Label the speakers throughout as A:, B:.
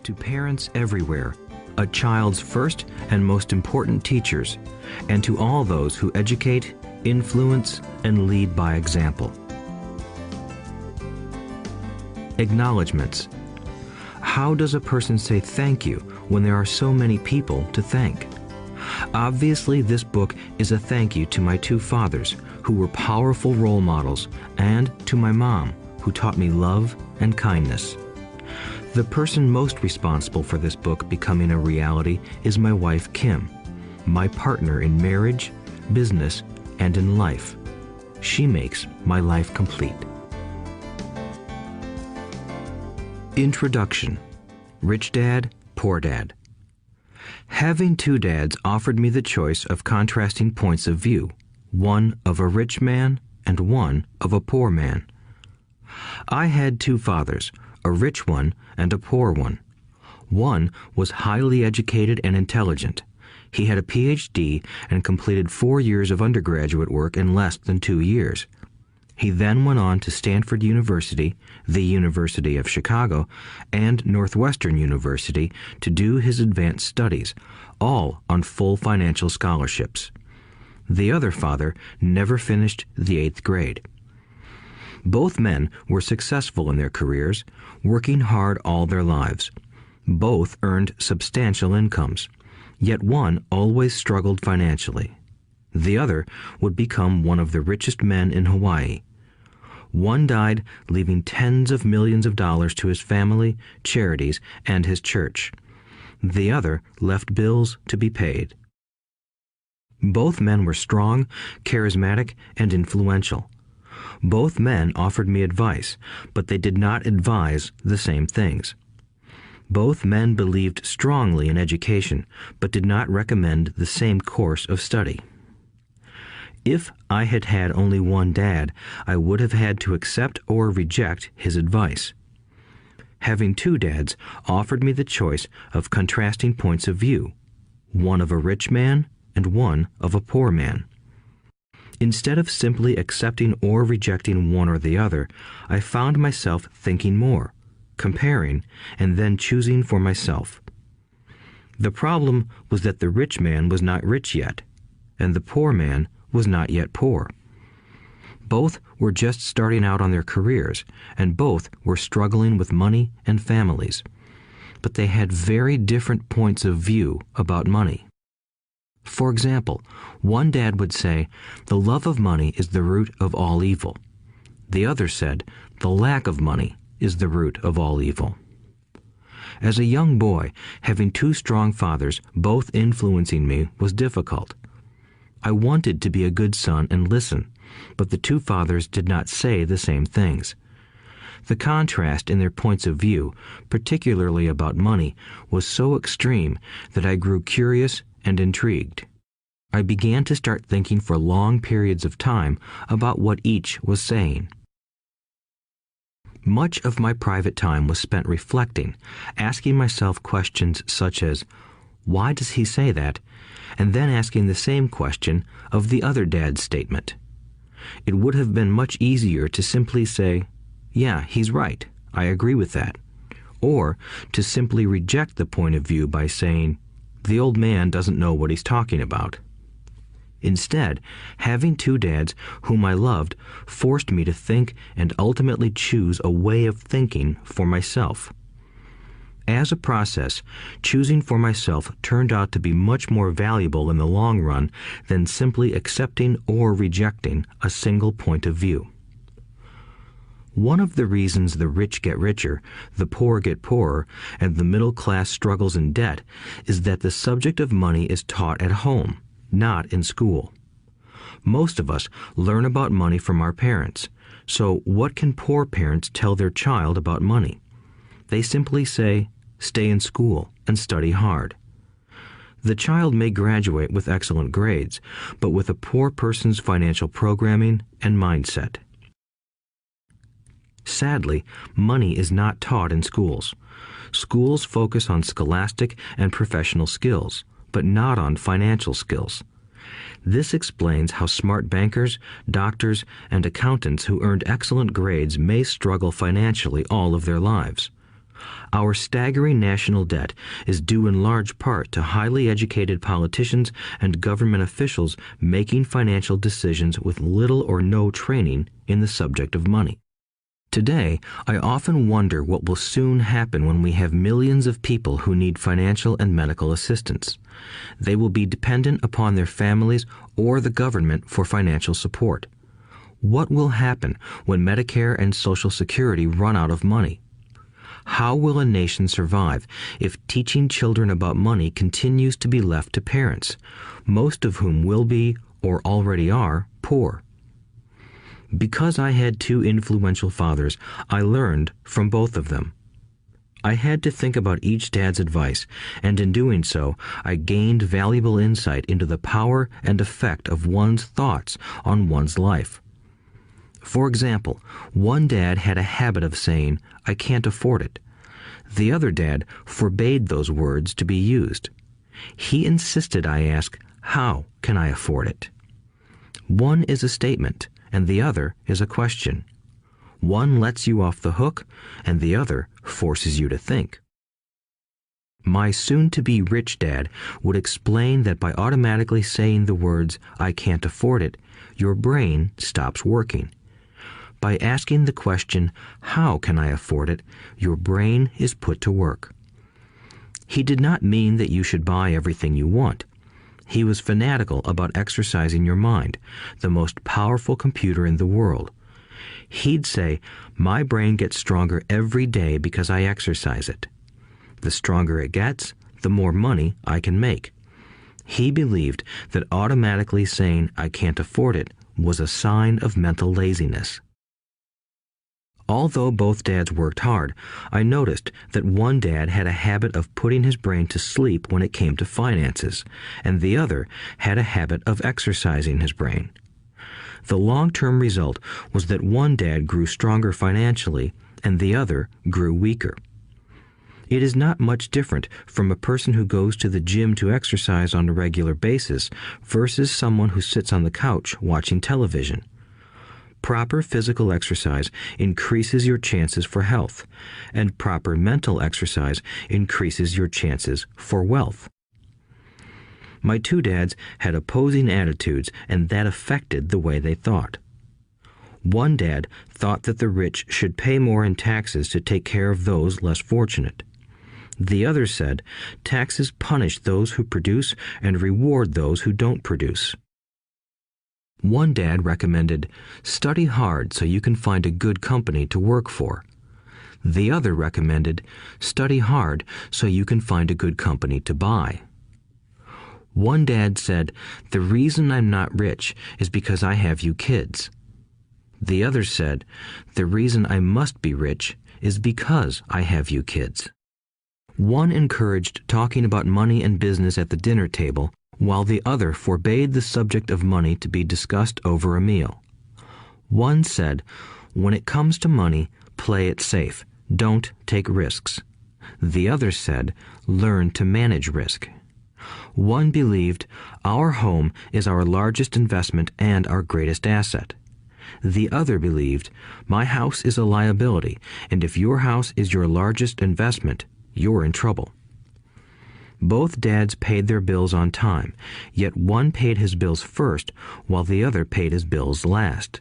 A: To parents everywhere, a child's first and most important teachers, and to all those who educate, influence, and lead by example. Acknowledgements. How does a person say thank you when there are so many people to thank? Obviously, this book is a thank you to my two fathers, who were powerful role models, and to my mom, who taught me love and kindness. The person most responsible for this book becoming a reality is my wife, Kim, my partner in marriage, business, and in life. She makes my life complete. Introduction. Rich Dad, Poor Dad. Having two dads offered me the choice of contrasting points of view, one of a rich man and one of a poor man. I had two fathers, a rich one and a poor one. One was highly educated and intelligent. He had a PhD and completed 4 years of undergraduate work in less than 2 years. He then went on to Stanford University, the University of Chicago, and Northwestern University to do his advanced studies, all on full financial scholarships. The other father never finished the 8th grade. Both men were successful in their careers, working hard all their lives. Both earned substantial incomes, yet one always struggled financially. The other would become one of the richest men in Hawaii. One died, leaving tens of millions of dollars to his family, charities, and his church. The other left bills to be paid. Both men were strong, charismatic, and influential. Both men offered me advice, but they did not advise the same things. Both men believed strongly in education, but did not recommend the same course of study. If I had had only one dad, I would have had to accept or reject his advice. Having two dads offered me the choice of contrasting points of view, one of a rich man and one of a poor man. Instead of simply accepting or rejecting one or the other, I found myself thinking more, comparing, and then choosing for myself. The problem was that the rich man was not rich yet, and the poor man was not yet poor. Both were just starting out on their careers, and both were struggling with money and families. But they had very different points of view about money. For example, one dad would say, "The love of money is the root of all evil." The other said, "The lack of money is the root of all evil." As a young boy, having two strong fathers, both influencing me, was difficult. I wanted to be a good son and listen, but the two fathers did not say the same things. The contrast in their points of view, particularly about money, was so extreme that I grew curious and intrigued. I began to start thinking for long periods of time about what each was saying. Much of my private time was spent reflecting, asking myself questions such as, "Why does he say that?" and then asking the same question of the other dad's statement. It would have been much easier to simply say, "Yeah, he's right, I agree with that," or to simply reject the point of view by saying, "The old man doesn't know what he's talking about." Instead, having two dads whom I loved forced me to think and ultimately choose a way of thinking for myself. As a process, choosing for myself turned out to be much more valuable in the long run than simply accepting or rejecting a single point of view. One of the reasons the rich get richer, the poor get poorer, and the middle class struggles in debt is that the subject of money is taught at home, not in school. Most of us learn about money from our parents, so what can poor parents tell their child about money? They simply say, "Stay in school and study hard." The child may graduate with excellent grades, but with a poor person's financial programming and mindset. Sadly, money is not taught in schools. Schools focus on scholastic and professional skills, but not on financial skills. This explains how smart bankers, doctors, and accountants who earned excellent grades may struggle financially all of their lives. Our staggering national debt is due in large part to highly educated politicians and government officials making financial decisions with little or no training in the subject of money. Today, I often wonder what will soon happen when we have millions of people who need financial and medical assistance. They will be dependent upon their families or the government for financial support. What will happen when Medicare and Social Security run out of money? How will a nation survive if teaching children about money continues to be left to parents, most of whom will be, or already are, poor? Because I had two influential fathers, I learned from both of them. I had to think about each dad's advice, and in doing so, I gained valuable insight into the power and effect of one's thoughts on one's life. For example, one dad had a habit of saying, "I can't afford it." The other dad forbade those words to be used. He insisted I ask, "How can I afford it?" One is a statement, and the other is a question. One lets you off the hook, and the other forces you to think. My soon-to-be rich dad would explain that by automatically saying the words, "I can't afford it," your brain stops working. By asking the question, "How can I afford it?" your brain is put to work. He did not mean that you should buy everything you want. He was fanatical about exercising your mind, the most powerful computer in the world. He'd say, "My brain gets stronger every day because I exercise it. The stronger it gets, the more money I can make." He believed that automatically saying, "I can't afford it," was a sign of mental laziness. Although both dads worked hard, I noticed that one dad had a habit of putting his brain to sleep when it came to finances, and the other had a habit of exercising his brain. The long-term result was that one dad grew stronger financially, and the other grew weaker. It is not much different from a person who goes to the gym to exercise on a regular basis versus someone who sits on the couch watching television. Proper physical exercise increases your chances for health, and proper mental exercise increases your chances for wealth. My two dads had opposing attitudes, and that affected the way they thought. One dad thought that the rich should pay more in taxes to take care of those less fortunate. The other said, taxes punish those who produce and reward those who don't produce. One dad recommended, study hard so you can find a good company to work for. The other recommended, study hard so you can find a good company to buy. One dad said, the reason I'm not rich is because I have you kids. The other said, the reason I must be rich is because I have you kids. One encouraged talking about money and business at the dinner table, while the other forbade the subject of money to be discussed over a meal. One said, when it comes to money, play it safe, don't take risks. The other said, learn to manage risk. One believed, our home is our largest investment and our greatest asset. The other believed, my house is a liability, and if your house is your largest investment, you're in trouble. Both dads paid their bills on time, yet one paid his bills first while the other paid his bills last.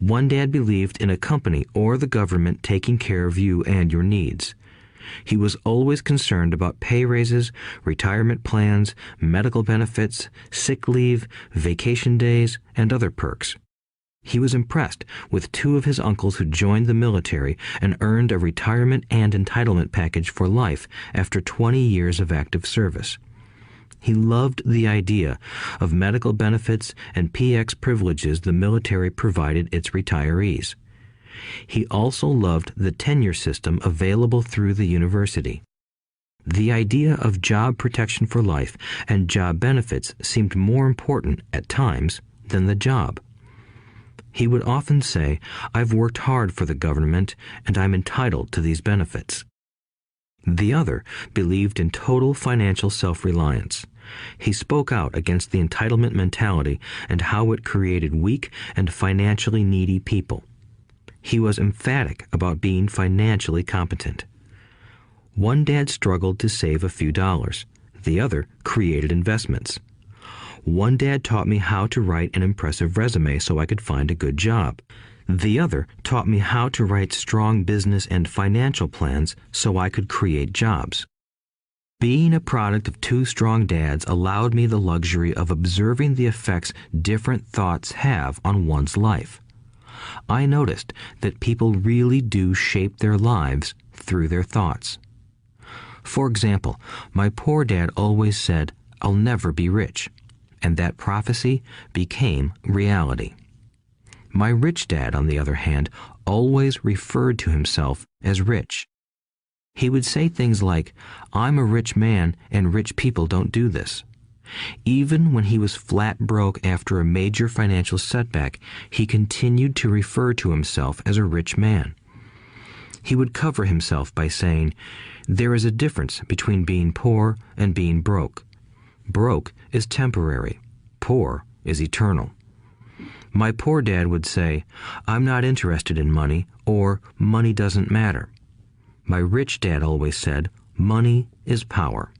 A: One dad believed in a company or the government taking care of you and your needs. He was always concerned about pay raises, retirement plans, medical benefits, sick leave, vacation days, and other perks. He was impressed with two of his uncles who joined the military and earned a retirement and entitlement package for life after 20 years of active service. He loved the idea of medical benefits and PX privileges the military provided its retirees. He also loved the tenure system available through the university. The idea of job protection for life and job benefits seemed more important at times than the job. He would often say, I've worked hard for the government and I'm entitled to these benefits. The other believed in total financial self-reliance. He spoke out against the entitlement mentality and how it created weak and financially needy people. He was emphatic about being financially competent. One dad struggled to save a few dollars. The other created investments. One dad taught me how to write an impressive resume so I could find a good job. The other taught me how to write strong business and financial plans so I could create jobs. Being a product of two strong dads allowed me the luxury of observing the effects different thoughts have on one's life. I noticed that people really do shape their lives through their thoughts. For example, my poor dad always said, "I'll never be rich," and that prophecy became reality. My rich dad, on the other hand, always referred to himself as rich. He would say things like, "I'm a rich man and rich people don't do this." Even when he was flat broke after a major financial setback, he continued to refer to himself as a rich man. He would cover himself by saying, "There is a difference between being poor and being broke. Broke is temporary. Poor is eternal." My poor dad would say, "I'm not interested in money," or "money doesn't matter." My rich dad always said, "Money is power."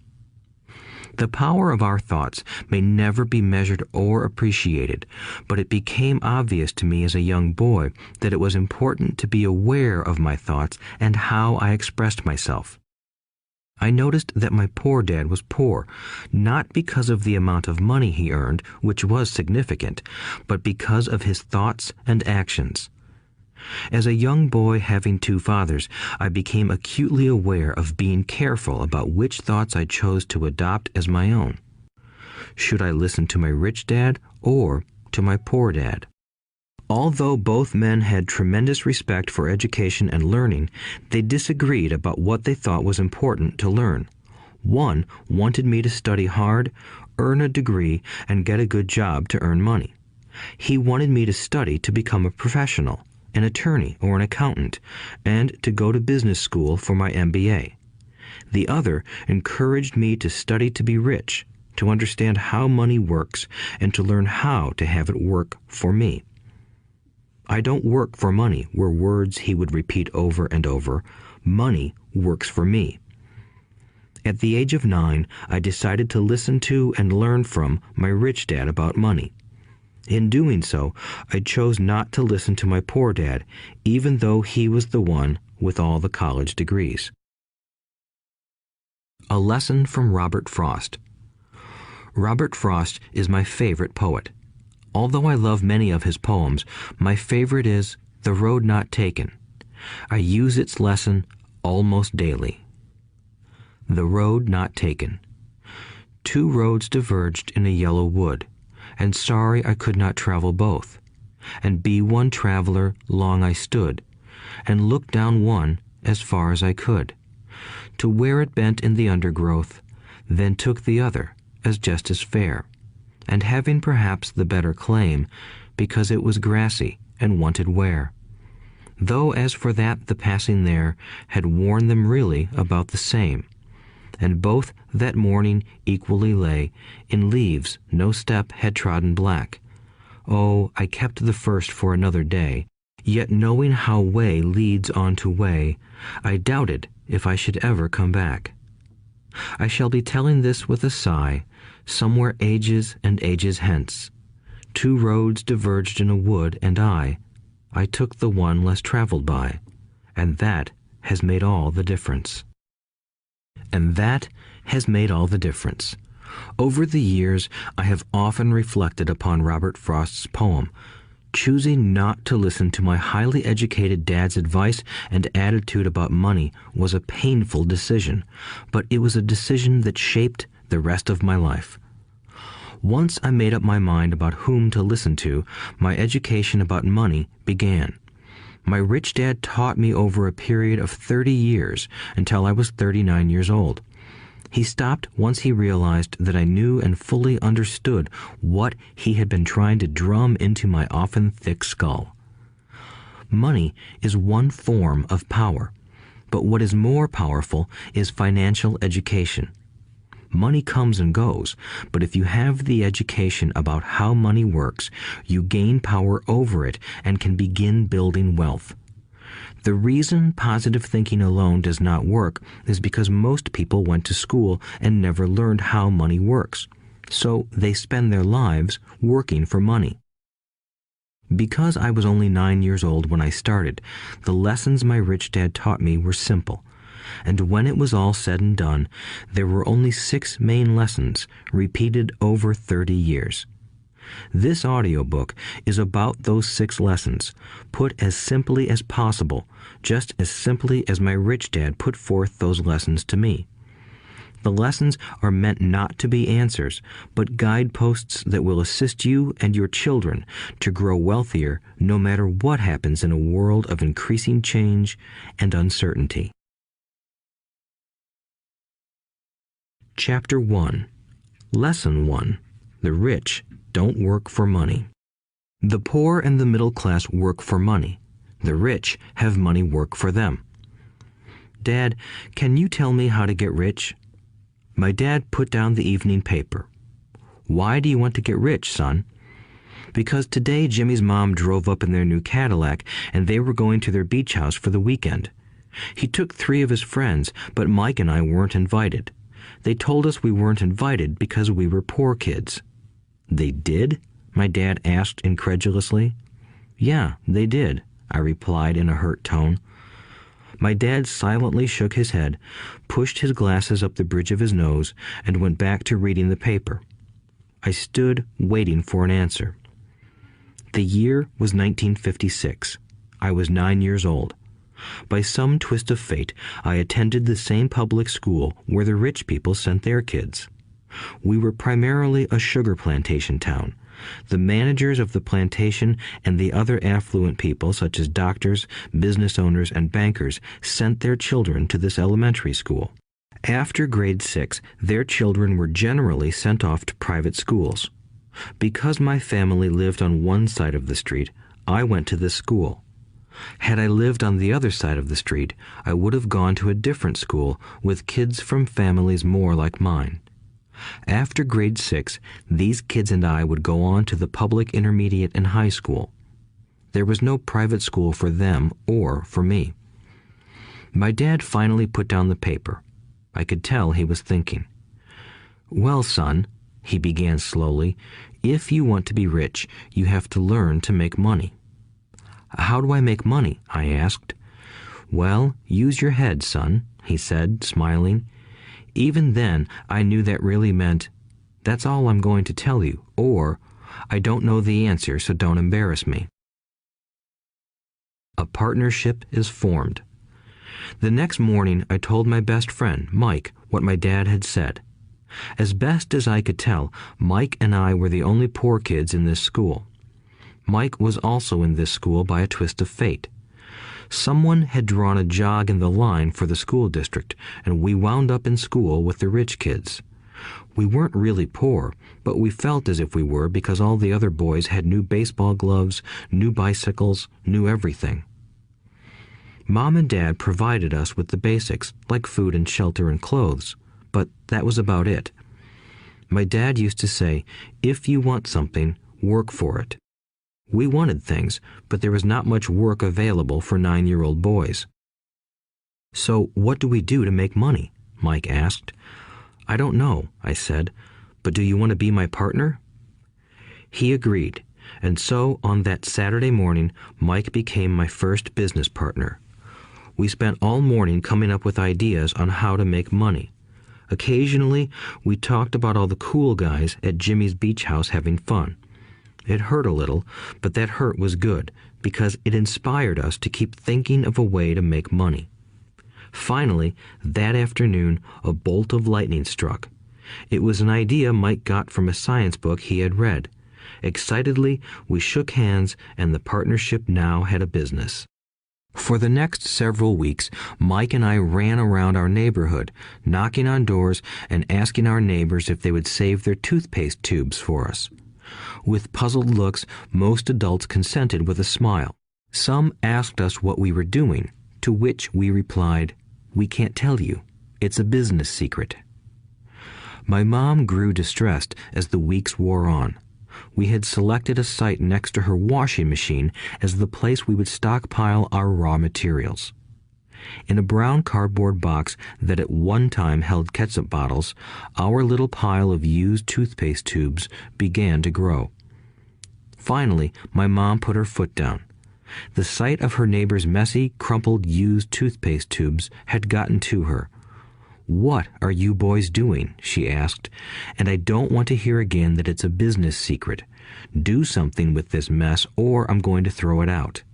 A: The power of our thoughts may never be measured or appreciated, but it became obvious to me as a young boy that it was important to be aware of my thoughts and how I expressed myself. I noticed that my poor dad was poor, not because of the amount of money he earned, which was significant, but because of his thoughts and actions. As a young boy having two fathers, I became acutely aware of being careful about which thoughts I chose to adopt as my own. Should I listen to my rich dad or to my poor dad? Although both men had tremendous respect for education and learning, they disagreed about what they thought was important to learn. One wanted me to study hard, earn a degree, and get a good job to earn money. He wanted me to study to become a professional, an attorney or an accountant, and to go to business school for my MBA. The other encouraged me to study to be rich, to understand how money works, and to learn how to have it work for me. "I don't work for money" were words he would repeat over and over. "Money works for me." At the age of 9, I decided to listen to and learn from my rich dad about money. In doing so, I chose not to listen to my poor dad, even though he was the one with all the college degrees. A lesson from Robert Frost. Robert Frost is my favorite poet. Although I love many of his poems, my favorite is "The Road Not Taken." I use its lesson almost daily. The road not taken. Two roads diverged in a yellow wood, and sorry I could not travel both. And be one traveler long I stood, and looked down one as far as I could, to where it bent in the undergrowth, then took the other as just as fair, and having perhaps the better claim, because it was grassy and wanted wear. Though as for that the passing there had worn them really about the same, and both that morning equally lay in leaves no step had trodden black. Oh, I kept the first for another day, yet knowing how way leads on to way, I doubted if I should ever come back. I shall be telling this with a sigh, somewhere ages and ages hence. Two roads diverged in a wood, and I took the one less traveled by, and that has made all the difference. And that has made all the difference. Over the years, I have often reflected upon Robert Frost's poem. Choosing not to listen to my highly educated dad's advice and attitude about money was a painful decision, but it was a decision that shaped the rest of my life. Once I made up my mind about whom to listen to, my education about money began. My rich dad taught me over a period of 30 years until I was 39 years old. He stopped once he realized that I knew and fully understood what he had been trying to drum into my often thick skull. Money is one form of power, but what is more powerful is financial education. Money comes and goes, but if you have the education about how money works, you gain power over it and can begin building wealth. The reason positive thinking alone does not work is because most people went to school and never learned how money works, so they spend their lives working for money. Because I was only 9 years old when I started, the lessons my rich dad taught me were simple, and when it was all said and done, there were only 6 main lessons repeated over 30 years. This audiobook is about those 6 lessons, put as simply as possible, just as simply as my rich dad put forth those lessons to me. The lessons are meant not to be answers, but guideposts that will assist you and your children to grow wealthier no matter what happens in a world of increasing change and uncertainty. Chapter 1. Lesson 1. The rich don't work for money. The poor and the middle class work for money. The rich have money work for them. Dad, can you tell me how to get rich? My dad put down the evening paper. Why do you want to get rich, son? Because today Jimmy's mom drove up in their new Cadillac and they were going to their beach house for the weekend. He took 3 of his friends, but Mike and I weren't invited. They told us we weren't invited because we were poor kids. They did? My dad asked incredulously. Yeah, they did, I replied in a hurt tone. My dad silently shook his head, pushed his glasses up the bridge of his nose, and went back to reading the paper. I stood waiting for an answer. The year was 1956. I was 9 years old. By some twist of fate, I attended the same public school where the rich people sent their kids. We were primarily a sugar plantation town. The managers of the plantation and the other affluent people, such as doctors, business owners, and bankers, sent their children to this elementary school. After grade 6, their children were generally sent off to private schools. Because my family lived on one side of the street, I went to this school. Had I lived on the other side of the street, I would have gone to a different school with kids from families more like mine. After grade 6, these kids and I would go on to the public intermediate and high school. There was no private school for them or for me. My dad finally put down the paper. I could tell he was thinking. Well, son, he began slowly, if you want to be rich, you have to learn to make money. How do I make money? I asked. Well, use your head, son, he said, smiling. Even then, I knew that really meant, that's all I'm going to tell you, or, I don't know the answer, so don't embarrass me. A partnership is formed. The next morning, I told my best friend, Mike, what my dad had said. As best as I could tell, Mike and I were the only poor kids in this school. Mike was also in this school by a twist of fate. Someone had drawn a jog in the line for the school district, and we wound up in school with the rich kids. We weren't really poor, but we felt as if we were because all the other boys had new baseball gloves, new bicycles, new everything. Mom and Dad provided us with the basics, like food and shelter and clothes, but that was about it. My dad used to say, if you want something, work for it. We wanted things, but there was not much work available for 9-year-old boys. So what do we do to make money? Mike asked. I don't know, I said, but do you want to be my partner? He agreed, and so on that Saturday morning, Mike became my first business partner. We spent all morning coming up with ideas on how to make money. Occasionally, we talked about all the cool guys at Jimmy's beach house having fun. It hurt a little, but that hurt was good because it inspired us to keep thinking of a way to make money. Finally, that afternoon, a bolt of lightning struck. It was an idea Mike got from a science book he had read. Excitedly, we shook hands, and the partnership now had a business. For the next several weeks, Mike and I ran around our neighborhood, knocking on doors and asking our neighbors if they would save their toothpaste tubes for us. With puzzled looks, most adults consented with a smile. Some asked us what we were doing, to which we replied, "We can't tell you. It's a business secret." My mom grew distressed as the weeks wore on. We had selected a site next to her washing machine as the place we would stockpile our raw materials. In a brown cardboard box that at one time held ketchup bottles, our little pile of used toothpaste tubes began to grow. Finally, my mom put her foot down. The sight of her neighbor's messy, crumpled, used toothpaste tubes had gotten to her. "What are you boys doing?" she asked, "and I don't want to hear again that it's a business secret. Do something with this mess or I'm going to throw it out."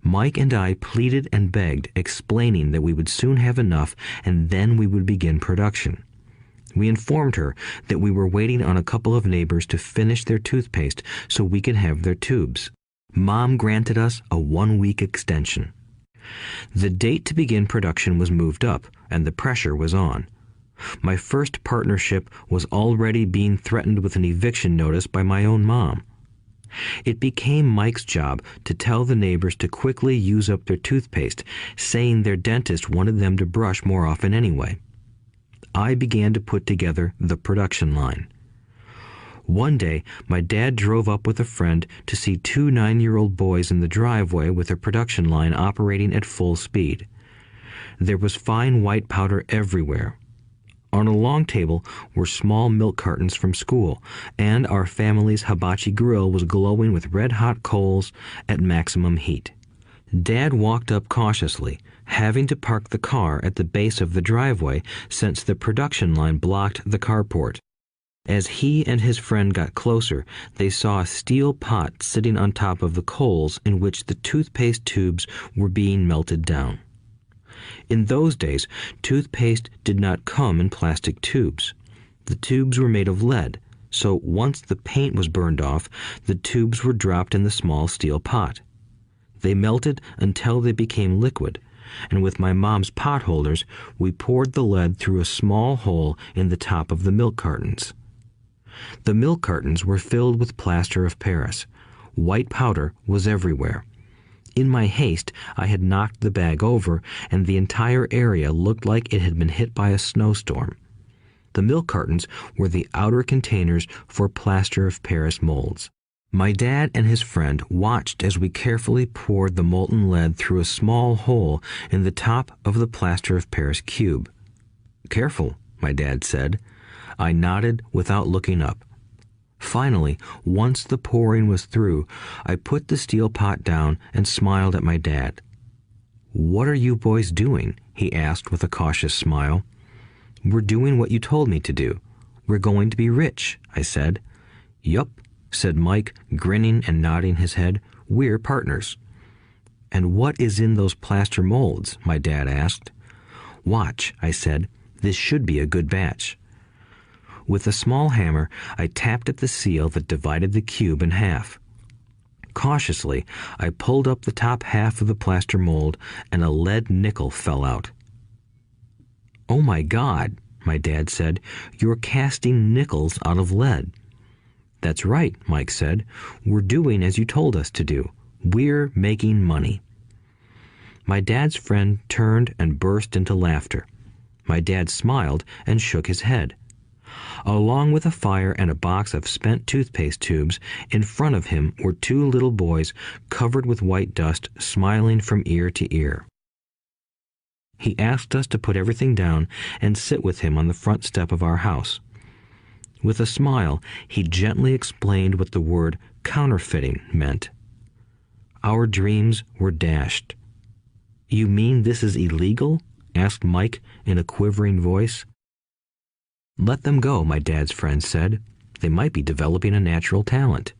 A: Mike and I pleaded and begged, explaining that we would soon have enough and then we would begin production. We informed her that we were waiting on a couple of neighbors to finish their toothpaste so we could have their tubes. Mom granted us a 1-week extension. The date to begin production was moved up, and the pressure was on. My first partnership was already being threatened with an eviction notice by my own mom. It became Mike's job to tell the neighbors to quickly use up their toothpaste, saying their dentist wanted them to brush more often anyway. I began to put together the production line. One day, my dad drove up with a friend to see 2 9-year-old boys in the driveway with a production line operating at full speed. There was fine white powder everywhere. On a long table were small milk cartons from school, and our family's hibachi grill was glowing with red-hot coals at maximum heat. Dad walked up cautiously, having to park the car at the base of the driveway since the production line blocked the carport. As he and his friend got closer, they saw a steel pot sitting on top of the coals in which the toothpaste tubes were being melted down. In those days, toothpaste did not come in plastic tubes. The tubes were made of lead, so once the paint was burned off, the tubes were dropped in the small steel pot. They melted until they became liquid, and with my mom's pot holders, we poured the lead through a small hole in the top of the milk cartons. The milk cartons were filled with plaster of Paris. White powder was everywhere. In my haste, I had knocked the bag over, and the entire area looked like it had been hit by a snowstorm. The milk cartons were the outer containers for plaster of Paris molds. My dad and his friend watched as we carefully poured the molten lead through a small hole in the top of the plaster of Paris cube. "Careful," my dad said. I nodded without looking up. Finally, once the pouring was through, I put the steel pot down and smiled at my dad. "What are you boys doing?" he asked with a cautious smile. "We're doing what you told me to do. We're going to be rich," I said. "Yup," said Mike, grinning and nodding his head. "We're partners." "And what is in those plaster molds?" my dad asked. "Watch," I said. "This should be a good batch." With a small hammer, I tapped at the seal that divided the cube in half. Cautiously, I pulled up the top half of the plaster mold, and a lead nickel fell out. "Oh my God," my dad said, "you're casting nickels out of lead." "That's right," Mike said. "We're doing as you told us to do. We're making money." My dad's friend turned and burst into laughter. My dad smiled and shook his head. Along with a fire and a box of spent toothpaste tubes, in front of him were 2 little boys covered with white dust, smiling from ear to ear. He asked us to put everything down and sit with him on the front step of our house. With a smile, he gently explained what the word counterfeiting meant. Our dreams were dashed. "You mean this is illegal?" asked Mike in a quivering voice. "Let them go," my dad's friend said. "They might be developing a natural talent."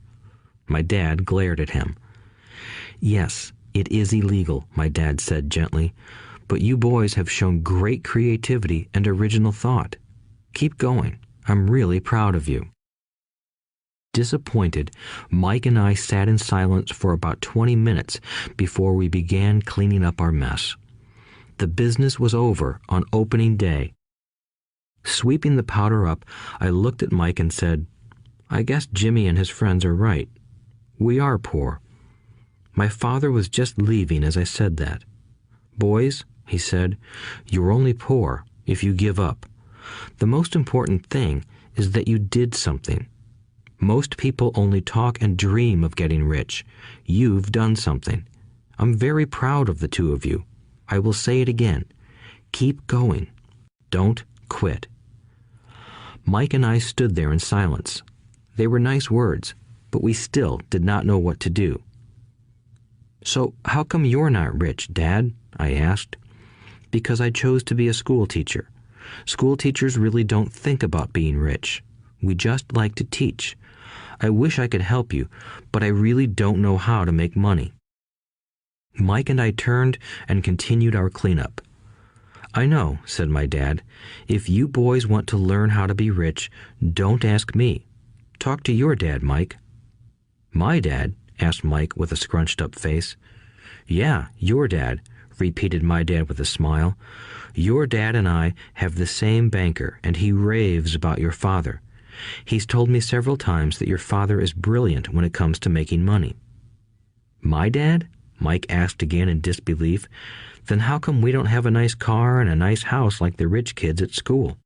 A: My dad glared at him. "Yes, it is illegal," my dad said gently, "but you boys have shown great creativity and original thought. Keep going. I'm really proud of you." Disappointed, Mike and I sat in silence for about 20 minutes before we began cleaning up our mess. The business was over on opening day. Sweeping the powder up, I looked at Mike and said, "I guess Jimmy and his friends are right. We are poor." My father was just leaving as I said that. "Boys," he said, "you're only poor if you give up. The most important thing is that you did something. Most people only talk and dream of getting rich. You've done something. I'm very proud of the two of you. I will say it again. Keep going. Don't quit." Mike and I stood there in silence. They were nice words, but we still did not know what to do. "So how come you're not rich, Dad?" I asked. "Because I chose to be a school teacher. School teachers really don't think about being rich. We just like to teach. I wish I could help you, but I really don't know how to make money." Mike and I turned and continued our cleanup. "I know," said my dad. "If you boys want to learn how to be rich, don't ask me. Talk to your dad, Mike." "My dad?" asked Mike with a scrunched-up face. "Yeah, your dad," repeated my dad with a smile. "Your dad and I have the same banker, and he raves about your father. He's told me several times that your father is brilliant when it comes to making money." "My dad?" Mike asked again in disbelief. "Then how come we don't have a nice car and a nice house like the rich kids at school?"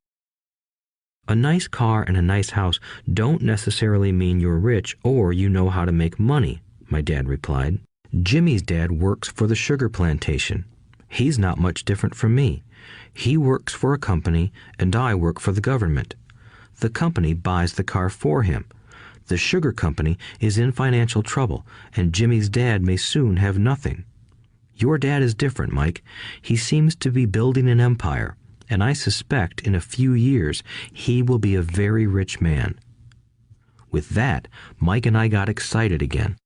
A: "A nice car and a nice house don't necessarily mean you're rich or you know how to make money," my dad replied. "Jimmy's dad works for the sugar plantation. He's not much different from me. He works for a company and I work for the government. The company buys the car for him. The sugar company is in financial trouble, and Jimmy's dad may soon have nothing. Your dad is different, Mike. He seems to be building an empire, and I suspect in a few years he will be a very rich man." With that, Mike and I got excited again.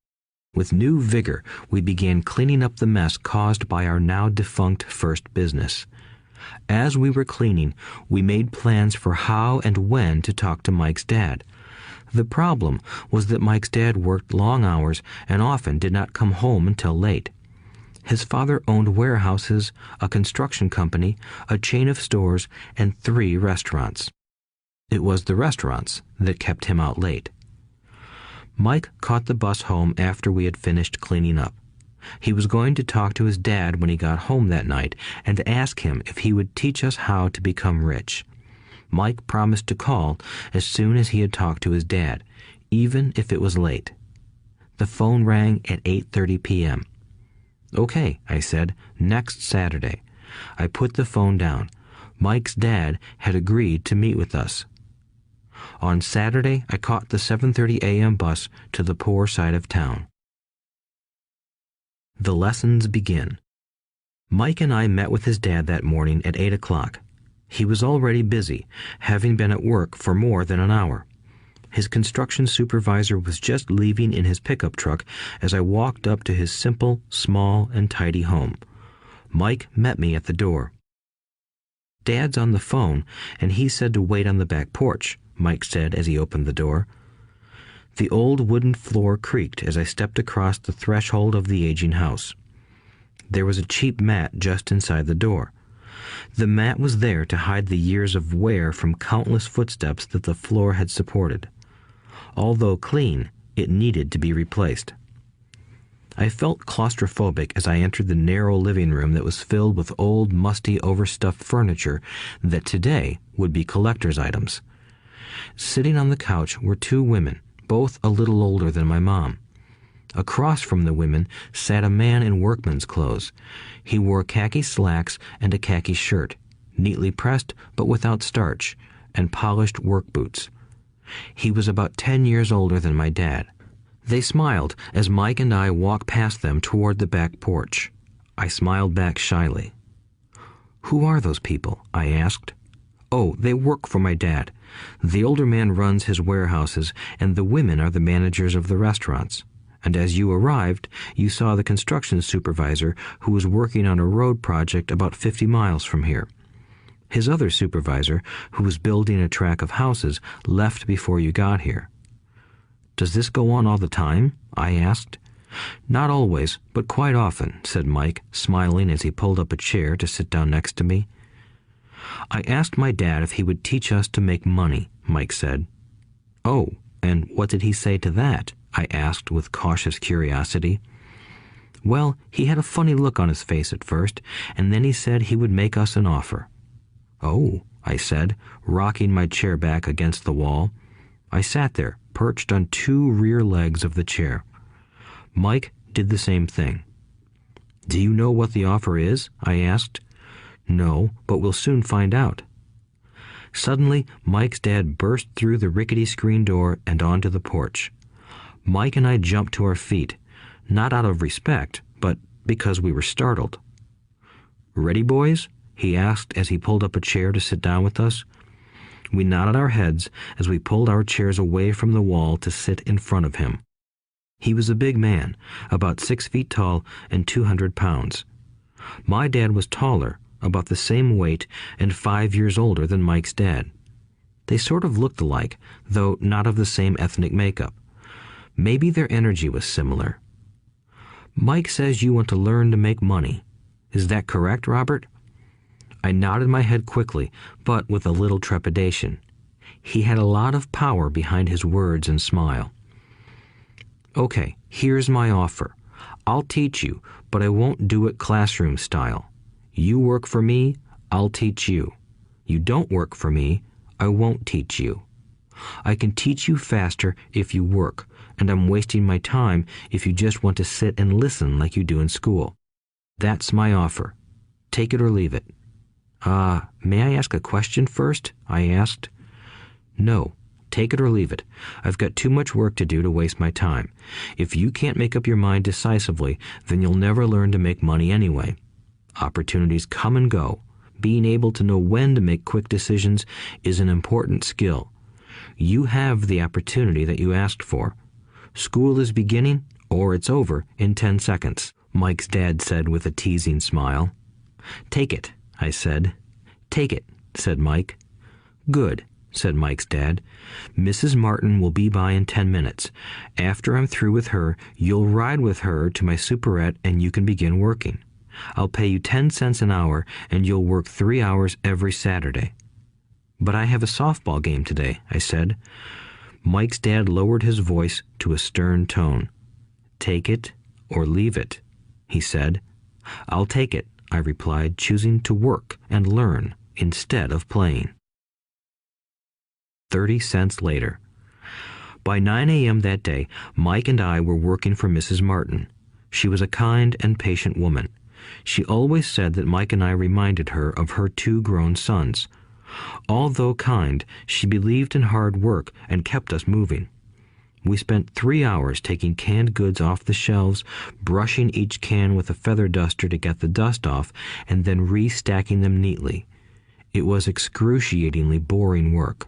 A: With new vigor, we began cleaning up the mess caused by our now defunct first business. As we were cleaning, we made plans for how and when to talk to Mike's dad. The problem was that Mike's dad worked long hours and often did not come home until late. His father owned warehouses, a construction company, a chain of stores, and 3 restaurants. It was the restaurants that kept him out late. Mike caught the bus home after we had finished cleaning up. He was going to talk to his dad when he got home that night and ask him if he would teach us how to become rich. Mike promised to call as soon as he had talked to his dad, even if it was late. The phone rang at 8:30 p.m. "Okay," I said, "next Saturday." I put the phone down. Mike's dad had agreed to meet with us. On Saturday, I caught the 7:30 a.m. bus to the poor side of town. The lessons begin. Mike and I met with his dad that morning at 8 o'clock. He was already busy, having been at work for more than an hour. His construction supervisor was just leaving in his pickup truck as I walked up to his simple, small, and tidy home. Mike met me at the door. "Dad's on the phone, and he said to wait on the back porch," Mike said as he opened the door. The old wooden floor creaked as I stepped across the threshold of the aging house. There was a cheap mat just inside the door. The mat was there to hide the years of wear from countless footsteps that the floor had supported. Although clean, it needed to be replaced. I felt claustrophobic as I entered the narrow living room that was filled with old, musty, overstuffed furniture that today would be collector's items. Sitting on the couch were 2 women, both a little older than my mom. Across from the women sat a man in workman's clothes. He wore khaki slacks and a khaki shirt, neatly pressed but without starch, and polished work boots. He was about 10 years older than my dad. They smiled as Mike and I walked past them toward the back porch. I smiled back shyly. "Who are those people?" I asked. "Oh, they work for my dad. The older man runs his warehouses, and the women are the managers of the restaurants. And as you arrived, you saw the construction supervisor who was working on a road project about 50 miles from here. His other supervisor, who was building a track of houses, left before you got here." "Does this go on all the time?" I asked. "Not always, but quite often," said Mike, smiling as he pulled up a chair to sit down next to me. "I asked my dad if he would teach us to make money," Mike said. "Oh, and what did he say to that?" I asked with cautious curiosity. "Well, he had a funny look on his face at first, and then he said he would make us an offer." "Oh," I said, rocking my chair back against the wall. I sat there, perched on two rear legs of the chair. Mike did the same thing. "Do you know what the offer is?" I asked. "No, but we'll soon find out." Suddenly, Mike's dad burst through the rickety screen door and onto the porch. Mike and I jumped to our feet, not out of respect, but because we were startled. "Ready, boys?" he asked as he pulled up a chair to sit down with us. We nodded our heads as we pulled our chairs away from the wall to sit in front of him. He was a big man, about 6 feet tall and 200 pounds. My dad was taller, about the same weight, and 5 years older than Mike's dad. They sort of looked alike, though not of the same ethnic makeup. Maybe their energy was similar. "Mike says you want to learn to make money. Is that correct, Robert?" I nodded my head quickly, but with a little trepidation. He had a lot of power behind his words and smile. "Okay, here's my offer. I'll teach you, but I won't do it classroom style. You work for me, I'll teach you. You don't work for me, I won't teach you. I can teach you faster if you work, and I'm wasting my time if you just want to sit and listen like you do in school. That's my offer. Take it or leave it." May I ask a question first?" I asked. "No. Take it or leave it. I've got too much work to do to waste my time. If you can't make up your mind decisively, then you'll never learn to make money anyway. Opportunities come and go. Being able to know when to make quick decisions is an important skill. You have the opportunity that you asked for. School is beginning, or it's over, in 10 seconds, Mike's dad said with a teasing smile. "Take it," I said. "Take it," said Mike. "Good," said Mike's dad. "Mrs. Martin will be by in 10 minutes. After I'm through with her, you'll ride with her to my superette and you can begin working. I'll pay you 10 cents an hour and you'll work 3 hours every Saturday." "But I have a softball game today," I said. Mike's dad lowered his voice to a stern tone. "Take it or leave it," he said. "I'll take it," I replied, choosing to work and learn instead of playing. 30 cents later. By 9 a.m. that day, Mike and I were working for Mrs. Martin. She was a kind and patient woman. She always said that Mike and I reminded her of her 2 grown sons. Although kind, she believed in hard work and kept us moving. We spent 3 hours taking canned goods off the shelves, brushing each can with a feather duster to get the dust off, and then restacking them neatly. It was excruciatingly boring work.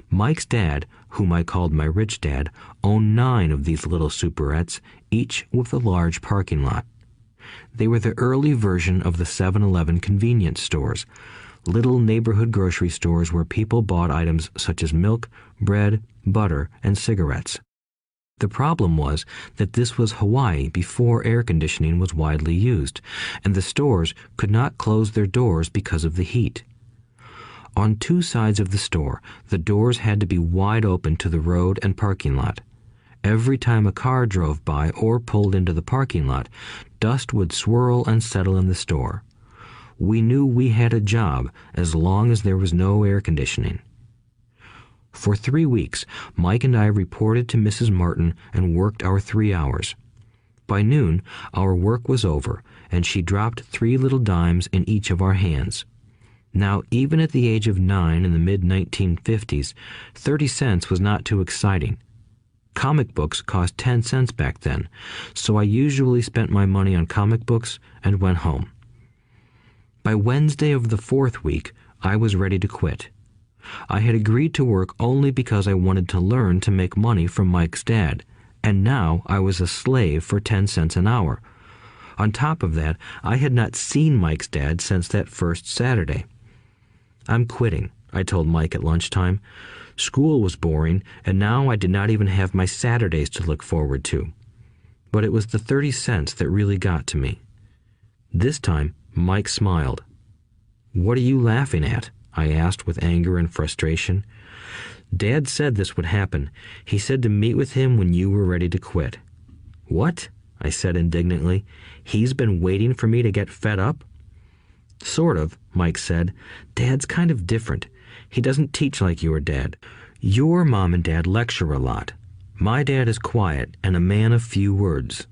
A: Mike's dad, whom I called my rich dad, owned 9 of these little superettes, each with a large parking lot. They were the early version of the 7-Eleven convenience stores, little neighborhood grocery stores where people bought items such as milk, bread, butter, and cigarettes. The problem was that this was Hawaii before air conditioning was widely used, and the stores could not close their doors because of the heat. On 2 sides of the store, the doors had to be wide open to the road and parking lot. Every time a car drove by or pulled into the parking lot, dust would swirl and settle in the store. We knew we had a job as long as there was no air conditioning. For 3 weeks, Mike and I reported to Mrs. Martin and worked our 3 hours. By noon, our work was over, and she dropped 3 little dimes in each of our hands. Now, even at the age of 9 in the mid-1950s, 30 cents was not too exciting. Comic books cost 10 cents back then, so I usually spent my money on comic books and went home. By Wednesday of the 4th week, I was ready to quit. I had agreed to work only because I wanted to learn to make money from Mike's dad, and now I was a slave for 10 cents an hour. On top of that, I had not seen Mike's dad since that first Saturday. "I'm quitting," I told Mike at lunchtime. School was boring, and now I did not even have my Saturdays to look forward to. But it was the 30 cents that really got to me. This time, Mike smiled. "What are you laughing at?" I asked with anger and frustration. "Dad said this would happen. He said to meet with him when you were ready to quit." "What?" I said indignantly. "He's been waiting for me to get fed up?" "Sort of," Mike said. "Dad's kind of different. He doesn't teach like your dad. Your mom and dad lecture a lot. My dad is quiet and a man of few words.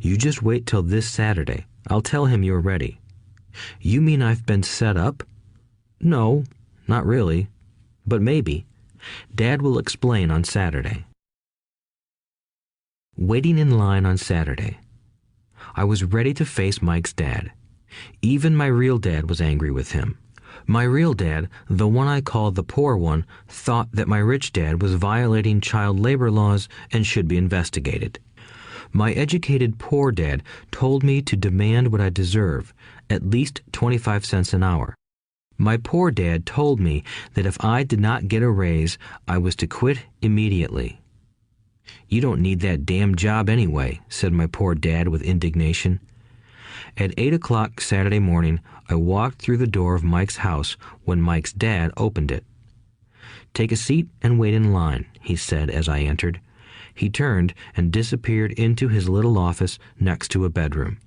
A: You just wait till this Saturday. I'll tell him you're ready. You mean I've been set up? No, not really, but maybe. Dad will explain on Saturday. Waiting in line on Saturday. I was ready to face Mike's dad. Even my real dad was angry with him. My real dad, the one I called the poor one, thought that my rich dad was violating child labor laws and should be investigated. My educated poor dad told me to demand what I deserve, at least 25 cents an hour. My poor dad told me that if I did not get a raise, I was to quit immediately. You don't need that damn job anyway, said my poor dad with indignation. At 8 o'clock Saturday morning, I walked through the door of Mike's house when Mike's dad opened it. Take a seat and wait in line, he said as I entered. He turned and disappeared into his little office next to a bedroom.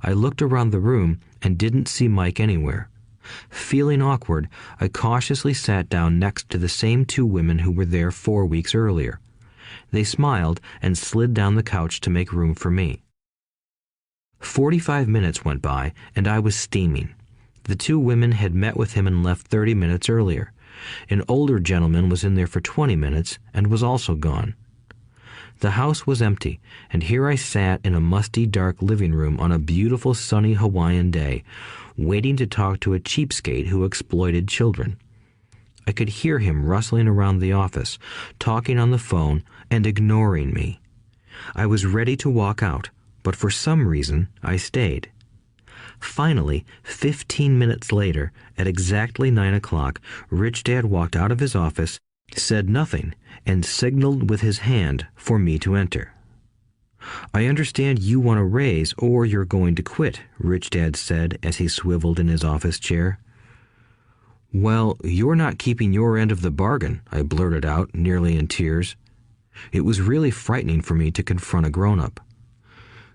A: I looked around the room and didn't see Mike anywhere. Feeling awkward, I cautiously sat down next to the same two women who were there 4 weeks earlier. They smiled and slid down the couch to make room for me. 45 minutes went by, and I was steaming. The two women had met with him and left 30 minutes earlier. An older gentleman was in there for 20 minutes and was also gone. The house was empty, and here I sat in a musty, dark living room on a beautiful, sunny Hawaiian day, waiting to talk to a cheapskate who exploited children. I could hear him rustling around the office, talking on the phone, and ignoring me. I was ready to walk out, but for some reason I stayed. Finally, 15 minutes later, at exactly 9 o'clock, Rich Dad walked out of his office, said nothing, and signaled with his hand for me to enter. I understand you want a raise or you're going to quit, Rich Dad said as he swiveled in his office chair. Well, you're not keeping your end of the bargain, I blurted out, nearly in tears. It was really frightening for me to confront a grown-up.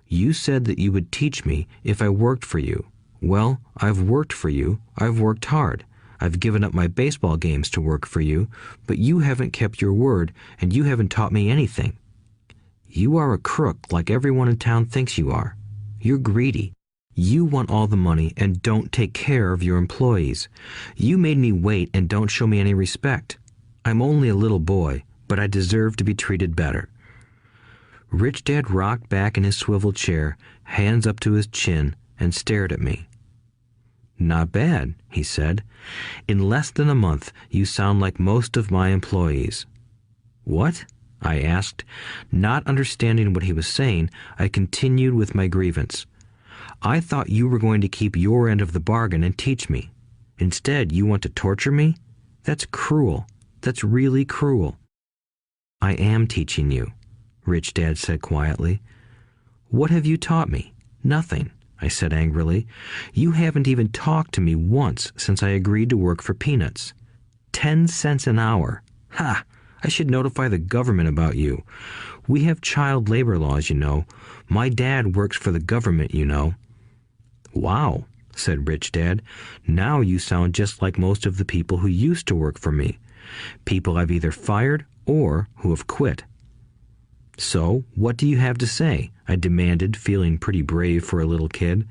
A: You said that you would teach me if I worked for you. Well, I've worked for you. I've worked hard. I've given up my baseball games to work for you, but you haven't kept your word, and you haven't taught me anything. You are a crook like everyone in town thinks you are. You're greedy. You want all the money and don't take care of your employees. You made me wait and don't show me any respect. I'm only a little boy, but I deserve to be treated better. Rich Dad rocked back in his swivel chair, hands up to his chin, and stared at me. Not bad, he said. In less than a month, you sound like most of my employees. What? I asked. Not understanding what he was saying, I continued with my grievance. I thought you were going to keep your end of the bargain and teach me. Instead, you want to torture me? That's cruel. That's really cruel. I am teaching you, Rich Dad said quietly. What have you taught me? Nothing, I said angrily. You haven't even talked to me once since I agreed to work for peanuts. 10 cents an hour. Ha! I should notify the government about you. We have child labor laws, you know. My dad works for the government, you know. Wow, said Rich Dad. Now you sound just like most of the people who used to work for me. People I've either fired or who have quit. So, what do you have to say? I demanded, feeling pretty brave for a little kid.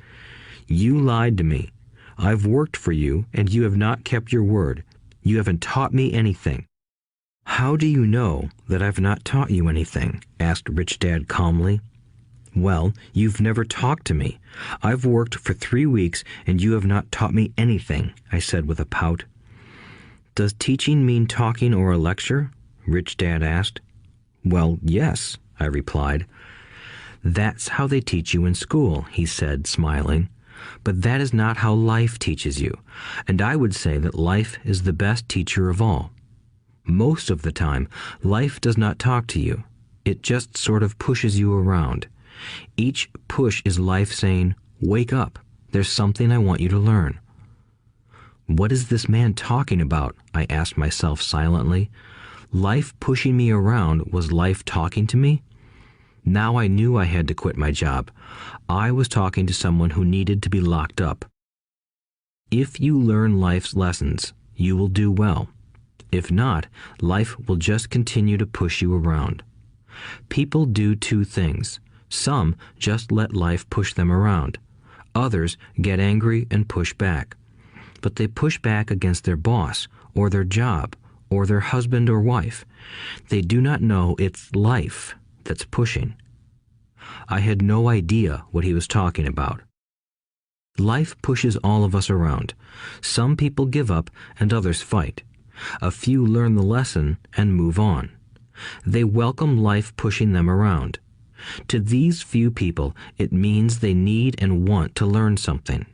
A: You lied to me. I've worked for you, and you have not kept your word. You haven't taught me anything. How do you know that I've not taught you anything? Asked Rich Dad calmly. Well, you've never talked to me. I've worked for 3 weeks, and you have not taught me anything, I said with a pout. Does teaching mean talking or a lecture? Rich Dad asked. Well, yes, I replied. That's how they teach you in school, he said, smiling. But that is not how life teaches you, and I would say that life is the best teacher of all. Most of the time, life does not talk to you. It just sort of pushes you around. Each push is life saying, wake up, there's something I want you to learn. What is this man talking about? I asked myself silently. Life pushing me around was life talking to me? Now I knew I had to quit my job. I was talking to someone who needed to be locked up. If you learn life's lessons, you will do well. If not, life will just continue to push you around. People do two things. Some just let life push them around. Others get angry and push back. But they push back against their boss, or their job, or their husband or wife. They do not know it's life that's pushing. I had no idea what he was talking about. Life pushes all of us around. Some people give up and others fight. A few learn the lesson and move on. They welcome life pushing them around. To these few people, it means they need and want to learn something.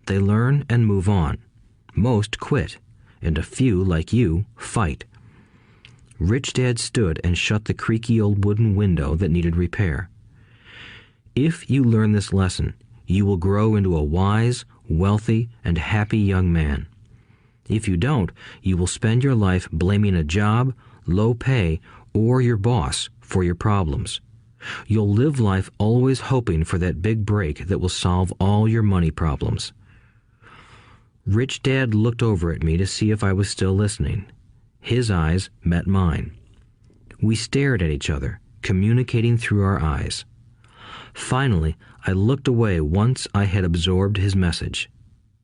A: They learn and move on. Most quit, and a few, like you, fight. Rich Dad stood and shut the creaky old wooden window that needed repair. If you learn this lesson, you will grow into a wise, wealthy, and happy young man. If you don't, you will spend your life blaming a job, low pay, or your boss for your problems. You'll live life always hoping for that big break that will solve all your money problems. Rich Dad looked over at me to see if I was still listening. His eyes met mine. We stared at each other, communicating through our eyes. Finally, I looked away once I had absorbed his message.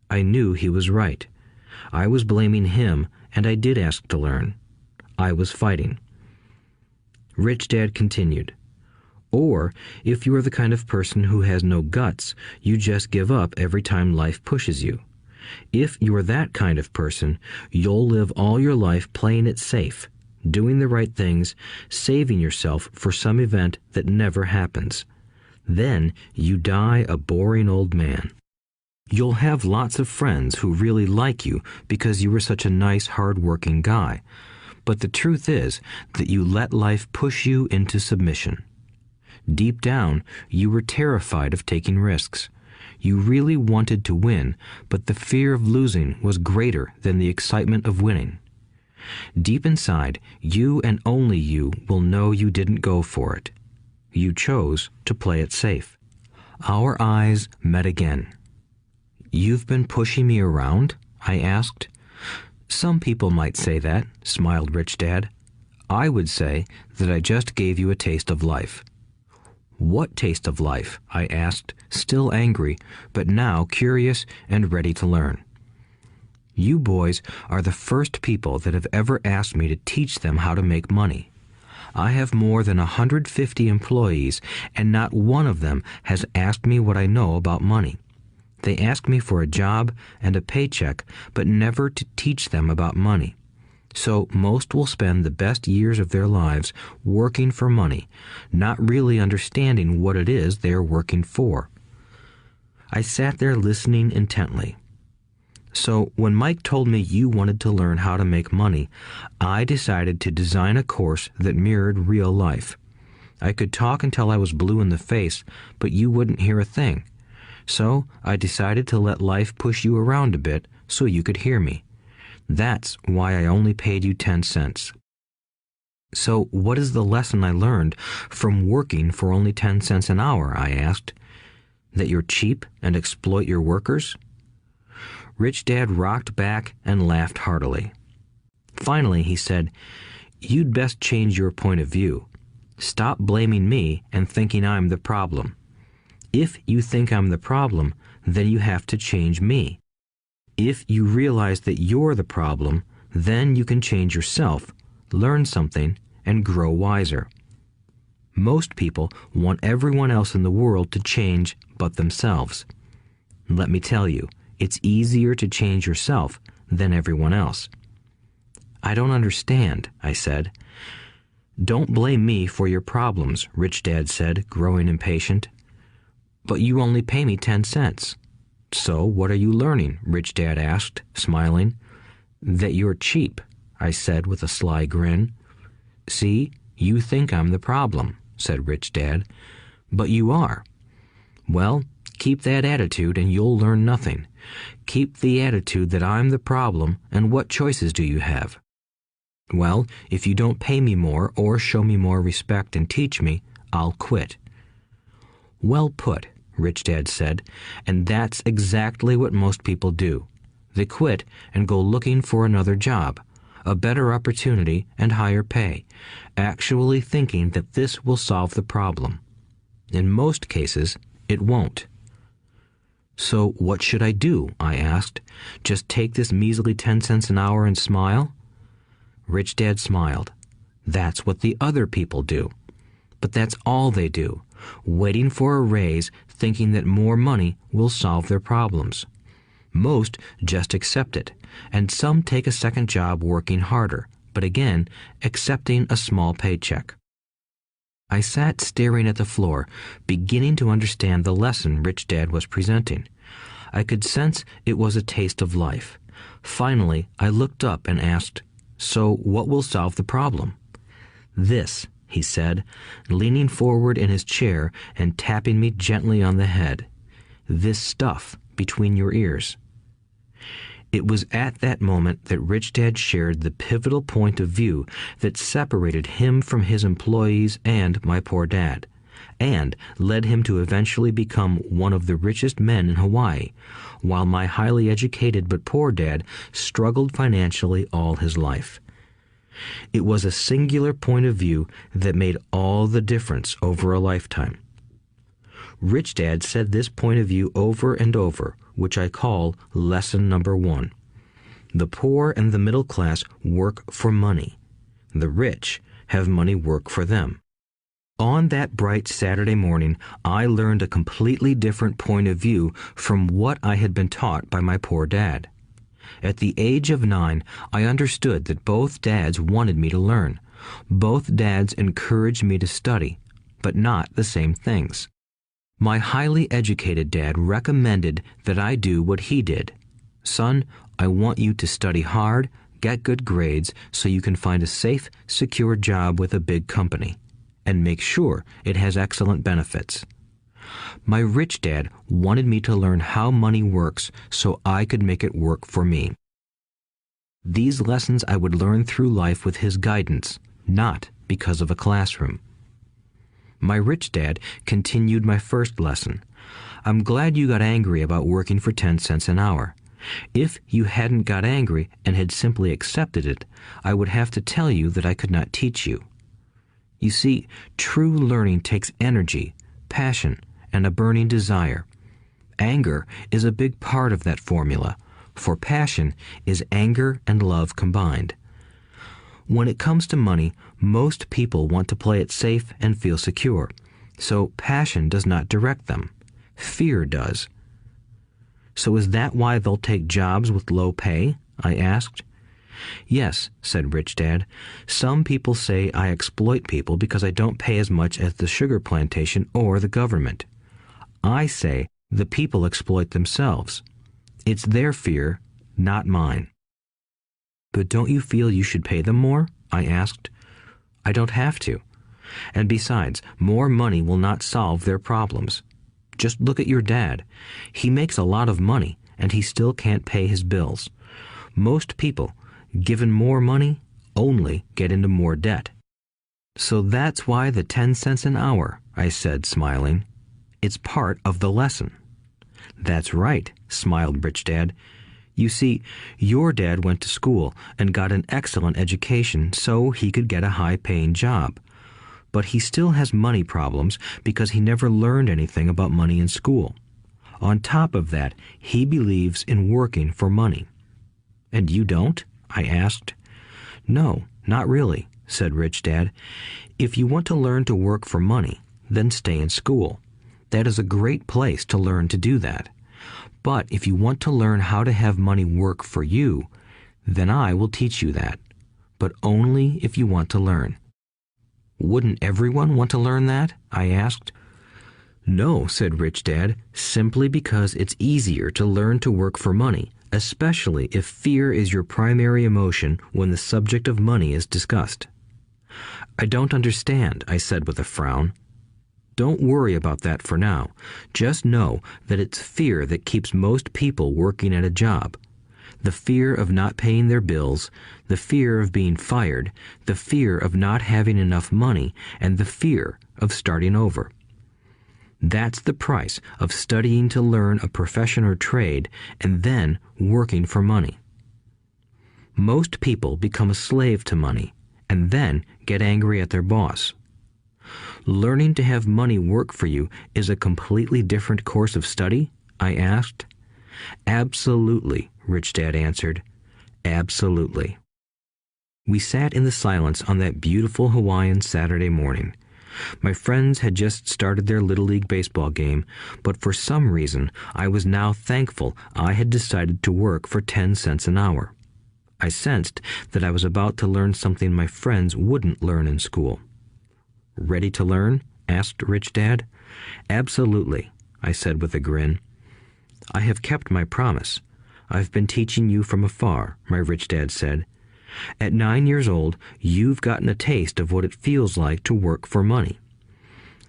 A: I knew he was right. I was blaming him, and I did ask to learn. I was fighting. Rich Dad continued. Or, if you are the kind of person who has no guts, you just give up every time life pushes you. If you are that kind of person, you'll live all your life playing it safe, doing the right things, saving yourself for some event that never happens. Then you die a boring old man. You'll have lots of friends who really like you because you were such a nice, hard-working guy. But the truth is that you let life push you into submission. Deep down, you were terrified of taking risks. You really wanted to win, but the fear of losing was greater than the excitement of winning. Deep inside, you and only you will know you didn't go for it. You chose to play it safe. Our eyes met again. "You've been pushing me around?" I asked. "Some people might say that," smiled Rich Dad. "I would say that I just gave you a taste of life." "What taste of life?" I asked, still angry, but now curious and ready to learn. "You boys are the first people that have ever asked me to teach them how to make money. I have more than 150 employees, and not one of them has asked me what I know about money. They ask me for a job and a paycheck, but never to teach them about money. So most will spend the best years of their lives working for money, not really understanding what it is they are working for." I sat there listening intently. "So when Mike told me you wanted to learn how to make money, I decided to design a course that mirrored real life. I could talk until I was blue in the face, but you wouldn't hear a thing. So I decided to let life push you around a bit so you could hear me. That's why I only paid you 10 cents. "So what is the lesson I learned from working for only 10 cents an hour?" I asked. "That you're cheap and exploit your workers?" Rich Dad rocked back and laughed heartily. Finally, he said, "You'd best change your point of view. Stop blaming me and thinking I'm the problem. If you think I'm the problem, then you have to change me. If you realize that you're the problem, then you can change yourself, learn something, and grow wiser. Most people want everyone else in the world to change but themselves. Let me tell you, it's easier to change yourself than everyone else." "I don't understand," I said. "Don't blame me for your problems," Rich Dad said, growing impatient. "But you only pay me 10 cents. "So what are you learning?" Rich Dad asked, smiling. "That you're cheap," I said with a sly grin. "See, you think I'm the problem," said Rich Dad. "But you are. Well, keep that attitude and you'll learn nothing. Keep the attitude that I'm the problem, and what choices do you have?" "Well, if you don't pay me more or show me more respect and teach me, I'll quit." "Well put," Rich Dad said, "and that's exactly what most people do. They quit and go looking for another job, a better opportunity, and higher pay, actually thinking that this will solve the problem. In most cases, it won't. So what should I do? I asked. Just take this measly 10 cents an hour and smile? Rich Dad smiled. That's what the other people do. But that's all they do, waiting for a raise, thinking that more money will solve their problems. Most just accept it, and some take a second job working harder, but again, accepting a small paycheck. I sat staring at the floor, beginning to understand the lesson Rich Dad was presenting. I could sense it was a taste of life. Finally, I looked up and asked, "So what will solve the problem?" "This," he said, leaning forward in his chair and tapping me gently on the head. "This stuff between your ears." It was at that moment that Rich Dad shared the pivotal point of view that separated him from his employees and my poor dad, and led him to eventually become one of the richest men in Hawaii, while my highly educated but poor dad struggled financially all his life. It was a singular point of view that made all the difference over a lifetime. Rich Dad said this point of view over and over, which I call lesson number 1. The poor and the middle class work for money. The rich have money work for them. On that bright Saturday morning, I learned a completely different point of view from what I had been taught by my poor dad. At the age of 9, I understood that both dads wanted me to learn. Both dads encouraged me to study, but not the same things. My highly educated dad recommended that I do what he did. "Son, I want you to study hard, get good grades so you can find a safe, secure job with a big company, and make sure it has excellent benefits." My rich dad wanted me to learn how money works so I could make it work for me. These lessons I would learn through life with his guidance, not because of a classroom. My rich dad continued my first lesson. "I'm glad you got angry about working for 10 cents an hour. If you hadn't got angry and had simply accepted it, I would have to tell you that I could not teach you. You see, true learning takes energy, passion, and a burning desire. Anger is a big part of that formula, for passion is anger and love combined. When it comes to money, most people want to play it safe and feel secure, so passion does not direct them. Fear does." "So is that why they'll take jobs with low pay?" I asked. "Yes," said Rich Dad. "Some people say I exploit people because I don't pay as much as the sugar plantation or the government. I say the people exploit themselves. It's their fear, not mine." "But don't you feel you should pay them more?" I asked. "I don't have to. And besides, more money will not solve their problems. Just look at your dad. He makes a lot of money, and he still can't pay his bills. Most people, given more money, only get into more debt." "So that's why the 10 cents an hour," I said, smiling. "It's part of the lesson." "That's right," smiled Rich Dad. "You see, your dad went to school and got an excellent education so he could get a high-paying job. But he still has money problems because he never learned anything about money in school. On top of that, he believes in working for money." "And you don't?" I asked. "No, not really," said Rich Dad. "If you want to learn to work for money, then stay in school. That is a great place to learn to do that. But if you want to learn how to have money work for you, then I will teach you that. But only if you want to learn." "Wouldn't everyone want to learn that?" I asked. "No," said Rich Dad, "simply because it's easier to learn to work for money, especially if fear is your primary emotion when the subject of money is discussed." "I don't understand," I said with a frown. "Don't worry about that for now. Just know that it's fear that keeps most people working at a job. The fear of not paying their bills, the fear of being fired, the fear of not having enough money, and the fear of starting over. That's the price of studying to learn a profession or trade and then working for money." Most people become a slave to money and then get angry at their boss. Learning to have money work for you is a completely different course of study? I asked. Absolutely, Rich Dad answered. Absolutely. We sat in the silence on that beautiful Hawaiian Saturday morning. My friends had just started their Little League baseball game, but for some reason I was now thankful I had decided to work for 10 cents an hour. I sensed that I was about to learn something my friends wouldn't learn in school. Ready to learn? Asked Rich Dad. Absolutely, I said with a grin. I have kept my promise. I've been teaching you from afar, my Rich Dad said. At 9 years old, you've gotten a taste of what it feels like to work for money.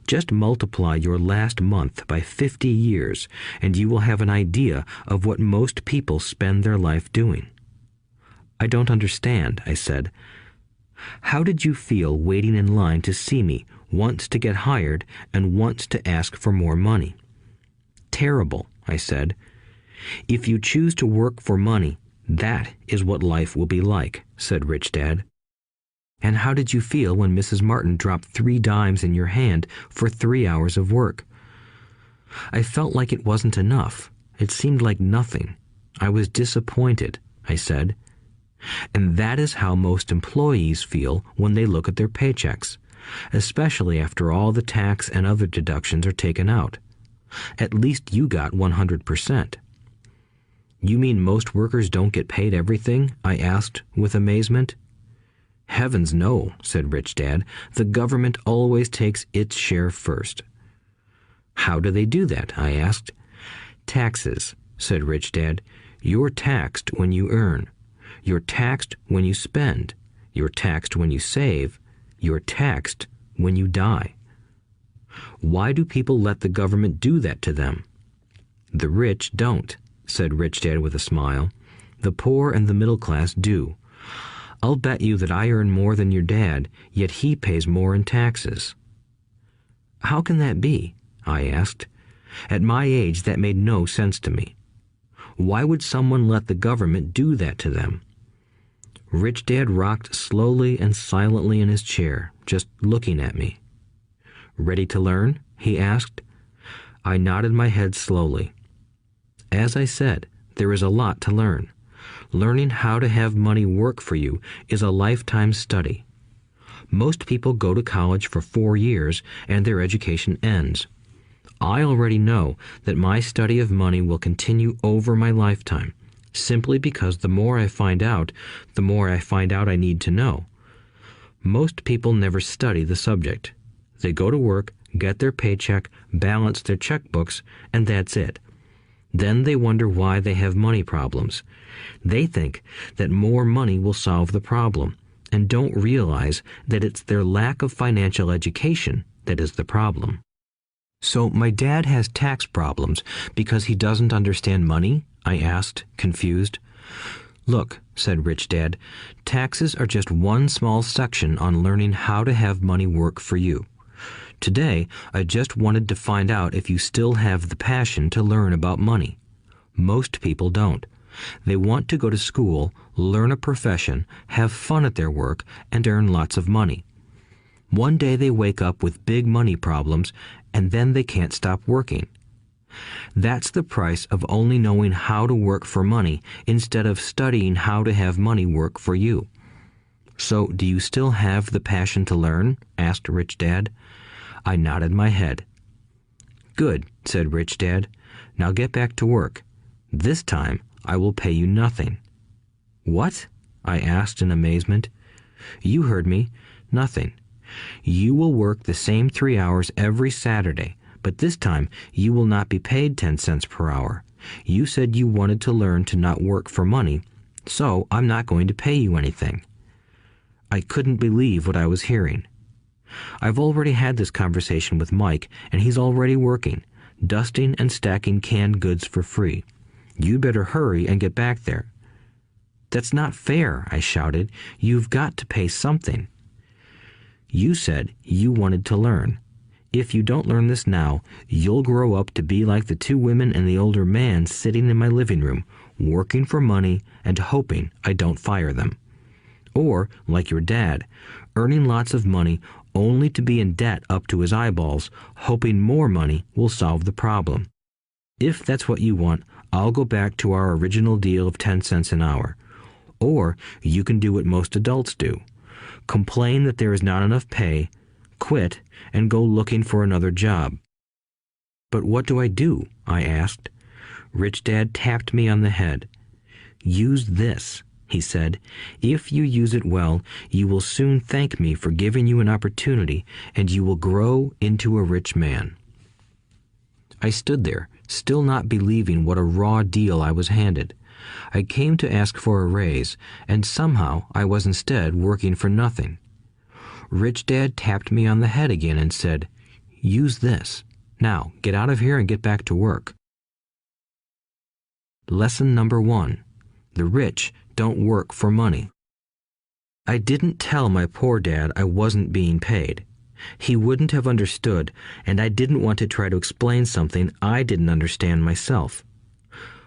A: Just multiply your last month by 50 years, and you will have an idea of what most people spend their life doing. I don't understand, I said. How did you feel waiting in line to see me, once to get hired and once to ask for more money? Terrible, I said. If you choose to work for money, that is what life will be like, said Rich Dad. And how did you feel when Mrs. Martin dropped 3 dimes in your hand for 3 hours of work? I felt like it wasn't enough. It seemed like nothing. I was disappointed, I said. And that is how most employees feel when they look at their paychecks, especially after all the tax and other deductions are taken out. At least you got 100%. You mean most workers don't get paid everything? I asked with amazement. Heavens no, said Rich Dad. The government always takes its share first. How do they do that? I asked. Taxes, said Rich Dad. You're taxed when you earn. You're taxed when you spend. You're taxed when you save. You're taxed when you die. Why do people let the government do that to them? The rich don't, said Rich Dad with a smile. The poor and the middle class do. I'll bet you that I earn more than your dad, yet he pays more in taxes. How can that be? I asked. At my age, that made no sense to me. Why would someone let the government do that to them? Rich Dad rocked slowly and silently in his chair, just looking at me. Ready to learn? He asked. I nodded my head slowly. As I said, there is a lot to learn. Learning how to have money work for you is a lifetime study. Most people go to college for 4 years and their education ends. I already know that my study of money will continue over my lifetime, simply because the more I find out I need to know. Most people never study the subject. They go to work, get their paycheck, balance their checkbooks, and that's it. Then they wonder why they have money problems. They think that more money will solve the problem, and don't realize that it's their lack of financial education that is the problem. So my dad has tax problems because he doesn't understand money? I asked, confused. Look, said Rich Dad, taxes are just one small section on learning how to have money work for you. Today, I just wanted to find out if you still have the passion to learn about money. Most people don't. They want to go to school, learn a profession, have fun at their work, and earn lots of money. One day they wake up with big money problems, and then they can't stop working. That's the price of only knowing how to work for money instead of studying how to have money work for you. So, do you still have the passion to learn? Asked Rich Dad. I nodded my head. Good, said Rich Dad. Now get back to work. This time, I will pay you nothing. What? I asked in amazement. You heard me. Nothing. You will work the same 3 hours every Saturday, but this time you will not be paid 10 cents per hour. You said you wanted to learn to not work for money, so I'm not going to pay you anything. I couldn't believe what I was hearing. I've already had this conversation with Mike, and he's already working, dusting and stacking canned goods for free. You better hurry and get back there. That's not fair, I shouted. You've got to pay something. You said you wanted to learn. If you don't learn this now, you'll grow up to be like the 2 women and the older man sitting in my living room, working for money and hoping I don't fire them. Or, like your dad, earning lots of money only to be in debt up to his eyeballs, hoping more money will solve the problem. If that's what you want, I'll go back to our original deal of 10 cents an hour. Or you can do what most adults do. Complain that there is not enough pay, quit, and go looking for another job. But what do I do? I asked. Rich Dad tapped me on the head. Use this, he said. If you use it well, you will soon thank me for giving you an opportunity, and you will grow into a rich man. I stood there, still not believing what a raw deal I was handed. I came to ask for a raise, and somehow I was instead working for nothing. Rich Dad tapped me on the head again and said, Use this. Now, get out of here and get back to work. Lesson number 1. The rich don't work for money. I didn't tell my poor dad I wasn't being paid. He wouldn't have understood, and I didn't want to try to explain something I didn't understand myself.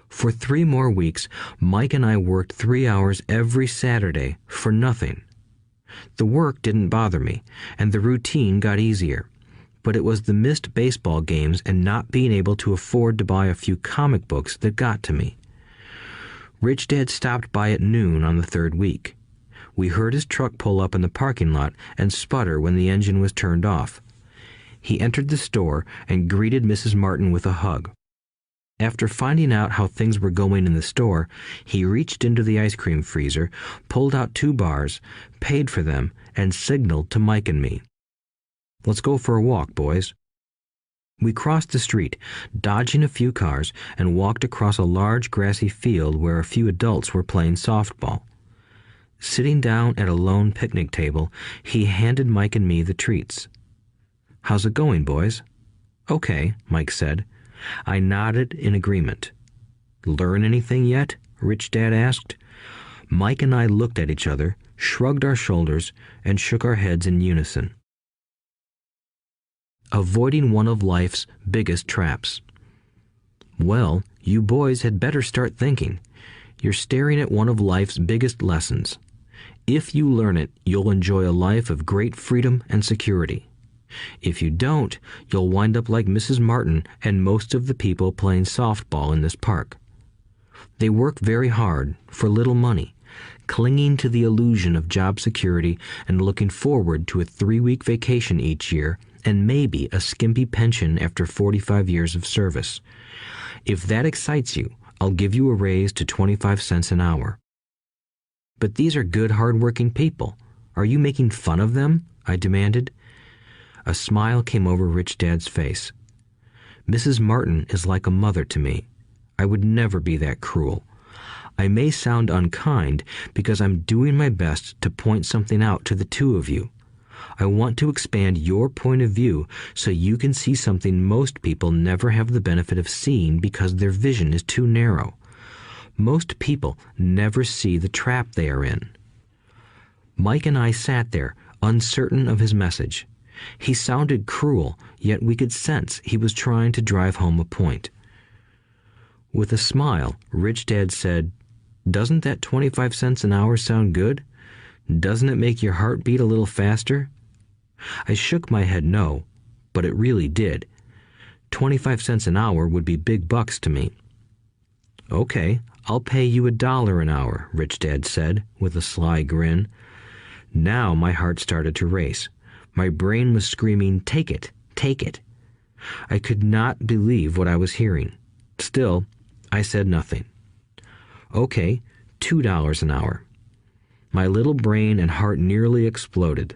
A: For 3 more weeks, Mike and I worked 3 hours every Saturday for nothing. The work didn't bother me, and the routine got easier. But it was the missed baseball games and not being able to afford to buy a few comic books that got to me. Rich Dad stopped by at noon on the 3rd week. We heard his truck pull up in the parking lot and sputter when the engine was turned off. He entered the store and greeted Mrs. Martin with a hug. After finding out how things were going in the store, he reached into the ice cream freezer, pulled out 2 bars, paid for them, and signaled to Mike and me. Let's go for a walk, boys. We crossed the street, dodging a few cars, and walked across a large grassy field where a few adults were playing softball. Sitting down at a lone picnic table, he handed Mike and me the treats. How's it going, boys? Okay, Mike said. I nodded in agreement. Learn anything yet? Rich Dad asked. Mike and I looked at each other, shrugged our shoulders, and shook our heads in unison. Avoiding one of life's biggest traps. Well, you boys had better start thinking. You're staring at one of life's biggest lessons. If you learn it, you'll enjoy a life of great freedom and security. If you don't, you'll wind up like Mrs. Martin and most of the people playing softball in this park. They work very hard for little money, clinging to the illusion of job security and looking forward to a 3-week vacation each year and maybe a skimpy pension after 45 years of service. If that excites you, I'll give you a raise to 25 cents an hour. But these are good, hard-working people. Are you making fun of them? I demanded. A smile came over Rich Dad's face. Mrs. Martin is like a mother to me. I would never be that cruel. I may sound unkind because I'm doing my best to point something out to the 2 of you. I want to expand your point of view so you can see something most people never have the benefit of seeing because their vision is too narrow. Most people never see the trap they are in. Mike and I sat there, uncertain of his message. He sounded cruel, yet we could sense he was trying to drive home a point. With a smile, Rich Dad said, Doesn't that 25 cents an hour sound good? Doesn't it make your heart beat a little faster? I shook my head no, but it really did. 25 cents an hour would be big bucks to me. Okay, I'll pay you $1 an hour, Rich Dad said, with a sly grin. Now my heart started to race. My brain was screaming, take it, take it. I could not believe what I was hearing. Still, I said nothing. Okay, $2 an hour. My little brain and heart nearly exploded.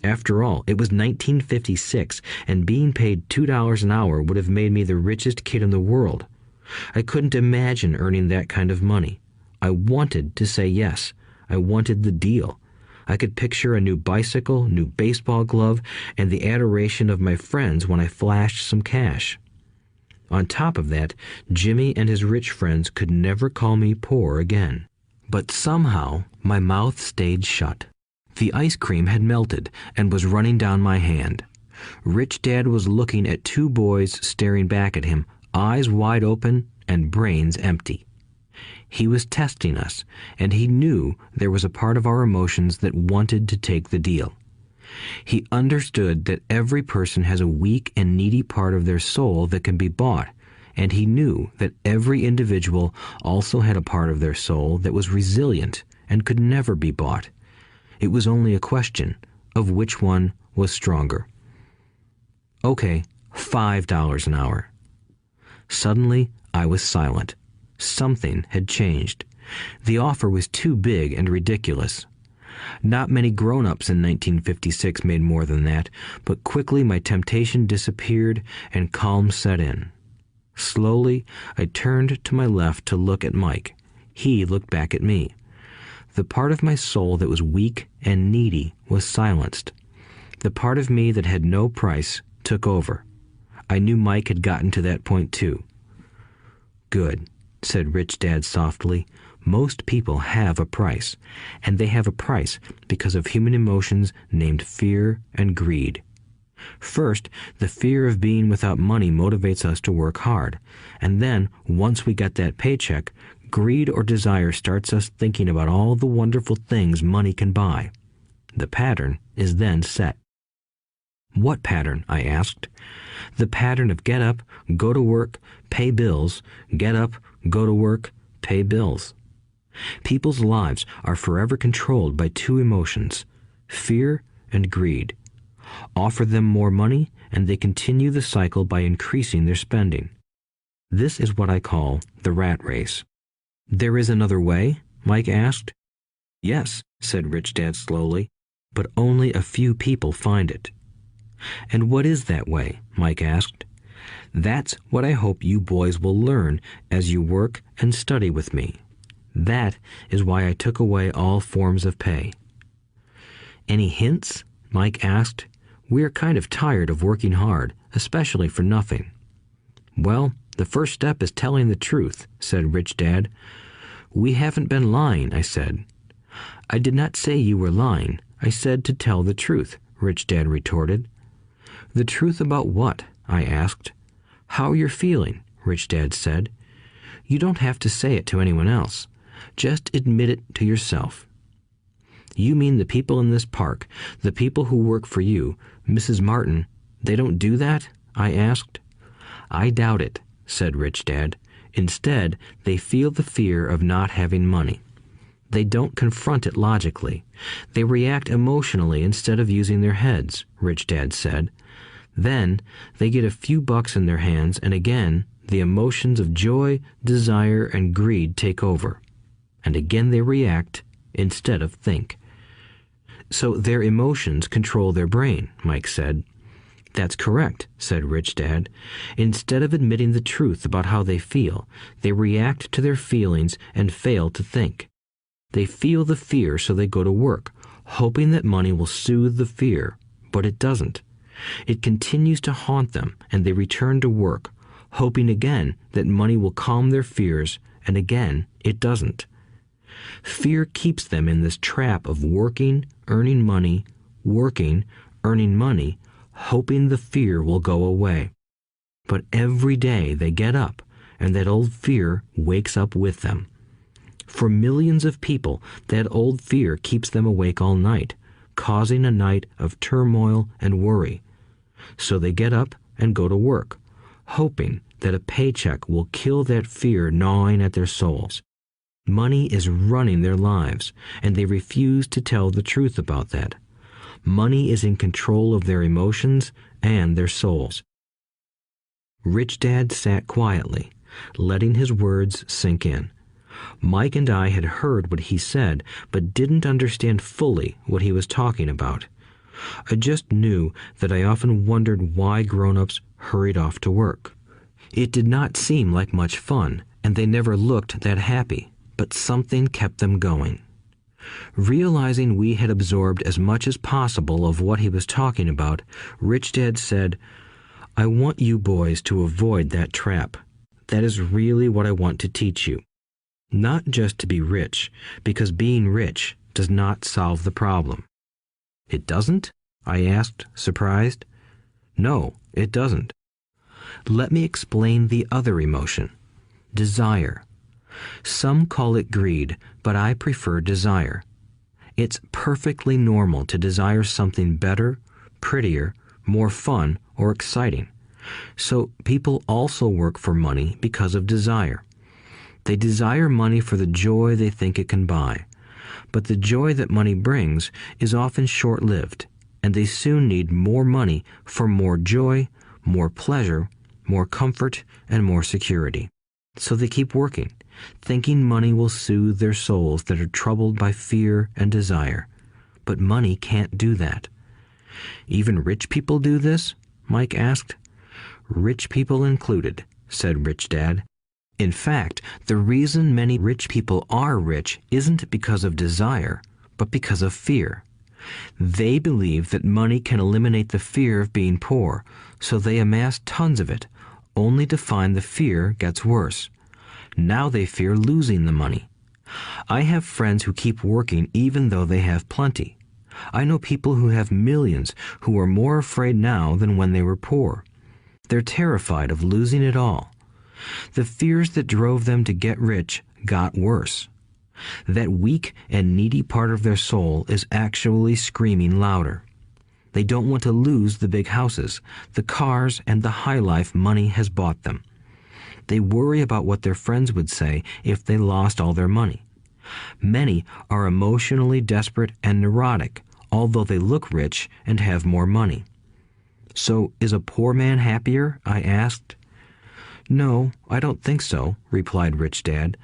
A: After all, it was 1956, and being paid $2 an hour would have made me the richest kid in the world. I couldn't imagine earning that kind of money. I wanted to say yes. I wanted the deal. I could picture a new bicycle, new baseball glove, and the adoration of my friends when I flashed some cash. On top of that, Jimmy and his rich friends could never call me poor again. But somehow, my mouth stayed shut. The ice cream had melted and was running down my hand. Rich Dad was looking at 2 boys staring back at him, eyes wide open and brains empty. He was testing us, and he knew there was a part of our emotions that wanted to take the deal. He understood that every person has a weak and needy part of their soul that can be bought, and he knew that every individual also had a part of their soul that was resilient and could never be bought. It was only a question of which one was stronger. Okay, $5 an hour. Suddenly, I was silent. Something had changed. The offer was too big and ridiculous. Not many grown-ups in 1956 made more than that, but quickly my temptation disappeared and calm set in. Slowly, I turned to my left to look at Mike. He looked back at me. The part of my soul that was weak and needy was silenced. The part of me that had no price took over. I knew Mike had gotten to that point too. "Good," said Rich Dad softly. "Most people have a price, and they have a price because of human emotions named fear and greed. First, the fear of being without money motivates us to work hard, and then, once we get that paycheck, greed or desire starts us thinking about all the wonderful things money can buy. The pattern is then set." "What pattern?" I asked. "The pattern of get up, go to work, pay bills, get up, go to work, pay bills." People's lives are forever controlled by two emotions, fear and greed. Offer them more money, and they continue the cycle by increasing their spending. This is what I call the rat race. "There is another way?" Mike asked. "Yes," said Rich Dad slowly, "but only a few people find it." "And what is that way?" Mike asked. "That's what I hope you boys will learn as you work and study with me. That is why I took away all forms of pay." "Any hints?" Mike asked. "We're kind of tired of working hard, especially for nothing." "Well, the first step is telling the truth," said Rich Dad. "We haven't been lying," I said. "I did not say you were lying. I said to tell the truth," Rich Dad retorted. "The truth about what?" I asked. "How you're feeling," Rich Dad said. "You don't have to say it to anyone else. Just admit it to yourself." "You mean the people in this park, the people who work for you, Mrs. Martin, they don't do that?" I asked. "I doubt it," said Rich Dad. "Instead, they feel the fear of not having money. They don't confront it logically. They react emotionally instead of using their heads," Rich Dad said. "Then they get a few bucks in their hands, and again, the emotions of joy, desire, and greed take over. And again they react instead of think." "So their emotions control their brain," Mike said. "That's correct," said Rich Dad. "Instead of admitting the truth about how they feel, they react to their feelings and fail to think. They feel the fear, so they go to work, hoping that money will soothe the fear, but it doesn't. It continues to haunt them, and they return to work, hoping again that money will calm their fears, and again it doesn't. Fear keeps them in this trap of working, earning money, hoping the fear will go away. But every day they get up, and that old fear wakes up with them. For millions of people, that old fear keeps them awake all night, causing a night of turmoil and worry. So they get up and go to work, hoping that a paycheck will kill that fear gnawing at their souls. Money is running their lives, and they refuse to tell the truth about that. Money is in control of their emotions and their souls." Rich Dad sat quietly, letting his words sink in. Mike and I had heard what he said, but didn't understand fully what he was talking about. I just knew that I often wondered why grown-ups hurried off to work. It did not seem like much fun, and they never looked that happy, but something kept them going. Realizing we had absorbed as much as possible of what he was talking about, Rich Dad said, "I want you boys to avoid that trap. That is really what I want to teach you. Not just to be rich, because being rich does not solve the problem." "It doesn't?" I asked, surprised. "No, it doesn't. Let me explain the other emotion, desire. Some call it greed, but I prefer desire. It's perfectly normal to desire something better, prettier, more fun, or exciting. So people also work for money because of desire. They desire money for the joy they think it can buy. But the joy that money brings is often short-lived, and they soon need more money for more joy, more pleasure, more comfort, and more security. So they keep working, thinking money will soothe their souls that are troubled by fear and desire. But money can't do that. Even rich people do this? Mike asked. Rich people included, said Rich Dad. In fact, the reason many rich people are rich isn't because of desire, but because of fear. They believe that money can eliminate the fear of being poor, so they amass tons of it, only to find the fear gets worse. Now they fear losing the money. I have friends who keep working even though they have plenty. I know people who have millions who are more afraid now than when they were poor. They're terrified of losing it all. The fears that drove them to get rich got worse. That weak and needy part of their soul is actually screaming louder. They don't want to lose the big houses, the cars, and the high life money has bought them. They worry about what their friends would say if they lost all their money. Many are emotionally desperate and neurotic, although they look rich and have more money. So, is a poor man happier? I asked. No, I don't think so, replied Rich Dad.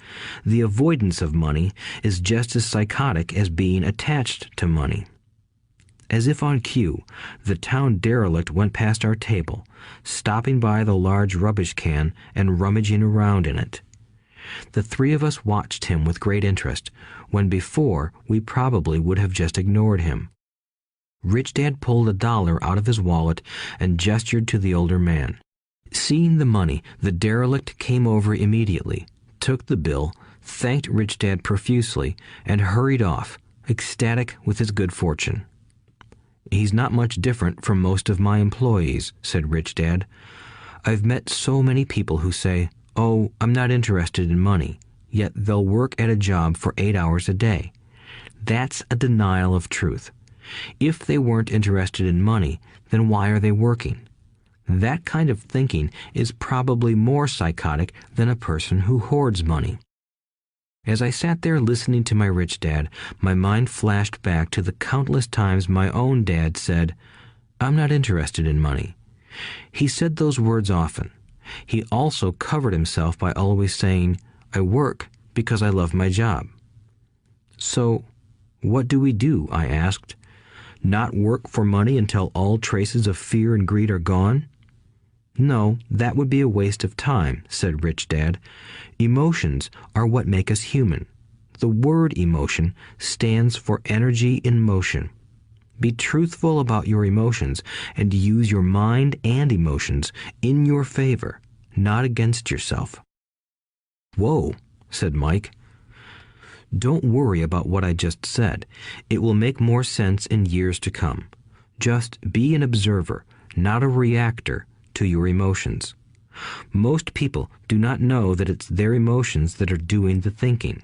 A: The avoidance of money is just as psychotic as being attached to money. As if on cue, the town derelict went past our table, stopping by the large rubbish can and rummaging around in it. The three of us watched him with great interest, when before we probably would have just ignored him. Rich Dad pulled $1 out of his wallet and gestured to the older man. Seeing the money, the derelict came over immediately, took the bill, thanked Rich Dad profusely, and hurried off, ecstatic with his good fortune. He's not much different from most of my employees, said Rich Dad. I've met so many people who say, "Oh, I'm not interested in money," yet they'll work at a job for 8 hours a day. That's a denial of truth. If they weren't interested in money, then why are they working? That kind of thinking is probably more psychotic than a person who hoards money. As I sat there listening to my Rich Dad, my mind flashed back to the countless times my own dad said, "I'm not interested in money." He said those words often. He also covered himself by always saying, "I work because I love my job." So, what do we do? I asked. Not work for money until all traces of fear and greed are gone? No, that would be a waste of time, said Rich Dad. Emotions are what make us human. The word emotion stands for energy in motion. Be truthful about your emotions and use your mind and emotions in your favor, not against yourself. Whoa, said Mike. Don't worry about what I just said. It will make more sense in years to come. Just be an observer, not a reactor, to your emotions. Most people do not know that it's their emotions that are doing the thinking.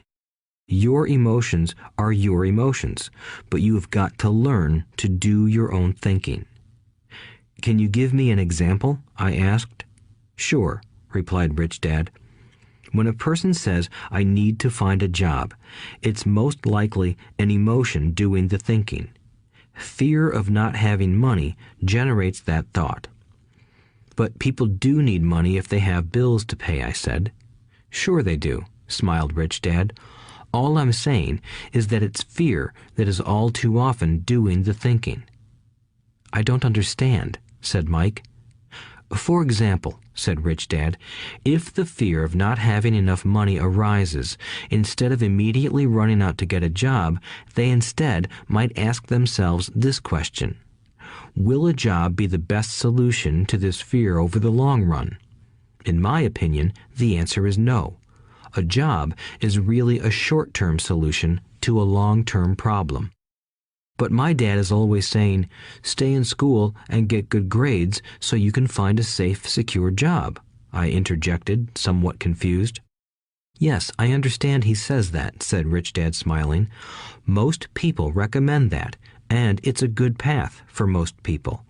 A: Your emotions are your emotions, but you have got to learn to do your own thinking. Can you give me an example? I asked. Sure, replied Rich Dad. When a person says, "I need to find a job," it's most likely an emotion doing the thinking. Fear of not having money generates that thought. But people do need money if they have bills to pay, I said. Sure they do, smiled Rich Dad. All I'm saying is that it's fear that is all too often doing the thinking. I don't understand, said Mike. For example, said Rich Dad, if the fear of not having enough money arises, instead of immediately running out to get a job, they instead might ask themselves this question. Will a job be the best solution to this fear over the long run? In my opinion, the answer is no. A job is really a short-term solution to a long-term problem. But my dad is always saying, stay in school and get good grades so you can find a safe, secure job, I interjected, somewhat confused. Yes, I understand he says that, said Rich Dad, smiling. Most people recommend that, and it's a good path for most people.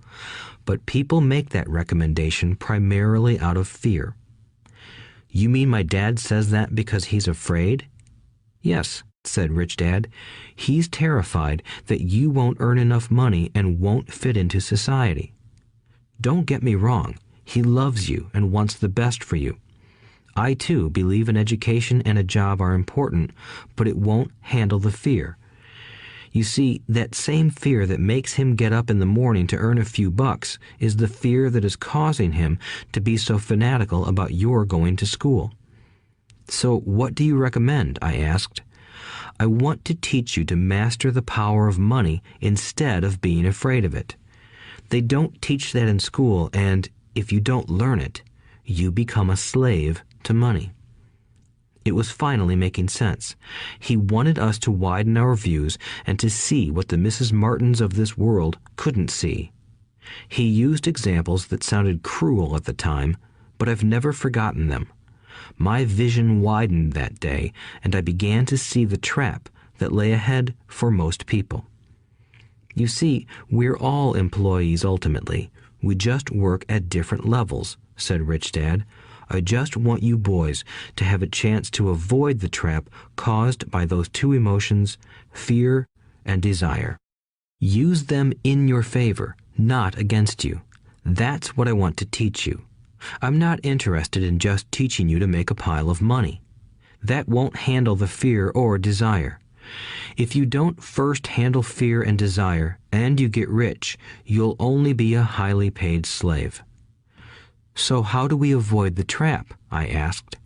A: But people make that recommendation primarily out of fear. You mean my dad says that because he's afraid? Yes, said Rich Dad. He's terrified that you won't earn enough money and won't fit into society. Don't get me wrong. He loves you and wants the best for you. I, too, believe an education and a job are important, but it won't handle the fear. You see, that same fear that makes him get up in the morning to earn a few bucks is the fear that is causing him to be so fanatical about your going to school. So what do you recommend? I asked. I want to teach you to master the power of money instead of being afraid of it. They don't teach that in school, and if you don't learn it, you become a slave to money. It was finally making sense. He wanted us to widen our views and to see what the Mrs. Martins of this world couldn't see. He used examples that sounded cruel at the time, but I've never forgotten them. My vision widened that day, and I began to see the trap that lay ahead for most people. You see, we're all employees ultimately. We just work at different levels, said Rich Dad. I just want you boys to have a chance to avoid the trap caused by those two emotions, fear and desire. Use them in your favor, not against you. That's what I want to teach you. I'm not interested in just teaching you to make a pile of money. That won't handle the fear or desire. If you don't first handle fear and desire, and you get rich, you'll only be a highly paid slave. So how do we avoid the trap? I asked.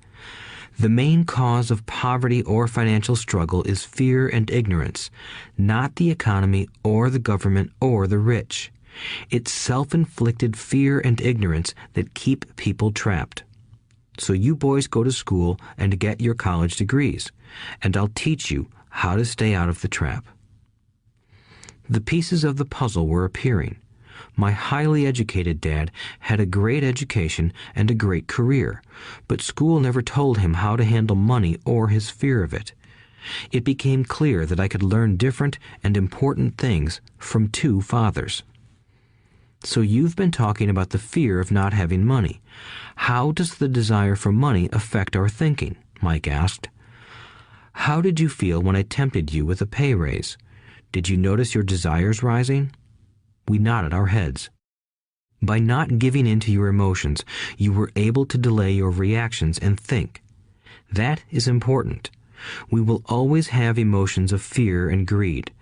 A: The main cause of poverty or financial struggle is fear and ignorance, not the economy or the government or the rich. It's self-inflicted fear and ignorance that keep people trapped. So you boys go to school and get your college degrees, and I'll teach you how to stay out of the trap. The pieces of the puzzle were appearing. My highly educated dad had a great education and a great career, but school never told him how to handle money or his fear of it. It became clear that I could learn different and important things from two fathers. So you've been talking about the fear of not having money. How does the desire for money affect our thinking? Mike asked. How did you feel when I tempted you with a pay raise? Did you notice your desires rising? We nodded our heads. By not giving in to your emotions, you were able to delay your reactions and think. That is important. We will always have emotions of fear and greed.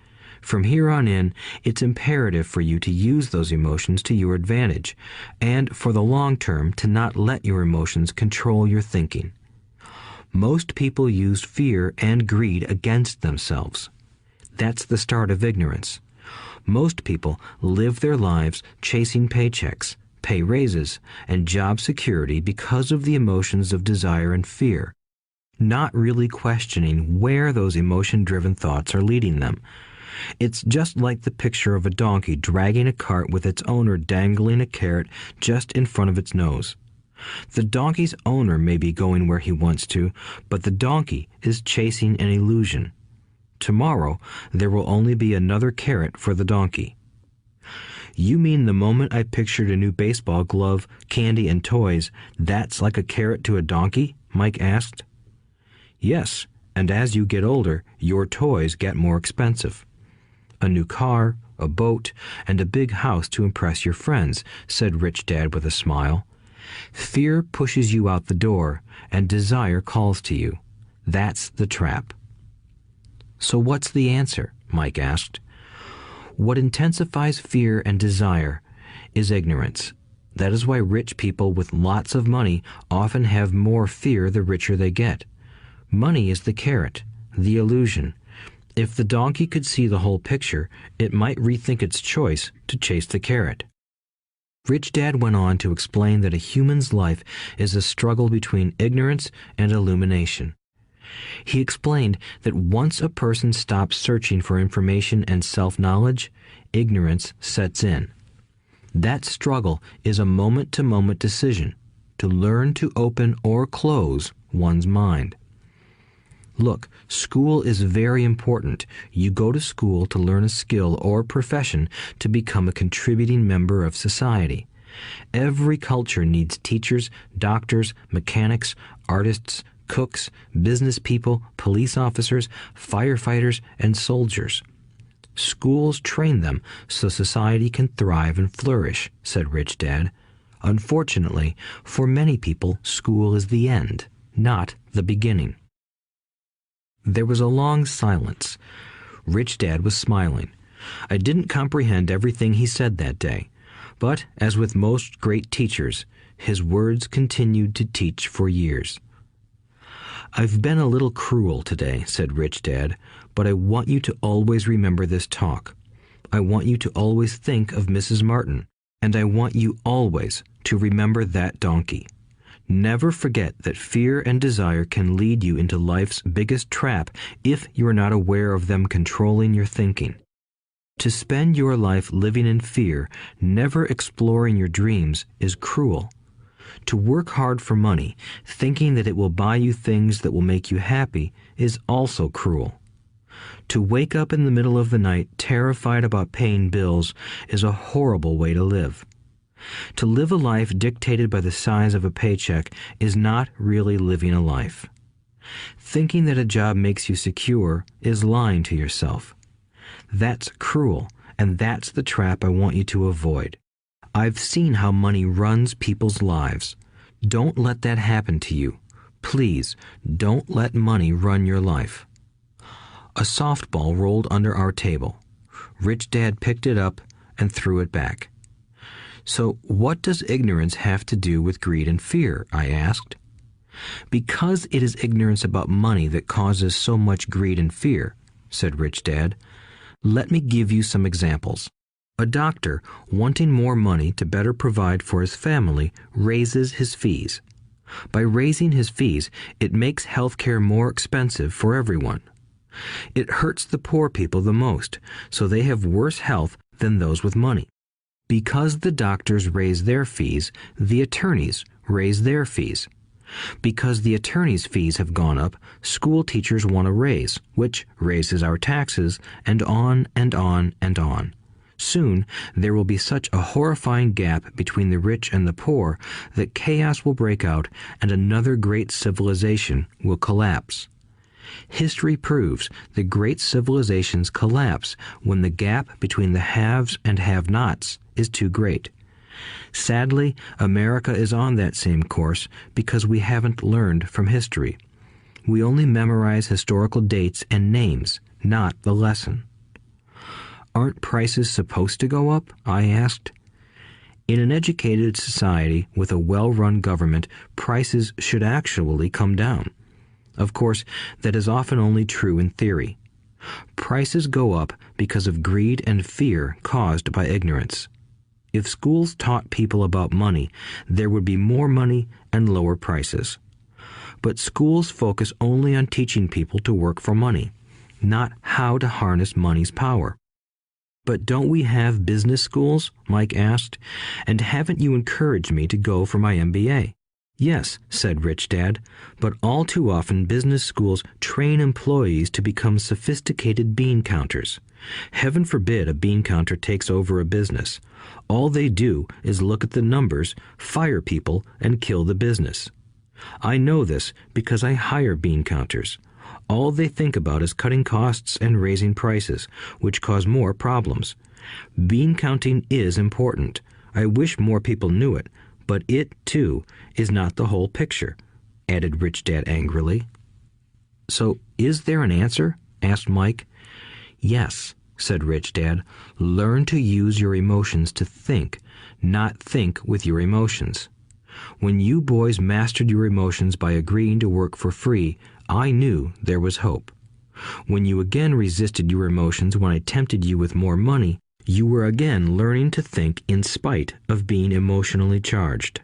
A: From here on in, it's imperative for you to use those emotions to your advantage, and for the long term to not let your emotions control your thinking. Most people use fear and greed against themselves. That's the start of ignorance. Most people live their lives chasing paychecks, pay raises, and job security because of the emotions of desire and fear, not really questioning where those emotion-driven thoughts are leading them. It's just like the picture of a donkey dragging a cart with its owner dangling a carrot just in front of its nose. The donkey's owner may be going where he wants to, but the donkey is chasing an illusion. Tomorrow, there will only be another carrot for the donkey. You mean the moment I pictured a new baseball glove, candy, and toys, that's like a carrot to a donkey? Mike asked. Yes, and as you get older, your toys get more expensive. A new car, a boat, and a big house to impress your friends, said Rich Dad with a smile. Fear pushes you out the door, and desire calls to you. That's the trap. So what's the answer? Mike asked. What intensifies fear and desire is ignorance. That is why rich people with lots of money often have more fear the richer they get. Money is the carrot, the illusion. If the donkey could see the whole picture, it might rethink its choice to chase the carrot. Rich Dad went on to explain that a human's life is a struggle between ignorance and illumination. He explained that once a person stops searching for information and self-knowledge, ignorance sets in. That struggle is a moment-to-moment decision to learn to open or close one's mind. Look, school is very important. You go to school to learn a skill or profession to become a contributing member of society. Every culture needs teachers, doctors, mechanics, artists, cooks, business people, police officers, firefighters, and soldiers. Schools train them so society can thrive and flourish, said Rich Dad. Unfortunately, for many people, school is the end, not the beginning. There was a long silence. Rich Dad was smiling. I didn't comprehend everything he said that day, but, as with most great teachers, his words continued to teach for years. I've been a little cruel today, said Rich Dad, but I want you to always remember this talk. I want you to always think of Mrs. Martin, and I want you always to remember that donkey. Never forget that fear and desire can lead you into life's biggest trap if you are not aware of them controlling your thinking. To spend your life living in fear, never exploring your dreams, is cruel. To work hard for money, thinking that it will buy you things that will make you happy, is also cruel. To wake up in the middle of the night terrified about paying bills is a horrible way to live. To live a life dictated by the size of a paycheck is not really living a life. Thinking that a job makes you secure is lying to yourself. That's cruel, and that's the trap I want you to avoid. I've seen how money runs people's lives. Don't let that happen to you. Please, don't let money run your life. A softball rolled under our table. Rich Dad picked it up and threw it back. So what does ignorance have to do with greed and fear? I asked. Because it is ignorance about money that causes so much greed and fear, said Rich Dad. Let me give you some examples. A doctor, wanting more money to better provide for his family, raises his fees. By raising his fees, it makes healthcare more expensive for everyone. It hurts the poor people the most, so they have worse health than those with money. Because the doctors raise their fees, the attorneys raise their fees. Because the attorneys' fees have gone up, school teachers want a raise, which raises our taxes, and on and on and on. Soon, there will be such a horrifying gap between the rich and the poor that chaos will break out and another great civilization will collapse. History proves that great civilizations collapse when the gap between the haves and have-nots is too great. Sadly, America is on that same course because we haven't learned from history. We only memorize historical dates and names, not the lesson. Aren't prices supposed to go up? I asked. In an educated society with a well-run government, prices should actually come down. Of course, that is often only true in theory. Prices go up because of greed and fear caused by ignorance. If schools taught people about money, there would be more money and lower prices. But schools focus only on teaching people to work for money, not how to harness money's power. But don't we have business schools? Mike asked. And haven't you encouraged me to go for my MBA? Yes, said Rich Dad, but all too often business schools train employees to become sophisticated bean counters. Heaven forbid a bean counter takes over a business. All they do is look at the numbers, fire people, and kill the business. I know this because I hire bean counters. All they think about is cutting costs and raising prices, which cause more problems. Bean counting is important. I wish more people knew it, but it, too, is not the whole picture, added Rich Dad angrily. So, is there an answer? Asked Mike. Yes, said Rich Dad. Learn to use your emotions to think, not think with your emotions. When you boys mastered your emotions by agreeing to work for free, I knew there was hope. When you again resisted your emotions when I tempted you with more money, you were again learning to think in spite of being emotionally charged.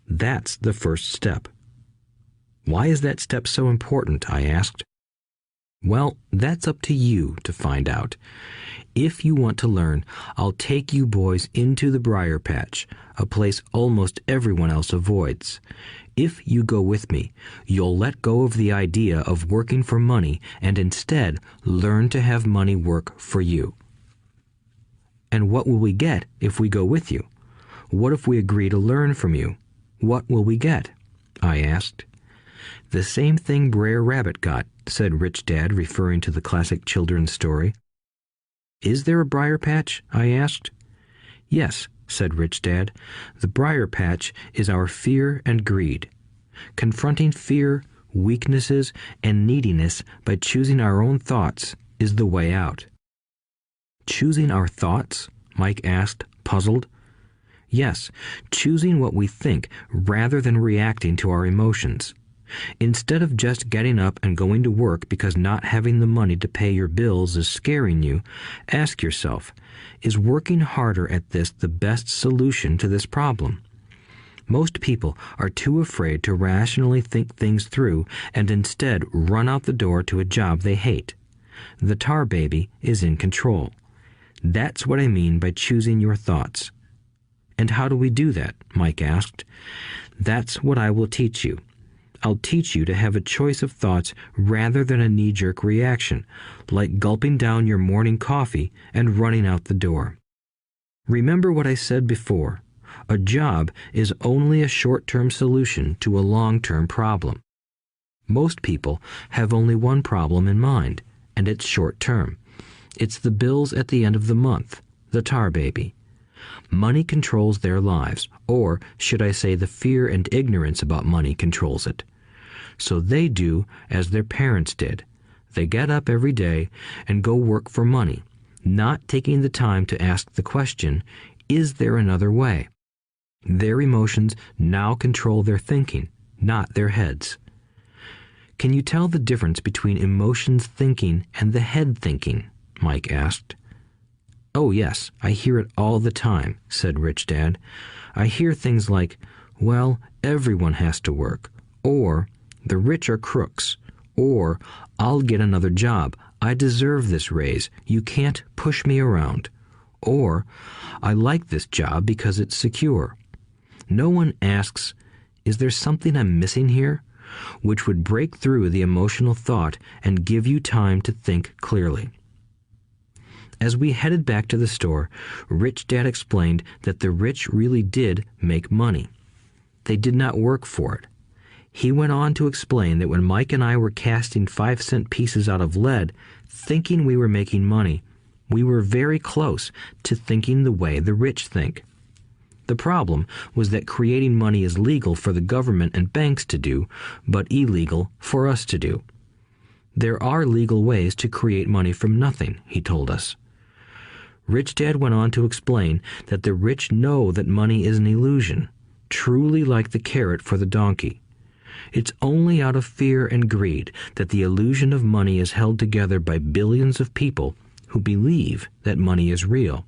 A: That's the first step. Why is that step so important? I asked. Well, that's up to you to find out. If you want to learn, I'll take you boys into the briar patch, a place almost everyone else avoids. If you go with me, you'll let go of the idea of working for money and instead learn to have money work for you. And what will we get if we go with you? What if we agree to learn from you? What will we get? I asked. The same thing Brer Rabbit got, said Rich Dad, referring to the classic children's story. Is there a briar patch? I asked. Yes, said Rich Dad. The briar patch is our fear and greed. Confronting fear, weaknesses, and neediness by choosing our own thoughts is the way out. Choosing our thoughts? Mike asked, puzzled. Yes, choosing what we think rather than reacting to our emotions. Instead of just getting up and going to work because not having the money to pay your bills is scaring you, ask yourself, is working harder at this the best solution to this problem? Most people are too afraid to rationally think things through and instead run out the door to a job they hate. The tar baby is in control. That's what I mean by choosing your thoughts. And how do we do that? Mike asked. That's what I will teach you. I'll teach you to have a choice of thoughts rather than a knee-jerk reaction, like gulping down your morning coffee and running out the door. Remember what I said before. A job is only a short-term solution to a long-term problem. Most people have only one problem in mind, and it's short-term. It's the bills at the end of the month, the tar baby. Money controls their lives, or should I say the fear and ignorance about money controls it. So they do as their parents did. They get up every day and go work for money, not taking the time to ask the question, is there another way? Their emotions now control their thinking, not their heads. Can you tell the difference between emotions thinking and the head thinking? Mike asked. Oh yes, I hear it all the time, said Rich Dad. I hear things like, well, everyone has to work, or the rich are crooks, or I'll get another job, I deserve this raise, you can't push me around, or I like this job because it's secure. No one asks, is there something I'm missing here? Which would break through the emotional thought and give you time to think clearly. As we headed back to the store, Rich Dad explained that the rich really did make money. They did not work for it. He went on to explain that when Mike and I were casting 5-cent pieces out of lead, thinking we were making money, we were very close to thinking the way the rich think. The problem was that creating money is legal for the government and banks to do, but illegal for us to do. There are legal ways to create money from nothing, he told us. Rich Dad went on to explain that the rich know that money is an illusion, truly like the carrot for the donkey. It's only out of fear and greed that the illusion of money is held together by billions of people who believe that money is real.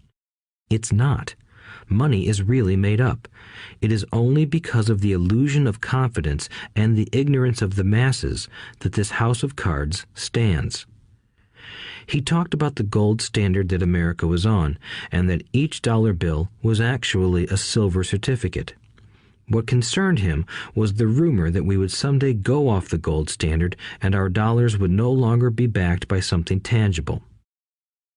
A: It's not. Money is really made up. It is only because of the illusion of confidence and the ignorance of the masses that this house of cards stands. He talked about the gold standard that America was on, and that each dollar bill was actually a silver certificate. What concerned him was the rumor that we would someday go off the gold standard and our dollars would no longer be backed by something tangible.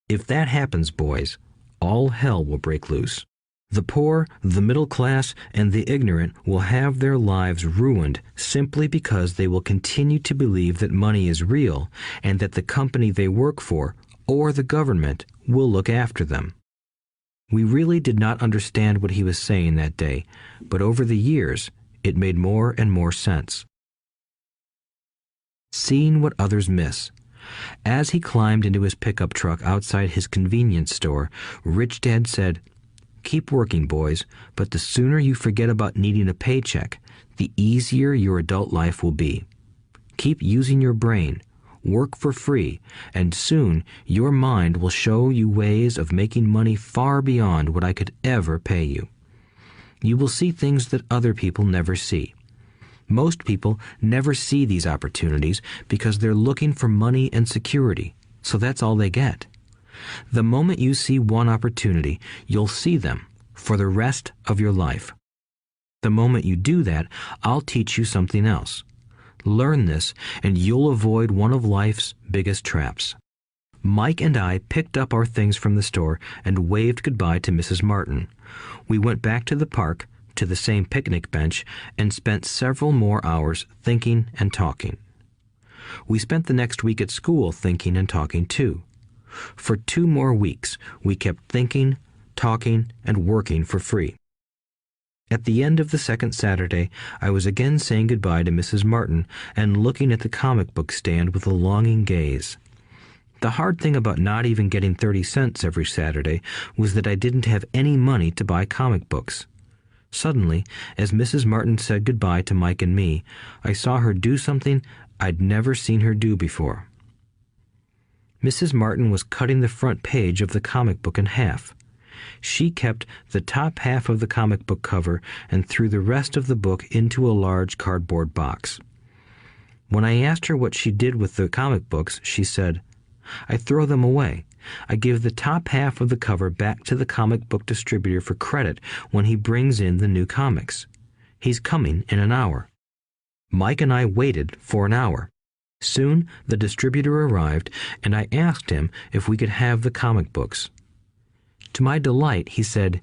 A: If that happens, boys, all hell will break loose. The poor, the middle class, and the ignorant will have their lives ruined simply because they will continue to believe that money is real and that the company they work for or the government will look after them. We really did not understand what he was saying that day, but over the years, it made more and more sense. Seeing what others miss. As he climbed into his pickup truck outside his convenience store, Rich Dad said, "Keep working, boys, but the sooner you forget about needing a paycheck, the easier your adult life will be. Keep using your brain, work for free, and soon your mind will show you ways of making money far beyond what I could ever pay you. You will see things that other people never see. Most people never see these opportunities because they're looking for money and security, so that's all they get. The moment you see one opportunity, you'll see them for the rest of your life." The moment you do that, I'll teach you something else. Learn this, and you'll avoid one of life's biggest traps." Mike and I picked up our things from the store and waved goodbye to Mrs. Martin. We went back to the park, to the same picnic bench, and spent several more hours thinking and talking. We spent the next week at school thinking and talking too. For 2 more weeks, we kept thinking, talking, and working for free. At the end of the second Saturday, I was again saying goodbye to Mrs. Martin and looking at the comic book stand with a longing gaze. The hard thing about not even getting 30 cents every Saturday was that I didn't have any money to buy comic books. Suddenly, as Mrs. Martin said goodbye to Mike and me, I saw her do something I'd never seen her do before. Mrs. Martin was cutting the front page of the comic book in half. She kept the top half of the comic book cover and threw the rest of the book into a large cardboard box. When I asked her what she did with the comic books, she said, "I throw them away. I give the top half of the cover back to the comic book distributor for credit when he brings in the new comics. He's coming in an hour." Mike and I waited for an hour. Soon the distributor arrived, and I asked him if we could have the comic books. To my delight, he said,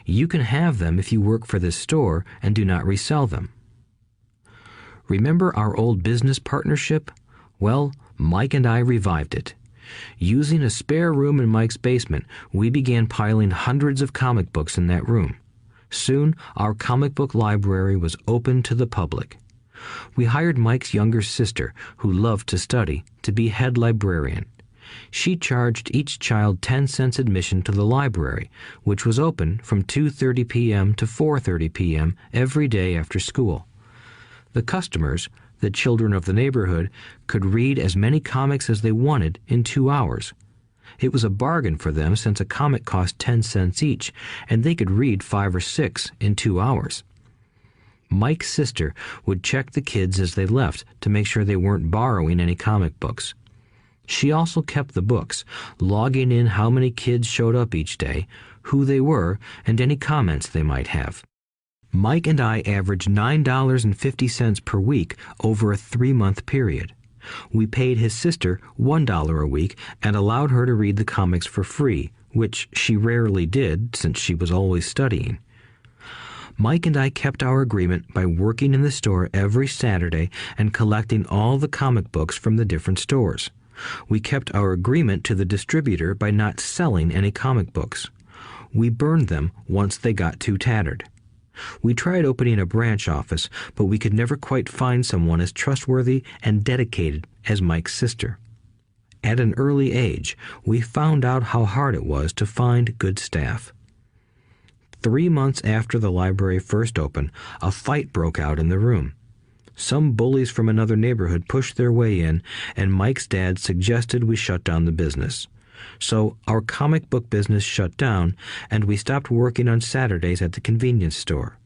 A: "You can have them if you work for this store and do not resell them." Remember our old business partnership? Well, Mike and I revived it. Using a spare room in Mike's basement, we began piling hundreds of comic books in that room. Soon, our comic book library was open to the public. We hired Mike's younger sister, who loved to study, to be head librarian. She charged each child 10 cents admission to the library, which was open from 2:30 p.m. to 4:30 p.m. every day after school. The customers, the children of the neighborhood, could read as many comics as they wanted in 2 hours. It was a bargain for them since a comic cost 10 cents each, and they could read 5 or 6 in 2 hours. Mike's sister would check the kids as they left to make sure they weren't borrowing any comic books. She also kept the books, logging in how many kids showed up each day, who they were, and any comments they might have. Mike and I averaged $9.50 per week over a 3-month period. We paid his sister $1 a week and allowed her to read the comics for free, which she rarely did since she was always studying. Mike and I kept our agreement by working in the store every Saturday and collecting all the comic books from the different stores. We kept our agreement to the distributor by not selling any comic books. We burned them once they got too tattered. We tried opening a branch office, but we could never quite find someone as trustworthy and dedicated as Mike's sister. At an early age, we found out how hard it was to find good staff. 3 months after the library first opened, a fight broke out in the room. Some bullies from another neighborhood pushed their way in, and Mike's dad suggested we shut down the business. So our comic book business shut down, and we stopped working on Saturdays at the convenience store.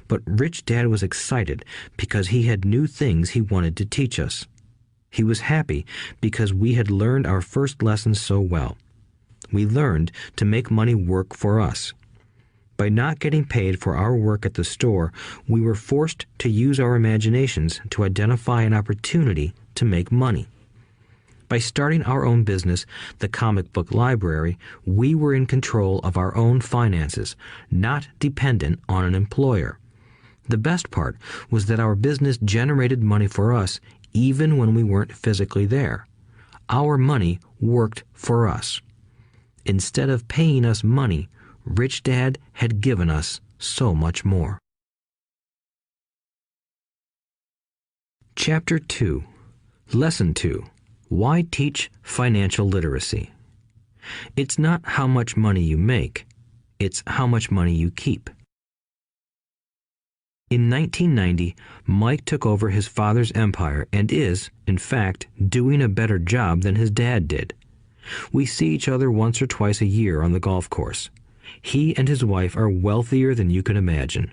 A: But Rich Dad was excited because he had new things he wanted to teach us. He was happy because we had learned our first lesson so well. We learned to make money work for us. By not getting paid for our work at the store, we were forced to use our imaginations to identify an opportunity to make money. By starting our own business, the comic book library, we were in control of our own finances, not dependent on an employer. The best part was that our business generated money for us even when we weren't physically there. Our money worked for us. Instead of paying us money, Rich Dad had given us so much more. Chapter 2. Lesson 2. Why teach financial literacy? It's not how much money you make, it's how much money you keep. In 1990, Mike took over his father's empire and is, in fact, doing a better job than his dad did. We see each other once or twice a year on the golf course. He and his wife are wealthier than you can imagine.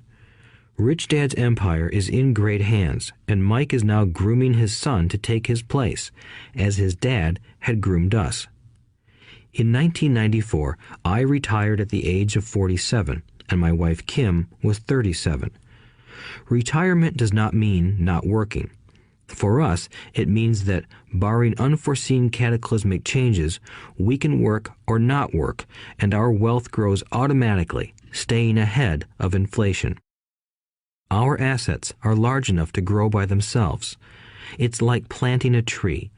A: Rich Dad's empire is in great hands, and Mike is now grooming his son to take his place, as his dad had groomed us. In 1994, I retired at the age of 47, and my wife Kim was 37. Retirement does not mean not working. For us, it means that, barring unforeseen cataclysmic changes, we can work or not work, and our wealth grows automatically, staying ahead of inflation. Our assets are large enough to grow by themselves. It's like planting a tree.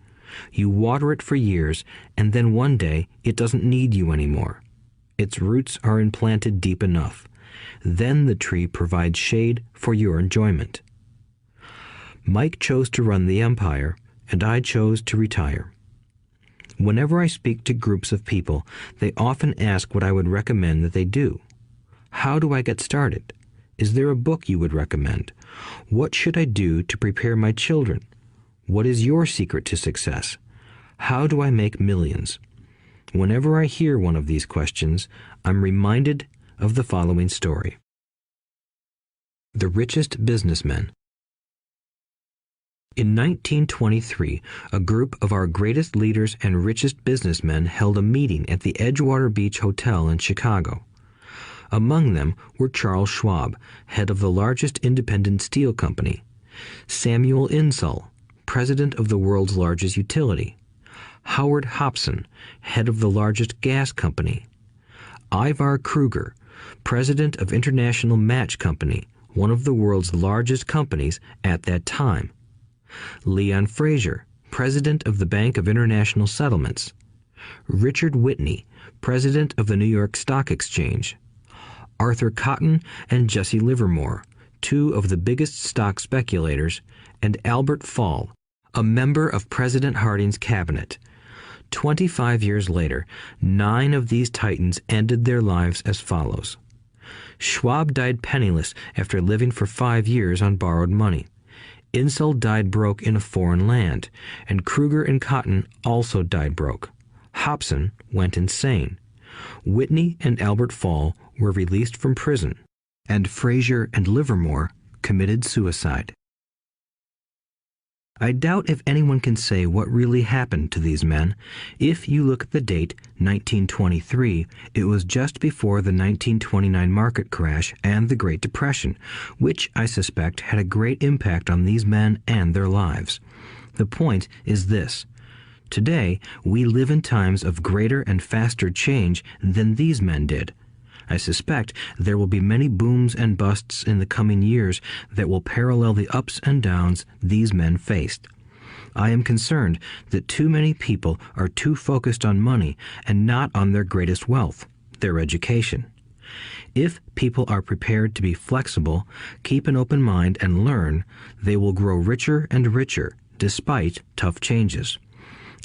A: You water it for years, and then one day it doesn't need you anymore. Its roots are implanted deep enough. Then the tree provides shade for your enjoyment. Mike chose to run the empire, and I chose to retire. Whenever I speak to groups of people, they often ask what I would recommend that they do. How do I get started? Is there a book you would recommend? What should I do to prepare my children? What is your secret to success? How do I make millions? Whenever I hear one of these questions, I'm reminded of the following story. The Richest Businessmen. In 1923, a group of our greatest leaders and richest businessmen held a meeting at the Edgewater Beach Hotel in Chicago. Among them were Charles Schwab, head of the largest independent steel company; Samuel Insull, president of the world's largest utility; Howard Hobson, head of the largest gas company; Ivar Kruger, president of International Match Company, one of the world's largest companies at that time; Leon Fraser, president of the Bank of International Settlements; Richard Whitney, president of the New York Stock Exchange; Arthur Cotton and Jesse Livermore, two of the biggest stock speculators; and Albert Fall, a member of President Harding's cabinet. 25 years later, 9 of these titans ended their lives as follows. Schwab died penniless after living for 5 years on borrowed money. Insull died broke in a foreign land, and Kruger and Cotton also died broke. Hobson went insane. Whitney and Albert Fall were released from prison, and Fraser and Livermore committed suicide. I doubt if anyone can say what really happened to these men. If you look at the date, 1923, it was just before the 1929 market crash and the Great Depression, which I suspect had a great impact on these men and their lives. The point is this. Today, we live in times of greater and faster change than these men did. I suspect there will be many booms and busts in the coming years that will parallel the ups and downs these men faced. I am concerned that too many people are too focused on money and not on their greatest wealth, their education. If people are prepared to be flexible, keep an open mind and learn, they will grow richer and richer despite tough changes.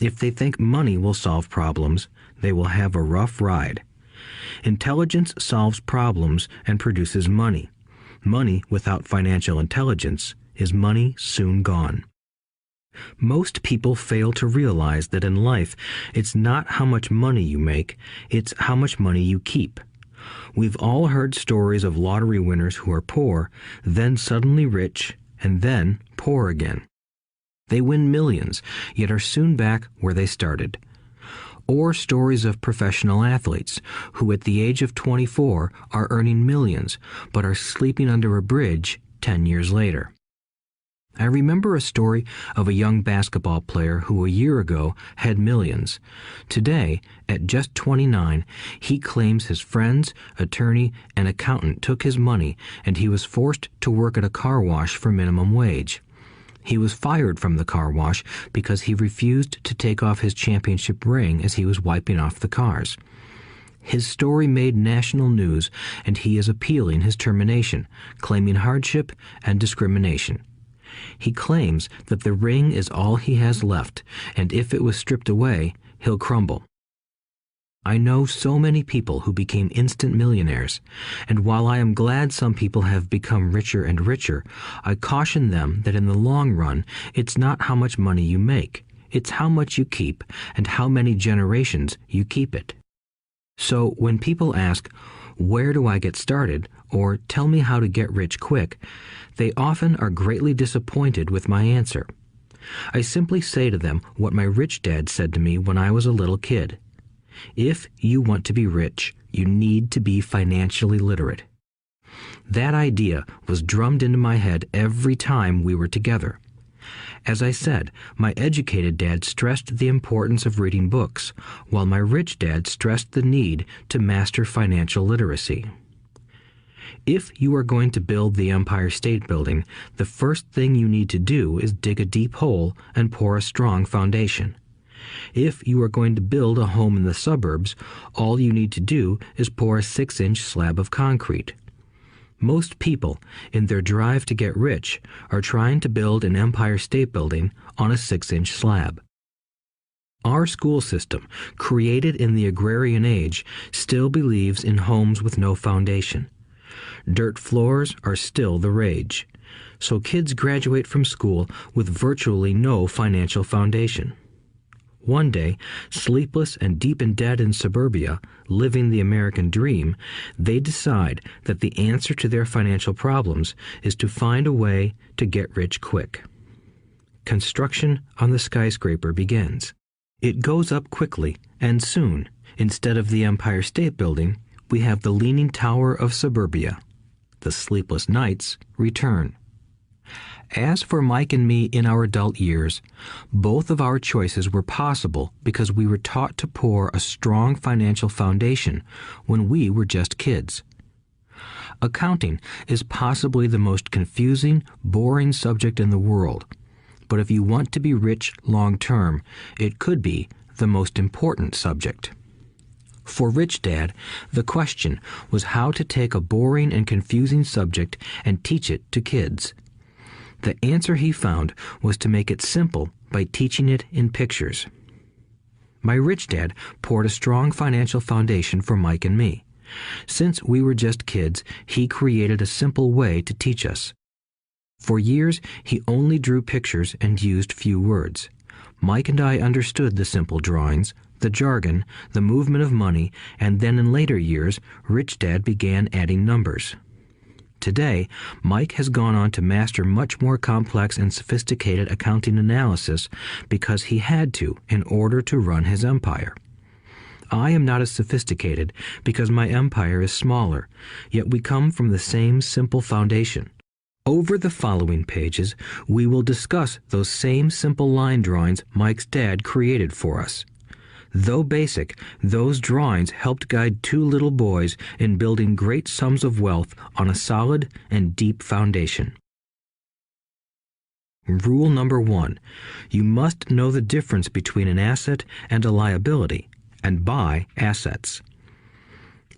A: If they think money will solve problems, they will have a rough ride. Intelligence solves problems and produces money. Money without financial intelligence is money soon gone. Most people fail to realize that in life, it's not how much money you make, it's how much money you keep. We've all heard stories of lottery winners who are poor, then suddenly rich, and then poor again. They win millions, yet are soon back where they started. Or stories of professional athletes who at the age of 24 are earning millions but are sleeping under a bridge 10 years later. I remember a story of a young basketball player who a year ago had millions. Today, at just 29, he claims his friends, attorney, and accountant took his money and he was forced to work at a car wash for minimum wage. He was fired from the car wash because he refused to take off his championship ring as he was wiping off the cars. His story made national news, and he is appealing his termination, claiming hardship and discrimination. He claims that the ring is all he has left, and if it was stripped away, he'll crumble. I know so many people who became instant millionaires, and while I am glad some people have become richer and richer, I caution them that in the long run, it's not how much money you make, it's how much you keep and how many generations you keep it. So when people ask, "Where do I get started?" or "Tell me how to get rich quick," they often are greatly disappointed with my answer. I simply say to them what my rich dad said to me when I was a little kid. If you want to be rich, you need to be financially literate. That idea was drummed into my head every time we were together. As I said, my educated dad stressed the importance of reading books, while my rich dad stressed the need to master financial literacy. If you are going to build the Empire State Building, the first thing you need to do is dig a deep hole and pour a strong foundation. If you are going to build a home in the suburbs, all you need to do is pour a 6-inch slab of concrete. Most people, in their drive to get rich, are trying to build an Empire State Building on a 6-inch slab. Our school system, created in the agrarian age, still believes in homes with no foundation. Dirt floors are still the rage, so kids graduate from school with virtually no financial foundation. One day, sleepless and deep in debt in suburbia, living the American dream, they decide that the answer to their financial problems is to find a way to get rich quick. Construction on the skyscraper begins. It goes up quickly, and soon, instead of the Empire State Building, we have the Leaning Tower of suburbia. The sleepless nights return. As for Mike and me in our adult years, both of our choices were possible because we were taught to pour a strong financial foundation when we were just kids. Accounting is possibly the most confusing, boring subject in the world, but if you want to be rich long term, it could be the most important subject. For Rich Dad, the question was how to take a boring and confusing subject and teach it to kids. The answer he found was to make it simple by teaching it in pictures. My rich dad poured a strong financial foundation for Mike and me. Since we were just kids, he created a simple way to teach us. For years, he only drew pictures and used few words. Mike and I understood the simple drawings, the jargon, the movement of money, and then in later years, Rich Dad began adding numbers. Today, Mike has gone on to master much more complex and sophisticated accounting analysis because he had to in order to run his empire. I am not as sophisticated because my empire is smaller, yet we come from the same simple foundation. Over the following pages, we will discuss those same simple line drawings Mike's dad created for us. Though basic, those drawings helped guide two little boys in building great sums of wealth on a solid and deep foundation. Rule number 1. You must know the difference between an asset and a liability, and buy assets.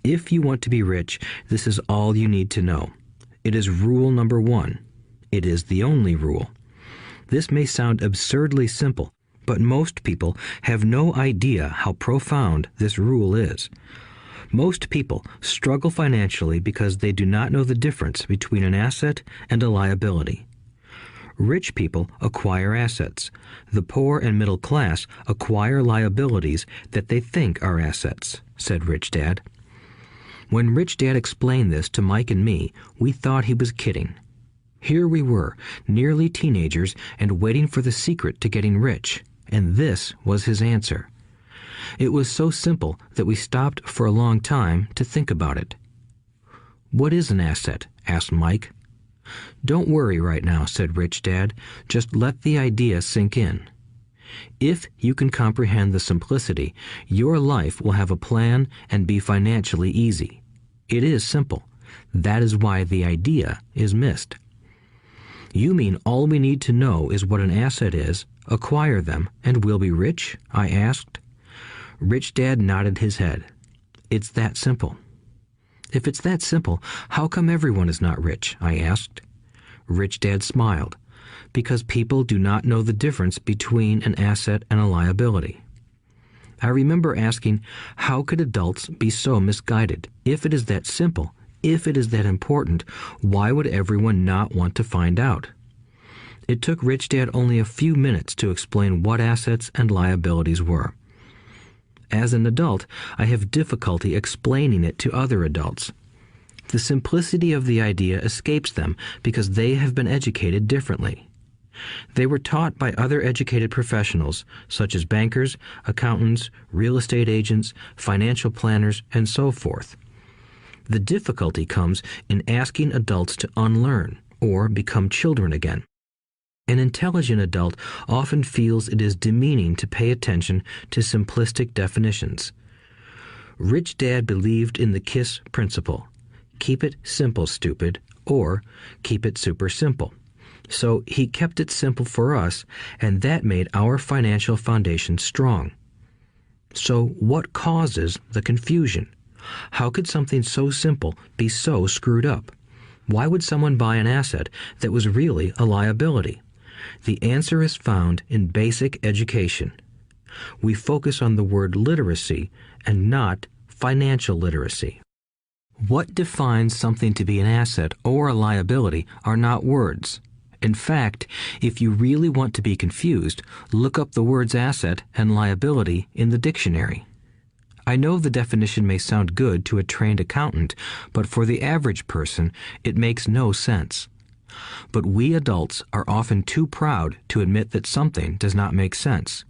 A: If you want to be rich, this is all you need to know. It is rule number 1. It is the only rule. This may sound absurdly simple, but most people have no idea how profound this rule is. Most people struggle financially because they do not know the difference between an asset and a liability. Rich people acquire assets. The poor and middle class acquire liabilities that they think are assets, said Rich Dad. When Rich Dad explained this to Mike and me, we thought he was kidding. Here we were, nearly teenagers, and waiting for the secret to getting rich. And this was his answer. It was so simple that we stopped for a long time to think about it. "What is an asset?" asked Mike. "Don't worry right now," said Rich Dad. "Just let the idea sink in. If you can comprehend the simplicity, your life will have a plan and be financially easy. It is simple. That is why the idea is missed." "You mean all we need to know is what an asset is, acquire them, and we'll be rich?" I asked. Rich Dad nodded his head. "It's that simple." "If it's that simple, how come everyone is not rich?" I asked. Rich Dad smiled. "Because people do not know the difference between an asset and a liability." I remember asking, how could adults be so misguided? If it is that simple, if it is that important, why would everyone not want to find out? It took Rich Dad only a few minutes to explain what assets and liabilities were. As an adult, I have difficulty explaining it to other adults. The simplicity of the idea escapes them because they have been educated differently. They were taught by other educated professionals, such as bankers, accountants, real estate agents, financial planners, and so forth. The difficulty comes in asking adults to unlearn or become children again. An intelligent adult often feels it is demeaning to pay attention to simplistic definitions. Rich Dad believed in the KISS principle. Keep it simple, stupid, or keep it super simple. So he kept it simple for us, and that made our financial foundation strong. So what causes the confusion? How could something so simple be so screwed up? Why would someone buy an asset that was really a liability? The answer is found in basic education. We focus on the word literacy and not financial literacy. What defines something to be an asset or a liability are not words. In fact, if you really want to be confused, look up the words asset and liability in the dictionary. I know the definition may sound good to a trained accountant, but for the average person, it makes no sense. But we adults are often too proud to admit that something does not make sense.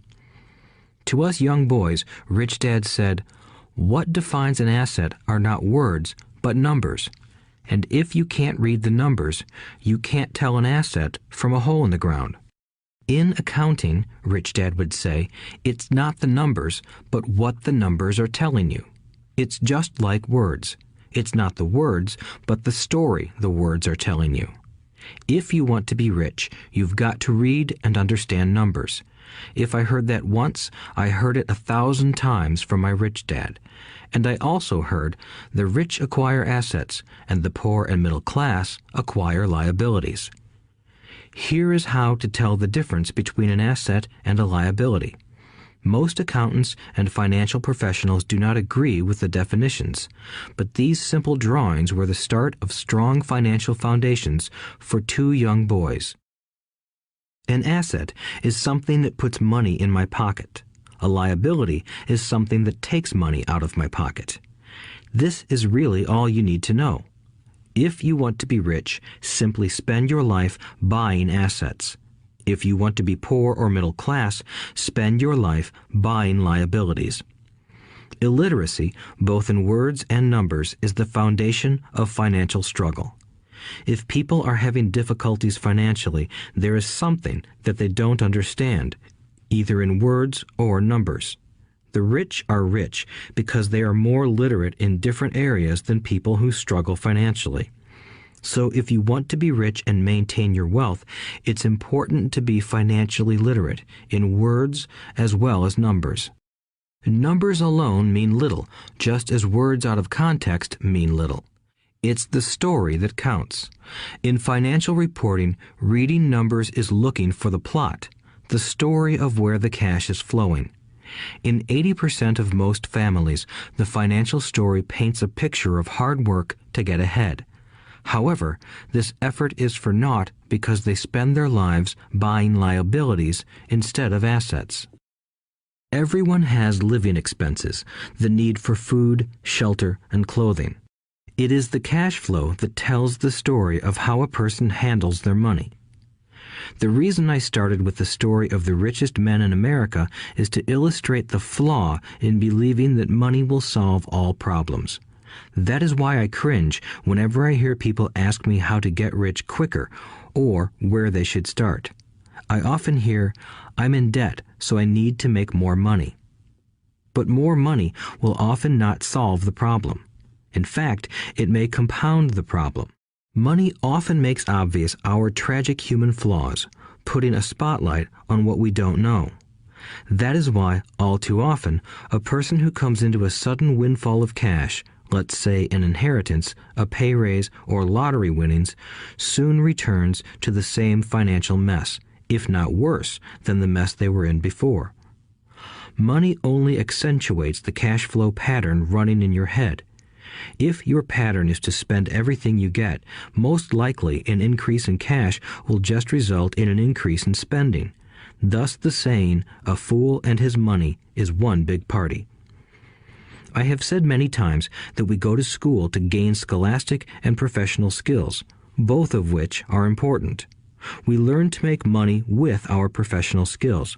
A: To us young boys, Rich Dad said, "What defines an asset are not words, but numbers. And if you can't read the numbers, you can't tell an asset from a hole in the ground." In accounting, Rich Dad would say, it's not the numbers, but what the numbers are telling you. It's just like words. It's not the words, but the story the words are telling you. If you want to be rich, you've got to read and understand numbers. If I heard that once, I heard it 1,000 times from my rich dad. And I also heard the rich acquire assets and the poor and middle class acquire liabilities. Here is how to tell the difference between an asset and a liability. Most accountants and financial professionals do not agree with the definitions, but these simple drawings were the start of strong financial foundations for two young boys. An asset is something that puts money in my pocket. A liability is something that takes money out of my pocket. This is really all you need to know. If you want to be rich, simply spend your life buying assets. If you want to be poor or middle class, spend your life buying liabilities. Illiteracy, both in words and numbers, is the foundation of financial struggle. If people are having difficulties financially, there is something that they don't understand, either in words or numbers. The rich are rich because they are more literate in different areas than people who struggle financially. So if you want to be rich and maintain your wealth, it's important to be financially literate in words as well as numbers. Numbers alone mean little, just as words out of context mean little. It's the story that counts. In financial reporting, reading numbers is looking for the plot, the story of where the cash is flowing. In 80% of most families, the financial story paints a picture of hard work to get ahead. However, this effort is for naught because they spend their lives buying liabilities instead of assets. Everyone has living expenses, the need for food, shelter, and clothing. It is the cash flow that tells the story of how a person handles their money. The reason I started with the story of the richest men in America is to illustrate the flaw in believing that money will solve all problems. That is why I cringe whenever I hear people ask me how to get rich quicker or where they should start. I often hear, "I'm in debt, so I need to make more money." But more money will often not solve the problem. In fact, it may compound the problem. Money often makes obvious our tragic human flaws, putting a spotlight on what we don't know. That is why, all too often, a person who comes into a sudden windfall of cash, let's say an inheritance, a pay raise, or lottery winnings, soon returns to the same financial mess, if not worse than the mess they were in before. Money only accentuates the cash flow pattern running in your head. If your pattern is to spend everything you get, most likely an increase in cash will just result in an increase in spending. Thus the saying, "A fool and his money is one big party." I have said many times that we go to school to gain scholastic and professional skills, both of which are important. We learn to make money with our professional skills.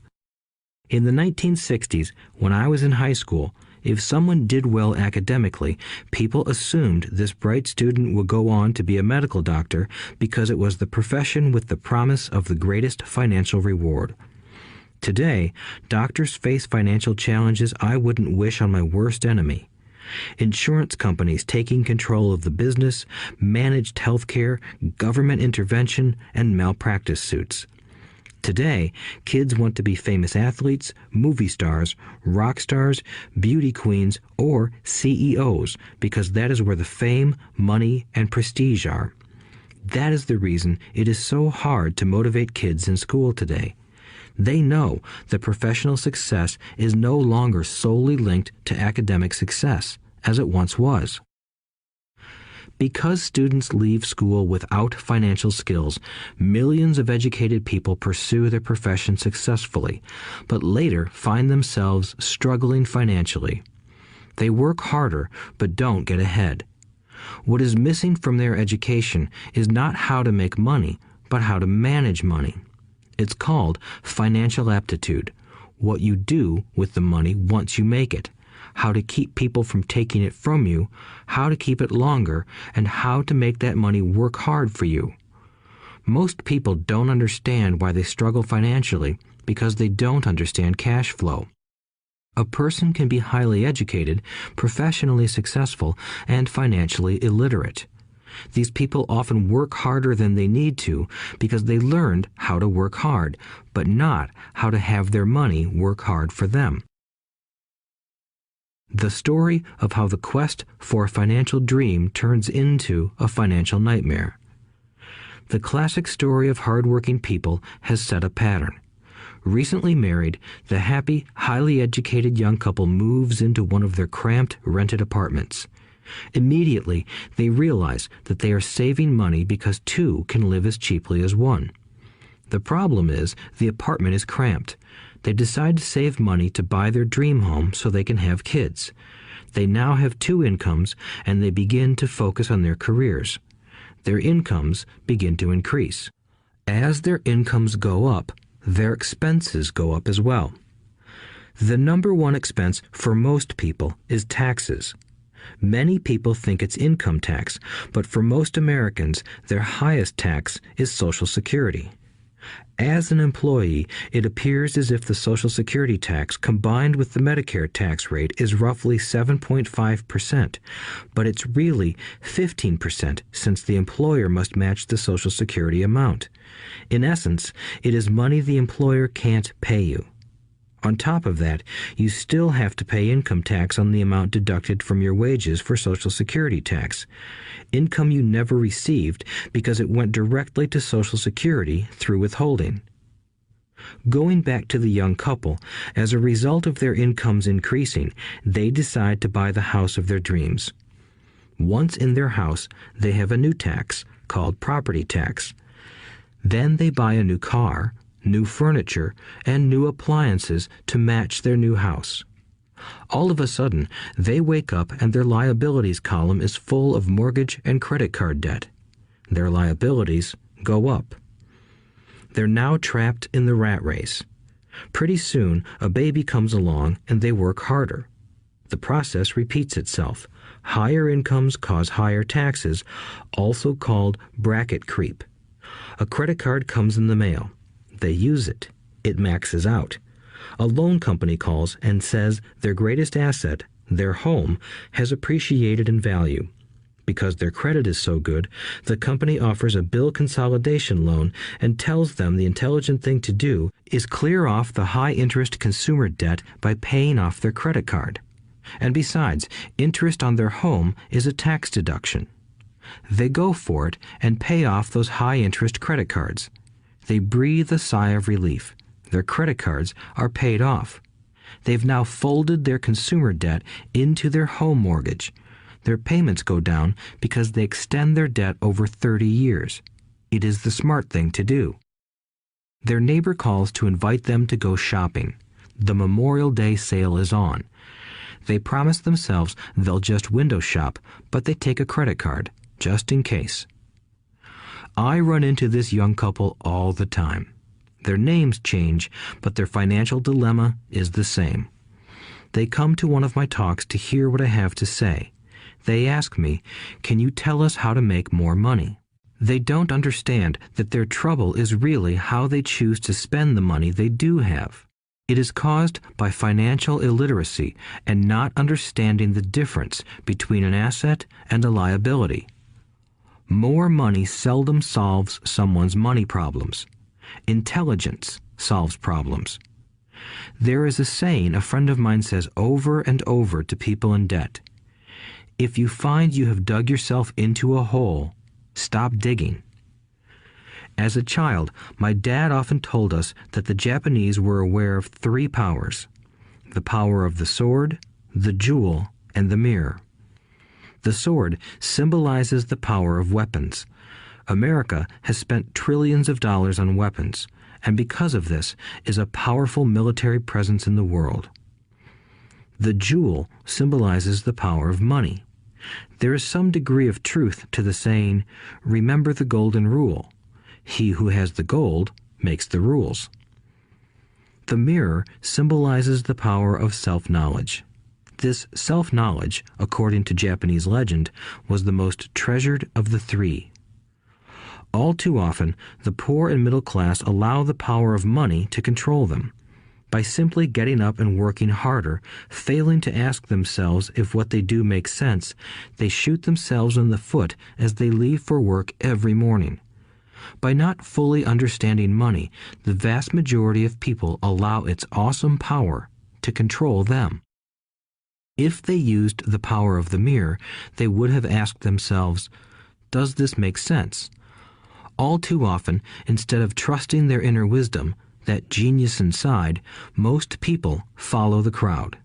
A: In the 1960s, when I was in high school, If someone did well academically, people assumed this bright student would go on to be a medical doctor because it was the profession with the promise of the greatest financial reward. Today, doctors face financial challenges I wouldn't wish on my worst enemy. Insurance companies taking control of the business, managed healthcare, government intervention, and malpractice suits. Today, kids want to be famous athletes, movie stars, rock stars, beauty queens, or CEOs because that is where the fame, money, and prestige are. That is the reason it is so hard to motivate kids in school today. They know that professional success is no longer solely linked to academic success, as it once was. Because students leave school without financial skills, millions of educated people pursue their profession successfully, but later find themselves struggling financially. They work harder, but don't get ahead. What is missing from their education is not how to make money, but how to manage money. It's called financial aptitude, what you do with the money once you make it, how to keep people from taking it from you, how to keep it longer, and how to make that money work hard for you. Most people don't understand why they struggle financially because they don't understand cash flow. A person can be highly educated, professionally successful, and financially illiterate. These people often work harder than they need to because they learned how to work hard, but not how to have their money work hard for them. The story of how the quest for a financial dream turns into a financial nightmare. The classic story of hardworking people has set a pattern. Recently married, the happy, highly educated young couple moves into one of their cramped, rented apartments. Immediately, they realize that they are saving money because two can live as cheaply as one. The problem is the apartment is cramped. They decide to save money to buy their dream home so they can have kids. They now have two incomes, and they begin to focus on their careers. Their incomes begin to increase. As their incomes go up, their expenses go up as well. The number one expense for most people is taxes. Many people think it's income tax, but for most Americans, their highest tax is Social Security. As an employee, it appears as if the Social Security tax combined with the Medicare tax rate is roughly 7.5%, but it's really 15% since the employer must match the Social Security amount. In essence, it is money the employer can't pay you. On top of that, you still have to pay income tax on the amount deducted from your wages for Social Security tax. Income you never received because it went directly to Social Security through withholding. Going back to the young couple, as a result of their incomes increasing, they decide to buy the house of their dreams. Once in their house, they have a new tax called property tax. Then they buy a new car, new furniture, and new appliances to match their new house. All of a sudden, they wake up and their liabilities column is full of mortgage and credit card debt. Their liabilities go up. They're now trapped in the rat race. Pretty soon, a baby comes along and they work harder. The process repeats itself. Higher incomes cause higher taxes, also called bracket creep. A credit card comes in the mail. They use it. It maxes out. A loan company calls and says their greatest asset, their home, has appreciated in value. Because their credit is so good, the company offers a bill consolidation loan and tells them the intelligent thing to do is clear off the high-interest consumer debt by paying off their credit card. And besides, interest on their home is a tax deduction. They go for it and pay off those high-interest credit cards. They breathe a sigh of relief. Their credit cards are paid off. They've now folded their consumer debt into their home mortgage. Their payments go down because they extend their debt over 30 years. It is the smart thing to do. Their neighbor calls to invite them to go shopping. The Memorial Day sale is on. They promise themselves they'll just window shop, but they take a credit card, just in case. I run into this young couple all the time. Their names change, but their financial dilemma is the same. They come to one of my talks to hear what I have to say. They ask me, "Can you tell us how to make more money?" They don't understand that their trouble is really how they choose to spend the money they do have. It is caused by financial illiteracy and not understanding the difference between an asset and a liability. More money seldom solves someone's money problems. Intelligence solves problems. There is a saying a friend of mine says over and over to people in debt. If you find you have dug yourself into a hole, stop digging. As a child, my dad often told us that the Japanese were aware of 3 powers: the power of the sword, the jewel, and the mirror. The sword symbolizes the power of weapons. America has spent trillions of dollars on weapons, and because of this is a powerful military presence in the world. The jewel symbolizes the power of money. There is some degree of truth to the saying, "Remember the golden rule. He who has the gold makes the rules." The mirror symbolizes the power of self-knowledge. This self-knowledge, according to Japanese legend, was the most treasured of the 3. All too often, the poor and middle class allow the power of money to control them. By simply getting up and working harder, failing to ask themselves if what they do makes sense, they shoot themselves in the foot as they leave for work every morning. By not fully understanding money, the vast majority of people allow its awesome power to control them. If they used the power of the mirror, they would have asked themselves, "Does this make sense?" All too often, instead of trusting their inner wisdom, that genius inside, most people follow the crowd.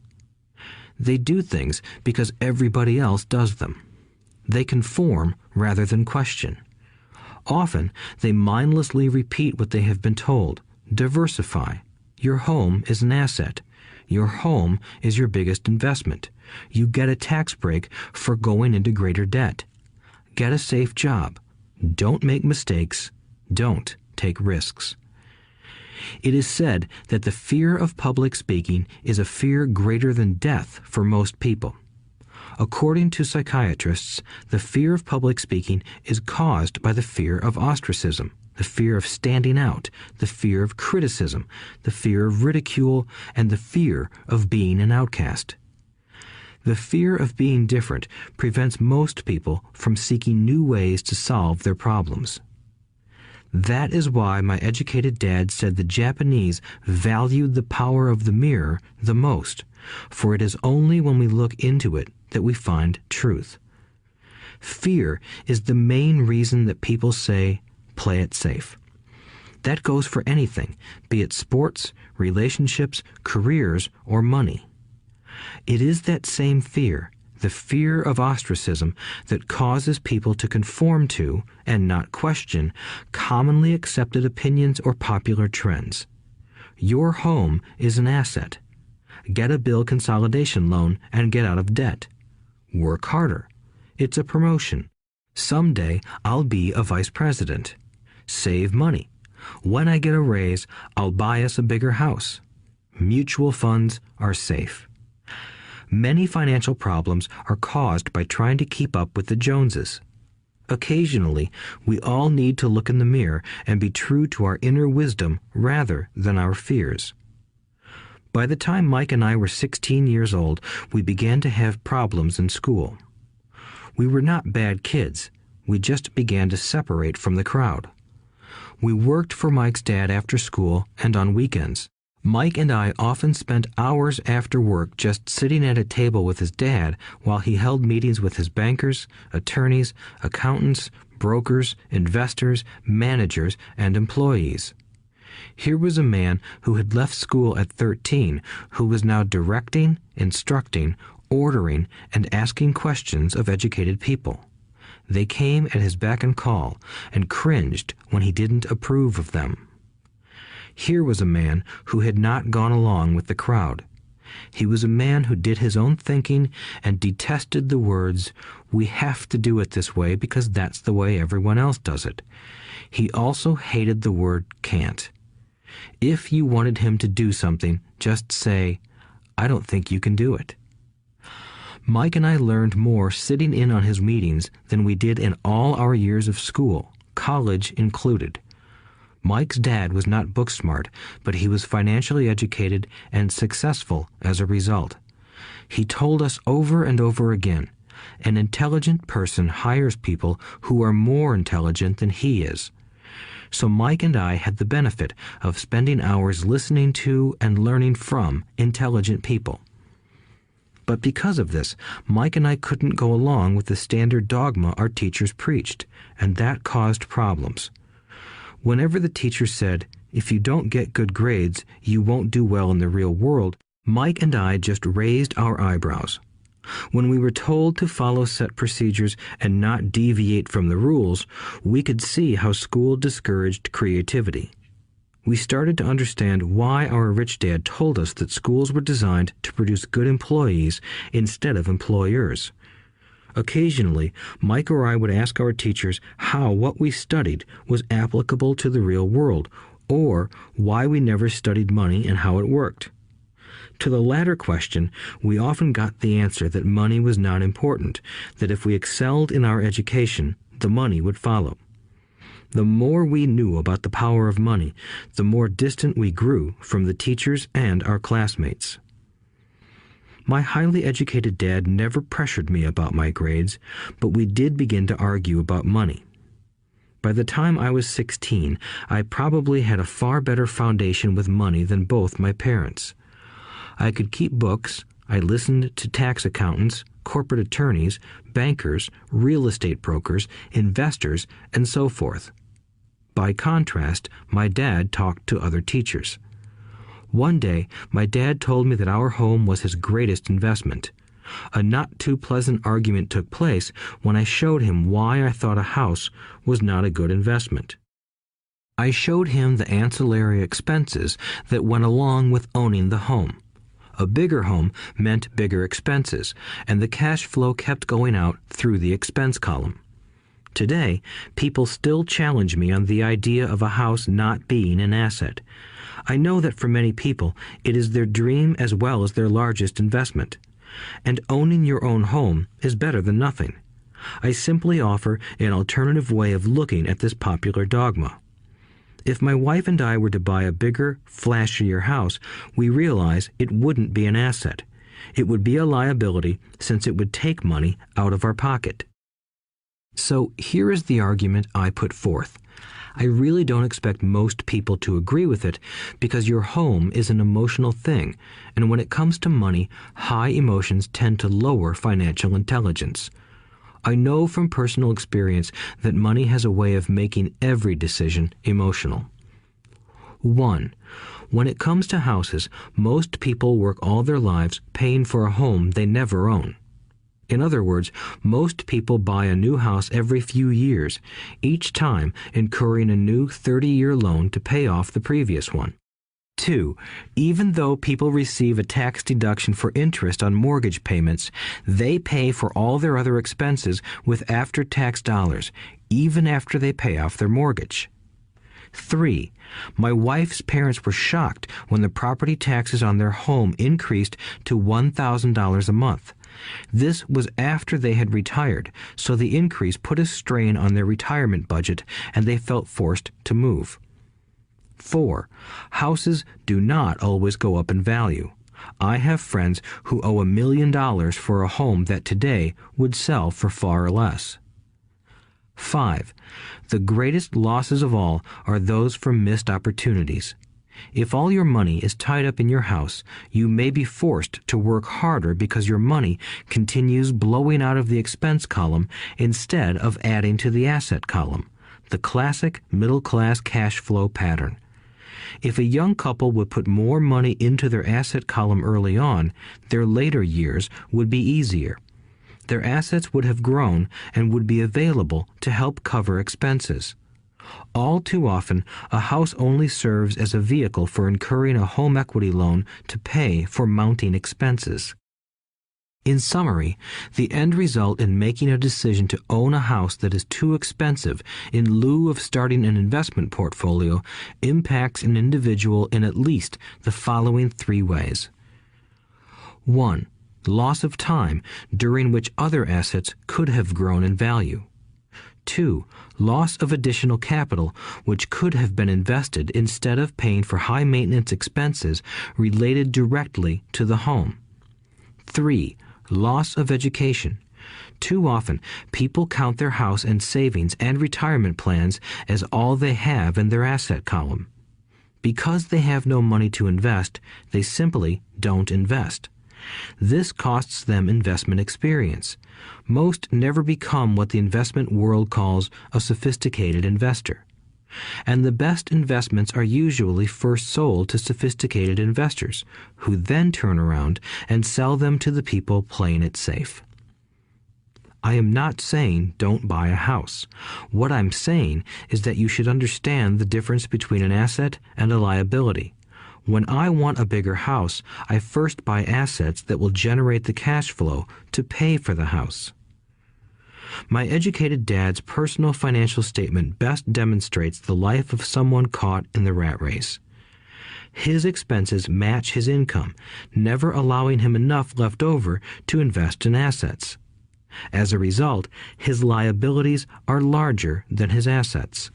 A: They do things because everybody else does them. They conform rather than question. Often, they mindlessly repeat what they have been told. Diversify. Your home is an asset. Your home is your biggest investment. You get a tax break for going into greater debt. Get a safe job. Don't make mistakes. Don't take risks. It is said that the fear of public speaking is a fear greater than death for most people. According to psychiatrists, the fear of public speaking is caused by the fear of ostracism, the fear of standing out, the fear of criticism, the fear of ridicule, and the fear of being an outcast. The fear of being different prevents most people from seeking new ways to solve their problems. That is why my educated dad said the Japanese valued the power of the mirror the most, for it is only when we look into it that we find truth. Fear is the main reason that people say, "Play it safe." That goes for anything, be it sports, relationships, careers, or money. It is that same fear, the fear of ostracism, that causes people to conform to, and not question, commonly accepted opinions or popular trends. Your home is an asset. Get a bill consolidation loan and get out of debt. Work harder. It's a promotion. Someday I'll be a vice president. Save money. When I get a raise, I'll buy us a bigger house. Mutual funds are safe. Many financial problems are caused by trying to keep up with the Joneses. Occasionally, we all need to look in the mirror and be true to our inner wisdom rather than our fears. By the time Mike and I were 16 years old, we began to have problems in school. We were not bad kids. We just began to separate from the crowd. We worked for Mike's dad after school and on weekends. Mike and I often spent hours after work just sitting at a table with his dad while he held meetings with his bankers, attorneys, accountants, brokers, investors, managers, and employees. Here was a man who had left school at 13, who was now directing, instructing, ordering, and asking questions of educated people. They came at his beck and call and cringed when he didn't approve of them. Here was a man who had not gone along with the crowd. He was a man who did his own thinking and detested the words, "We have to do it this way because that's the way everyone else does it." He also hated the word "can't." If you wanted him to do something, just say, I don't think you can do it. Mike and I learned more sitting in on his meetings than we did in all our years of school, college included. Mike's dad was not book smart, but he was financially educated and successful as a result. He told us over and over again, an intelligent person hires people who are more intelligent than he is. So Mike and I had the benefit of spending hours listening to and learning from intelligent people. But because of this, Mike and I couldn't go along with the standard dogma our teachers preached, and that caused problems. Whenever the teacher said, "If you don't get good grades, you won't do well in the real world," Mike and I just raised our eyebrows. When we were told to follow set procedures and not deviate from the rules, we could see how school discouraged creativity. We started to understand why our rich dad told us that schools were designed to produce good employees instead of employers. Occasionally, Mike or I would ask our teachers how what we studied was applicable to the real world, or why we never studied money and how it worked. To the latter question, we often got the answer that money was not important, that if we excelled in our education, the money would follow. The more we knew about the power of money, the more distant we grew from the teachers and our classmates. My highly educated dad never pressured me about my grades, but we did begin to argue about money. By the time I was 16, I probably had a far better foundation with money than both my parents. I could keep books, I listened to tax accountants, corporate attorneys, bankers, real estate brokers, investors, and so forth. By contrast, my dad talked to other teachers. One day, my dad told me that our home was his greatest investment. A not too pleasant argument took place when I showed him why I thought a house was not a good investment. I showed him the ancillary expenses that went along with owning the home. A bigger home meant bigger expenses, and the cash flow kept going out through the expense column. Today, people still challenge me on the idea of a house not being an asset. I know that for many people, it is their dream as well as their largest investment. And owning your own home is better than nothing. I simply offer an alternative way of looking at this popular dogma. If my wife and I were to buy a bigger, flashier house, we realize it wouldn't be an asset. It would be a liability since it would take money out of our pocket. So here is the argument I put forth. I really don't expect most people to agree with it because your home is an emotional thing, and when it comes to money, high emotions tend to lower financial intelligence. I know from personal experience that money has a way of making every decision emotional. 1. When it comes to houses, most people work all their lives paying for a home they never own. In other words, most people buy a new house every few years, each time incurring a new 30-year loan to pay off the previous one. 2. Even though people receive a tax deduction for interest on mortgage payments, they pay for all their other expenses with after-tax dollars, even after they pay off their mortgage. 3. My wife's parents were shocked when the property taxes on their home increased to $1,000 a month. This was after they had retired, so the increase put a strain on their retirement budget and they felt forced to move. 4. Houses do not always go up in value. I have friends who owe $1 million for a home that today would sell for far less. 5. The greatest losses of all are those from missed opportunities. If all your money is tied up in your house, you may be forced to work harder because your money continues blowing out of the expense column instead of adding to the asset column, the classic middle-class cash flow pattern. If a young couple would put more money into their asset column early on, their later years would be easier. Their assets would have grown and would be available to help cover expenses. All too often, a house only serves as a vehicle for incurring a home equity loan to pay for mounting expenses. In summary, the end result in making a decision to own a house that is too expensive in lieu of starting an investment portfolio impacts an individual in at least the following 3 ways. 1. Loss of time during which other assets could have grown in value. 2. Loss of additional capital which could have been invested instead of paying for high maintenance expenses related directly to the home. 3. Loss of education. Too often, people count their house and savings and retirement plans as all they have in their asset column. Because they have no money to invest, they simply don't invest. This costs them investment experience. Most never become what the investment world calls a sophisticated investor. And the best investments are usually first sold to sophisticated investors, who then turn around and sell them to the people playing it safe. I am not saying don't buy a house. What I'm saying is that you should understand the difference between an asset and a liability. When I want a bigger house, I first buy assets that will generate the cash flow to pay for the house. My educated dad's personal financial statement best demonstrates the life of someone caught in the rat race. His expenses match his income, never allowing him enough left over to invest in assets. As a result, his liabilities are larger than his assets.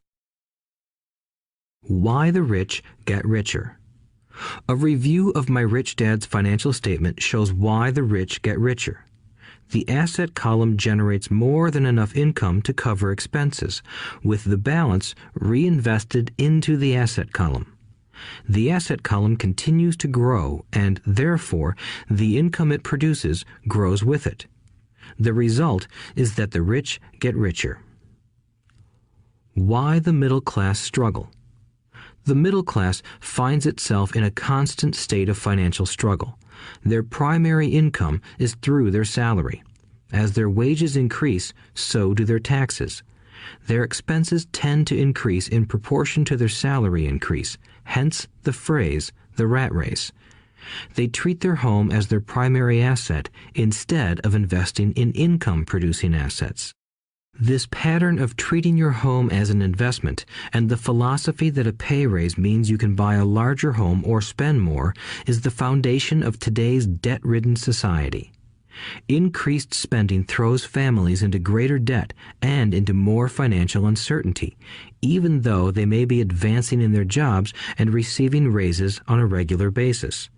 A: Why the rich get richer. A review of my rich dad's financial statement shows why the rich get richer. The asset column generates more than enough income to cover expenses, with the balance reinvested into the asset column. The asset column continues to grow, and therefore the income it produces grows with it. The result is that the rich get richer. Why the middle class struggle. The middle class finds itself in a constant state of financial struggle. Their primary income is through their salary. As their wages increase, so do their taxes. Their expenses tend to increase in proportion to their salary increase, hence the phrase, the rat race. They treat their home as their primary asset instead of investing in income-producing assets. This pattern of treating your home as an investment and the philosophy that a pay raise means you can buy a larger home or spend more is the foundation of today's debt-ridden society. Increased spending throws families into greater debt and into more financial uncertainty, even though they may be advancing in their jobs and receiving raises on a regular basis.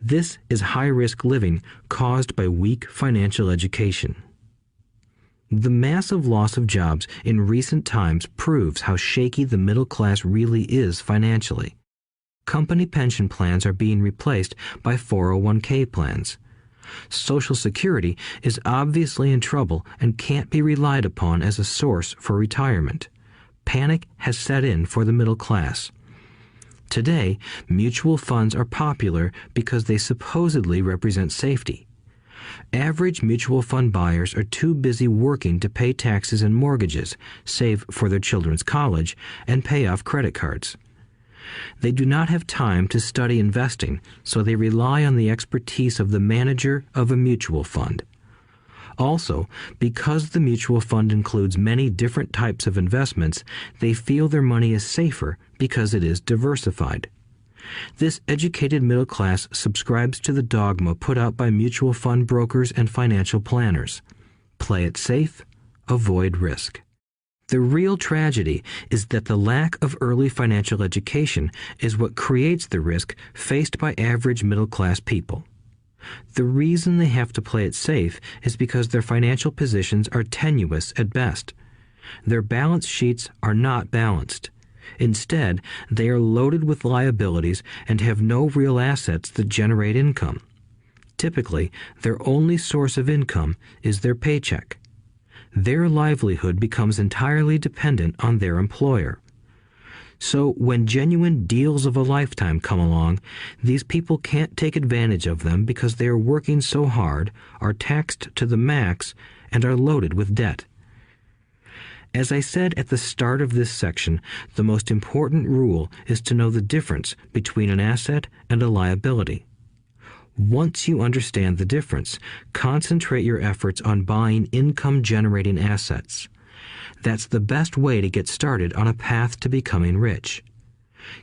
A: This is high-risk living caused by weak financial education. The massive loss of jobs in recent times proves how shaky the middle class really is financially. Company pension plans are being replaced by 401k plans. Social Security is obviously in trouble and can't be relied upon as a source for retirement. Panic has set in for the middle class. Today, mutual funds are popular because they supposedly represent safety. Average mutual fund buyers are too busy working to pay taxes and mortgages, save for their children's college, and pay off credit cards. They do not have time to study investing, so they rely on the expertise of the manager of a mutual fund. Also, because the mutual fund includes many different types of investments, they feel their money is safer because it is diversified. This educated middle class subscribes to the dogma put out by mutual fund brokers and financial planners. Play it safe, avoid risk. The real tragedy is that the lack of early financial education is what creates the risk faced by average middle class people. The reason they have to play it safe is because their financial positions are tenuous at best. Their balance sheets are not balanced. Instead, they are loaded with liabilities and have no real assets that generate income. Typically, their only source of income is their paycheck. Their livelihood becomes entirely dependent on their employer. So when genuine deals of a lifetime come along, these people can't take advantage of them because they are working so hard, are taxed to the max, and are loaded with debt. As I said at the start of this section, the most important rule is to know the difference between an asset and a liability. Once you understand the difference, concentrate your efforts on buying income-generating assets. That's the best way to get started on a path to becoming rich.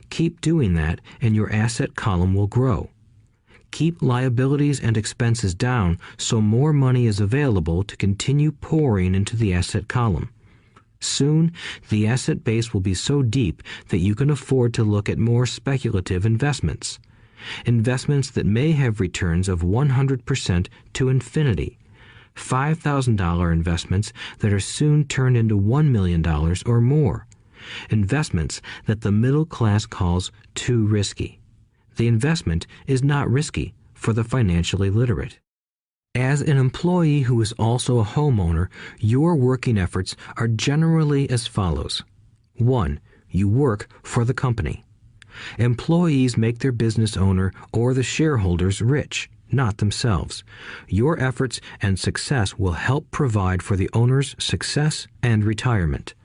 A: Keep doing that and your asset column will grow. Keep liabilities and expenses down so more money is available to continue pouring into the asset column. Soon, the asset base will be so deep that you can afford to look at more speculative investments. Investments that may have returns of 100% to infinity. $5,000 investments that are soon turned into $1 million or more. Investments that the middle class calls too risky. The investment is not risky for the financially literate. As an employee who is also a homeowner, your working efforts are generally as follows. 1. You work for the company. Employees make their business owner or the shareholders rich, not themselves. Your efforts and success will help provide for the owner's success and retirement.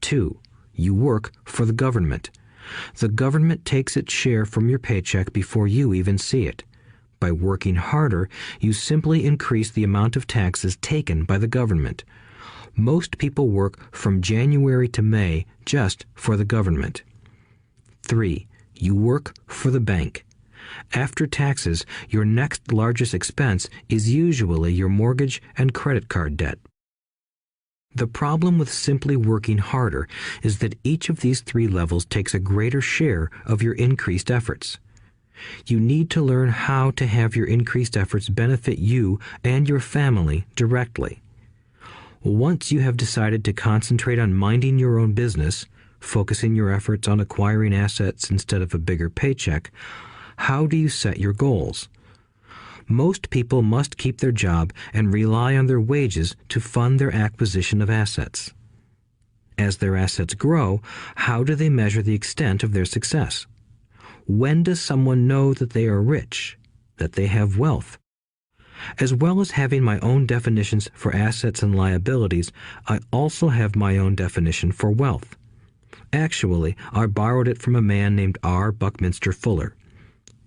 A: 2. You work for the government. The government takes its share from your paycheck before you even see it. By working harder, you simply increase the amount of taxes taken by the government. Most people work from January to May just for the government. 3. You work for the bank. After taxes, your next largest expense is usually your mortgage and credit card debt. The problem with simply working harder is that each of these 3 levels takes a greater share of your increased efforts. You need to learn how to have your increased efforts benefit you and your family directly. Once you have decided to concentrate on minding your own business, focusing your efforts on acquiring assets instead of a bigger paycheck, how do you set your goals? Most people must keep their job and rely on their wages to fund their acquisition of assets. As their assets grow, how do they measure the extent of their success? When does someone know that they are rich, that they have wealth? As well as having my own definitions for assets and liabilities, I also have my own definition for wealth. Actually, I borrowed it from a man named R. Buckminster Fuller.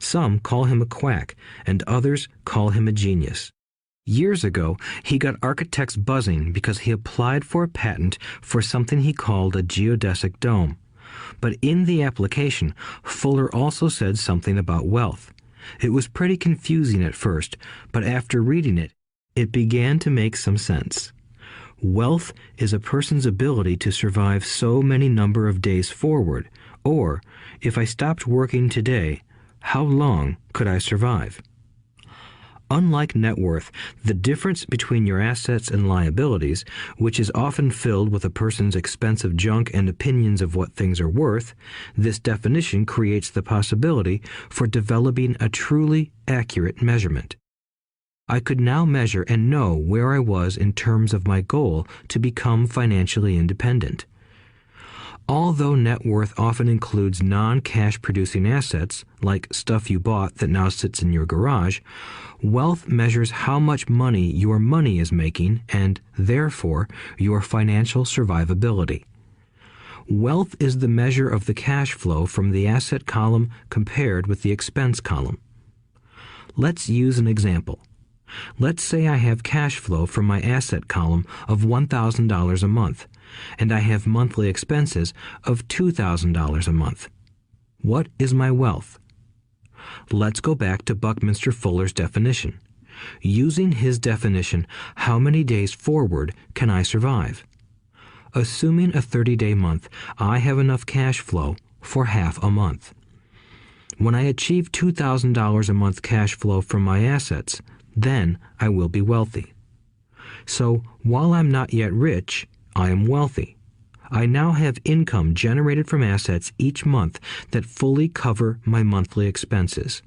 A: Some call him a quack, and others call him a genius. Years ago, he got architects buzzing because he applied for a patent for something he called a geodesic dome. But in the application, Fuller also said something about wealth. It was pretty confusing at first, but after reading it, it began to make some sense. Wealth is a person's ability to survive so many number of days forward, or, if I stopped working today, how long could I survive? Unlike net worth, the difference between your assets and liabilities, which is often filled with a person's expensive junk and opinions of what things are worth, this definition creates the possibility for developing a truly accurate measurement. I could now measure and know where I was in terms of my goal to become financially independent. Although net worth often includes non-cash producing assets, like stuff you bought that now sits in your garage, wealth measures how much money your money is making and, therefore, your financial survivability. Wealth is the measure of the cash flow from the asset column compared with the expense column. Let's use an example. Let's say I have cash flow from my asset column of $1,000 a month, and I have monthly expenses of $2,000 a month. What is my wealth? Let's go back to Buckminster Fuller's definition. Using his definition, how many days forward can I survive? Assuming a 30-day month, I have enough cash flow for half a month. When I achieve $2,000 a month cash flow from my assets, then I will be wealthy. So, while I'm not yet rich, I am wealthy. I now have income generated from assets each month that fully cover my monthly expenses.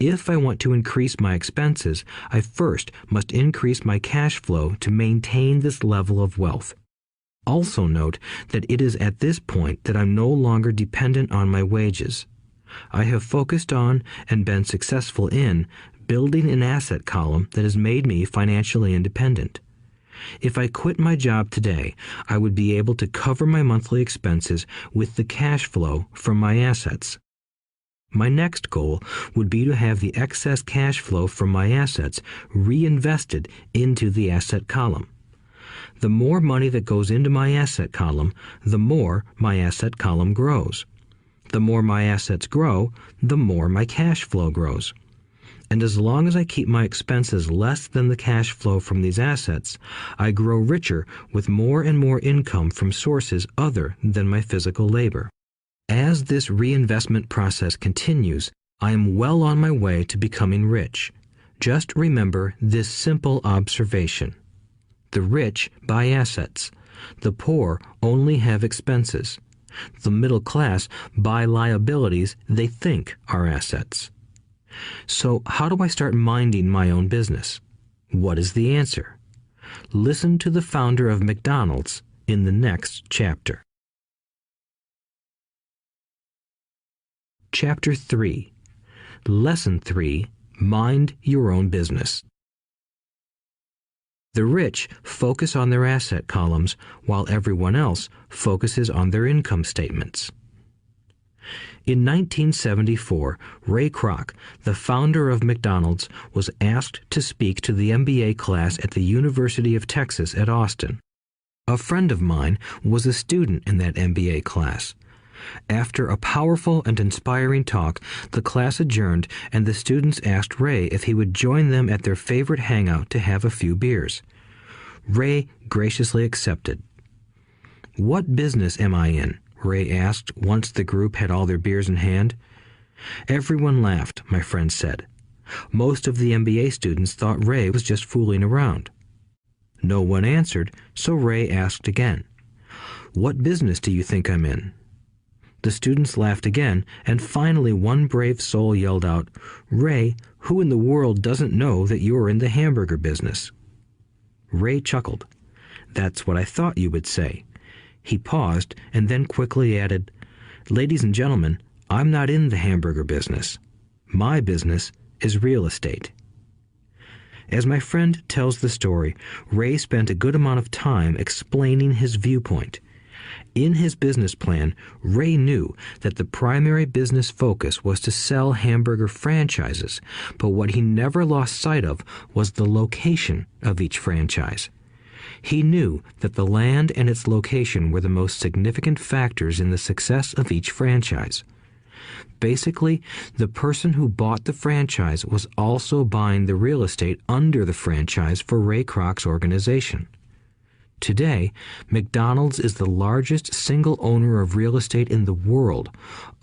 A: If I want to increase my expenses, I first must increase my cash flow to maintain this level of wealth. Also note that it is at this point that I'm no longer dependent on my wages. I have focused on and been successful in building an asset column that has made me financially independent. If I quit my job today, I would be able to cover my monthly expenses with the cash flow from my assets. My next goal would be to have the excess cash flow from my assets reinvested into the asset column. The more money that goes into my asset column, the more my asset column grows. The more my assets grow, the more my cash flow grows. And as long as I keep my expenses less than the cash flow from these assets, I grow richer with more and more income from sources other than my physical labor. As this reinvestment process continues, I am well on my way to becoming rich. Just remember this simple observation. The rich buy assets. The poor only have expenses. The middle class buy liabilities they think are assets. So how do I start minding my own business? What is the answer? Listen to the founder of McDonald's in the next chapter. Chapter 3. Lesson 3. Mind your own business. The rich focus on their asset columns while everyone else focuses on their income statements. In 1974, Ray Kroc, the founder of McDonald's, was asked to speak to the MBA class at the University of Texas at Austin. A friend of mine was a student in that MBA class. After a powerful and inspiring talk, the class adjourned and the students asked Ray if he would join them at their favorite hangout to have a few beers. Ray graciously accepted. "What business am I in?" Ray asked once the group had all their beers in hand. Everyone laughed, my friend said. Most of the MBA students thought Ray was just fooling around. No one answered, so Ray asked again. "What business do you think I'm in?" The students laughed again, and finally one brave soul yelled out, "Ray, who in the world doesn't know that you're in the hamburger business?" Ray chuckled. "That's what I thought you would say." He paused and then quickly added, "Ladies and gentlemen, I'm not in the hamburger business. My business is real estate." As my friend tells the story, Ray spent a good amount of time explaining his viewpoint. In his business plan, Ray knew that the primary business focus was to sell hamburger franchises, but what he never lost sight of was the location of each franchise. He knew that the land and its location were the most significant factors in the success of each franchise. Basically, the person who bought the franchise was also buying the real estate under the franchise for Ray Kroc's organization. Today, McDonald's is the largest single owner of real estate in the world,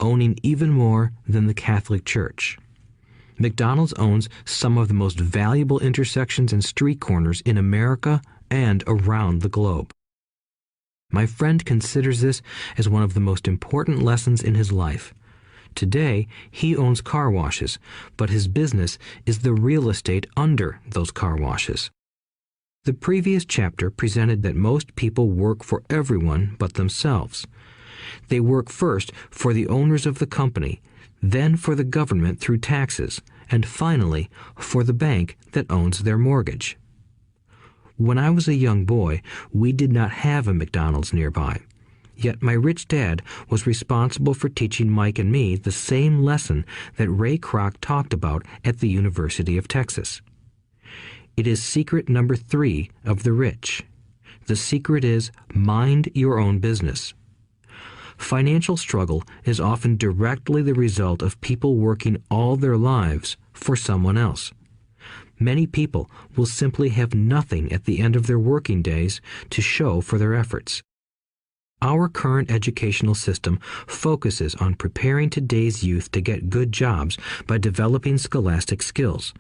A: owning even more than the Catholic Church. McDonald's owns some of the most valuable intersections and street corners in America and around the globe. My friend considers this as one of the most important lessons in his life. Today, he owns car washes, but his business is the real estate under those car washes. The previous chapter presented that most people work for everyone but themselves. They work first for the owners of the company, then for the government through taxes, and finally for the bank that owns their mortgage. When I was a young boy, we did not have a McDonald's nearby. Yet my rich dad was responsible for teaching Mike and me the same lesson that Ray Kroc talked about at the University of Texas. It is secret number 3 of the rich. The secret is mind your own business. Financial struggle is often directly the result of people working all their lives for someone else. Many people will simply have nothing at the end of their working days to show for their efforts. Our current educational system focuses on preparing today's youth to get good jobs by developing scholastic skills.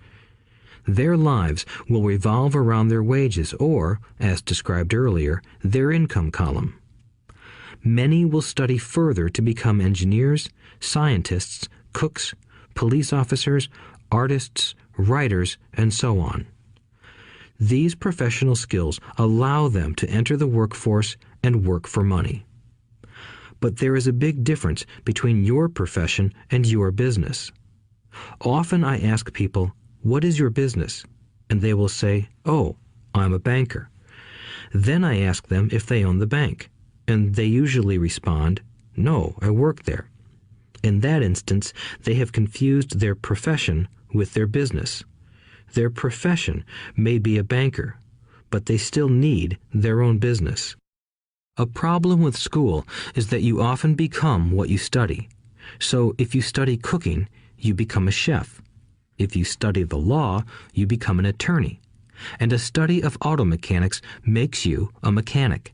A: Their lives will revolve around their wages or, as described earlier, their income column. Many will study further to become engineers, scientists, cooks, police officers, artists, writers, and so on. These professional skills allow them to enter the workforce and work for money. But there is a big difference between your profession and your business. Often I ask people, "What is your business?" And they will say, "Oh, I'm a banker." Then I ask them if they own the bank, and they usually respond, "No, I work there." In that instance, they have confused their profession with their business. Their profession may be a banker, but they still need their own business. A problem with school is that you often become what you study. So if you study cooking, you become a chef. If you study the law, you become an attorney. And a study of auto mechanics makes you a mechanic.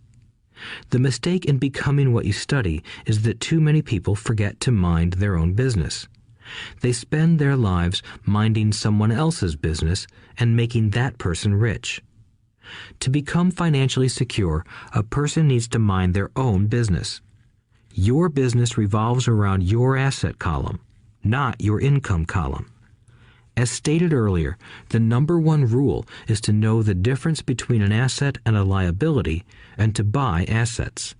A: The mistake in becoming what you study is that too many people forget to mind their own business. They spend their lives minding someone else's business and making that person rich. To become financially secure, a person needs to mind their own business. Your business revolves around your asset column, not your income column. As stated earlier, the number one rule is to know the difference between an asset and a liability and to buy assets.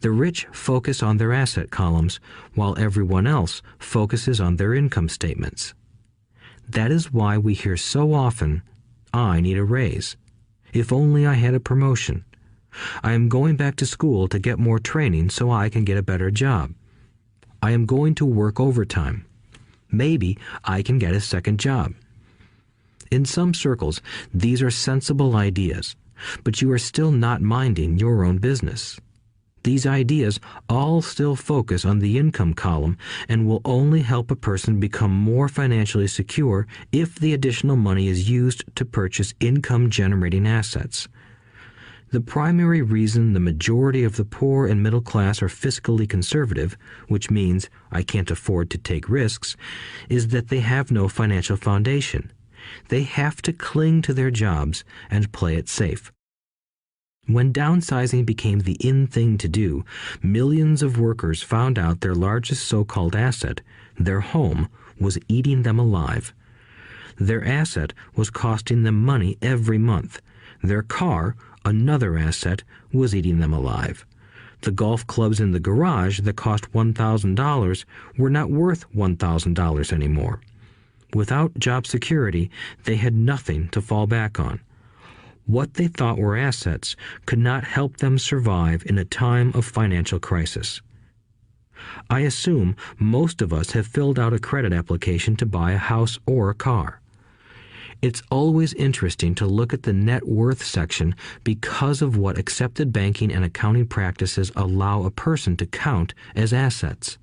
A: The rich focus on their asset columns, while everyone else focuses on their income statements. That is why we hear so often, "I need a raise. If only I had a promotion. I am going back to school to get more training so I can get a better job. I am going to work overtime. Maybe I can get a second job." In some circles, these are sensible ideas, but you are still not minding your own business. These ideas all still focus on the income column and will only help a person become more financially secure if the additional money is used to purchase income-generating assets. The primary reason the majority of the poor and middle class are fiscally conservative, which means I can't afford to take risks, is that they have no financial foundation. They have to cling to their jobs and play it safe. When downsizing became the in thing to do, millions of workers found out their largest so-called asset, their home, was eating them alive. Their asset was costing them money every month. Their car, another asset, was eating them alive. The golf clubs in the garage that cost $1,000 were not worth $1,000 anymore. Without job security, they had nothing to fall back on. What they thought were assets could not help them survive in a time of financial crisis. I assume most of us have filled out a credit application to buy a house or a car. It's always interesting to look at the net worth section because of what accepted banking and accounting practices allow a person to count as assets.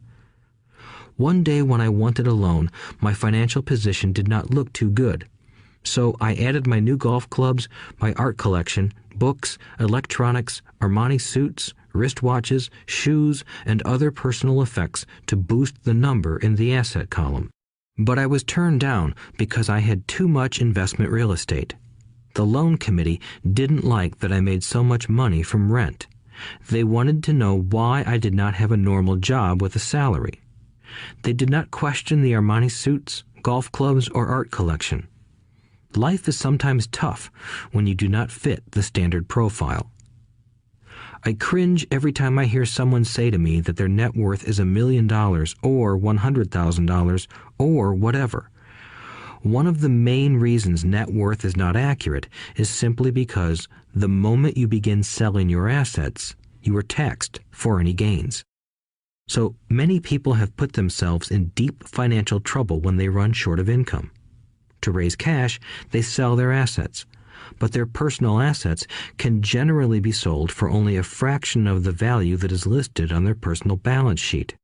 A: One day when I wanted a loan, my financial position did not look too good. So I added my new golf clubs, my art collection, books, electronics, Armani suits, wristwatches, shoes, and other personal effects to boost the number in the asset column. But I was turned down because I had too much investment real estate. The loan committee didn't like that I made so much money from rent. They wanted to know why I did not have a normal job with a salary. They did not question the Armani suits, golf clubs, or art collection. Life is sometimes tough when you do not fit the standard profile. I cringe every time I hear someone say to me that their net worth is $1 million or $100,000 or whatever. One of the main reasons net worth is not accurate is simply because the moment you begin selling your assets, you are taxed for any gains. So many people have put themselves in deep financial trouble when they run short of income. To raise cash, they sell their assets, but their personal assets can generally be sold for only a fraction of the value that is listed on their personal balance sheet.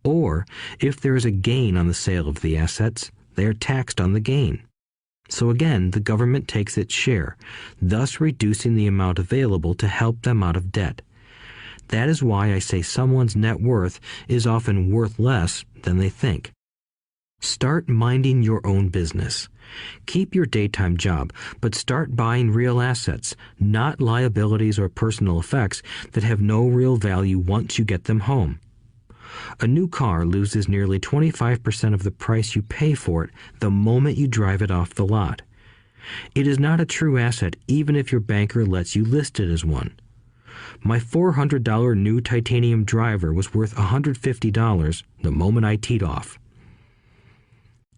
A: Or, if there is a gain on the sale of the assets, they are taxed on the gain. So again, the government takes its share, thus reducing the amount available to help them out of debt. That is why I say someone's net worth is often worth less than they think. Start minding your own business. Keep your daytime job, but start buying real assets, not liabilities or personal effects that have no real value once you get them home. A new car loses nearly 25% of the price you pay for it the moment you drive it off the lot. It is not a true asset even if your banker lets you list it as one. My $400 new titanium driver was worth $150 the moment I teed off.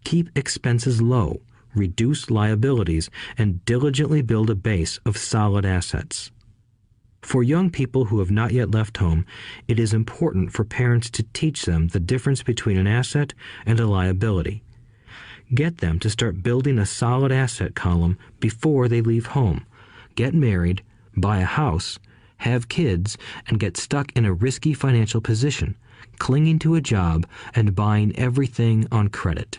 A: Keep expenses low, reduce liabilities, and diligently build a base of solid assets. For young people who have not yet left home, it is important for parents to teach them the difference between an asset and a liability. Get them to start building a solid asset column before they leave home, get married, buy a house, have kids, and get stuck in a risky financial position, clinging to a job and buying everything on credit.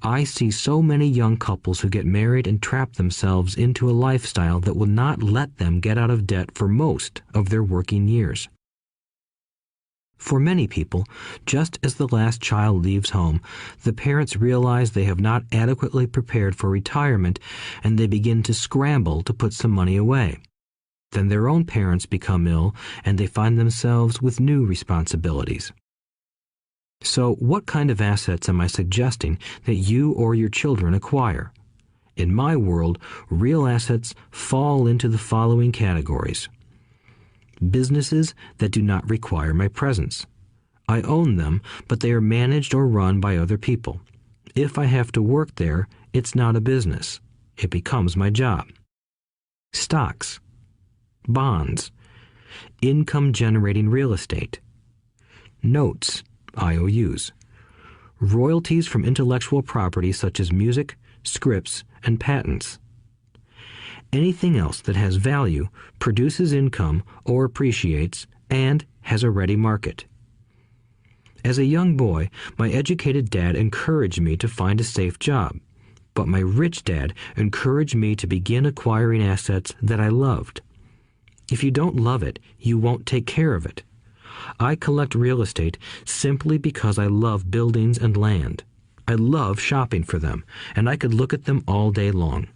A: I see so many young couples who get married and trap themselves into a lifestyle that will not let them get out of debt for most of their working years. For many people, just as the last child leaves home, the parents realize they have not adequately prepared for retirement and they begin to scramble to put some money away. Then their own parents become ill and they find themselves with new responsibilities. So, what kind of assets am I suggesting that you or your children acquire? In my world, real assets fall into the following categories. Businesses that do not require my presence. I own them, but they are managed or run by other people. If I have to work there, it's not a business. It becomes my job. Stocks, bonds, income-generating real estate, notes, IOUs, royalties from intellectual property such as music, scripts, and patents. Anything else that has value, produces income, or appreciates, and has a ready market. As a young boy, my educated dad encouraged me to find a safe job, but my rich dad encouraged me to begin acquiring assets that I loved. If you don't love it, you won't take care of it. I collect real estate simply because I love buildings and land. I love shopping for them, and I could look at them all day long.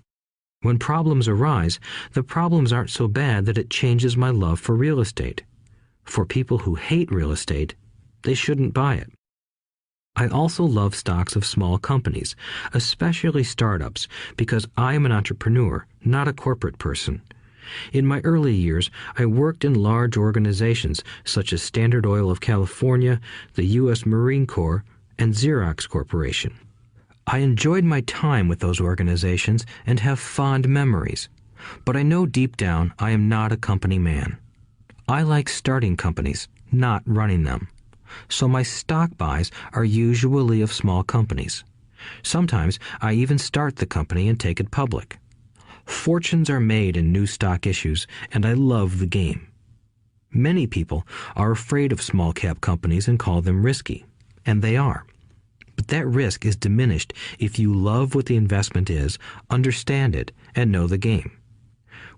A: When problems arise, the problems aren't so bad that it changes my love for real estate. For people who hate real estate, they shouldn't buy it. I also love stocks of small companies, especially startups, because I am an entrepreneur, not a corporate person. In my early years, I worked in large organizations such as Standard Oil of California, the U.S. Marine Corps, and Xerox Corporation. I enjoyed my time with those organizations and have fond memories, but I know deep down I am not a company man. I like starting companies, not running them. So my stock buys are usually of small companies. Sometimes I even start the company and take it public. Fortunes are made in new stock issues, and I love the game. Many people are afraid of small-cap companies and call them risky, and they are. But that risk is diminished if you love what the investment is, understand it, and know the game.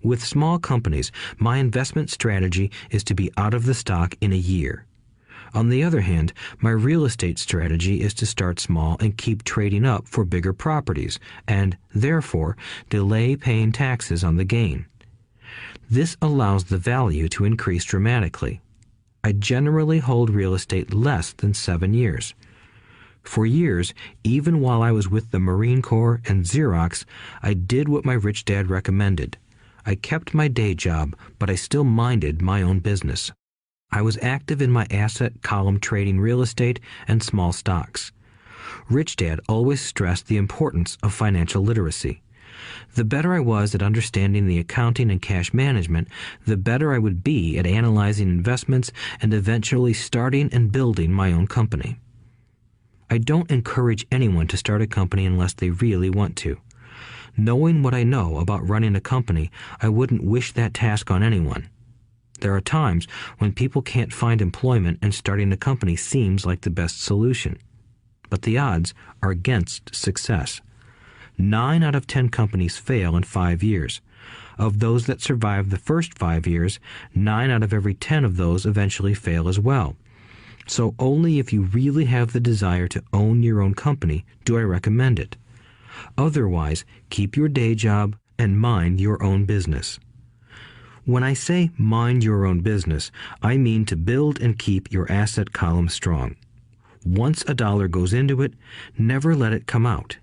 A: With small companies, my investment strategy is to be out of the stock in a year. On the other hand, my real estate strategy is to start small and keep trading up for bigger properties, and, therefore, delay paying taxes on the gain. This allows the value to increase dramatically. I generally hold real estate less than 7 years. For years, even while I was with the Marine Corps and Xerox, I did what my rich dad recommended. I kept my day job, but I still minded my own business. I was active in my asset column trading real estate and small stocks. Rich Dad always stressed the importance of financial literacy. The better I was at understanding the accounting and cash management, the better I would be at analyzing investments and eventually starting and building my own company. I don't encourage anyone to start a company unless they really want to. Knowing what I know about running a company, I wouldn't wish that task on anyone. There are times when people can't find employment and starting a company seems like the best solution. But the odds are against success. 9 out of 10 companies fail in 5 years. Of those that survive the first 5 years, 9 out of every 10 of those eventually fail as well. So only if you really have the desire to own your own company do I recommend it. Otherwise, keep your day job and mind your own business. When I say mind your own business, I mean to build and keep your asset column strong. Once a dollar goes into it, never let it come out.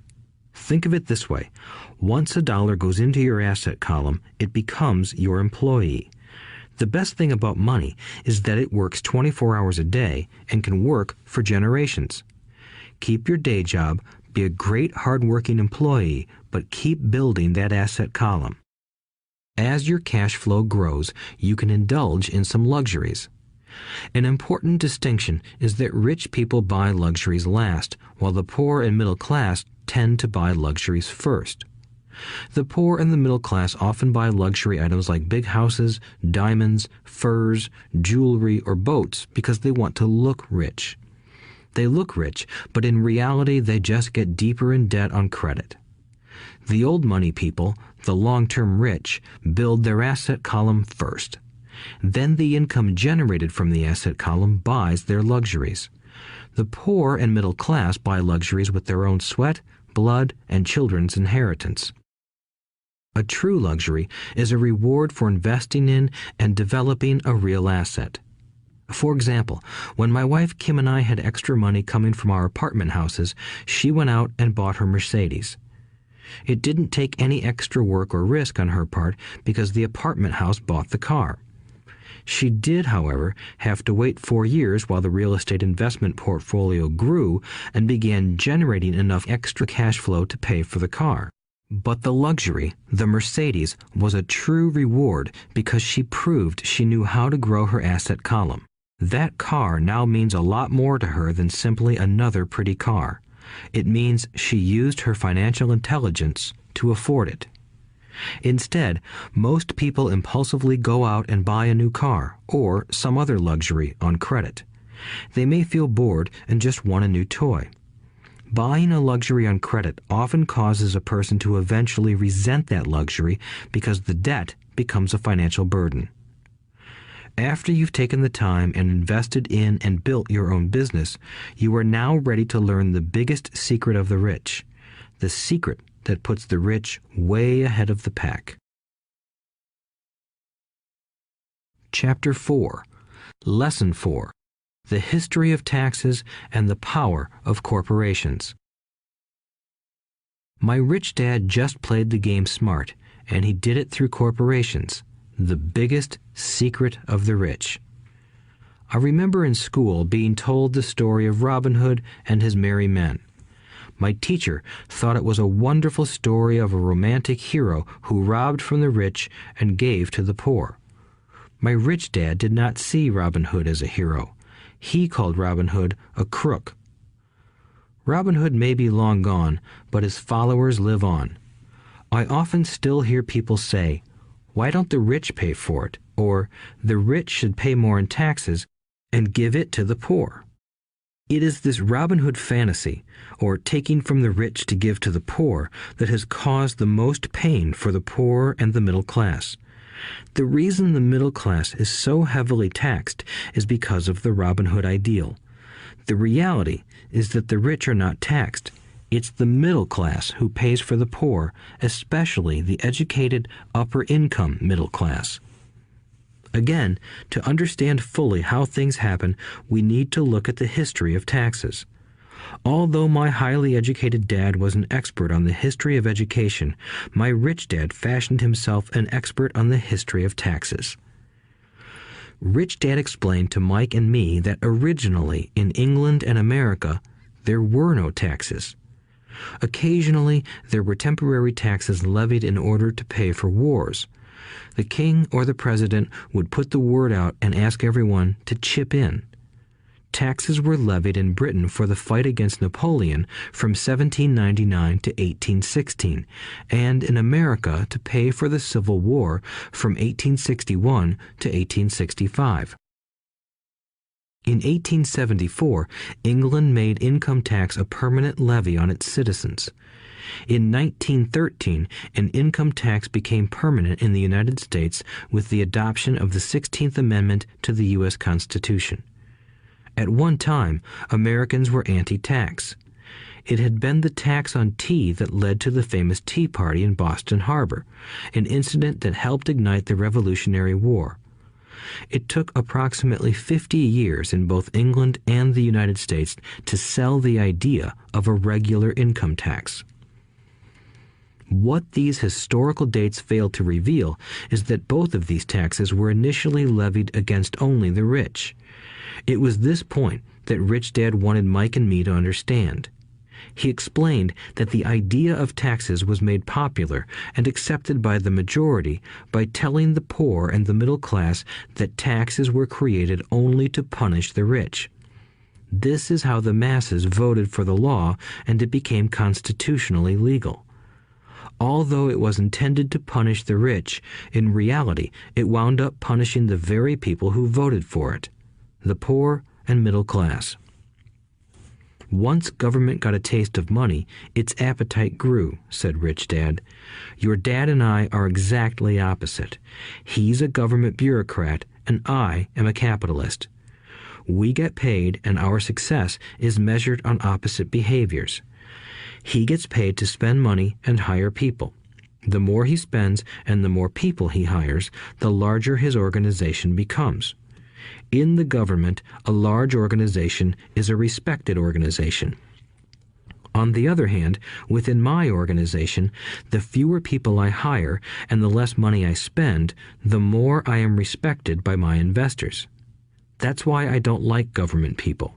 A: Think of it this way. Once a dollar goes into your asset column, it becomes your employee. The best thing about money is that it works 24 hours a day and can work for generations. Keep your day job, be a great hard-working employee, but keep building that asset column. As your cash flow grows, you can indulge in some luxuries. An important distinction is that rich people buy luxuries last, while the poor and middle class tend to buy luxuries first. The poor and the middle class often buy luxury items like big houses, diamonds, furs, jewelry, or boats because they want to look rich. They look rich, but in reality they just get deeper in debt on credit. The old money people, the long-term rich, build their asset column first. Then the income generated from the asset column buys their luxuries. The poor and middle class buy luxuries with their own sweat, blood, and children's inheritance. A true luxury is a reward for investing in and developing a real asset. For example, when my wife Kim and I had extra money coming from our apartment houses, she went out and bought her Mercedes. It didn't take any extra work or risk on her part because the apartment house bought the car. She did, however, have to wait 4 years while the real estate investment portfolio grew and began generating enough extra cash flow to pay for the car. But the luxury, the Mercedes, was a true reward because she proved she knew how to grow her asset column. That car now means a lot more to her than simply another pretty car. It means she used her financial intelligence to afford it. Instead, most people impulsively go out and buy a new car or some other luxury on credit. They may feel bored and just want a new toy. Buying a luxury on credit often causes a person to eventually resent that luxury because the debt becomes a financial burden. After you've taken the time and invested in and built your own business, you are now ready to learn the biggest secret of the rich, the secret that puts the rich way ahead of the pack. Chapter 4. Lesson 4. The History of Taxes and the Power of Corporations. My rich dad just played the game smart, and he did it through corporations, the biggest secret of the rich. I remember in school being told the story of Robin Hood and his merry men. My teacher thought it was a wonderful story of a romantic hero who robbed from the rich and gave to the poor. My rich dad did not see Robin Hood as a hero. He called Robin Hood a crook. Robin Hood may be long gone, but his followers live on. I often still hear people say, "Why don't the rich pay for it?" Or, "The rich should pay more in taxes and give it to the poor." It is this Robin Hood fantasy, or taking from the rich to give to the poor, that has caused the most pain for the poor and the middle class. The reason the middle class is so heavily taxed is because of the Robin Hood ideal. The reality is that the rich are not taxed. It's the middle class who pays for the poor, especially the educated, upper-income middle class. Again, to understand fully how things happen, we need to look at the history of taxes. Although my highly educated dad was an expert on the history of education, my rich dad fashioned himself an expert on the history of taxes. Rich Dad explained to Mike and me that originally in England and America, there were no taxes. Occasionally, there were temporary taxes levied in order to pay for wars. The king or the president would put the word out and ask everyone to chip in. Taxes were levied in Britain for the fight against Napoleon from 1799 to 1816, and in America to pay for the Civil War from 1861 to 1865. In 1874, England made income tax a permanent levy on its citizens. In 1913, an income tax became permanent in the United States with the adoption of the 16th Amendment to the U.S. Constitution. At one time, Americans were anti-tax. It had been the tax on tea that led to the famous Tea Party in Boston Harbor, an incident that helped ignite the Revolutionary War. It took approximately 50 years in both England and the United States to sell the idea of a regular income tax. What these historical dates fail to reveal is that both of these taxes were initially levied against only the rich. It was this point that Rich Dad wanted Mike and me to understand. He explained that the idea of taxes was made popular and accepted by the majority by telling the poor and the middle class that taxes were created only to punish the rich. This is how the masses voted for the law, and it became constitutionally legal. Although it was intended to punish the rich, in reality it wound up punishing the very people who voted for it, the poor and middle class. Once government got a taste of money, its appetite grew, said Rich Dad. Your dad and I are exactly opposite. He's a government bureaucrat, and I am a capitalist. We get paid, and our success is measured on opposite behaviors. He gets paid to spend money and hire people. The more he spends and the more people he hires, the larger his organization becomes. In the government, a large organization is a respected organization. On the other hand, within my organization, the fewer people I hire and the less money I spend, the more I am respected by my investors. That's why I don't like government people.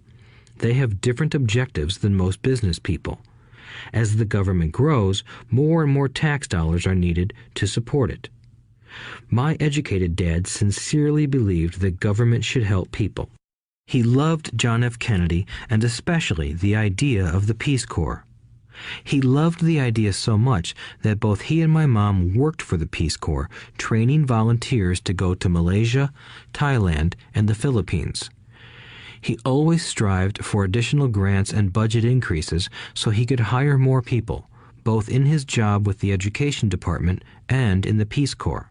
A: They have different objectives than most business people. As the government grows, more and more tax dollars are needed to support it. My educated dad sincerely believed that government should help people. He loved John F. Kennedy and especially the idea of the Peace Corps. He loved the idea so much that both he and my mom worked for the Peace Corps, training volunteers to go to Malaysia, Thailand, and the Philippines. He always strived for additional grants and budget increases so he could hire more people, both in his job with the Education Department and in the Peace Corps.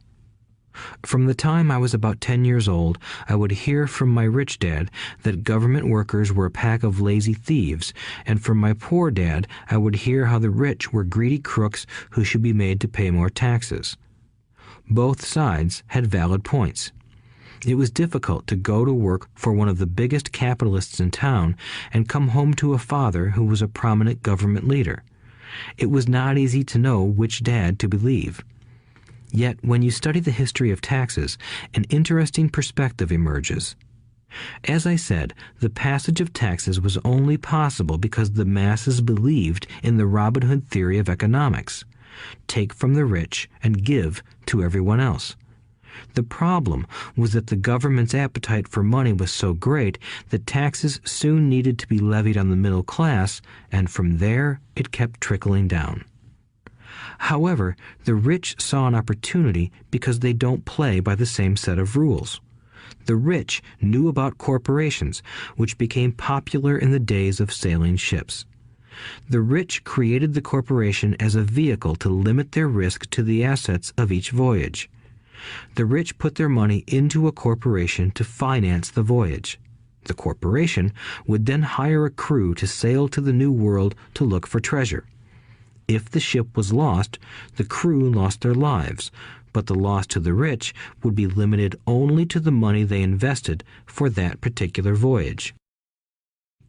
A: From the time I was about 10 years old, I would hear from my rich dad that government workers were a pack of lazy thieves, and from my poor dad I would hear how the rich were greedy crooks who should be made to pay more taxes. Both sides had valid points. It was difficult to go to work for one of the biggest capitalists in town and come home to a father who was a prominent government leader. It was not easy to know which dad to believe. Yet, when you study the history of taxes, an interesting perspective emerges. As I said, the passage of taxes was only possible because the masses believed in the Robin Hood theory of economics. Take from the rich and give to everyone else. The problem was that the government's appetite for money was so great that taxes soon needed to be levied on the middle class, and from there it kept trickling down. However, the rich saw an opportunity because they don't play by the same set of rules. The rich knew about corporations, which became popular in the days of sailing ships. The rich created the corporation as a vehicle to limit their risk to the assets of each voyage. The rich put their money into a corporation to finance the voyage. The corporation would then hire a crew to sail to the New World to look for treasure. If the ship was lost, the crew lost their lives, but the loss to the rich would be limited only to the money they invested for that particular voyage.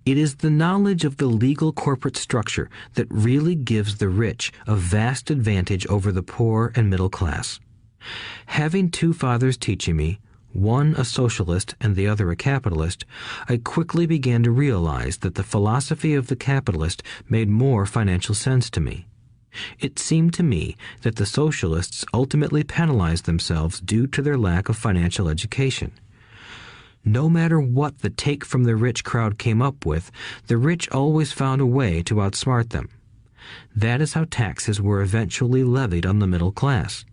A: It is the knowledge of the legal corporate structure that really gives the rich a vast advantage over the poor and middle class. Having two fathers teaching me, one a socialist and the other a capitalist, I quickly began to realize that the philosophy of the capitalist made more financial sense to me. It seemed to me that the socialists ultimately penalized themselves due to their lack of financial education. No matter what the take from the rich crowd came up with, the rich always found a way to outsmart them. That is how taxes were eventually levied on the middle class.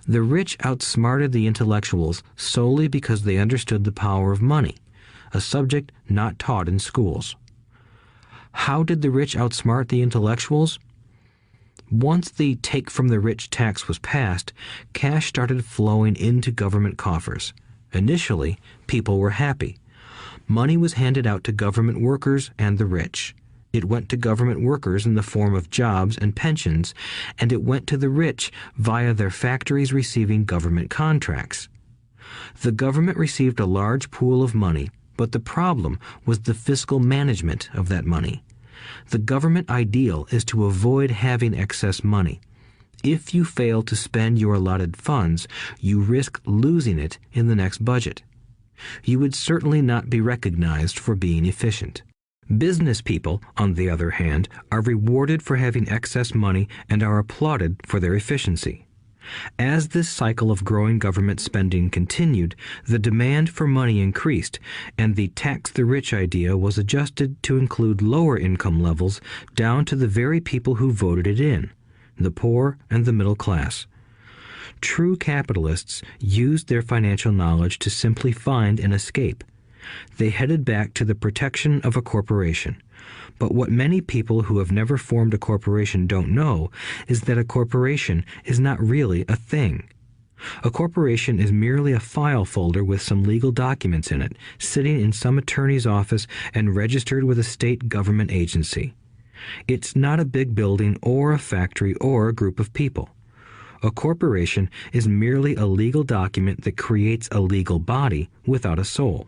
A: The rich outsmarted the intellectuals solely because they understood the power of money, a subject not taught in schools. How did the rich outsmart the intellectuals? Once the take from the rich tax was passed, cash started flowing into government coffers. Initially, people were happy. Money was handed out to government workers and the rich. It went to government workers in the form of jobs and pensions, and it went to the rich via their factories receiving government contracts. The government received a large pool of money, but the problem was the fiscal management of that money. The government ideal is to avoid having excess money. If you fail to spend your allotted funds, you risk losing it in the next budget. You would certainly not be recognized for being efficient. Business people, on the other hand, are rewarded for having excess money and are applauded for their efficiency. As this cycle of growing government spending continued, the demand for money increased, and the tax the rich idea was adjusted to include lower income levels down to the very people who voted it in, the poor and the middle class. True capitalists used their financial knowledge to simply find an escape. They headed back to the protection of a corporation. But what many people who have never formed a corporation don't know is that a corporation is not really a thing. A corporation is merely a file folder with some legal documents in it, sitting in some attorney's office and registered with a state government agency. It's not a big building or a factory or a group of people. A corporation is merely a legal document that creates a legal body without a soul.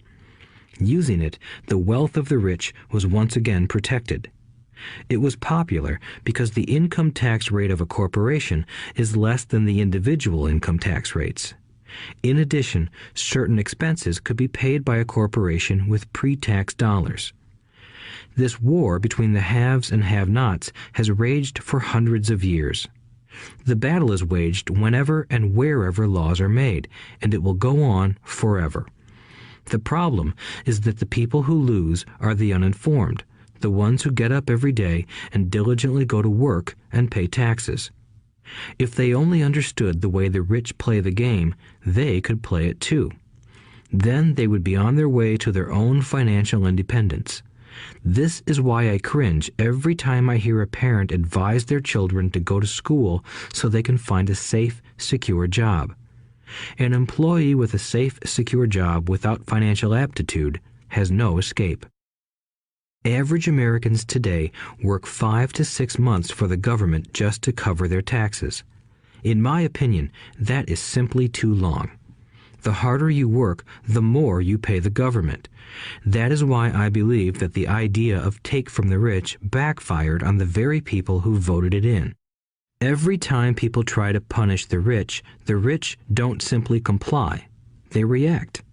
A: Using it, the wealth of the rich was once again protected. It was popular because the income tax rate of a corporation is less than the individual income tax rates. In addition, certain expenses could be paid by a corporation with pre-tax dollars. This war between the haves and have-nots has raged for hundreds of years. The battle is waged whenever and wherever laws are made, and it will go on forever. The problem is that the people who lose are the uninformed, the ones who get up every day and diligently go to work and pay taxes. If they only understood the way the rich play the game, they could play it too. Then they would be on their way to their own financial independence. This is why I cringe every time I hear a parent advise their children to go to school so they can find a safe, secure job. An employee with a safe, secure job without financial aptitude has no escape. Average Americans today work 5 to 6 months for the government just to cover their taxes. In my opinion, that is simply too long. The harder you work, the more you pay the government. That is why I believe that the idea of take from the rich backfired on the very people who voted it in. Every time people try to punish the rich don't simply comply. They react.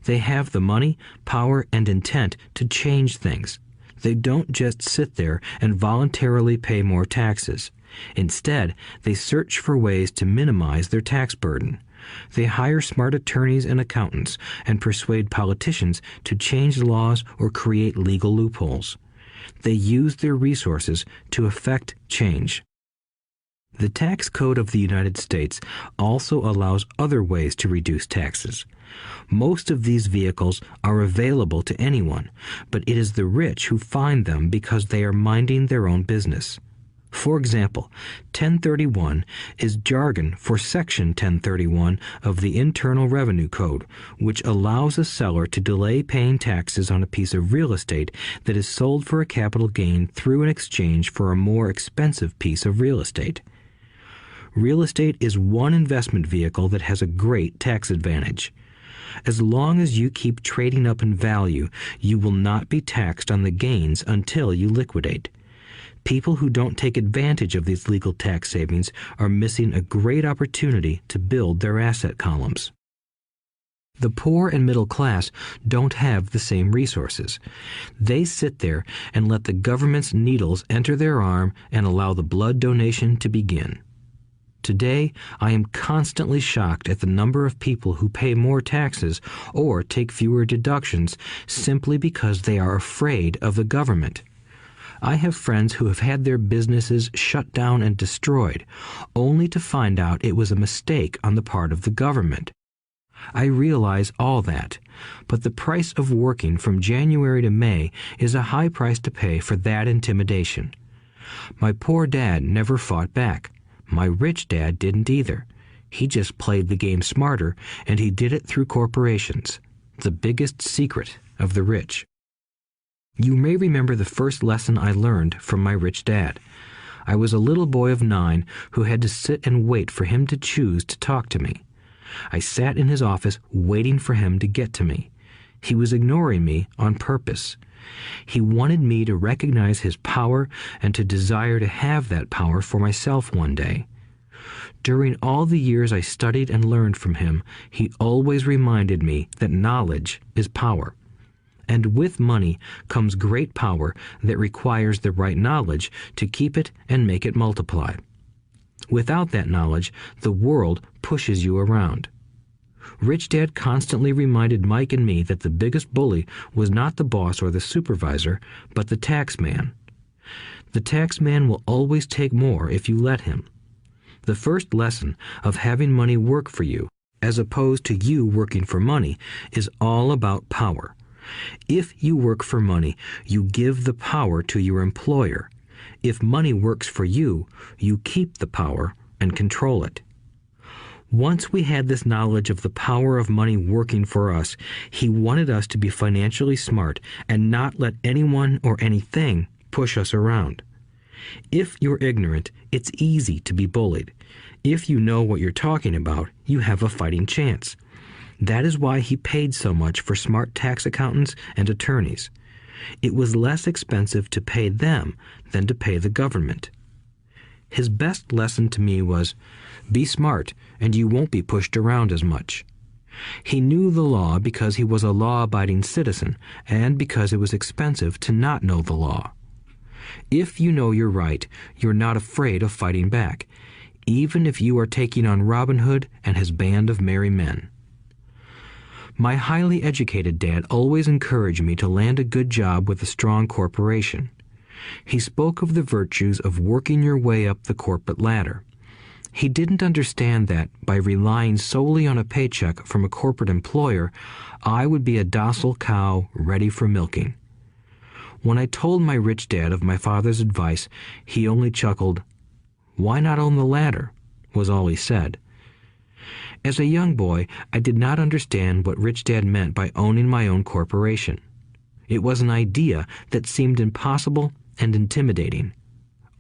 A: They have the money, power, and intent to change things. They don't just sit there and voluntarily pay more taxes. Instead, they search for ways to minimize their tax burden. They hire smart attorneys and accountants and persuade politicians to change laws or create legal loopholes. They use their resources to effect change. The tax code of the United States also allows other ways to reduce taxes. Most of these vehicles are available to anyone, but it is the rich who find them because they are minding their own business. For example, 1031 is jargon for Section 1031 of the Internal Revenue Code, which allows a seller to delay paying taxes on a piece of real estate that is sold for a capital gain through an exchange for a more expensive piece of real estate. Real estate is one investment vehicle that has a great tax advantage. As long as you keep trading up in value, you will not be taxed on the gains until you liquidate. People who don't take advantage of these legal tax savings are missing a great opportunity to build their asset columns. The poor and middle class don't have the same resources. They sit there and let the government's needles enter their arm and allow the blood donation to begin. Today, I am constantly shocked at the number of people who pay more taxes or take fewer deductions simply because they are afraid of the government. I have friends who have had their businesses shut down and destroyed, only to find out it was a mistake on the part of the government. I realize all that, but the price of working from January to May is a high price to pay for that intimidation. My poor dad never fought back. My rich dad didn't either. He just played the game smarter, and he did it through corporations, the biggest secret of the rich. You may remember the first lesson I learned from my rich dad. I was a little boy of 9 who had to sit and wait for him to choose to talk to me. I sat in his office waiting for him to get to me. He was ignoring me on purpose. He wanted me to recognize his power and to desire to have that power for myself one day. During all the years I studied and learned from him, he always reminded me that knowledge is power. And with money comes great power that requires the right knowledge to keep it and make it multiply. Without that knowledge, the world pushes you around. Rich Dad constantly reminded Mike and me that the biggest bully was not the boss or the supervisor, but the tax man. The tax man will always take more if you let him. The first lesson of having money work for you, as opposed to you working for money, is all about power. If you work for money, you give the power to your employer. If money works for you, you keep the power and control it. Once we had this knowledge of the power of money working for us, he wanted us to be financially smart and not let anyone or anything push us around. If you're ignorant, it's easy to be bullied. If you know what you're talking about, you have a fighting chance. That is why he paid so much for smart tax accountants and attorneys. It was less expensive to pay them than to pay the government. His best lesson to me was, be smart and you won't be pushed around as much. He knew the law because he was a law-abiding citizen and because it was expensive to not know the law. If you know you're right, you're not afraid of fighting back, even if you are taking on Robin Hood and his band of merry men. My highly educated dad always encouraged me to land a good job with a strong corporation. He spoke of the virtues of working your way up the corporate ladder. He didn't understand that, by relying solely on a paycheck from a corporate employer, I would be a docile cow ready for milking. When I told my rich dad of my father's advice, he only chuckled. "Why not own the ladder?" was all he said. As a young boy, I did not understand what Rich Dad meant by owning my own corporation. It was an idea that seemed impossible and intimidating.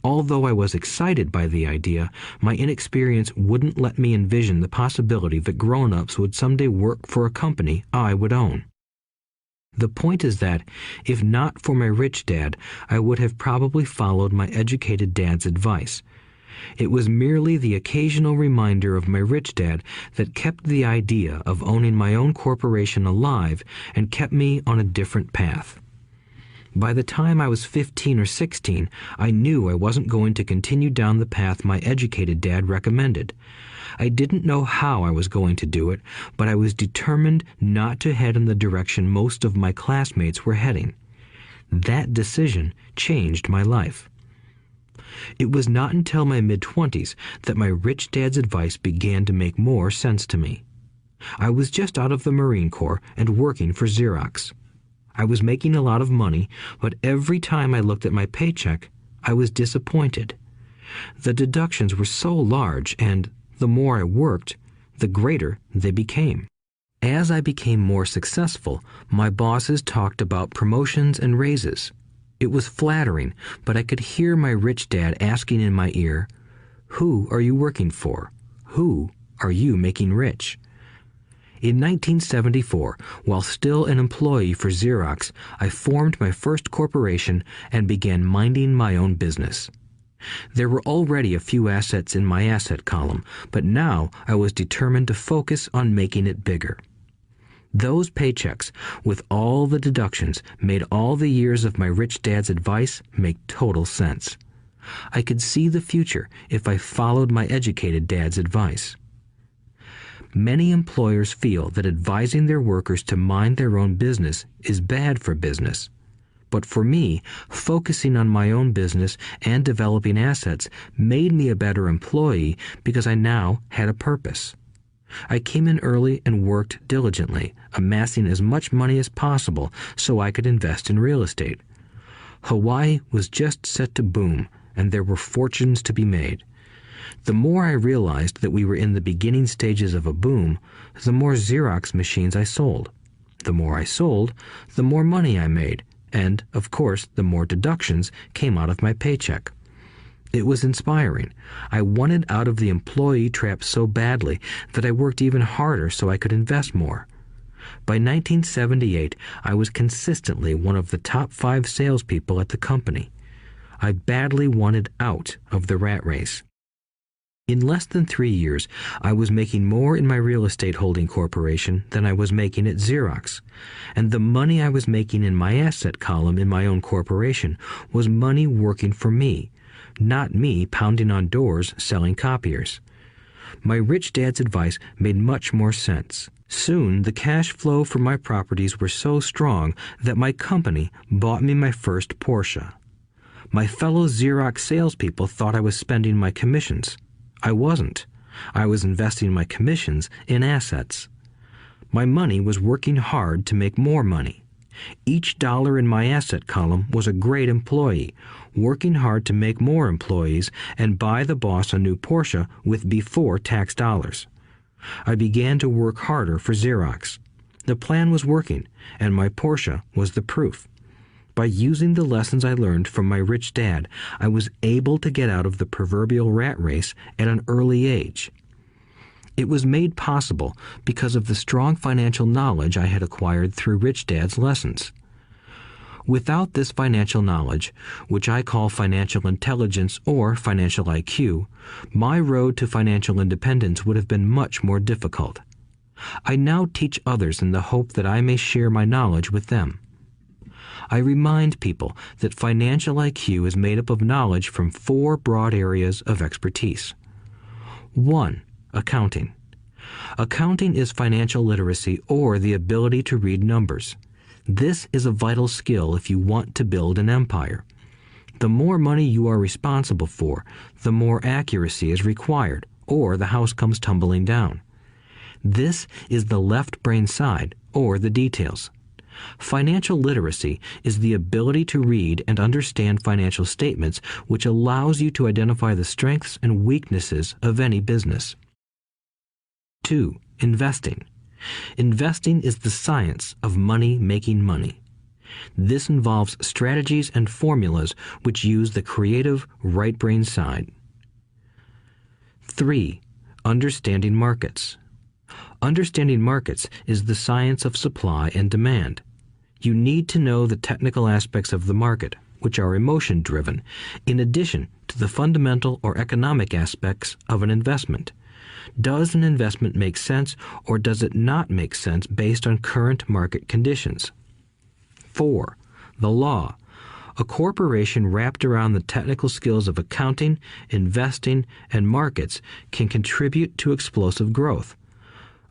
A: Although I was excited by the idea, my inexperience wouldn't let me envision the possibility that grown-ups would someday work for a company I would own. The point is that, if not for my rich dad, I would have probably followed my educated dad's advice. It was merely the occasional reminder of my rich dad that kept the idea of owning my own corporation alive and kept me on a different path. By the time I was 15 or 16, I knew I wasn't going to continue down the path my educated dad recommended. I didn't know how I was going to do it, but I was determined not to head in the direction most of my classmates were heading. That decision changed my life. It was not until my mid-20s that my rich dad's advice began to make more sense to me. I was just out of the Marine Corps and working for Xerox. I was making a lot of money, but every time I looked at my paycheck, I was disappointed. The deductions were so large, and the more I worked, the greater they became. As I became more successful, my bosses talked about promotions and raises. It was flattering, but I could hear my rich dad asking in my ear, "Who are you working for? Who are you making rich?" In 1974, while still an employee for Xerox, I formed my first corporation and began minding my own business. There were already a few assets in my asset column, but now I was determined to focus on making it bigger. Those paychecks, with all the deductions, made all the years of my rich dad's advice make total sense. I could see the future if I followed my educated dad's advice. Many employers feel that advising their workers to mind their own business is bad for business. But for me, focusing on my own business and developing assets made me a better employee because I now had a purpose. I came in early and worked diligently, amassing as much money as possible so I could invest in real estate. Hawaii was just set to boom, and there were fortunes to be made. The more I realized that we were in the beginning stages of a boom, the more Xerox machines I sold. The more I sold, the more money I made, and, of course, the more deductions came out of my paycheck. It was inspiring. I wanted out of the employee trap so badly that I worked even harder so I could invest more. By 1978, I was consistently one of the top 5 salespeople at the company. I badly wanted out of the rat race. In less than 3 years, I was making more in my real estate holding corporation than I was making at Xerox, and the money I was making in my asset column in my own corporation was money working for me, not me pounding on doors selling copiers. My rich dad's advice made much more sense. Soon, the cash flow from my properties were so strong that my company bought me my first Porsche. My fellow Xerox salespeople thought I was spending my commissions. I wasn't. I was investing my commissions in assets. My money was working hard to make more money. Each dollar in my asset column was a great employee, working hard to make more employees and buy the boss a new Porsche with before-tax dollars. I began to work harder for Xerox. The plan was working, and my Porsche was the proof. By using the lessons I learned from my rich dad, I was able to get out of the proverbial rat race at an early age. It was made possible because of the strong financial knowledge I had acquired through Rich Dad's lessons. Without this financial knowledge, which I call financial intelligence or financial IQ, my road to financial independence would have been much more difficult. I now teach others in the hope that I may share my knowledge with them. I remind people that financial IQ is made up of knowledge from 4 broad areas of expertise. 1. Accounting. Accounting is financial literacy or the ability to read numbers. This is a vital skill if you want to build an empire. The more money you are responsible for, the more accuracy is required, or the house comes tumbling down. This is the left brain side, or the details. Financial literacy is the ability to read and understand financial statements, which allows you to identify the strengths and weaknesses of any business. 2. Investing. Investing is the science of money making money. This involves strategies and formulas which use the creative right brain side. 3. Understanding markets. Understanding markets is the science of supply and demand. You need to know the technical aspects of the market, which are emotion-driven, in addition to the fundamental or economic aspects of an investment. Does an investment make sense or does it not make sense based on current market conditions? 4. The law. A corporation wrapped around the technical skills of accounting, investing, and markets can contribute to explosive growth.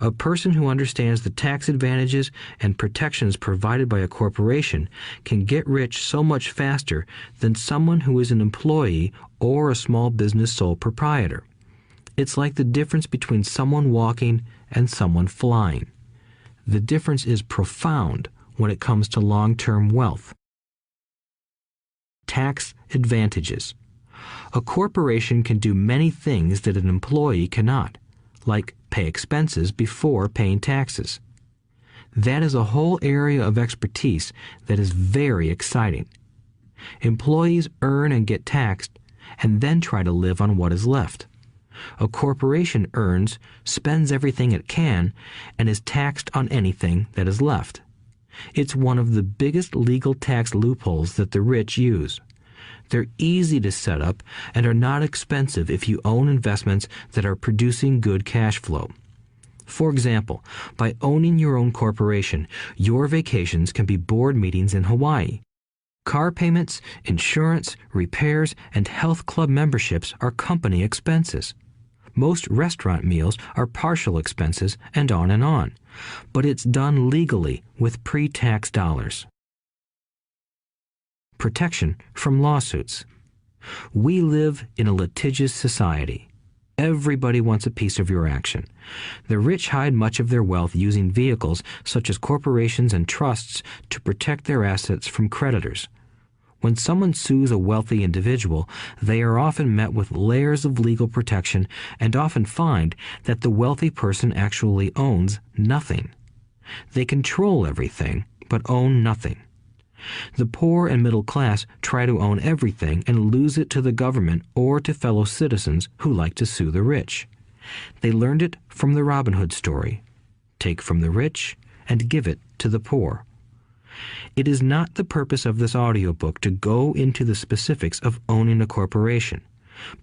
A: A person who understands the tax advantages and protections provided by a corporation can get rich so much faster than someone who is an employee or a small business sole proprietor. It's like the difference between someone walking and someone flying. The difference is profound when it comes to long-term wealth. Tax advantages. A corporation can do many things that an employee cannot, like pay expenses before paying taxes. That is a whole area of expertise that is very exciting. Employees earn and get taxed and then try to live on what is left. A corporation earns, spends everything it can, and is taxed on anything that is left. It's one of the biggest legal tax loopholes that the rich use. They're easy to set up and are not expensive if you own investments that are producing good cash flow. For example, by owning your own corporation, your vacations can be board meetings in Hawaii. Car payments, insurance, repairs, and health club memberships are company expenses. Most restaurant meals are partial expenses, and on. But it's done legally with pre-tax dollars. Protection from lawsuits. We live in a litigious society. Everybody wants a piece of your action. The rich hide much of their wealth using vehicles such as corporations and trusts to protect their assets from creditors. When someone sues a wealthy individual, they are often met with layers of legal protection and often find that the wealthy person actually owns nothing. They control everything, but own nothing. The poor and middle class try to own everything and lose it to the government or to fellow citizens who like to sue the rich. They learned it from the Robin Hood story. Take from the rich and give it to the poor. It is not the purpose of this audiobook to go into the specifics of owning a corporation,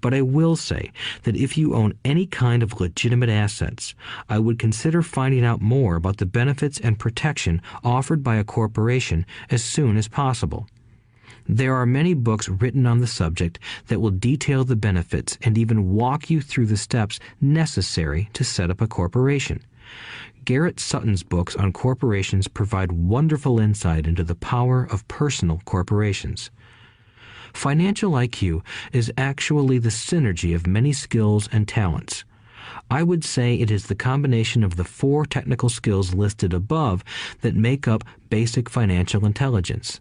A: but I will say that if you own any kind of legitimate assets, I would consider finding out more about the benefits and protection offered by a corporation as soon as possible. There are many books written on the subject that will detail the benefits and even walk you through the steps necessary to set up a corporation. Garrett Sutton's books on corporations provide wonderful insight into the power of personal corporations. Financial IQ is actually the synergy of many skills and talents. I would say it is the combination of the 4 technical skills listed above that make up basic financial intelligence.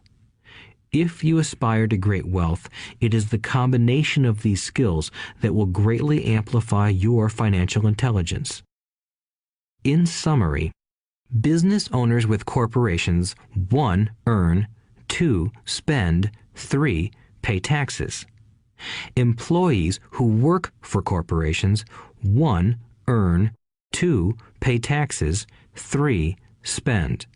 A: If you aspire to great wealth, it is the combination of these skills that will greatly amplify your financial intelligence. In summary, business owners with corporations 1. Earn, 2. Spend, 3. Pay taxes. Employees who work for corporations 1. Earn, 2. Pay taxes, 3. Spend.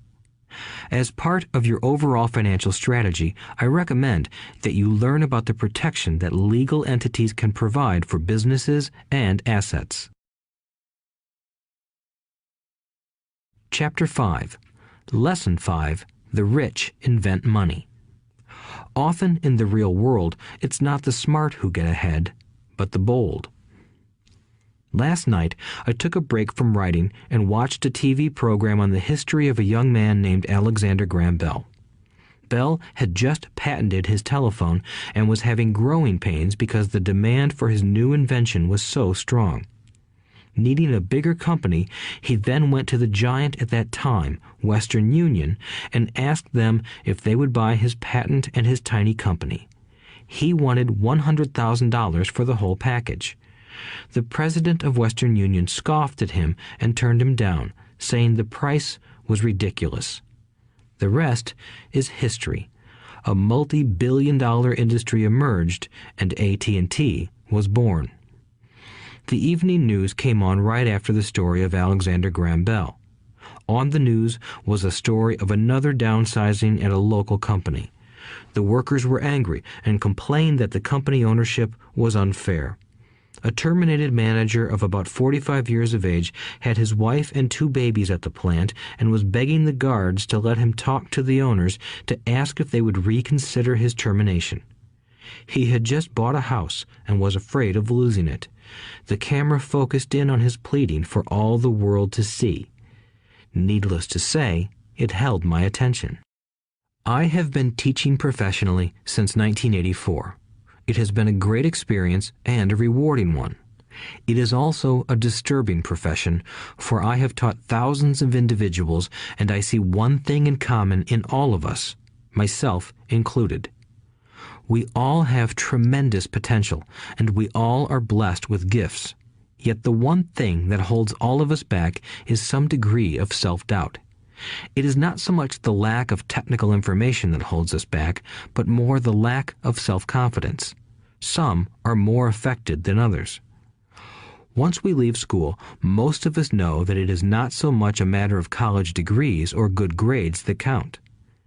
A: As part of your overall financial strategy, I recommend that you learn about the protection that legal entities can provide for businesses and assets. Chapter 5. Lesson 5. The rich invent money. Often in the real world, it's not the smart who get ahead, but the bold. Last night, I took a break from writing and watched a TV program on the history of a young man named Alexander Graham Bell. Bell had just patented his telephone and was having growing pains because the demand for his new invention was so strong. Needing a bigger company, he then went to the giant at that time, Western Union, and asked them if they would buy his patent and his tiny company. He wanted $100,000 for the whole package. The president of Western Union scoffed at him and turned him down, saying the price was ridiculous. The rest is history. A multi-billion-dollar industry emerged, and AT&T was born. The evening news came on right after the story of Alexander Graham Bell. On the news was a story of another downsizing at a local company. The workers were angry and complained that the company ownership was unfair. A terminated manager of about 45 years of age had his wife and 2 babies at the plant and was begging the guards to let him talk to the owners to ask if they would reconsider his termination. He had just bought a house and was afraid of losing it. The camera focused in on his pleading for all the world to see. Needless to say, it held my attention. I have been teaching professionally since 1984. It has been a great experience and a rewarding one. It is also a disturbing profession, for I have taught thousands of individuals, and I see one thing in common in all of us, myself included. We all have tremendous potential, and we all are blessed with gifts. Yet the one thing that holds all of us back is some degree of self-doubt. It is not so much the lack of technical information that holds us back, but more the lack of self-confidence. Some are more affected than others. Once we leave school, most of us know that it is not so much a matter of college degrees or good grades that count.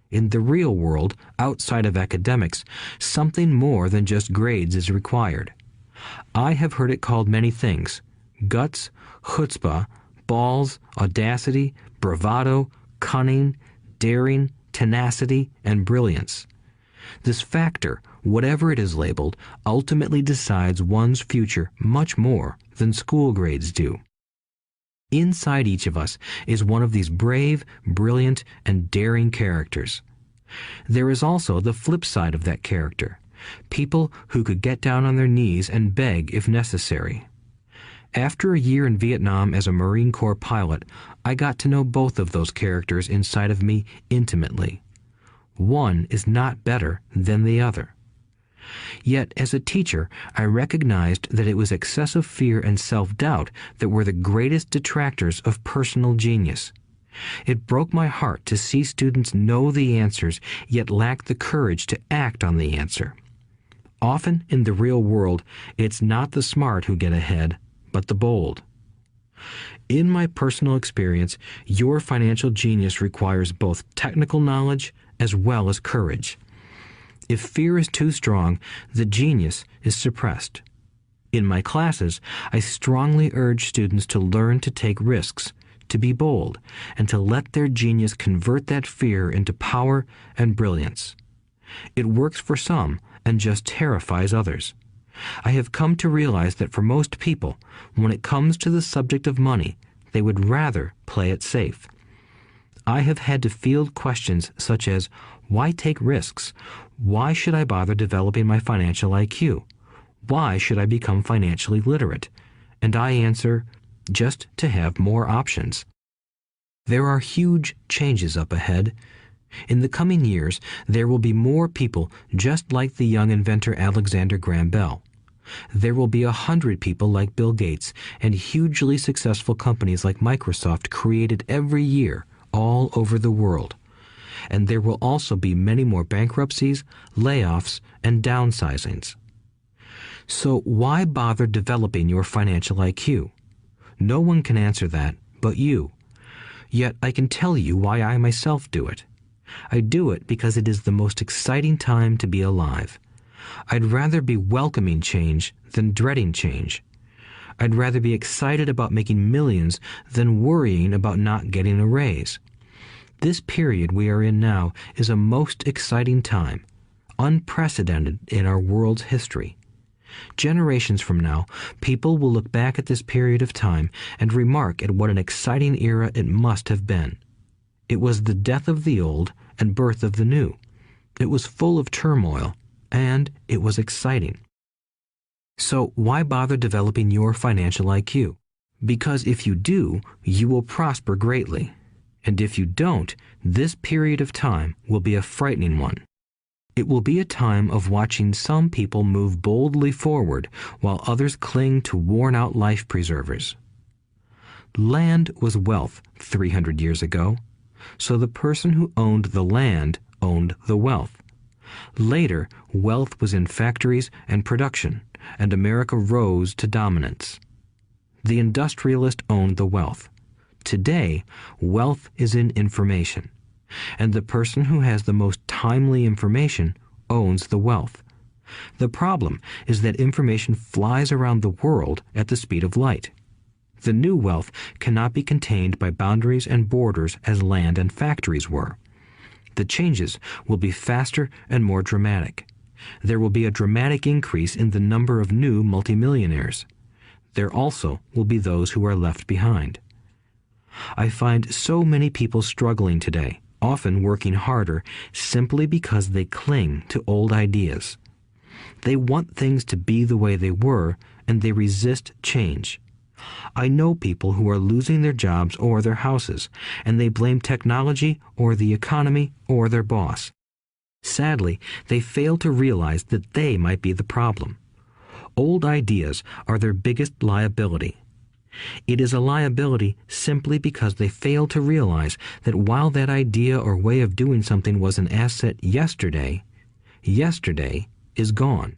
A: In the real world, outside of academics, something more than just grades is required. I have heard it called many things: guts, chutzpah, balls, audacity, bravado, cunning, daring, tenacity, and brilliance. This factor, whatever it is labeled, ultimately decides one's future much more than school grades do. Inside each of us is one of these brave, brilliant, and daring characters. There is also the flip side of that character, people who could get down on their knees and beg if necessary. After a year in Vietnam as a Marine Corps pilot, I got to know both of those characters inside of me intimately. One is not better than the other. Yet, as a teacher, I recognized that it was excessive fear and self-doubt that were the greatest detractors of personal genius. It broke my heart to see students know the answers, yet lack the courage to act on the answer. Often in the real world, it's not the smart who get ahead, but the bold. In my personal experience, your financial genius requires both technical knowledge as well as courage. If fear is too strong, the genius is suppressed. In my classes, I strongly urge students to learn to take risks, to be bold, and to let their genius convert that fear into power and brilliance. It works for some and just terrifies others. I have come to realize that for most people, when it comes to the subject of money, they would rather play it safe. I have had to field questions such as, why take risks? Why should I bother developing my financial IQ? Why should I become financially literate? And I answer, just to have more options. There are huge changes up ahead. In the coming years, there will be more people just like the young inventor Alexander Graham Bell. There will be 100 people like Bill Gates and hugely successful companies like Microsoft created every year all over the world. And there will also be many more bankruptcies, layoffs, and downsizings. So why bother developing your financial IQ? No one can answer that but you. Yet I can tell you why I myself do it. I do it because it is the most exciting time to be alive. I'd rather be welcoming change than dreading change. I'd rather be excited about making millions than worrying about not getting a raise. This period we are in now is a most exciting time, unprecedented in our world's history. Generations from now, people will look back at this period of time and remark at what an exciting era it must have been. It was the death of the old and birth of the new. It was full of turmoil, and it was exciting. So why bother developing your financial IQ? Because if you do, you will prosper greatly. And if you don't, this period of time will be a frightening one. It will be a time of watching some people move boldly forward while others cling to worn-out life preservers. Land was wealth 300 years ago, so the person who owned the land owned the wealth. Later, wealth was in factories and production, and America rose to dominance. The industrialist owned the wealth. Today, wealth is in information, and the person who has the most timely information owns the wealth. The problem is that information flies around the world at the speed of light. The new wealth cannot be contained by boundaries and borders as land and factories were. The changes will be faster and more dramatic. There will be a dramatic increase in the number of new multimillionaires. There also will be those who are left behind. I find so many people struggling today, often working harder, simply because they cling to old ideas. They want things to be the way they were, and they resist change. I know people who are losing their jobs or their houses, and they blame technology or the economy or their boss. Sadly, they fail to realize that they might be the problem. Old ideas are their biggest liability. It is a liability simply because they fail to realize that while that idea or way of doing something was an asset yesterday, yesterday is gone.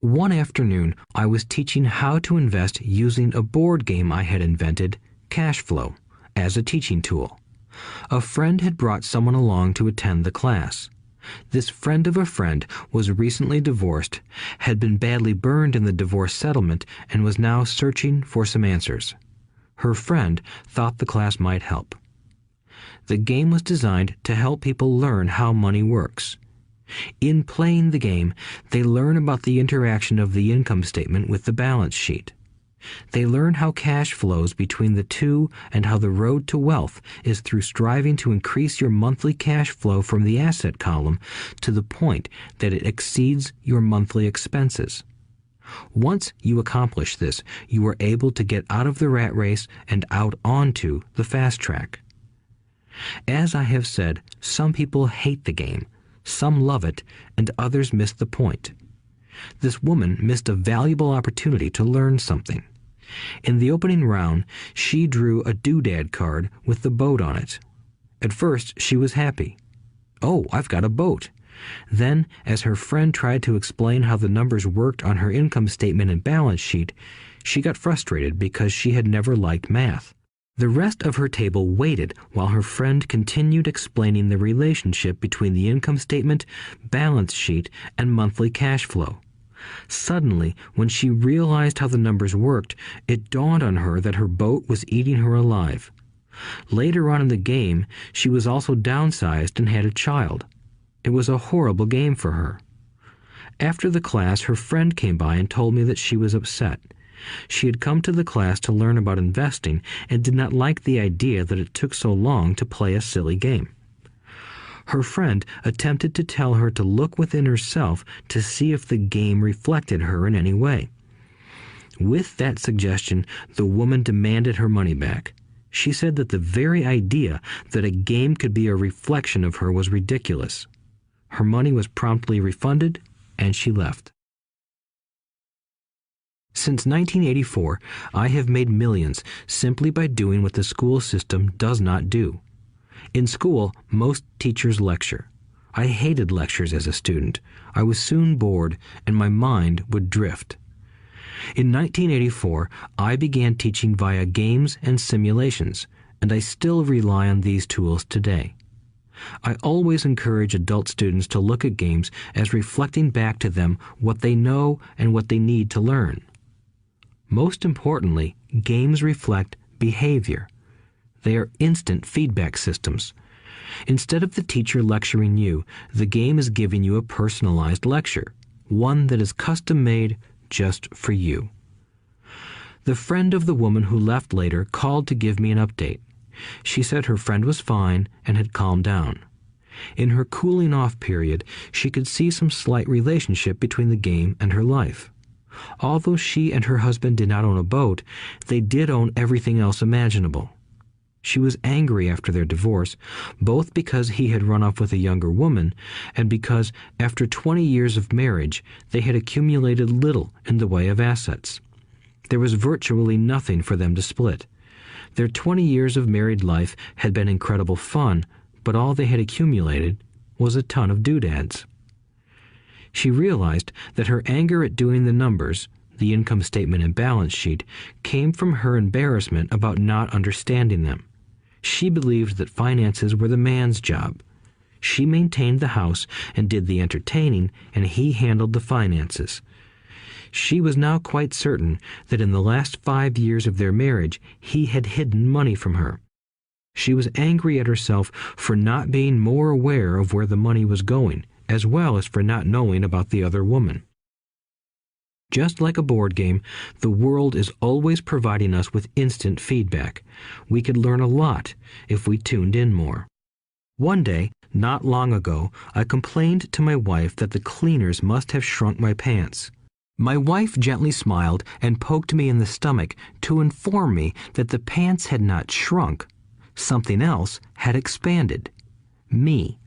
A: One afternoon, I was teaching how to invest using a board game I had invented, Cash Flow, as a teaching tool. A friend had brought someone along to attend the class. This friend of a friend was recently divorced, had been badly burned in the divorce settlement, and was now searching for some answers. Her friend thought the class might help. The game was designed to help people learn how money works. In playing the game, they learn about the interaction of the income statement with the balance sheet. They learn how cash flows between the two and how the road to wealth is through striving to increase your monthly cash flow from the asset column to the point that it exceeds your monthly expenses. Once you accomplish this, you are able to get out of the rat race and out onto the fast track. As I have said, some people hate the game, some love it, and others miss the point. This woman missed a valuable opportunity to learn something. In the opening round, she drew a doodad card with the boat on it. At first, she was happy. "Oh, I've got a boat." Then, as her friend tried to explain how the numbers worked on her income statement and balance sheet, she got frustrated because she had never liked math. The rest of her table waited while her friend continued explaining the relationship between the income statement, balance sheet, and monthly cash flow. Suddenly, when she realized how the numbers worked, it dawned on her that her boat was eating her alive. Later on in the game, she was also downsized and had a child. It was a horrible game for her. After the class, her friend came by and told me that she was upset. She had come to the class to learn about investing and did not like the idea that it took so long to play a silly game. Her friend attempted to tell her to look within herself to see if the game reflected her in any way. With that suggestion, the woman demanded her money back. She said that the very idea that a game could be a reflection of her was ridiculous. Her money was promptly refunded, and she left. Since 1984, I have made millions simply by doing what the school system does not do. In school, most teachers lecture. I hated lectures as a student. I was soon bored, and my mind would drift. In 1984, I began teaching via games and simulations, and I still rely on these tools today. I always encourage adult students to look at games as reflecting back to them what they know and what they need to learn. Most importantly, games reflect behavior. They are instant feedback systems. Instead of the teacher lecturing you, the game is giving you a personalized lecture, one that is custom-made just for you. The friend of the woman who left later called to give me an update. She said her friend was fine and had calmed down. In her cooling-off period, she could see some slight relationship between the game and her life. Although she and her husband did not own a boat, they did own everything else imaginable. She was angry after their divorce, both because he had run off with a younger woman and because, after 20 years of marriage, they had accumulated little in the way of assets. There was virtually nothing for them to split. Their 20 years of married life had been incredible fun, but all they had accumulated was a ton of doodads. She realized that her anger at doing the numbers, the income statement and balance sheet, came from her embarrassment about not understanding them. She believed that finances were the man's job. She maintained the house and did the entertaining, and he handled the finances. She was now quite certain that in the last 5 years of their marriage, he had hidden money from her. She was angry at herself for not being more aware of where the money was going, as well as for not knowing about the other woman. Just like a board game, the world is always providing us with instant feedback. We could learn a lot if we tuned in more. One day, not long ago, I complained to my wife that the cleaners must have shrunk my pants. My wife gently smiled and poked me in the stomach to inform me that the pants had not shrunk. Something else had expanded. Me.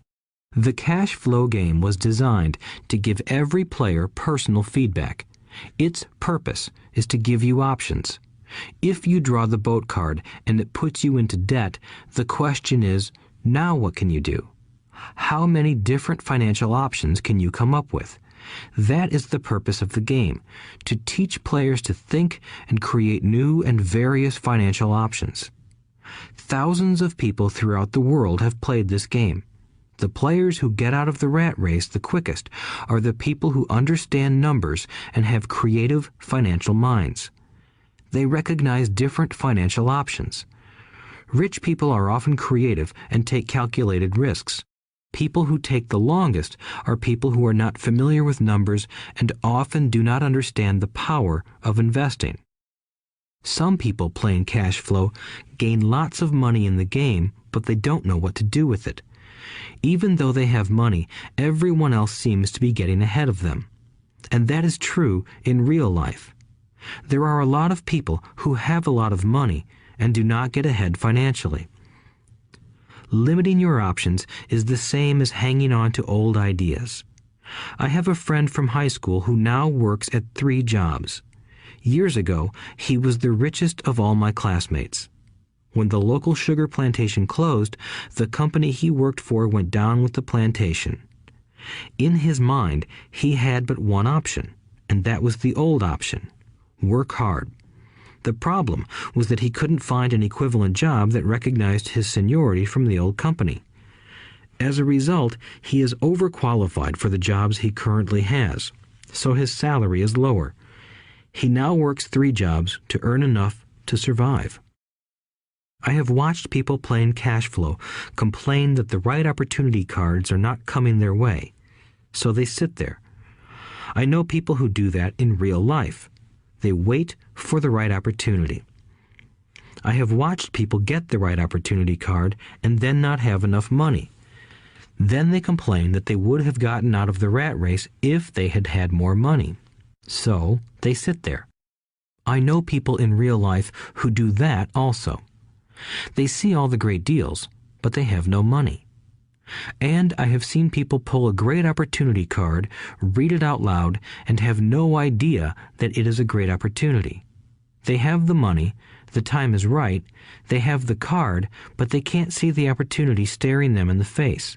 A: The cash flow game was designed to give every player personal feedback. Its purpose is to give you options. If you draw the boat card and it puts you into debt, the question is, now what can you do? How many different financial options can you come up with? That is the purpose of the game, to teach players to think and create new and various financial options. Thousands of people throughout the world have played this game. The players who get out of the rat race the quickest are the people who understand numbers and have creative financial minds. They recognize different financial options. Rich people are often creative and take calculated risks. People who take the longest are people who are not familiar with numbers and often do not understand the power of investing. Some people playing cash flow gain lots of money in the game, but they don't know what to do with it. Even though they have money, everyone else seems to be getting ahead of them. And that is true in real life. There are a lot of people who have a lot of money and do not get ahead financially. Limiting your options is the same as hanging on to old ideas. I have a friend from high school who now works at 3 jobs. Years ago, he was the richest of all my classmates. When the local sugar plantation closed, the company he worked for went down with the plantation. In his mind, he had but one option, and that was the old option: work hard. The problem was that he couldn't find an equivalent job that recognized his seniority from the old company. As a result, he is overqualified for the jobs he currently has, so his salary is lower. He now works 3 jobs to earn enough to survive. I have watched people playing cash flow complain that the right opportunity cards are not coming their way, so they sit there. I know people who do that in real life. They wait for the right opportunity. I have watched people get the right opportunity card and then not have enough money. Then they complain that they would have gotten out of the rat race if they had had more money. So they sit there. I know people in real life who do that also. They see all the great deals, but they have no money. And I have seen people pull a great opportunity card, read it out loud, and have no idea that it is a great opportunity. They have the money, the time is right, they have the card, but they can't see the opportunity staring them in the face.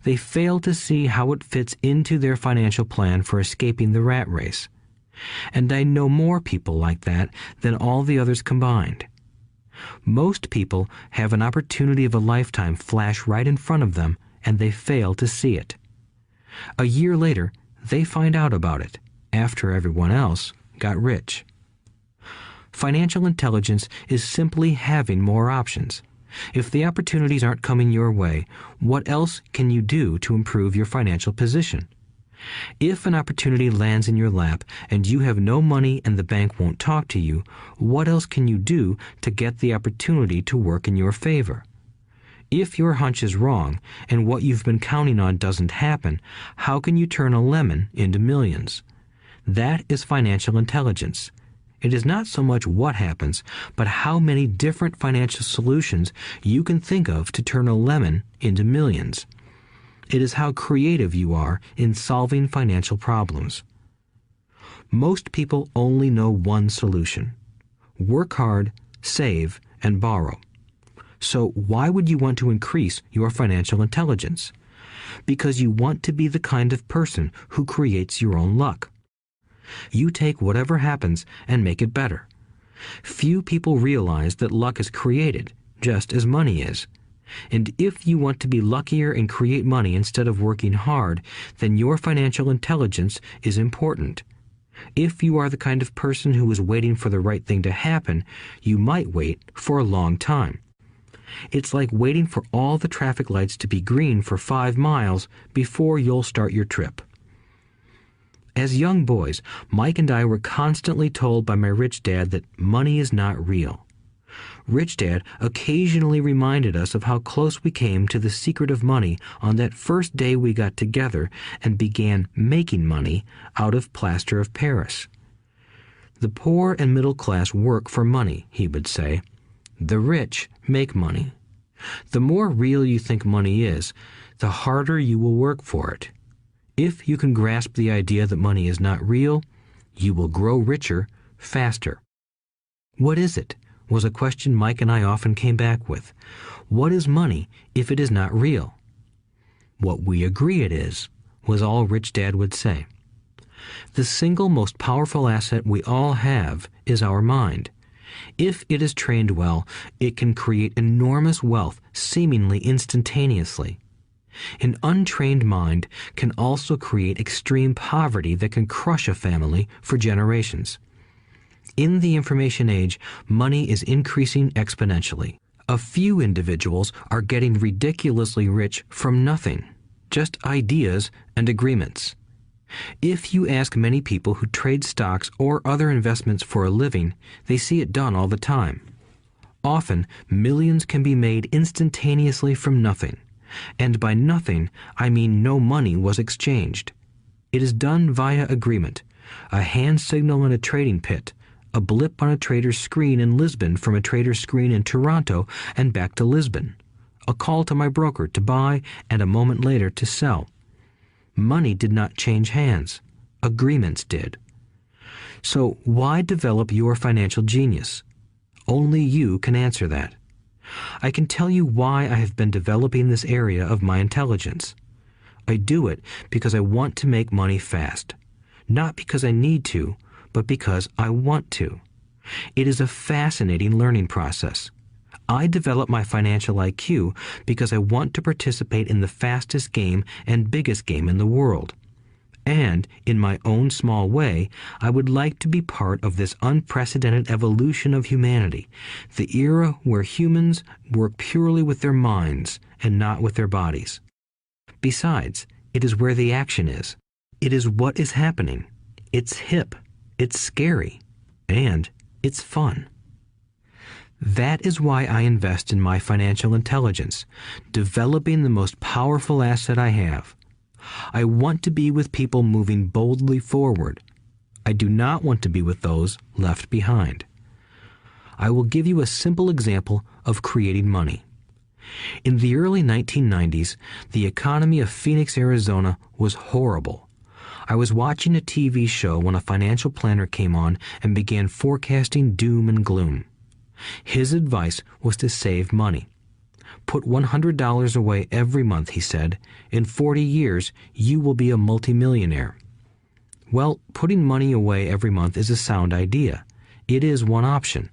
A: They fail to see how it fits into their financial plan for escaping the rat race. And I know more people like that than all the others combined. Most people have an opportunity of a lifetime flash right in front of them, and they fail to see it. A year later, they find out about it, after everyone else got rich. Financial intelligence is simply having more options. If the opportunities aren't coming your way, what else can you do to improve your financial position? If an opportunity lands in your lap and you have no money and the bank won't talk to you, what else can you do to get the opportunity to work in your favor? If your hunch is wrong and what you've been counting on doesn't happen, how can you turn a lemon into millions? That is financial intelligence. It is not so much what happens, but how many different financial solutions you can think of to turn a lemon into millions. It is how creative you are in solving financial problems. Most people only know one solution: work hard, save, and borrow. So why would you want to increase your financial intelligence? Because you want to be the kind of person who creates your own luck. You take whatever happens and make it better. Few people realize that luck is created, just as money is. And if you want to be luckier and create money instead of working hard, then your financial intelligence is important. If you are the kind of person who is waiting for the right thing to happen, you might wait for a long time. It's like waiting for all the traffic lights to be green for 5 miles before you'll start your trip. As young boys, Mike and I were constantly told by my rich dad that money is not real. Rich Dad occasionally reminded us of how close we came to the secret of money on that first day we got together and began making money out of plaster of Paris. The poor and middle class work for money, he would say. The rich make money. The more real you think money is, the harder you will work for it. If you can grasp the idea that money is not real, you will grow richer faster. What is it? Was a question Mike and I often came back with. What is money if it is not real? What we agree it is, was all Rich Dad would say. The single most powerful asset we all have is our mind. If it is trained well, it can create enormous wealth seemingly instantaneously. An untrained mind can also create extreme poverty that can crush a family for generations. In the information age, money is increasing exponentially. A few individuals are getting ridiculously rich from nothing, just ideas and agreements. If you ask many people who trade stocks or other investments for a living, they see it done all the time. Often, millions can be made instantaneously from nothing. And by nothing, I mean no money was exchanged. It is done via agreement, a hand signal in a trading pit, a blip on a trader's screen in Lisbon from a trader's screen in Toronto and back to Lisbon, a call to my broker to buy and a moment later to sell. Money did not change hands. Agreements did. So why develop your financial genius? Only you can answer that. I can tell you why I have been developing this area of my intelligence. I do it because I want to make money fast. Not because I need to, but because I want to. It is a fascinating learning process. I develop my financial IQ because I want to participate in the fastest game and biggest game in the world. And, in my own small way, I would like to be part of this unprecedented evolution of humanity, the era where humans work purely with their minds and not with their bodies. Besides, it is where the action is. It is what is happening. It's hip. It's scary, and it's fun. That is why I invest in my financial intelligence, developing the most powerful asset I have. I want to be with people moving boldly forward. I do not want to be with those left behind. I will give you a simple example of creating money. In the early 1990s, the economy of Phoenix, Arizona was horrible. I was watching a TV show when a financial planner came on and began forecasting doom and gloom. His advice was to save money. Put $100 away every month, he said. In 40 years, you will be a multimillionaire. Well, putting money away every month is a sound idea. It is one option,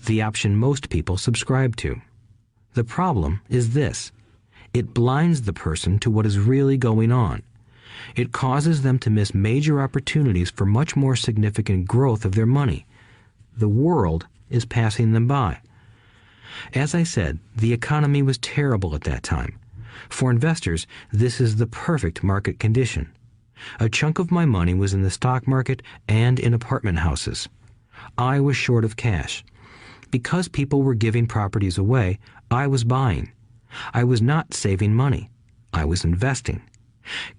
A: the option most people subscribe to. The problem is this: it blinds the person to what is really going on. It causes them to miss major opportunities for much more significant growth of their money. The world is passing them by. As I said, the economy was terrible at that time. For investors, this is the perfect market condition. A chunk of my money was in the stock market and in apartment houses. I was short of cash. Because people were giving properties away, I was buying. I was not saving money. I was investing.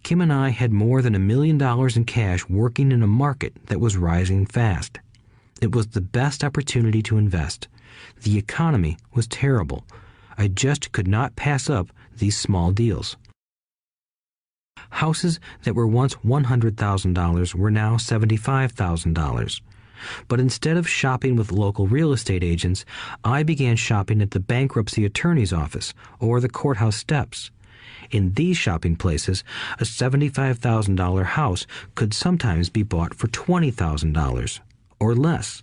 A: Kim and I had more than $1 million in cash working in a market that was rising fast. It was the best opportunity to invest. The economy was terrible. I just could not pass up these small deals. Houses that were once $100,000 were now $75,000. But instead of shopping with local real estate agents, I began shopping at the bankruptcy attorney's office or the courthouse steps. In these shopping places, a $75,000 house could sometimes be bought for $20,000 or less.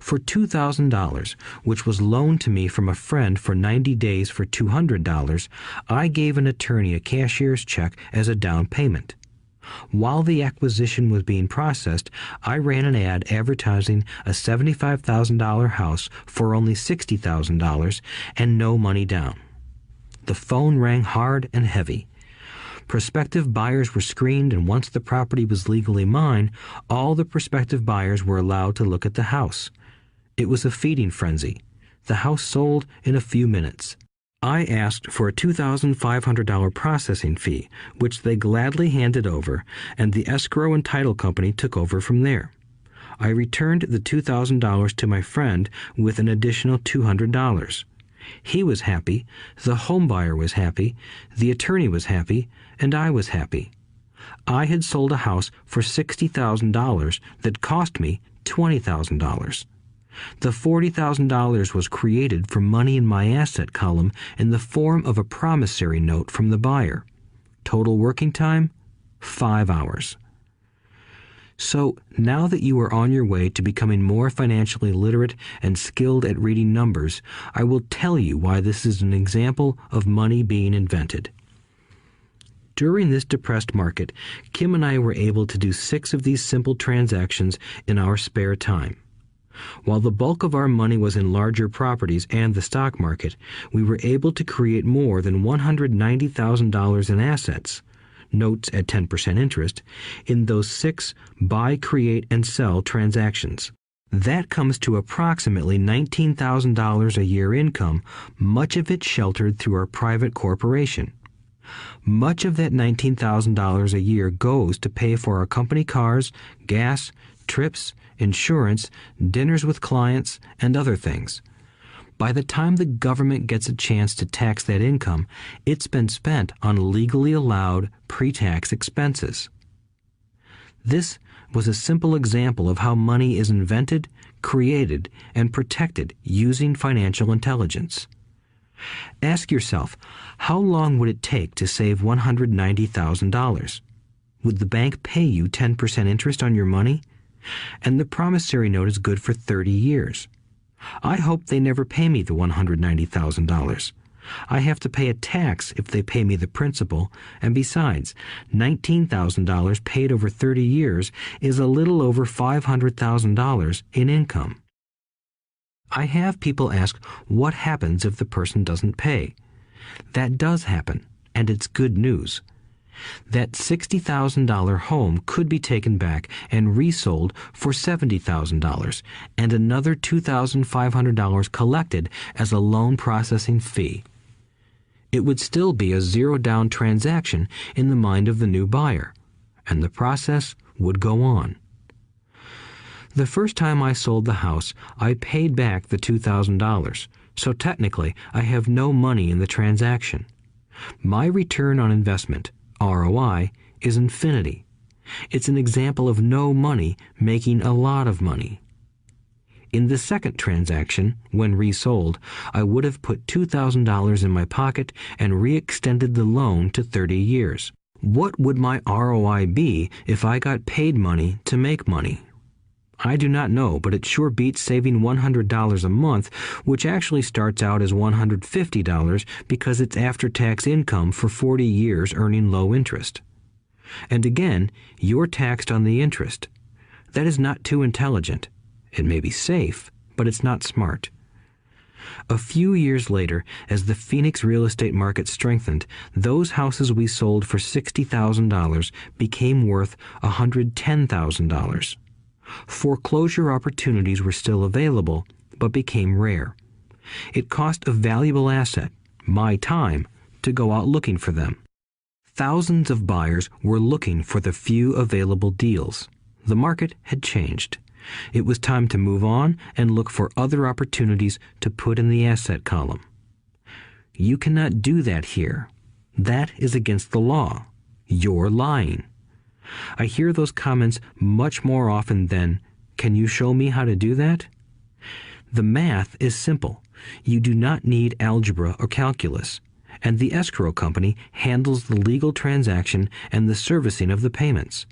A: For $2,000, which was loaned to me from a friend for 90 days for $200, I gave an attorney a cashier's check as a down payment. While the acquisition was being processed, I ran an ad advertising a $75,000 house for only $60,000 and no money down. The phone rang hard and heavy. Prospective buyers were screened, and once the property was legally mine, all the prospective buyers were allowed to look at the house. It was a feeding frenzy. The house sold in a few minutes. I asked for a $2,500 processing fee, which they gladly handed over, and the escrow and title company took over from there. I returned the $2,000 to my friend with an additional $200. He was happy, the home buyer was happy, the attorney was happy, and I was happy. I had sold a house for $60,000 that cost me $20,000. The $40,000 was created from money in my asset column in the form of a promissory note from the buyer. Total working time, 5 hours. So now that you are on your way to becoming more financially literate and skilled at reading numbers, I will tell you why this is an example of money being invented. During this depressed market, Kim and I were able to do 6 of these simple transactions in our spare time. While the bulk of our money was in larger properties and the stock market, we were able to create more than $190,000 in assets, notes at 10% interest, in those 6 buy, create, and sell transactions. That comes to approximately $19,000 a year income, much of it sheltered through our private corporation. Much of that $19,000 a year goes to pay for our company cars, gas, trips, insurance, dinners with clients, and other things. By the time the government gets a chance to tax that income, it's been spent on legally allowed pre-tax expenses. This was a simple example of how money is invented, created, and protected using financial intelligence. Ask yourself, how long would it take to save $190,000? Would the bank pay you 10% interest on your money? And the promissory note is good for 30 years. I hope they never pay me the $190,000. I have to pay a tax if they pay me the principal, and besides, $19,000 paid over 30 years is a little over $500,000 in income. I have people ask, what happens if the person doesn't pay? That does happen, and it's good news. That $60,000 home could be taken back and resold for $70,000 and another $2,500 collected as a loan processing fee. It would still be a zero-down transaction in the mind of the new buyer, and the process would go on. The first time I sold the house, I paid back the $2,000, so technically I have no money in the transaction. My return on investment, ROI, is infinity. It's an example of no money making a lot of money. In the second transaction, when resold, I would have put $2,000 in my pocket and re-extended the loan to 30 years. What would my ROI be if I got paid money to make money? I do not know, but it sure beats saving $100 a month, which actually starts out as $150 because it's after-tax income for 40 years earning low interest. And again, you're taxed on the interest. That is not too intelligent. It may be safe, but it's not smart. A few years later, as the Phoenix real estate market strengthened, those houses we sold for $60,000 became worth $110,000. Foreclosure opportunities were still available, but became rare. It cost a valuable asset, my time, to go out looking for them. Thousands of buyers were looking for the few available deals. The market had changed. It was time to move on and look for other opportunities to put in the asset column. You cannot do that here. That is against the law. You're lying. I hear those comments much more often than, "Can you show me how to do that?" The math is simple. You do not need algebra or calculus, and the escrow company handles the legal transaction and the servicing of the payments.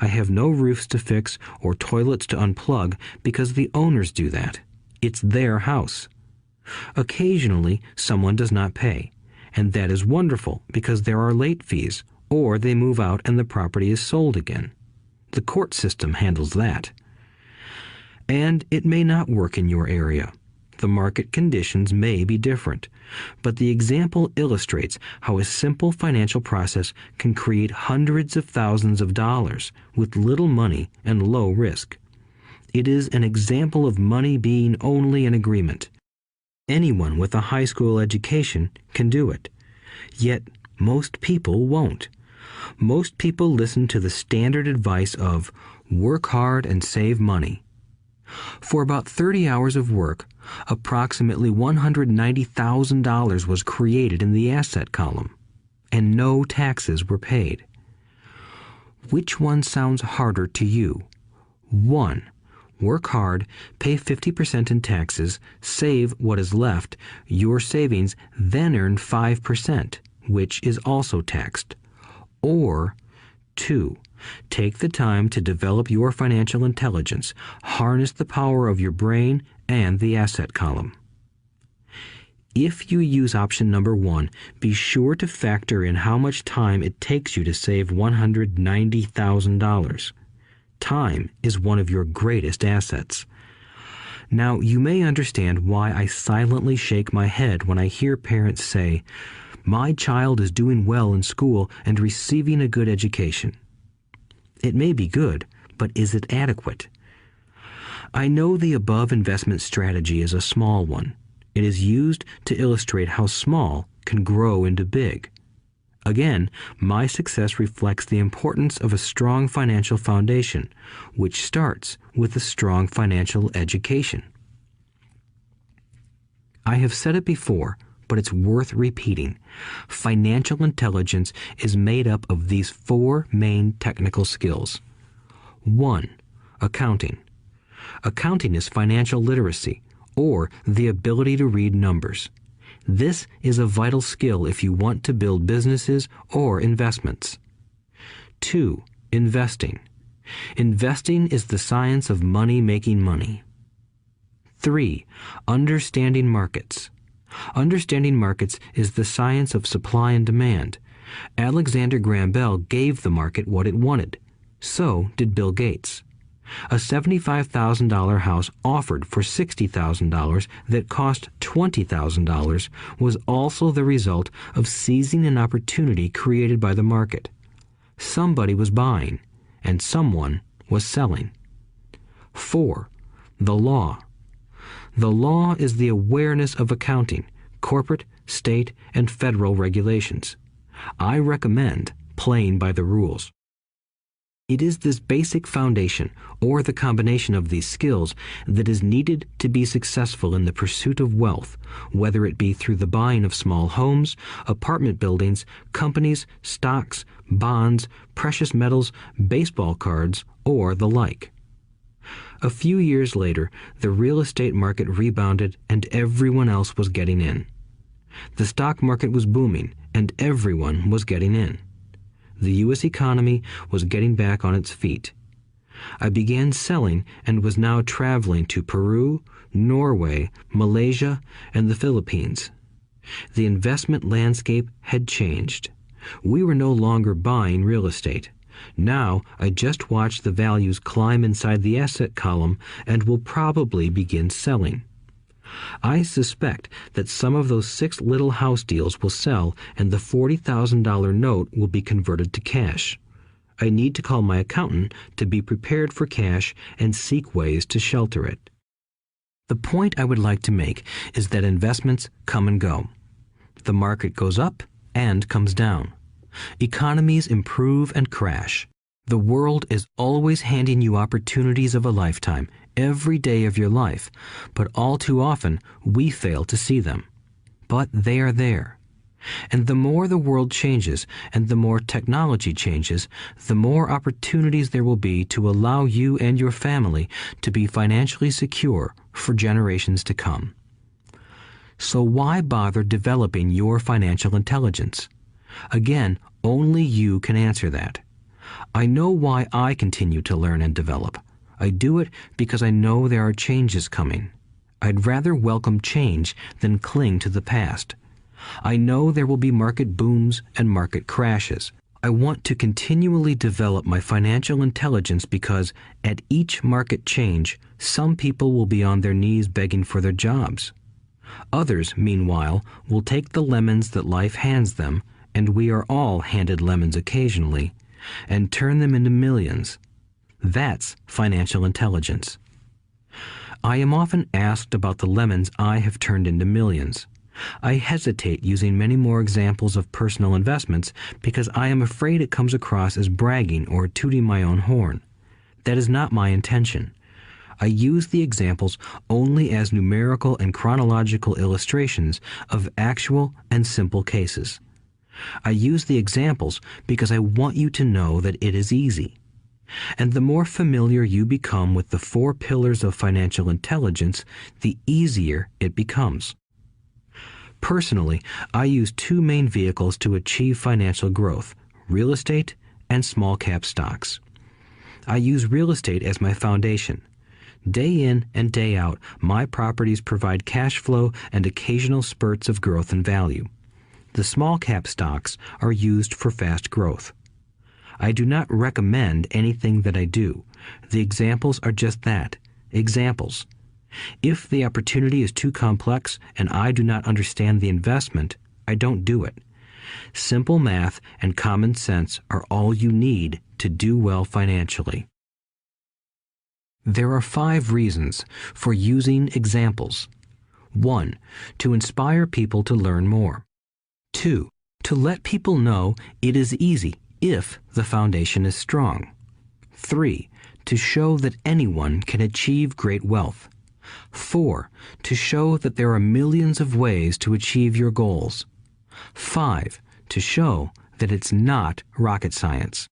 A: I have no roofs to fix or toilets to unplug because the owners do that. It's their house. Occasionally, someone does not pay, and that is wonderful because there are late fees, or they move out and the property is sold again. The court system handles that. And it may not work in your area. The market conditions may be different, but the example illustrates how a simple financial process can create hundreds of thousands of dollars with little money and low risk. It is an example of money being only an agreement. Anyone with a high school education can do it. Yet most people won't. Most people listen to the standard advice of work hard and save money. For about 30 hours of work, approximately $190,000 was created in the asset column, and no taxes were paid. Which one sounds harder to you? 1. Work hard, pay 50% in taxes, save what is left, your savings, then earn 5%, which is also taxed. Or 2. Take the time to develop your financial intelligence, harness the power of your brain and the asset column. If you use option number 1, be sure to factor in how much time it takes you to save $190,000. Time is one of your greatest assets. Now, you may understand why I silently shake my head when I hear parents say, "My child is doing well in school and receiving a good education." It may be good, but is it adequate? I know the above investment strategy is a small one. It is used to illustrate how small can grow into big. Again, my success reflects the importance of a strong financial foundation, which starts with a strong financial education. I have said it before, but it's worth repeating. Financial intelligence is made up of these 4 main technical skills. 1. Accounting. Accounting is financial literacy, or the ability to read numbers. This is a vital skill if you want to build businesses or investments. 2. Investing. Investing is the science of money making money. 3. Understanding markets. Understanding markets is the science of supply and demand. Alexander Graham Bell gave the market what it wanted. So did Bill Gates. A $75,000 house offered for $60,000 that cost $20,000 was also the result of seizing an opportunity created by the market. Somebody was buying, and someone was selling. 4. The law. The law is the awareness of accounting, corporate, state, and federal regulations. I recommend playing by the rules. It is this basic foundation, or the combination of these skills, that is needed to be successful in the pursuit of wealth, whether it be through the buying of small homes, apartment buildings, companies, stocks, bonds, precious metals, baseball cards, or the like. A few years later, the real estate market rebounded and everyone else was getting in. The stock market was booming and everyone was getting in. The U.S. economy was getting back on its feet. I began selling and was now traveling to Peru, Norway, Malaysia, and the Philippines. The investment landscape had changed. We were no longer buying real estate. Now I just watch the values climb inside the asset column and will probably begin selling. I suspect that some of those 6 little house deals will sell and the $40,000 note will be converted to cash. I need to call my accountant to be prepared for cash and seek ways to shelter it. The point I would like to make is that investments come and go. The market goes up and comes down. Economies improve and crash. The world is always handing you opportunities of a lifetime, every day of your life, but all too often we fail to see them. But they are there. And the more the world changes and the more technology changes, the more opportunities there will be to allow you and your family to be financially secure for generations to come. So why bother developing your financial intelligence? Again, only you can answer that. I know why I continue to learn and develop. I do it because I know there are changes coming. I'd rather welcome change than cling to the past. I know there will be market booms and market crashes. I want to continually develop my financial intelligence because at each market change, some people will be on their knees begging for their jobs. Others, meanwhile, will take the lemons that life hands them, and we are all handed lemons occasionally, and turn them into millions. That's financial intelligence. I am often asked about the lemons I have turned into millions. I hesitate using many more examples of personal investments because I am afraid it comes across as bragging or tooting my own horn. That is not my intention. I use the examples only as numerical and chronological illustrations of actual and simple cases. I use the examples because I want you to know that it is easy. And the more familiar you become with the 4 pillars of financial intelligence, the easier it becomes. Personally, I use 2 main vehicles to achieve financial growth: real estate and small cap stocks. I use real estate as my foundation. Day in and day out, my properties provide cash flow and occasional spurts of growth and value. The small cap stocks are used for fast growth. I do not recommend anything that I do. The examples are just that, examples. If the opportunity is too complex and I do not understand the investment, I don't do it. Simple math and common sense are all you need to do well financially. There are 5 reasons for using examples. 1. To inspire people to learn more. 2. To let people know it is easy if the foundation is strong. 3. To show that anyone can achieve great wealth. 4. To show that there are millions of ways to achieve your goals. 5. To show that it's not rocket science.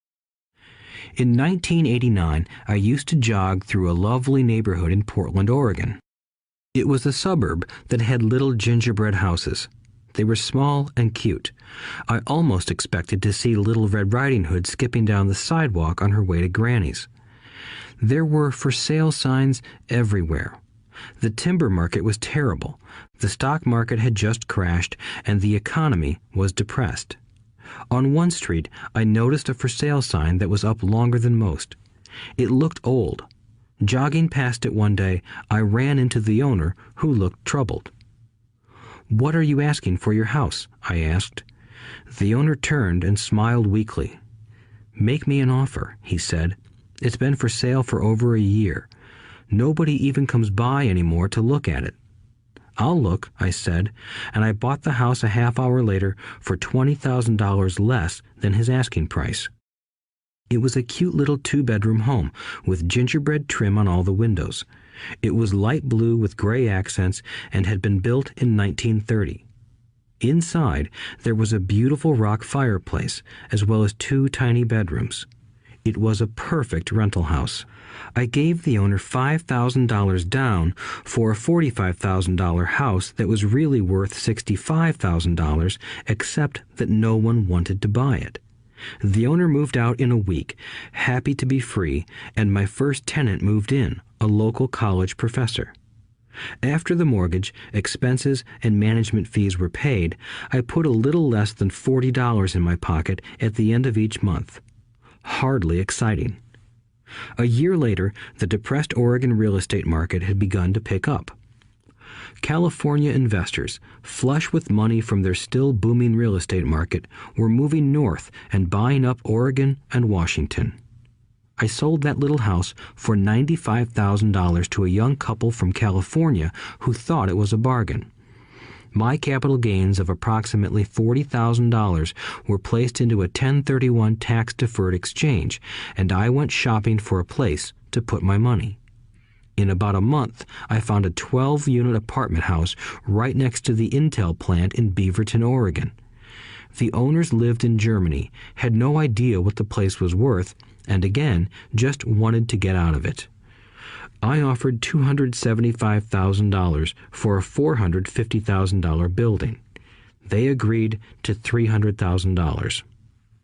A: In 1989, I used to jog through a lovely neighborhood in Portland, Oregon. It was a suburb that had little gingerbread houses. They were small and cute. I almost expected to see Little Red Riding Hood skipping down the sidewalk on her way to Granny's. There were for sale signs everywhere. The timber market was terrible. The stock market had just crashed, and the economy was depressed. On one street, I noticed a for sale sign that was up longer than most. It looked old. Jogging past it one day, I ran into the owner, who looked troubled. "What are you asking for your house?" I asked. The owner turned and smiled weakly. "Make me an offer," he said. "It's been for sale for over a year. Nobody even comes by anymore to look at it." "I'll look," I said, and I bought the house a half hour later for $20,000 less than his asking price. It was a cute little 2-bedroom home with gingerbread trim on all the windows. It was light blue with gray accents and had been built in 1930. Inside, there was a beautiful rock fireplace, as well as 2 tiny bedrooms. It was a perfect rental house. I gave the owner $5,000 down for a $45,000 house that was really worth $65,000, except that no one wanted to buy it. The owner moved out in a week, happy to be free, and my first tenant moved in, a local college professor. After the mortgage, expenses, and management fees were paid, I put a little less than $40 in my pocket at the end of each month. Hardly exciting. A year later, the depressed Oregon real estate market had begun to pick up. California investors, flush with money from their still booming real estate market, were moving north and buying up Oregon and Washington. I sold that little house for $95,000 to a young couple from California who thought it was a bargain. My capital gains of approximately $40,000 were placed into a 1031 tax-deferred exchange, and I went shopping for a place to put my money. In about a month, I found a 12-unit apartment house right next to the Intel plant in Beaverton, Oregon. The owners lived in Germany, had no idea what the place was worth, and again, just wanted to get out of it. I offered $275,000 for a $450,000 building. They agreed to $300,000.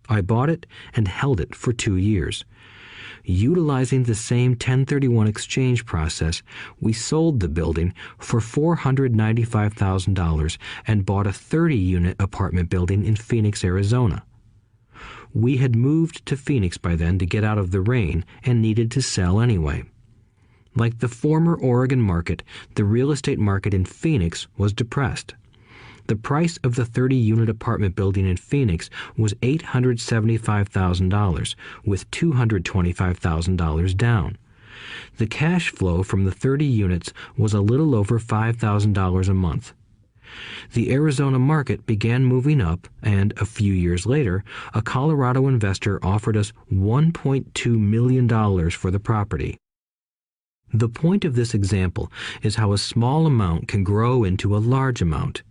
A: I bought it and held it for 2 years. Utilizing the same 1031 exchange process, we sold the building for $495,000 and bought a 30-unit apartment building in Phoenix, Arizona. We had moved to Phoenix by then to get out of the rain and needed to sell anyway. Like the former Oregon market, the real estate market in Phoenix was depressed. The price of the 30-unit apartment building in Phoenix was $875,000, with $225,000 down. The cash flow from the 30 units was a little over $5,000 a month. The Arizona market began moving up, and a few years later, a Colorado investor offered us $1.2 million for the property. The point of this example is how a small amount can grow into a large amount.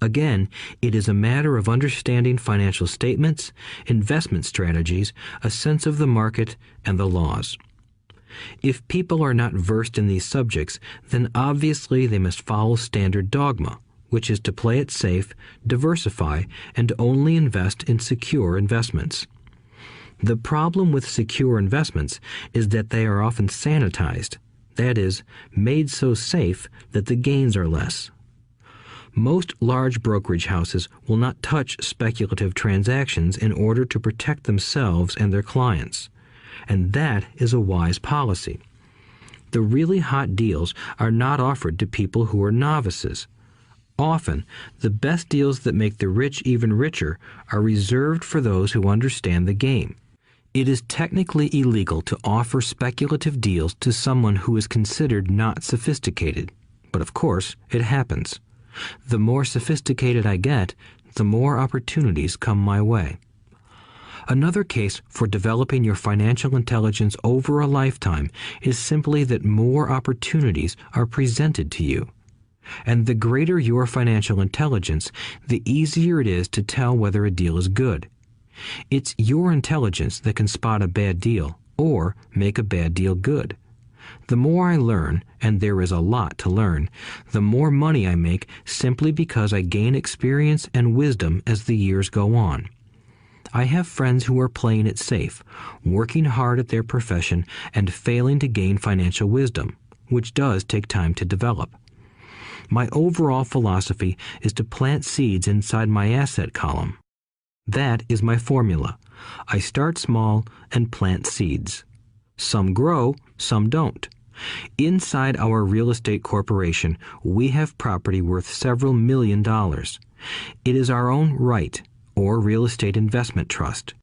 A: Again, it is a matter of understanding financial statements, investment strategies, a sense of the market, and the laws. If people are not versed in these subjects, then obviously they must follow standard dogma, which is to play it safe, diversify, and only invest in secure investments. The problem with secure investments is that they are often sanitized, that is, made so safe that the gains are less. Most large brokerage houses will not touch speculative transactions in order to protect themselves and their clients, and that is a wise policy. The really hot deals are not offered to people who are novices. Often, the best deals that make the rich even richer are reserved for those who understand the game. It is technically illegal to offer speculative deals to someone who is considered not sophisticated, but of course, it happens. The more sophisticated I get, the more opportunities come my way. Another case for developing your financial intelligence over a lifetime is simply that more opportunities are presented to you. And the greater your financial intelligence, the easier it is to tell whether a deal is good. It's your intelligence that can spot a bad deal or make a bad deal good. The more I learn, and there is a lot to learn, the more money I make simply because I gain experience and wisdom as the years go on. I have friends who are playing it safe, working hard at their profession and failing to gain financial wisdom, which does take time to develop. My overall philosophy is to plant seeds inside my asset column. That is my formula. I start small and plant seeds. Some grow, some don't. Inside our real estate corporation, we have property worth several $1 million. It is our own right, or real estate investment trust.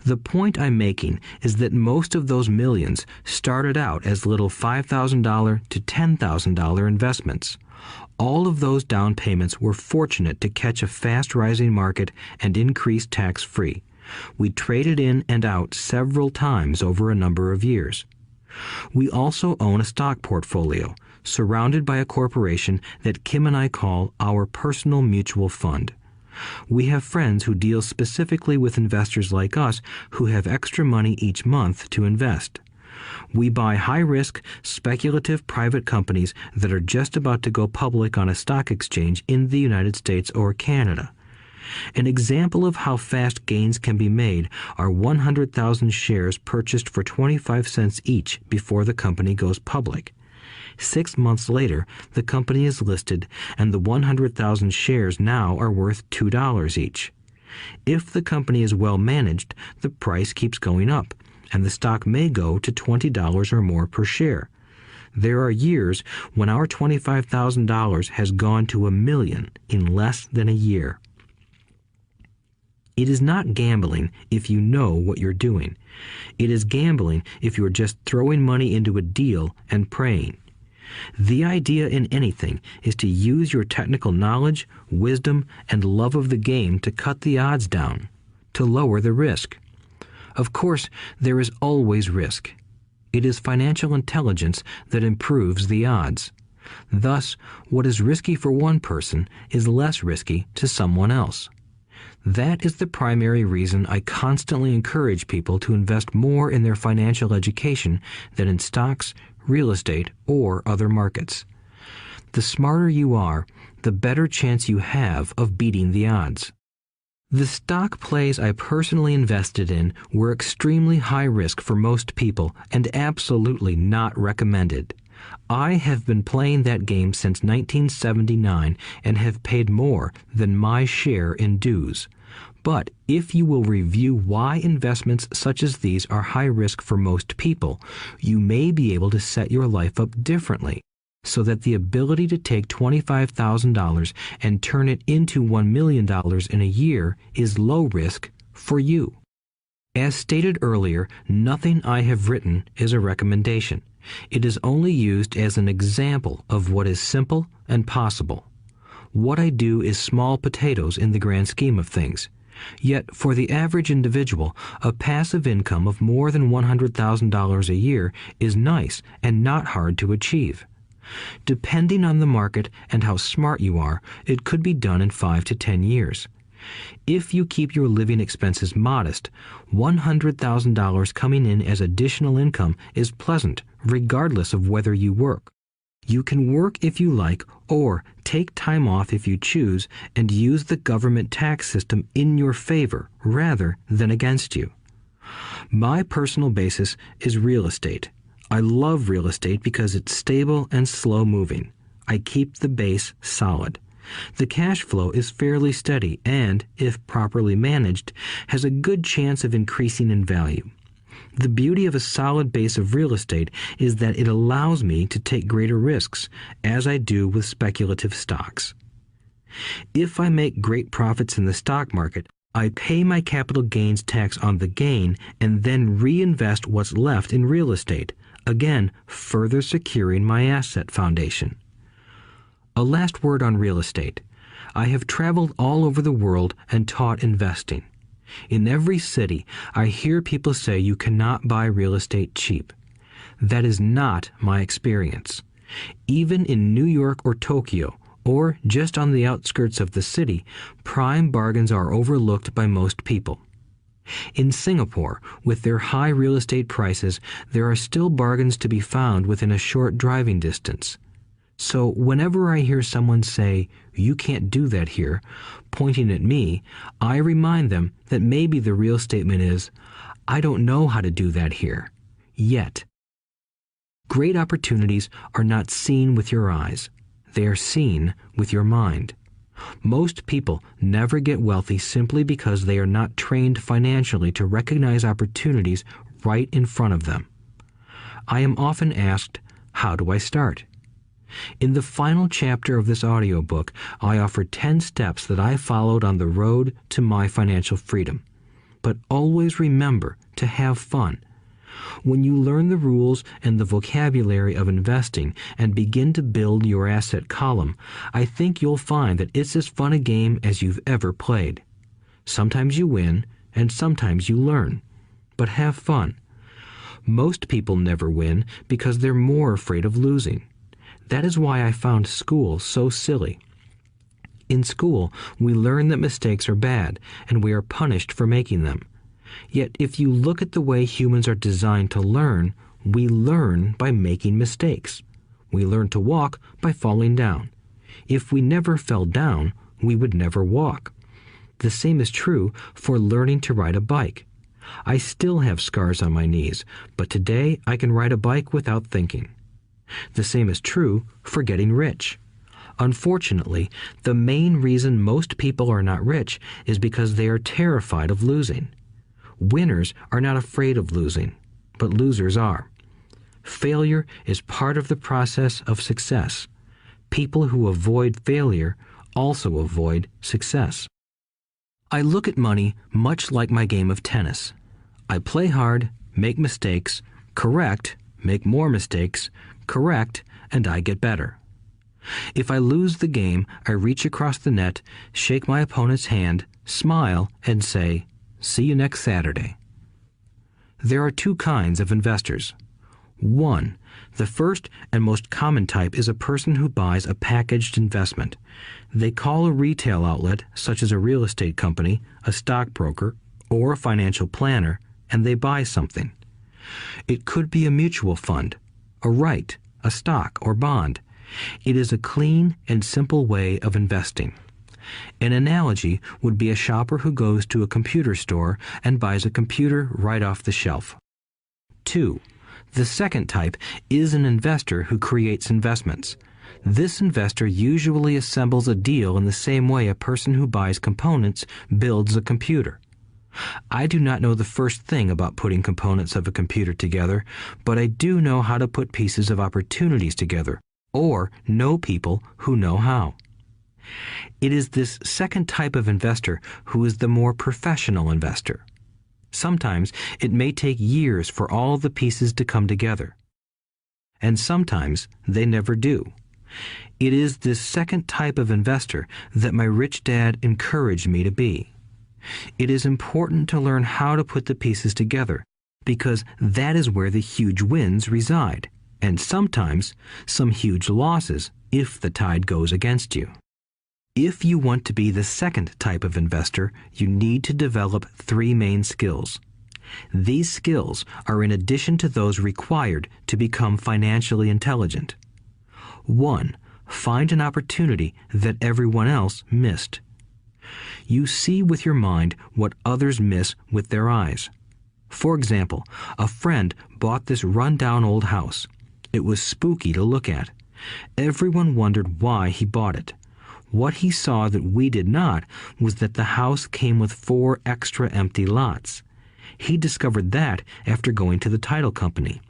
A: The point I'm making is that most of those millions started out as little $5,000 to $10,000 investments. All of those down payments were fortunate to catch a fast-rising market and increase tax-free, We traded in and out several times over a number of years. We also own a stock portfolio, surrounded by a corporation that Kim and I call our personal mutual fund. We have friends who deal specifically with investors like us who have extra money each month to invest. We buy high-risk, speculative private companies that are just about to go public on a stock exchange in the United States or Canada. An example of how fast gains can be made are 100,000 shares purchased for 25 cents each before the company goes public. 6 months later, the company is listed, and the 100,000 shares now are worth $2 each. If the company is well managed, the price keeps going up, and the stock may go to $20 or more per share. There are years when our $25,000 has gone to $1 million in less than a year. It is not gambling if you know what you're doing. It is gambling if you're just throwing money into a deal and praying. The idea in anything is to use your technical knowledge, wisdom, and love of the game to cut the odds down, to lower the risk. Of course, there is always risk. It is financial intelligence that improves the odds. Thus, what is risky for one person is less risky to someone else. That is the primary reason I constantly encourage people to invest more in their financial education than in stocks, real estate, or other markets. The smarter you are, the better chance you have of beating the odds. The stock plays I personally invested in were extremely high risk for most people and absolutely not recommended. I have been playing that game since 1979 and have paid more than my share in dues. But if you will review why investments such as these are high risk for most people, you may be able to set your life up differently, so that the ability to take $25,000 and turn it into $1 million in a year is low risk for you. As stated earlier, nothing I have written is a recommendation. It is only used as an example of what is simple and possible. What I do is small potatoes in the grand scheme of things. Yet, for the average individual, a passive income of more than $100,000 a year is nice and not hard to achieve. Depending on the market and how smart you are, it could be done in 5 to 10 years. If you keep your living expenses modest, $100,000 coming in as additional income is pleasant, regardless of whether you work. You can work if you like or take time off if you choose and use the government tax system in your favor rather than against you. My personal basis is real estate. I love real estate because it's stable and slow moving. I keep the base solid. The cash flow is fairly steady and, if properly managed, has a good chance of increasing in value. The beauty of a solid base of real estate is that it allows me to take greater risks, as I do with speculative stocks. If I make great profits in the stock market, I pay my capital gains tax on the gain and then reinvest what's left in real estate, again further securing my asset foundation. A last word on real estate. I have traveled all over the world and taught investing. In every city, I hear people say you cannot buy real estate cheap. That is not my experience. Even in New York or Tokyo, or just on the outskirts of the city, prime bargains are overlooked by most people. In Singapore, with their high real estate prices, there are still bargains to be found within a short driving distance. So whenever I hear someone say, "You can't do that here," pointing at me, I remind them that maybe the real statement is, "I don't know how to do that here, yet." Great opportunities are not seen with your eyes. They are seen with your mind. Most people never get wealthy simply because they are not trained financially to recognize opportunities right in front of them. I am often asked, "How do I start?" In the final chapter of this audiobook, I offer 10 steps that I followed on the road to my financial freedom. But always remember to have fun. When you learn the rules and the vocabulary of investing and begin to build your asset column, I think you'll find that it's as fun a game as you've ever played. Sometimes you win, and sometimes you learn. But have fun. Most people never win because they're more afraid of losing. That is why I found school so silly. In school, we learn that mistakes are bad, and we are punished for making them. Yet if you look at the way humans are designed to learn, we learn by making mistakes. We learn to walk by falling down. If we never fell down, we would never walk. The same is true for learning to ride a bike. I still have scars on my knees, but today I can ride a bike without thinking. The same is true for getting rich. Unfortunately, the main reason most people are not rich is because they are terrified of losing. Winners are not afraid of losing, but losers are. Failure is part of the process of success. People who avoid failure also avoid success. I look at money much like my game of tennis. I play hard, make mistakes, correct, make more mistakes, correct, and I get better. If I lose the game, I reach across the net, shake my opponent's hand, smile, and say, "See you next Saturday." There are two kinds of investors. One, the first and most common type is a person who buys a packaged investment. They call a retail outlet, such as a real estate company, a stockbroker, or a financial planner, and they buy something. It could be a mutual fund, a right, a stock, or bond. It is a clean and simple way of investing. An analogy would be a shopper who goes to a computer store and buys a computer right off the shelf. 2. The second type is an investor who creates investments. This investor usually assembles a deal in the same way a person who buys components builds a computer. I do not know the first thing about putting components of a computer together, but I do know how to put pieces of opportunities together, or know people who know how. It is this second type of investor who is the more professional investor. Sometimes it may take years for all the pieces to come together, and sometimes they never do. It is this second type of investor that my rich dad encouraged me to be. It is important to learn how to put the pieces together, because that is where the huge wins reside, and sometimes some huge losses if the tide goes against you. If you want to be the second type of investor, you need to develop 3 main skills. These skills are in addition to those required to become financially intelligent. 1. Find an opportunity that everyone else missed. You see with your mind what others miss with their eyes. For example, a friend bought this run-down old house. It was spooky to look at. Everyone wondered why he bought it. What he saw that we did not was that the house came with 4 extra empty lots. He discovered that after going to the title company.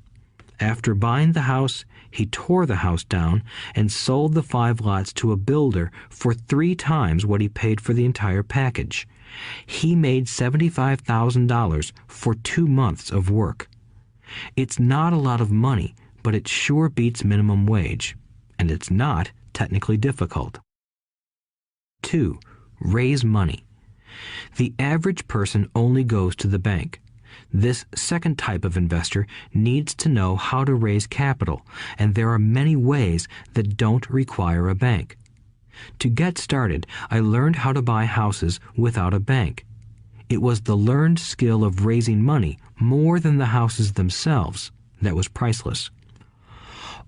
A: After buying the house, he tore the house down and sold the 5 lots to a builder for 3 times what he paid for the entire package. He made $75,000 for 2 months of work. It's not a lot of money, but it sure beats minimum wage, and it's not technically difficult. 2. Raise money. The average person only goes to the bank. This second type of investor needs to know how to raise capital, and there are many ways that don't require a bank. To get started, I learned how to buy houses without a bank. It was the learned skill of raising money more than the houses themselves that was priceless.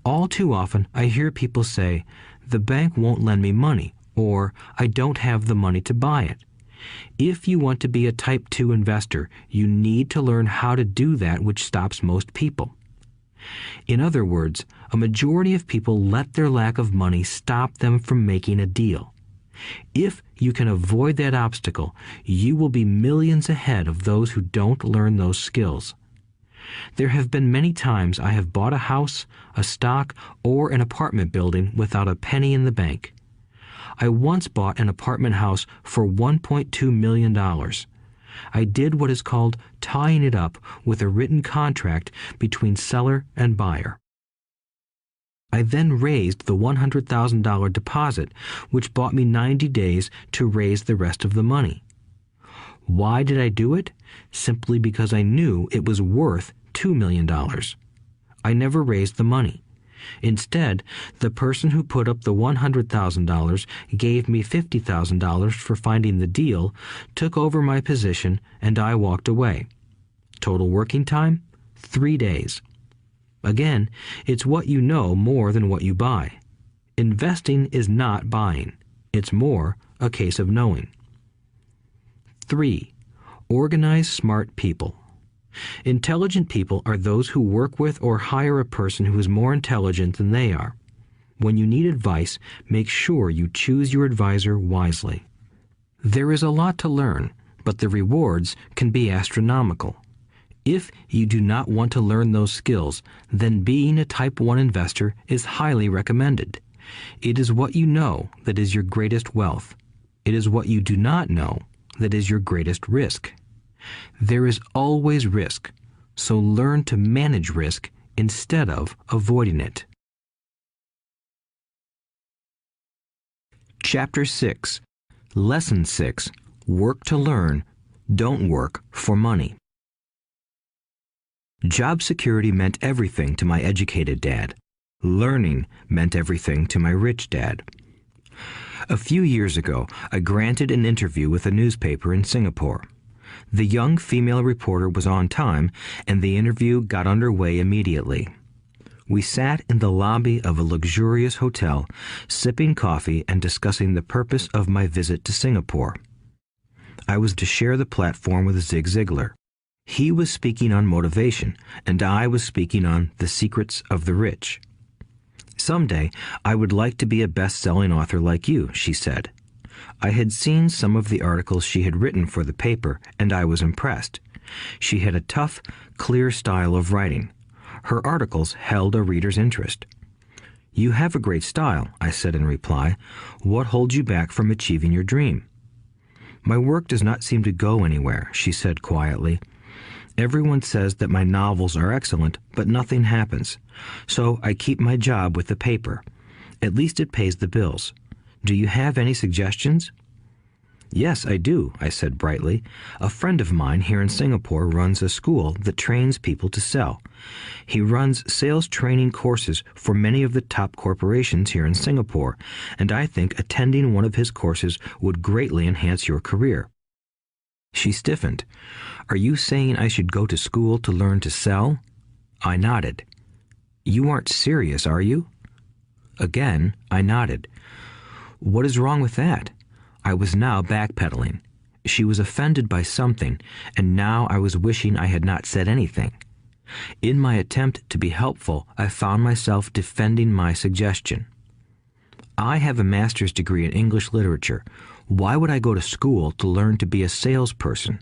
A: All too often, I hear people say, "The bank won't lend me money," or "I don't have the money to buy it." If you want to be a Type 2 investor, you need to learn how to do that which stops most people. In other words, a majority of people let their lack of money stop them from making a deal. If you can avoid that obstacle, you will be millions ahead of those who don't learn those skills. There have been many times I have bought a house, a stock, or an apartment building without a penny in the bank. I once bought an apartment house for $1.2 million. I did what is called tying it up with a written contract between seller and buyer. I then raised the $100,000 deposit, which bought me 90 days to raise the rest of the money. Why did I do it? Simply because I knew it was worth $2 million. I never raised the money. Instead, the person who put up the $100,000 gave me $50,000 for finding the deal, took over my position, and I walked away. Total working time? 3 days. Again, it's what you know more than what you buy. Investing is not buying. It's more a case of knowing. 3. Organize smart people. Intelligent people are those who work with or hire a person who is more intelligent than they are. When you need advice, make sure you choose your advisor wisely. There is a lot to learn, but the rewards can be astronomical. If you do not want to learn those skills, then being a Type 1 investor is highly recommended. It is what you know that is your greatest wealth. It is what you do not know that is your greatest risk. There is always risk, so learn to manage risk instead of avoiding it. Chapter 6. Lesson 6. Work to learn, don't work for money. Job security meant everything to my educated dad. Learning meant everything to my rich dad. A few years ago, I granted an interview with a newspaper in Singapore. The young female reporter was on time, and the interview got underway immediately. We sat in the lobby of a luxurious hotel, sipping coffee and discussing the purpose of my visit to Singapore. I was to share the platform with Zig Ziglar. He was speaking on motivation, and I was speaking on the secrets of the rich. Someday, I would like to be a best-selling author like you, she said. I had seen some of the articles she had written for the paper, and I was impressed. She had a tough, clear style of writing. Her articles held a reader's interest. You have a great style, I said in reply. What holds you back from achieving your dream? My work does not seem to go anywhere, she said quietly. Everyone says that my novels are excellent, but nothing happens. So I keep my job with the paper. At least it pays the bills. Do you have any suggestions? Yes, I do, I said brightly. A friend of mine here in Singapore runs a school that trains people to sell. He runs sales training courses for many of the top corporations here in Singapore, and I think attending one of his courses would greatly enhance your career. She stiffened. Are you saying I should go to school to learn to sell? I nodded. You aren't serious, are you? Again, I nodded. What is wrong with that? I was now backpedaling. She was offended by something, and now I was wishing I had not said anything. In my attempt to be helpful, I found myself defending my suggestion. I have a master's degree in English literature. Why would I go to school to learn to be a salesperson?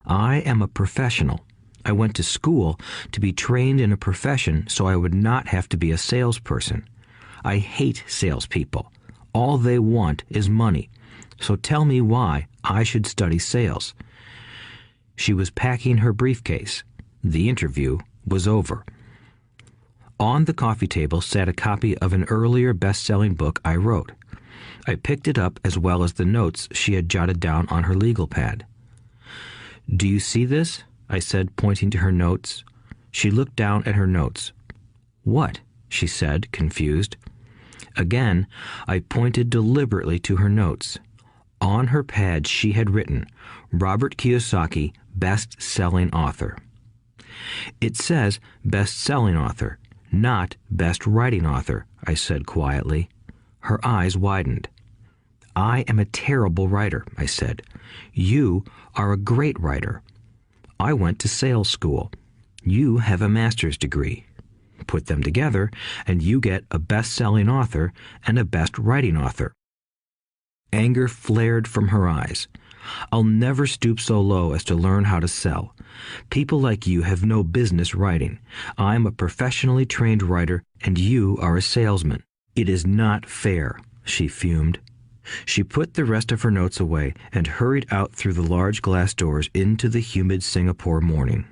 A: I am a professional. I went to school to be trained in a profession so I would not have to be a salesperson. I hate salespeople. All they want is money. So tell me why I should study sales. She was packing her briefcase. The interview was over. On the coffee table sat a copy of an earlier best-selling book I wrote. I picked it up as well as the notes she had jotted down on her legal pad. Do you see this? I said, pointing to her notes. She looked down at her notes. What? She said, confused. Again, I pointed deliberately to her notes. On her pad she had written, Robert Kiyosaki, best-selling author. It says best-selling author, not best writing author, I said quietly. Her eyes widened. I am a terrible writer, I said. You are a great writer. I went to sales school. You have a master's degree. Put them together, and you get a best-selling author and a best writing author. Anger flared from her eyes. I'll never stoop so low as to learn how to sell. People like you have no business writing. I'm a professionally trained writer, and you are a salesman. It is not fair, she fumed. She put the rest of her notes away and hurried out through the large glass doors into the humid Singapore morning.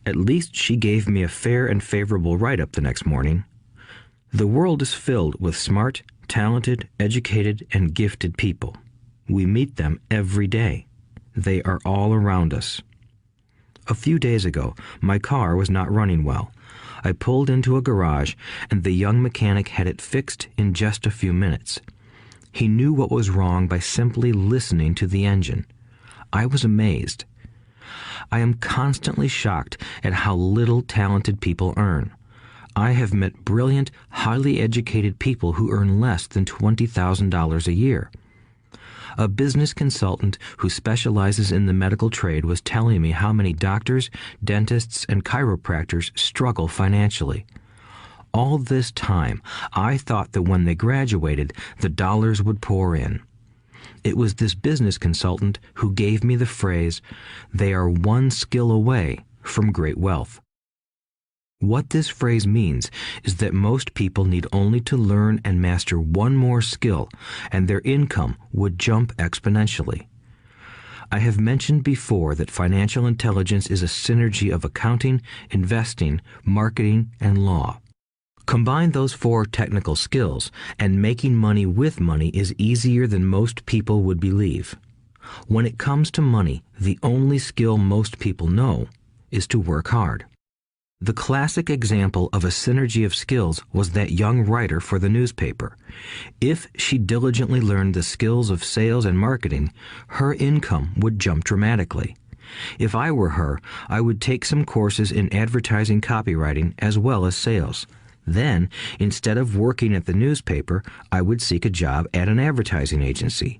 A: At least she gave me a fair and favorable write-up the next morning. The world is filled with smart, talented, educated, and gifted people. We meet them every day. They are all around us. A few days ago, my car was not running well. I pulled into a garage, and the young mechanic had it fixed in just a few minutes. He knew what was wrong by simply listening to the engine. I was amazed. I am constantly shocked at how little talented people earn. I have met brilliant, highly educated people who earn less than $20,000 a year. A business consultant who specializes in the medical trade was telling me how many doctors, dentists, and chiropractors struggle financially. All this time, I thought that when they graduated, the dollars would pour in. It was this business consultant who gave me the phrase, "They are one skill away from great wealth." What this phrase means is that most people need only to learn and master one more skill, and their income would jump exponentially. I have mentioned before that financial intelligence is a synergy of accounting, investing, marketing, and law. Combine those 4 technical skills, and making money with money is easier than most people would believe. When it comes to money, the only skill most people know is to work hard. The classic example of a synergy of skills was that young writer for the newspaper. If she diligently learned the skills of sales and marketing, her income would jump dramatically. If I were her, I would take some courses in advertising copywriting as well as sales. Then, instead of working at the newspaper, I would seek a job at an advertising agency.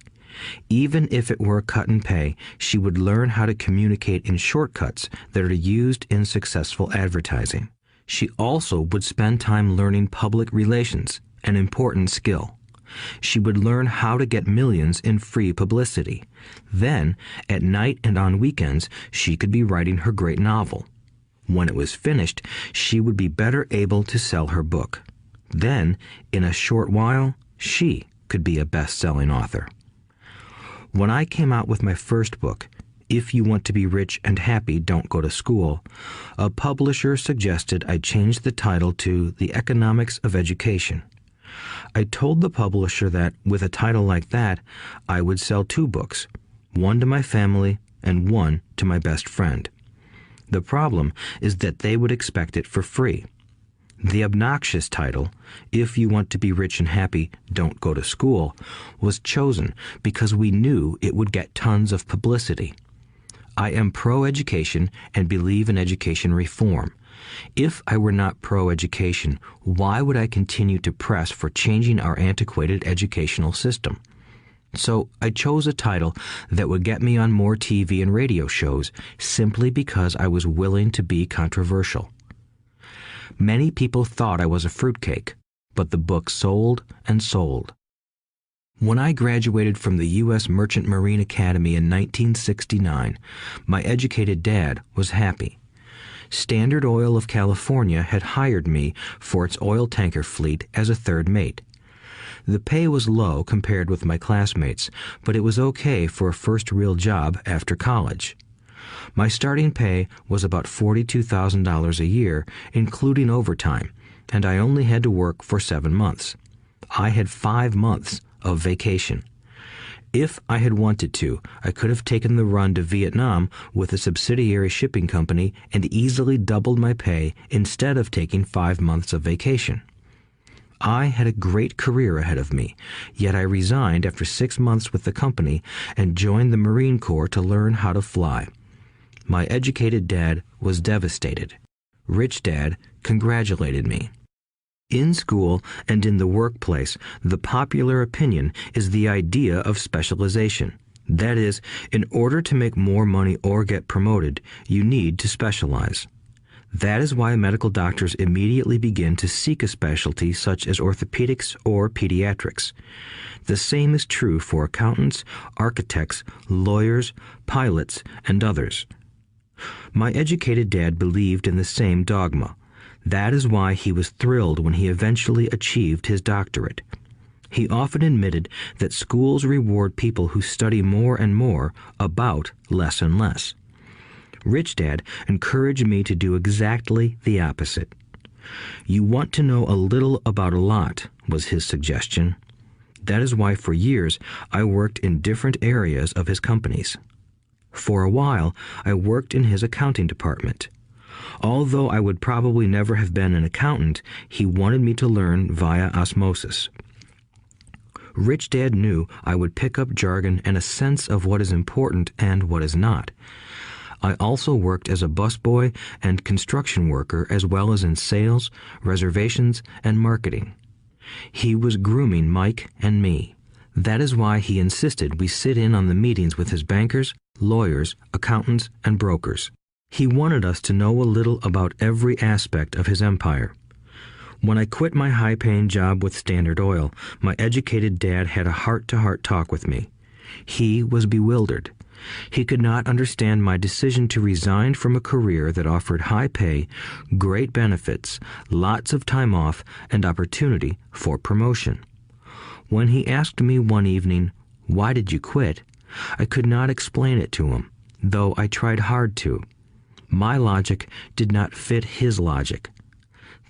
A: Even if it were a cut in pay, she would learn how to communicate in shortcuts that are used in successful advertising. She also would spend time learning public relations, an important skill. She would learn how to get millions in free publicity. Then, at night and on weekends, she could be writing her great novel. When it was finished, she would be better able to sell her book. Then, in a short while, she could be a best-selling author. When I came out with my first book, If You Want to Be Rich and Happy, Don't Go to School, a publisher suggested I change the title to The Economics of Education. I told the publisher that, with a title like that, I would sell 2 books, one to my family and one to my best friend. The problem is that they would expect it for free. The obnoxious title, If You Want to Be Rich and Happy, Don't Go to School, was chosen because we knew it would get tons of publicity. I am pro-education and believe in education reform. If I were not pro-education, why would I continue to press for changing our antiquated educational system? So I chose a title that would get me on more TV and radio shows simply because I was willing to be controversial. Many people thought I was a fruitcake, but the book sold and sold. When I graduated from the U.S. Merchant Marine Academy in 1969, my educated dad was happy. Standard Oil of California had hired me for its oil tanker fleet as a third mate. The pay was low compared with my classmates, but it was okay for a first real job after college. My starting pay was about $42,000 a year, including overtime, and I only had to work for 7 months. I had 5 months of vacation. If I had wanted to, I could have taken the run to Vietnam with a subsidiary shipping company and easily doubled my pay instead of taking 5 months of vacation. I had a great career ahead of me, yet I resigned after 6 months with the company and joined the Marine Corps to learn how to fly. My educated dad was devastated. Rich Dad congratulated me. In school and in the workplace, the popular opinion is the idea of specialization. That is, in order to make more money or get promoted, you need to specialize. That is why medical doctors immediately begin to seek a specialty such as orthopedics or pediatrics. The same is true for accountants, architects, lawyers, pilots, and others. My educated dad believed in the same dogma. That is why he was thrilled when he eventually achieved his doctorate. He often admitted that schools reward people who study more and more about less and less. Rich Dad encouraged me to do exactly the opposite. You want to know a little about a lot, was his suggestion. That is why for years I worked in different areas of his companies. For a while, I worked in his accounting department. Although I would probably never have been an accountant, he wanted me to learn via osmosis. Rich Dad knew I would pick up jargon and a sense of what is important and what is not. I also worked as a busboy and construction worker as well as in sales, reservations, and marketing. He was grooming Mike and me. That is why he insisted we sit in on the meetings with his bankers, lawyers, accountants, and brokers. He wanted us to know a little about every aspect of his empire. When I quit my high-paying job with Standard Oil, my educated dad had a heart-to-heart talk with me. He was bewildered. He could not understand my decision to resign from a career that offered high pay, great benefits, lots of time off, and opportunity for promotion. When he asked me one evening, "Why did you quit?" I could not explain it to him, though I tried hard to. My logic did not fit his logic.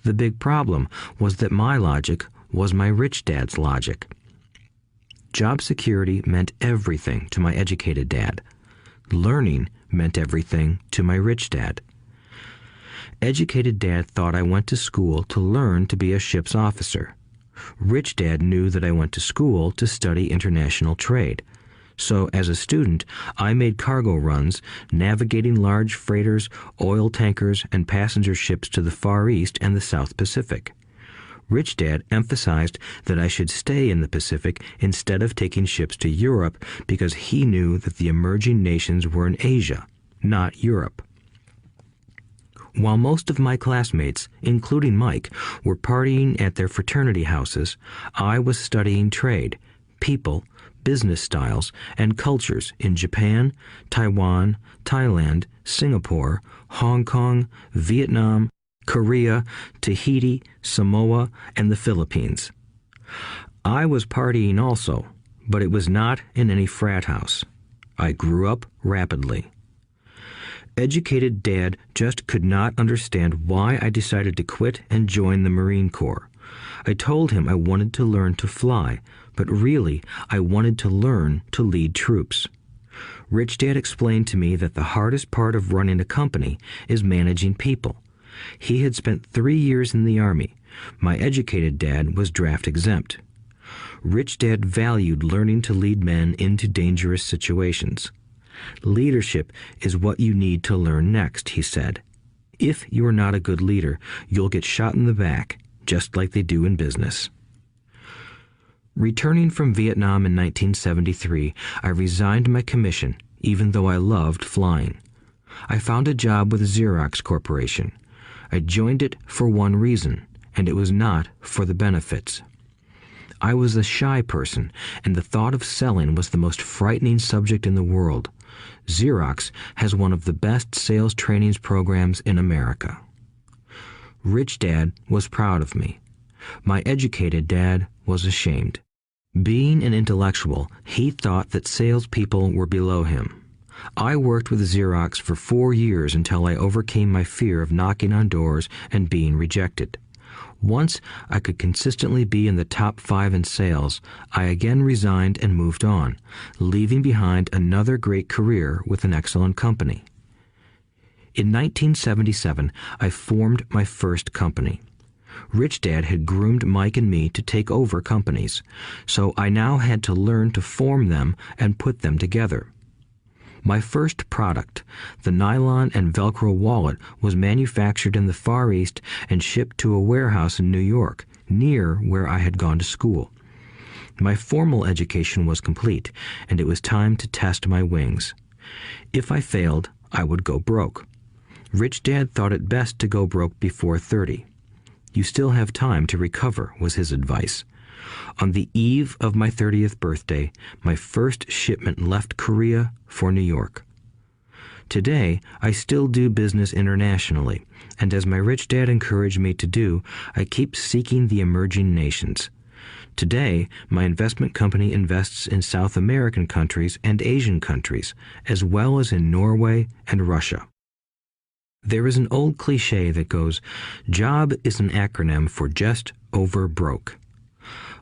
A: The big problem was that my logic was my rich dad's logic. Job security meant everything to my educated dad. Learning meant everything to my rich dad. Educated dad thought I went to school to learn to be a ship's officer. Rich dad knew that I went to school to study international trade. So as a student, I made cargo runs, navigating large freighters, oil tankers, and passenger ships to the Far East and the South Pacific. Rich Dad emphasized that I should stay in the Pacific instead of taking ships to Europe because he knew that the emerging nations were in Asia, not Europe. While most of my classmates, including Mike, were partying at their fraternity houses, I was studying trade, people, business styles, and cultures in Japan, Taiwan, Thailand, Singapore, Hong Kong, Vietnam, Korea, Tahiti, Samoa, and the Philippines. I was partying also, but it was not in any frat house. I grew up rapidly. Educated Dad just could not understand why I decided to quit and join the Marine Corps. I told him I wanted to learn to fly, but really I wanted to learn to lead troops. Rich Dad explained to me that the hardest part of running a company is managing people. He had spent 3 years in the Army. My educated dad was draft exempt. Rich Dad valued learning to lead men into dangerous situations. Leadership is what you need to learn next, he said. If you are not a good leader, you'll get shot in the back, just like they do in business. Returning from Vietnam in 1973, I resigned my commission, even though I loved flying. I found a job with Xerox Corporation. I joined it for one reason, and it was not for the benefits. I was a shy person, and the thought of selling was the most frightening subject in the world. Xerox has one of the best sales trainings programs in America. Rich Dad was proud of me. My educated dad was ashamed. Being an intellectual, he thought that salespeople were below him. I worked with Xerox for 4 years until I overcame my fear of knocking on doors and being rejected. Once I could consistently be in the top 5 in sales, I again resigned and moved on, leaving behind another great career with an excellent company. In 1977, I formed my first company. Rich Dad had groomed Mike and me to take over companies, so I now had to learn to form them and put them together. My first product, the nylon and Velcro wallet, was manufactured in the Far East and shipped to a warehouse in New York, near where I had gone to school. My formal education was complete, and it was time to test my wings. If I failed, I would go broke. Rich Dad thought it best to go broke before 30. You still have time to recover, was his advice. On the eve of my 30th birthday, my first shipment left Korea for New York. Today, I still do business internationally, and as my rich dad encouraged me to do, I keep seeking the emerging nations. Today, my investment company invests in South American countries and Asian countries, as well as in Norway and Russia. There is an old cliche that goes, "Job is an acronym for just over broke."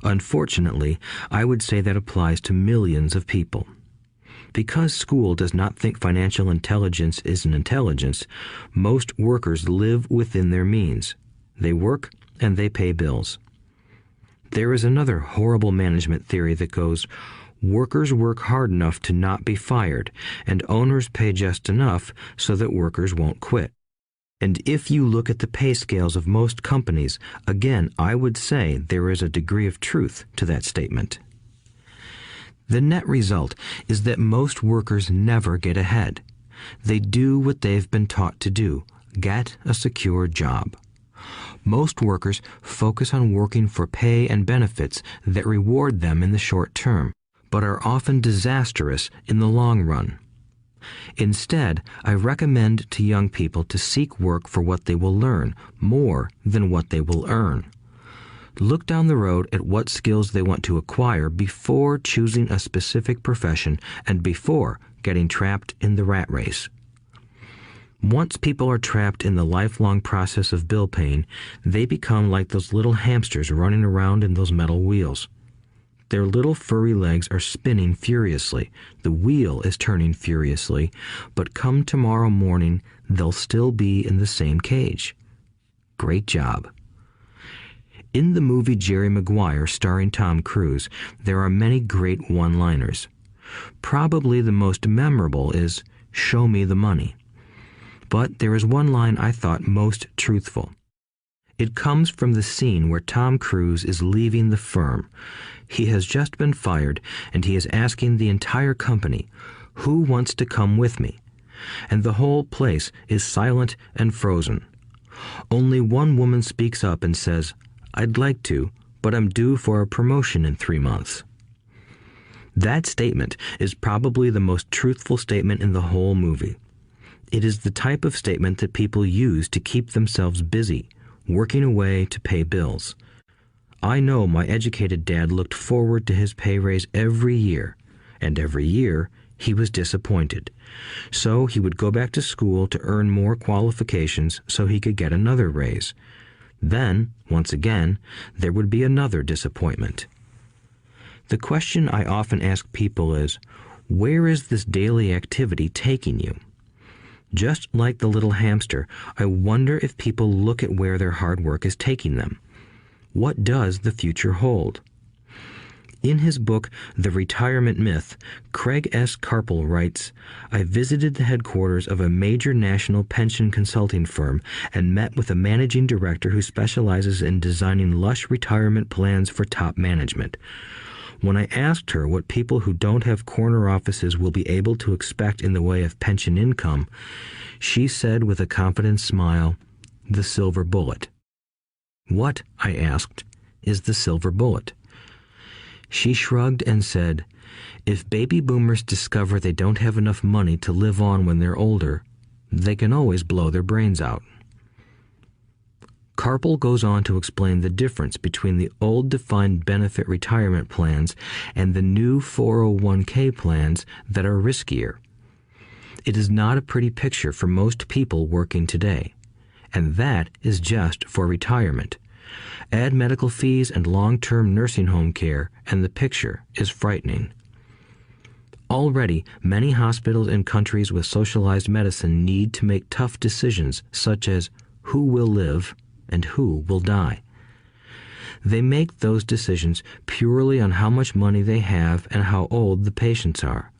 A: Unfortunately, I would say that applies to millions of people. Because school does not think financial intelligence is an intelligence, most workers live within their means. They work and they pay bills. There is another horrible management theory that goes, workers work hard enough to not be fired, and owners pay just enough so that workers won't quit. And if you look at the pay scales of most companies, again, I would say there is a degree of truth to that statement. The net result is that most workers never get ahead. They do what they've been taught to do, get a secure job. Most workers focus on working for pay and benefits that reward them in the short term, but are often disastrous in the long run. Instead, I recommend to young people to seek work for what they will learn more than what they will earn. Look down the road at what skills they want to acquire before choosing a specific profession and before getting trapped in the rat race. Once people are trapped in the lifelong process of bill paying, they become like those little hamsters running around in those metal wheels. Their little furry legs are spinning furiously, the wheel is turning furiously, but come tomorrow morning, they'll still be in the same cage. Great job. In the movie Jerry Maguire, starring Tom Cruise, there are many great one-liners. Probably the most memorable is, "Show me the money." But there is one line I thought most truthful. It comes from the scene where Tom Cruise is leaving the firm. He has just been fired, and he is asking the entire company, "Who wants to come with me?" And the whole place is silent and frozen. Only one woman speaks up and says, "I'd like to, but I'm due for a promotion in 3 months." That statement is probably the most truthful statement in the whole movie. It is the type of statement that people use to keep themselves busy, working away to pay bills. I know my educated dad looked forward to his pay raise every year, and every year he was disappointed. So he would go back to school to earn more qualifications so he could get another raise. Then, once again, there would be another disappointment. The question I often ask people is, where is this daily activity taking you? Just like the little hamster, I wonder if people look at where their hard work is taking them. What does the future hold? In his book, The Retirement Myth, Craig S. Carpel writes, "I visited the headquarters of a major national pension consulting firm and met with a managing director who specializes in designing lush retirement plans for top management. When I asked her what people who don't have corner offices will be able to expect in the way of pension income, she said with a confident smile, 'The silver bullet.'" "What," I asked, "is the silver bullet?" She shrugged and said, "If baby boomers discover they don't have enough money to live on when they're older, they can always blow their brains out." Carpel goes on to explain the difference between the old defined benefit retirement plans and the new 401k plans that are riskier. It is not a pretty picture for most people working today, and that is just for retirement. Add medical fees and long-term nursing home care, and the picture is frightening. Already, many hospitals in countries with socialized medicine need to make tough decisions such as who will live and who will die. They make those decisions purely on how much money they have and how old the patients are.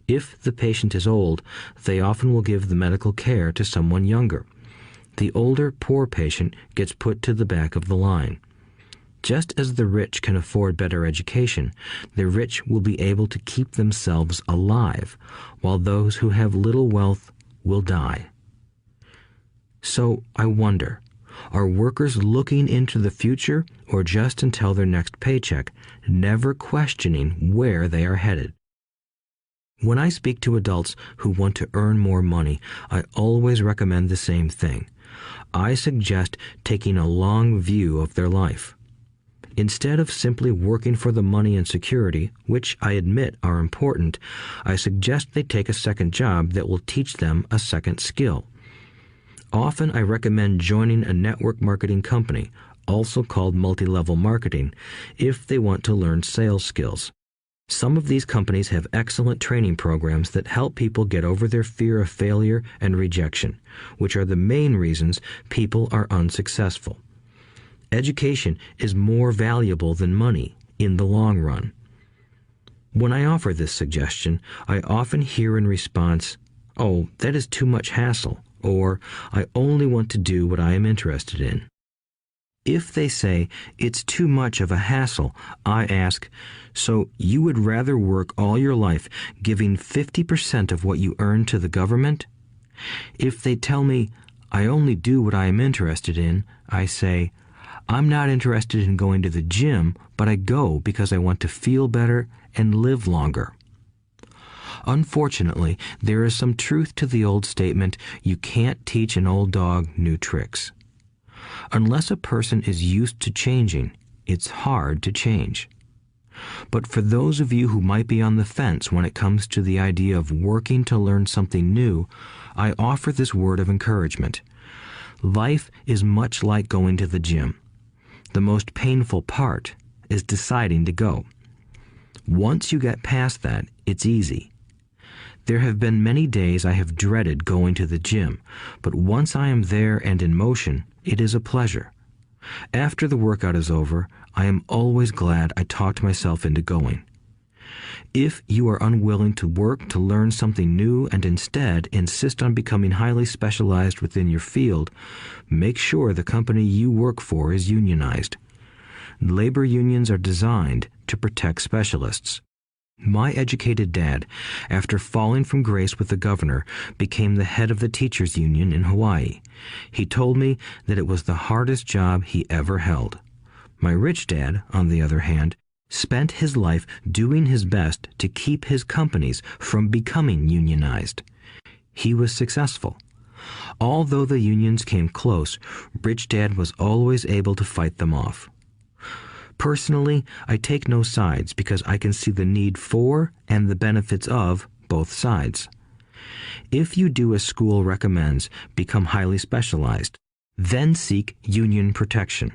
A: If the patient is old, they often will give the medical care to someone younger. The older, poor patient gets put to the back of the line. Just as the rich can afford better education, the rich will be able to keep themselves alive, while those who have little wealth will die. So I wonder, are workers looking into the future or just until their next paycheck, never questioning where they are headed? When I speak to adults who want to earn more money, I always recommend the same thing. I suggest taking a long view of their life. Instead of simply working for the money and security, which I admit are important, I suggest they take a second job that will teach them a second skill. Often I recommend joining a network marketing company, also called multi-level marketing, if they want to learn sales skills. Some of these companies have excellent training programs that help people get over their fear of failure and rejection, which are the main reasons people are unsuccessful. Education is more valuable than money in the long run. When I offer this suggestion, I often hear in response, "Oh, that is too much hassle," or "I only want to do what I am interested in." If they say it's too much of a hassle, I ask, so you would rather work all your life giving 50% of what you earn to the government? If they tell me, I only do what I am interested in, I say, I'm not interested in going to the gym, but I go because I want to feel better and live longer. Unfortunately, there is some truth to the old statement, you can't teach an old dog new tricks. Unless a person is used to changing, it's hard to change. But for those of you who might be on the fence when it comes to the idea of working to learn something new, I offer this word of encouragement. Life is much like going to the gym. The most painful part is deciding to go. Once you get past that, it's easy. There have been many days I have dreaded going to the gym, but once I am there and in motion, it is a pleasure. After the workout is over, I am always glad I talked myself into going. If you are unwilling to work to learn something new and instead insist on becoming highly specialized within your field, make sure the company you work for is unionized. Labor unions are designed to protect specialists. My educated dad, after falling from grace with the governor, became the head of the teachers' union in Hawaii. He told me that it was the hardest job he ever held. My rich dad, on the other hand, spent his life doing his best to keep his companies from becoming unionized. He was successful. Although the unions came close, Rich Dad was always able to fight them off. Personally, I take no sides because I can see the need for and the benefits of both sides. If you do as school recommends, become highly specialized, then seek union protection.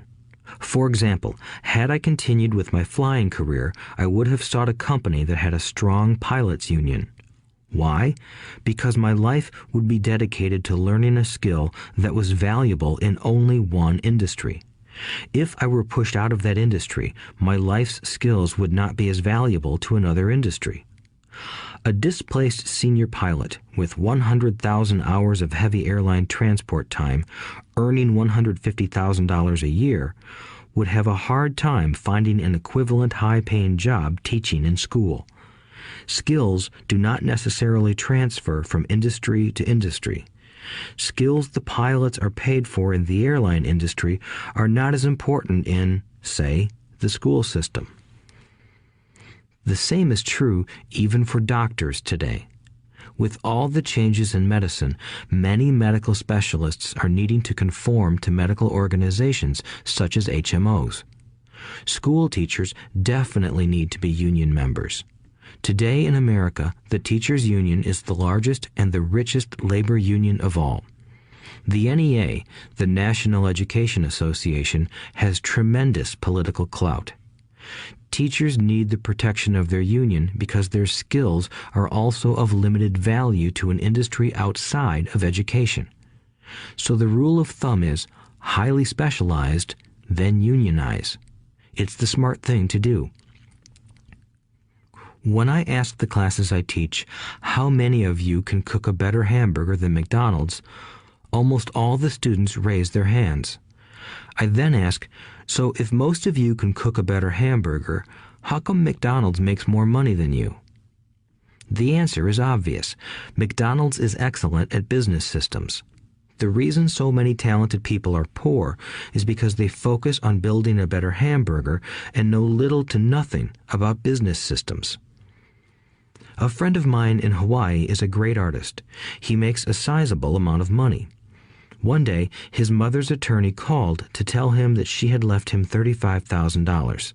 A: For example, had I continued with my flying career, I would have sought a company that had a strong pilots union. Why? Because my life would be dedicated to learning a skill that was valuable in only one industry. If I were pushed out of that industry, my life's skills would not be as valuable to another industry. A displaced senior pilot with 100,000 hours of heavy airline transport time, earning $150,000 a year, would have a hard time finding an equivalent high-paying job teaching in school. Skills do not necessarily transfer from industry to industry. Skills the pilots are paid for in the airline industry are not as important in, say, the school system. The same is true even for doctors today. With all the changes in medicine, many medical specialists are needing to conform to medical organizations such as HMOs. School teachers definitely need to be union members. Today in America, the teachers' union is the largest and the richest labor union of all. The NEA, the National Education Association, has tremendous political clout. Teachers need the protection of their union because their skills are also of limited value to an industry outside of education. So the rule of thumb is highly specialized, then unionize. It's the smart thing to do. When I ask the classes I teach, how many of you can cook a better hamburger than McDonald's, almost all the students raise their hands. I then ask, so if most of you can cook a better hamburger, how come McDonald's makes more money than you? The answer is obvious. McDonald's is excellent at business systems. The reason so many talented people are poor is because they focus on building a better hamburger and know little to nothing about business systems. A friend of mine in Hawaii is a great artist. He makes a sizable amount of money. One day, his mother's attorney called to tell him that she had left him $35,000.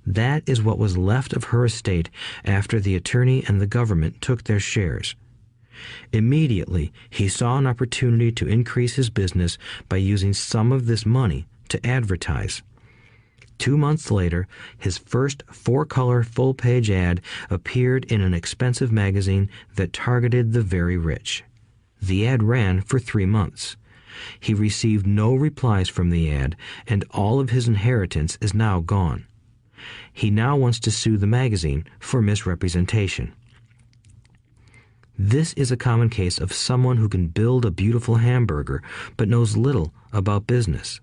A: That is what was left of her estate after the attorney and the government took their shares. Immediately, he saw an opportunity to increase his business by using some of this money to advertise. 2 months later, his first 4-color full-page ad appeared in an expensive magazine that targeted the very rich. The ad ran for 3 months. He received no replies from the ad, and all of his inheritance is now gone. He now wants to sue the magazine for misrepresentation. This is a common case of someone who can build a beautiful hamburger but knows little about business.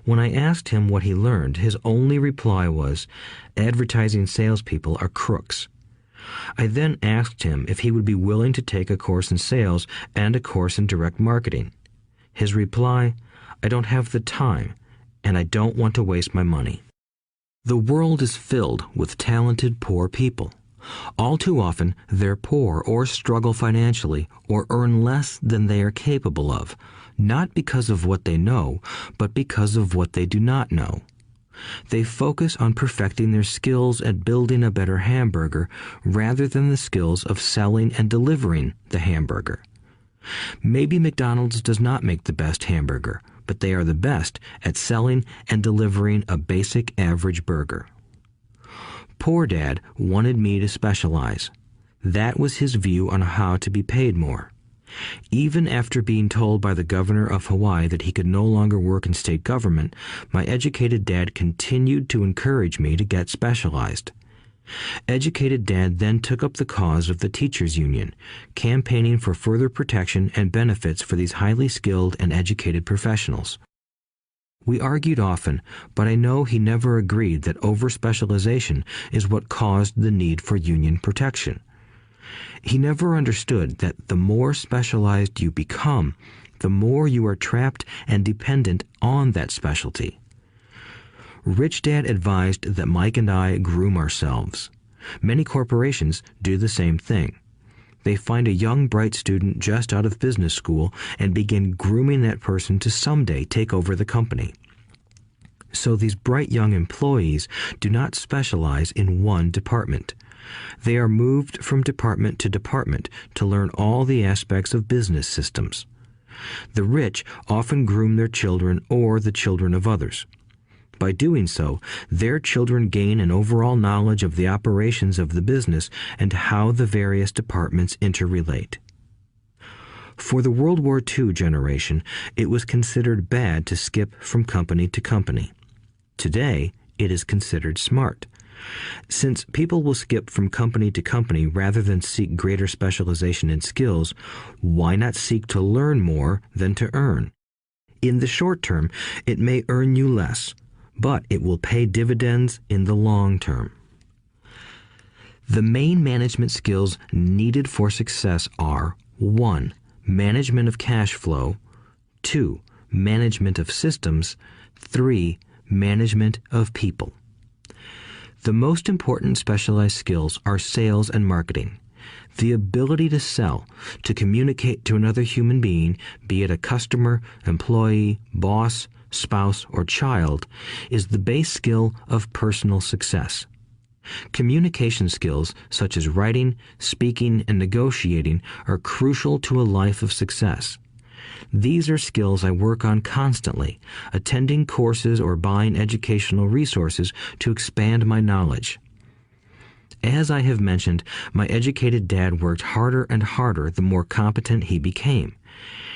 A: When I asked him what he learned, his only reply was, "Advertising salespeople are crooks." I then asked him if he would be willing to take a course in sales and a course in direct marketing. His reply, "I don't have the time, and I don't want to waste my money." The world is filled with talented poor people. All too often, they're poor or struggle financially or earn less than they are capable of, not because of what they know, but because of what they do not know. They focus on perfecting their skills at building a better hamburger rather than the skills of selling and delivering the hamburger. Maybe McDonald's does not make the best hamburger, but they are the best at selling and delivering a basic average burger. Poor Dad wanted me to specialize. That was his view on how to be paid more. Even after being told by the governor of Hawaii that he could no longer work in state government, my educated dad continued to encourage me to get specialized. Educated Dad then took up the cause of the teachers' union, campaigning for further protection and benefits for these highly skilled and educated professionals. We argued often, but I know he never agreed that over-specialization is what caused the need for union protection. He never understood that the more specialized you become, the more you are trapped and dependent on that specialty. Rich Dad advised that Mike and I groom ourselves. Many corporations do the same thing. They find a young, bright student just out of business school and begin grooming that person to someday take over the company. So these bright young employees do not specialize in one department. They are moved from department to department to learn all the aspects of business systems. The rich often groom their children or the children of others. By doing so, their children gain an overall knowledge of the operations of the business and how the various departments interrelate. For the World War II generation, it was considered bad to skip from company to company. Today, it is considered smart. Since people will skip from company to company rather than seek greater specialization in skills, why not seek to learn more than to earn? In the short term, it may earn you less, but it will pay dividends in the long term. The main management skills needed for success are 1. Management of cash flow, 2. Management of systems, 3. Management of people. The most important specialized skills are sales and marketing. The ability to sell, to communicate to another human being, be it a customer, employee, boss, spouse, or child, is the base skill of personal success. Communication skills such as writing, speaking, and negotiating are crucial to a life of success. These are skills I work on constantly, attending courses or buying educational resources to expand my knowledge. As I have mentioned, my educated dad worked harder and harder the more competent he became.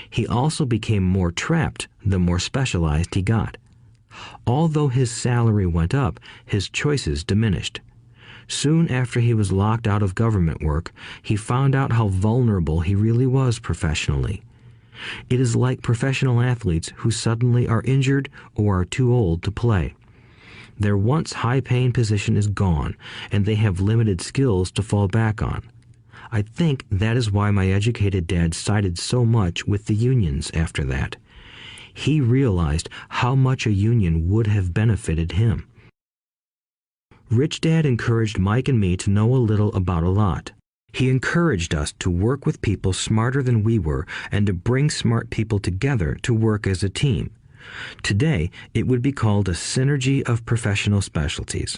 A: He also became more trapped the more specialized he got. Although his salary went up, his choices diminished. Soon after he was locked out of government work, he found out how vulnerable he really was professionally. It is like professional athletes who suddenly are injured or are too old to play. Their once high-paying position is gone, and they have limited skills to fall back on. I think that is why my educated dad sided so much with the unions after that. He realized how much a union would have benefited him. Rich Dad encouraged Mike and me to know a little about a lot. He encouraged us to work with people smarter than we were and to bring smart people together to work as a team. Today, it would be called a synergy of professional specialties.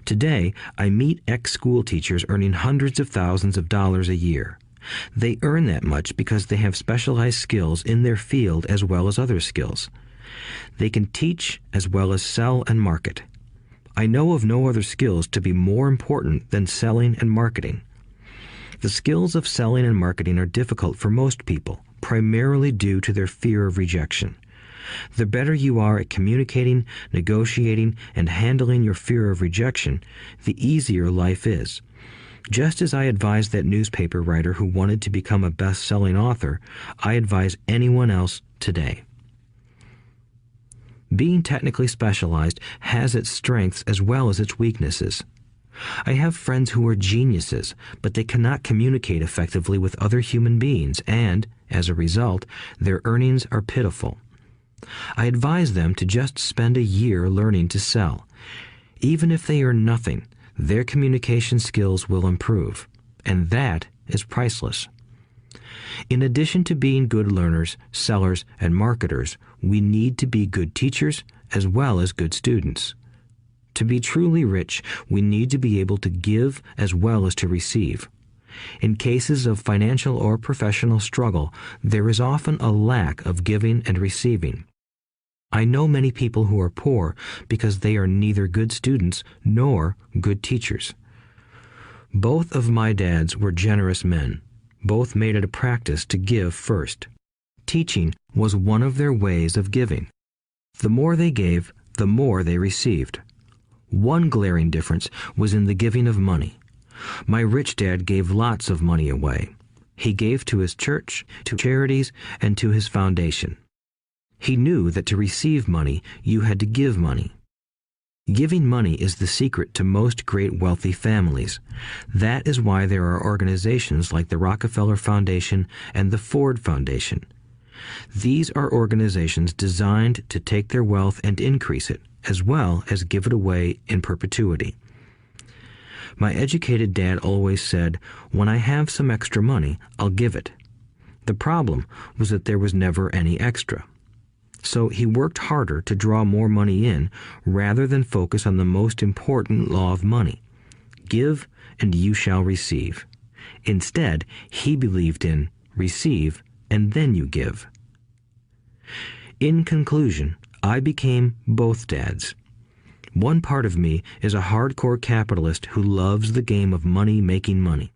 A: Today, I meet ex-school teachers earning hundreds of thousands of dollars a year. They earn that much because they have specialized skills in their field as well as other skills. They can teach as well as sell and market. I know of no other skills to be more important than selling and marketing. The skills of selling and marketing are difficult for most people, primarily due to their fear of rejection. The better you are at communicating, negotiating, and handling your fear of rejection, the easier life is. Just as I advise that newspaper writer who wanted to become a best-selling author, I advise anyone else today. Being technically specialized has its strengths as well as its weaknesses. I have friends who are geniuses, but they cannot communicate effectively with other human beings, and, as a result, their earnings are pitiful. I advise them to just spend a year learning to sell. Even if they earn nothing, their communication skills will improve, and that is priceless. In addition to being good learners, sellers, and marketers, we need to be good teachers as well as good students. To be truly rich, we need to be able to give as well as to receive. In cases of financial or professional struggle, there is often a lack of giving and receiving. I know many people who are poor because they are neither good students nor good teachers. Both of my dads were generous men. Both made it a practice to give first. Teaching was one of their ways of giving. The more they gave, the more they received. One glaring difference was in the giving of money. My rich dad gave lots of money away. He gave to his church, to charities, and to his foundation. He knew that to receive money, you had to give money. Giving money is the secret to most great wealthy families. That is why there are organizations like the Rockefeller Foundation and the Ford Foundation. These are organizations designed to take their wealth and increase it, as well as give it away in perpetuity. My educated dad always said, "When I have some extra money, I'll give it." The problem was that there was never any extra. So he worked harder to draw more money in rather than focus on the most important law of money: give and you shall receive. Instead, he believed in receive and then you give. In conclusion, I became both dads. One part of me is a hardcore capitalist who loves the game of money making money.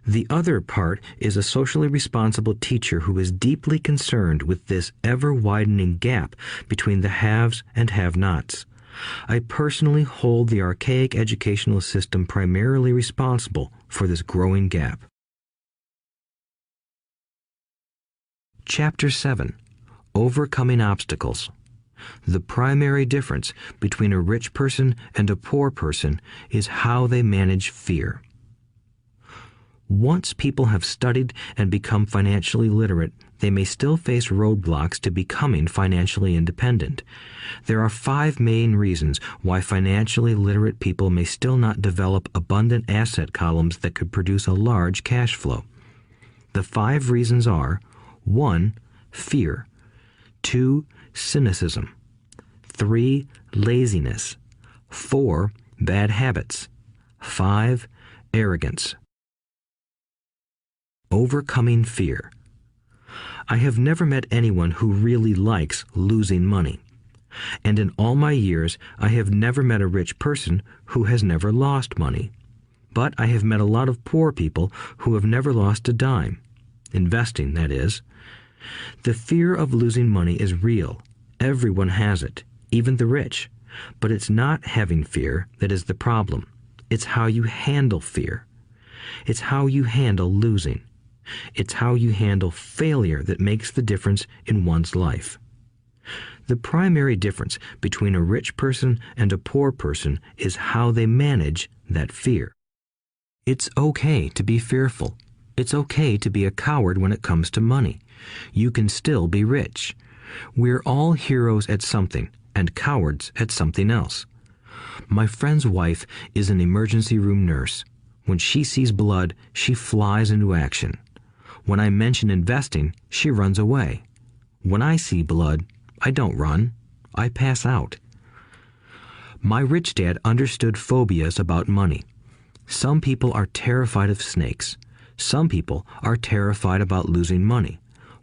A: The other part is a socially responsible teacher who is deeply concerned with this ever-widening gap between the haves and have-nots. I personally hold the archaic educational system primarily responsible for this growing gap. Chapter 7. Overcoming Obstacles. The primary difference between a rich person and a poor person is how they manage fear. Once people have studied and become financially literate, they may still face roadblocks to becoming financially independent. There are 5 main reasons why financially literate people may still not develop abundant asset columns that could produce a large cash flow. The 5 reasons are: 1. Fear. 2. Cynicism. 3. Laziness. 4. Bad habits. 5. Arrogance. Overcoming fear. I have never met anyone who really likes losing money. And in all my years, I have never met a rich person who has never lost money. But I have met a lot of poor people who have never lost a dime. Investing, that is. The fear of losing money is real. Everyone has it, even the rich. But it's not having fear that is the problem. It's how you handle fear. It's how you handle losing. It's how you handle failure that makes the difference in one's life. The primary difference between a rich person and a poor person is how they manage that fear. It's okay to be fearful. It's okay to be a coward when it comes to money. You can still be rich. We're all heroes at something and cowards at something else. My friend's wife is an emergency room nurse. When she sees blood, she flies into action. When I mention investing, she runs away. When I see blood, I don't run. I pass out. My rich dad understood phobias about money. Some people are terrified of snakes. Some people are terrified about losing money.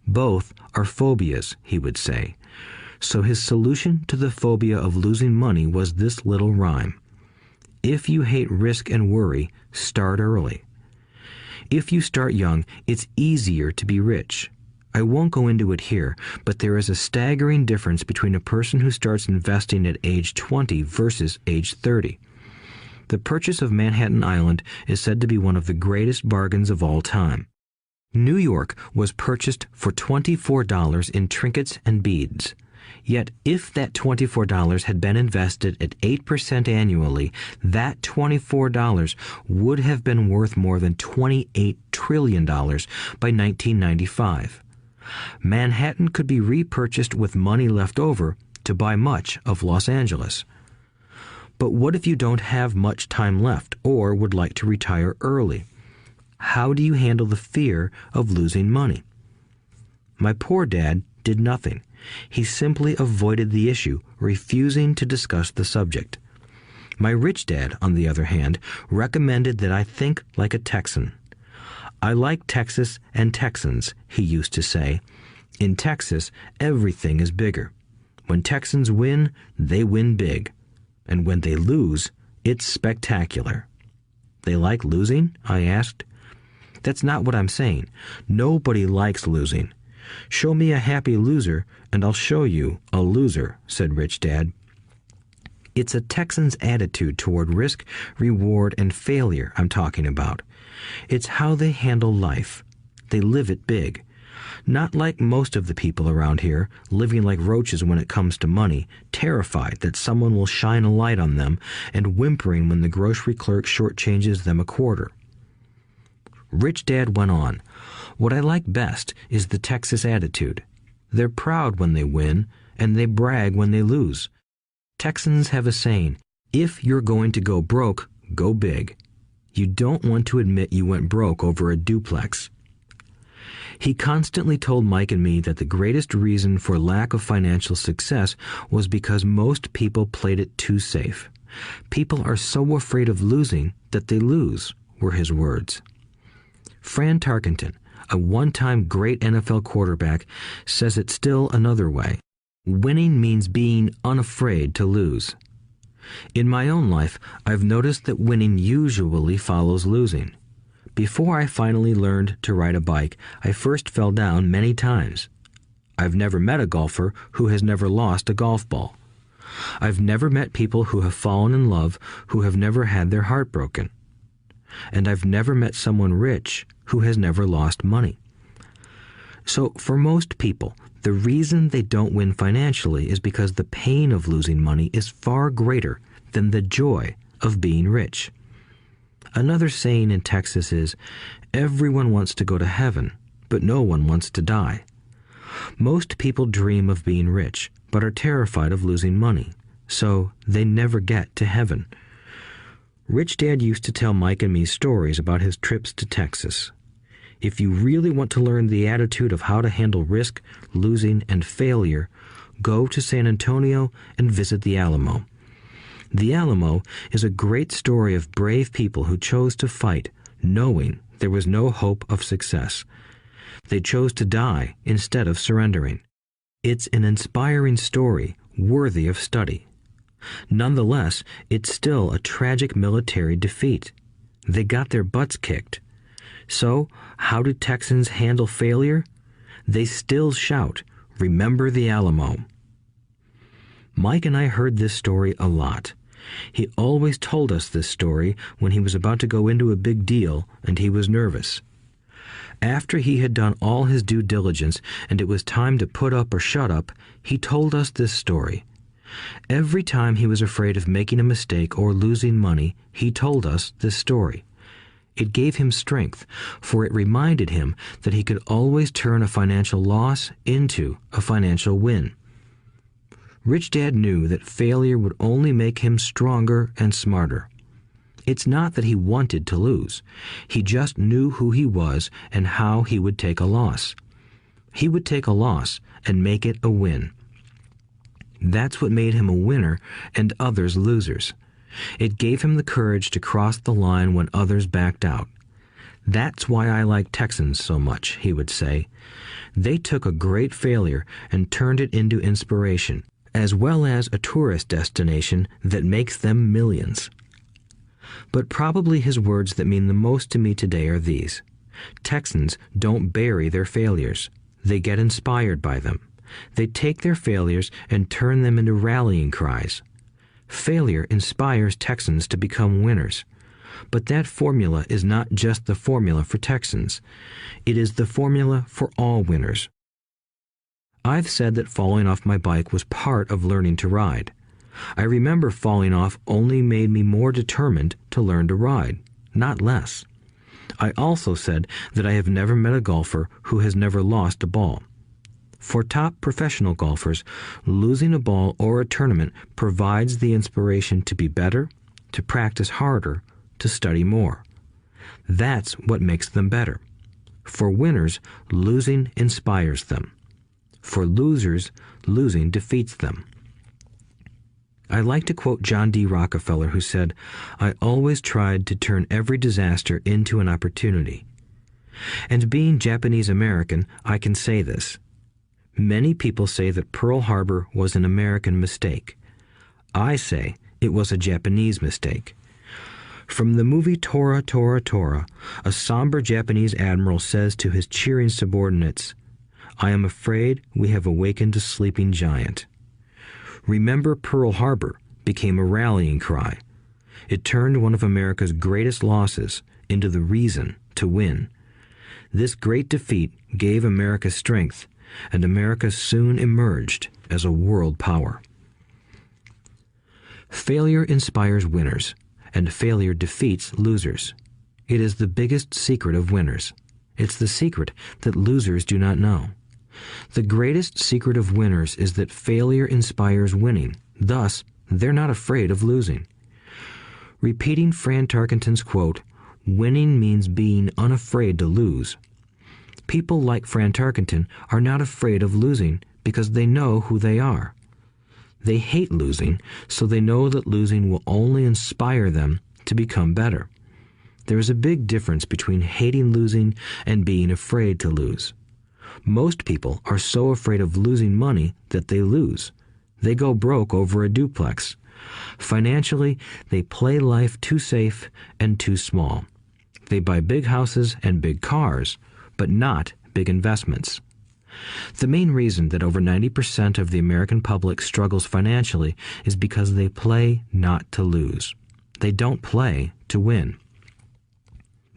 A: Both are phobias, he would say. So his solution to the phobia of losing money was this little rhyme. If you hate risk and worry, start early. If you start young, it's easier to be rich. I won't go into it here, but there is a staggering difference between a person who starts investing at age 20 versus age 30. The purchase of Manhattan Island is said to be one of the greatest bargains of all time. New York was purchased for $24 in trinkets and beads. Yet if that $24 had been invested at 8% annually, that $24 would have been worth more than $28 trillion by 1995. Manhattan could be repurchased with money left over to buy much of Los Angeles. But what if you don't have much time left or would like to retire early? How do you handle the fear of losing money? My poor dad did nothing. He simply avoided the issue, refusing to discuss the subject. My rich dad, on the other hand, recommended that I think like a Texan. I like Texas and Texans, he used to say. In Texas, everything is bigger. When Texans win, they win big. And when they lose, it's spectacular. They like losing? I asked. That's not what I'm saying. Nobody likes losing. Show me a happy loser, and I'll show you a loser, said Rich Dad. It's a Texan's attitude toward risk, reward, and failure I'm talking about. It's how they handle life. They live it big. Not like most of the people around here, living like roaches when it comes to money, terrified that someone will shine a light on them and whimpering when the grocery clerk shortchanges them a quarter. Rich Dad went on, "What I like best is the Texas attitude. They're proud when they win, and they brag when they lose. Texans have a saying, if you're going to go broke, go big. You don't want to admit you went broke over a duplex." He constantly told Mike and me that the greatest reason for lack of financial success was because most people played it too safe. People are so afraid of losing that they lose, were his words. Fran Tarkenton, a one-time great NFL quarterback, says it still another way. Winning means being unafraid to lose. In my own life, I've noticed that winning usually follows losing. Before I finally learned to ride a bike, I first fell down many times. I've never met a golfer who has never lost a golf ball. I've never met people who have fallen in love who have never had their heart broken. And I've never met someone rich who has never lost money. So for most people, the reason they don't win financially is because the pain of losing money is far greater than the joy of being rich. Another saying in Texas is, everyone wants to go to heaven, but no one wants to die. Most people dream of being rich, but are terrified of losing money, so they never get to heaven. Rich Dad used to tell Mike and me stories about his trips to Texas. If you really want to learn the attitude of how to handle risk, losing, and failure, go to San Antonio and visit the Alamo. The Alamo is a great story of brave people who chose to fight, knowing there was no hope of success. They chose to die instead of surrendering. It's an inspiring story worthy of study. Nonetheless, it's still a tragic military defeat. They got their butts kicked. So, how do Texans handle failure? They still shout, "Remember the Alamo." Mike and I heard this story a lot. He always told us this story when he was about to go into a big deal and he was nervous. After he had done all his due diligence and it was time to put up or shut up, he told us this story. Every time he was afraid of making a mistake or losing money, he told us this story. It gave him strength, for it reminded him that he could always turn a financial loss into a financial win. Rich Dad knew that failure would only make him stronger and smarter. It's not that he wanted to lose. He just knew who he was and how he would take a loss. He would take a loss and make it a win. That's what made him a winner and others losers. It gave him the courage to cross the line when others backed out. "That's why I like Texans so much," he would say. "They took a great failure and turned it into inspiration, as well as a tourist destination that makes them millions." But probably his words that mean the most to me today are these: Texans don't bury their failures. They get inspired by them. They take their failures and turn them into rallying cries. Failure inspires Texans to become winners. But that formula is not just the formula for Texans. It is the formula for all winners. I've said that falling off my bike was part of learning to ride. I remember falling off only made me more determined to learn to ride, not less. I also said that I have never met a golfer who has never lost a ball. For top professional golfers, losing a ball or a tournament provides the inspiration to be better, to practice harder, to study more. That's what makes them better. For winners, losing inspires them. For losers, losing defeats them. I like to quote John D. Rockefeller, who said, "I always tried to turn every disaster into an opportunity." And being Japanese American, I can say this. Many people say that Pearl Harbor was an American mistake. I say it was a Japanese mistake. From the movie Tora, Tora, Tora, a somber Japanese admiral says to his cheering subordinates, "I am afraid we have awakened a sleeping giant." Remember Pearl Harbor became a rallying cry. It turned one of America's greatest losses into the reason to win. This great defeat gave America strength, and America soon emerged as a world power. Failure inspires winners, and failure defeats losers. It is the biggest secret of winners. It's the secret that losers do not know. The greatest secret of winners is that failure inspires winning. Thus, they're not afraid of losing. Repeating Fran Tarkenton's quote, "Winning means being unafraid to lose." People like Fran Tarkenton are not afraid of losing because they know who they are. They hate losing, so they know that losing will only inspire them to become better. There is a big difference between hating losing and being afraid to lose. Most people are so afraid of losing money that they lose. They go broke over a duplex. Financially, they play life too safe and too small. They buy big houses and big cars, but not big investments. The main reason that over 90% of the American public struggles financially is because they play not to lose. They don't play to win.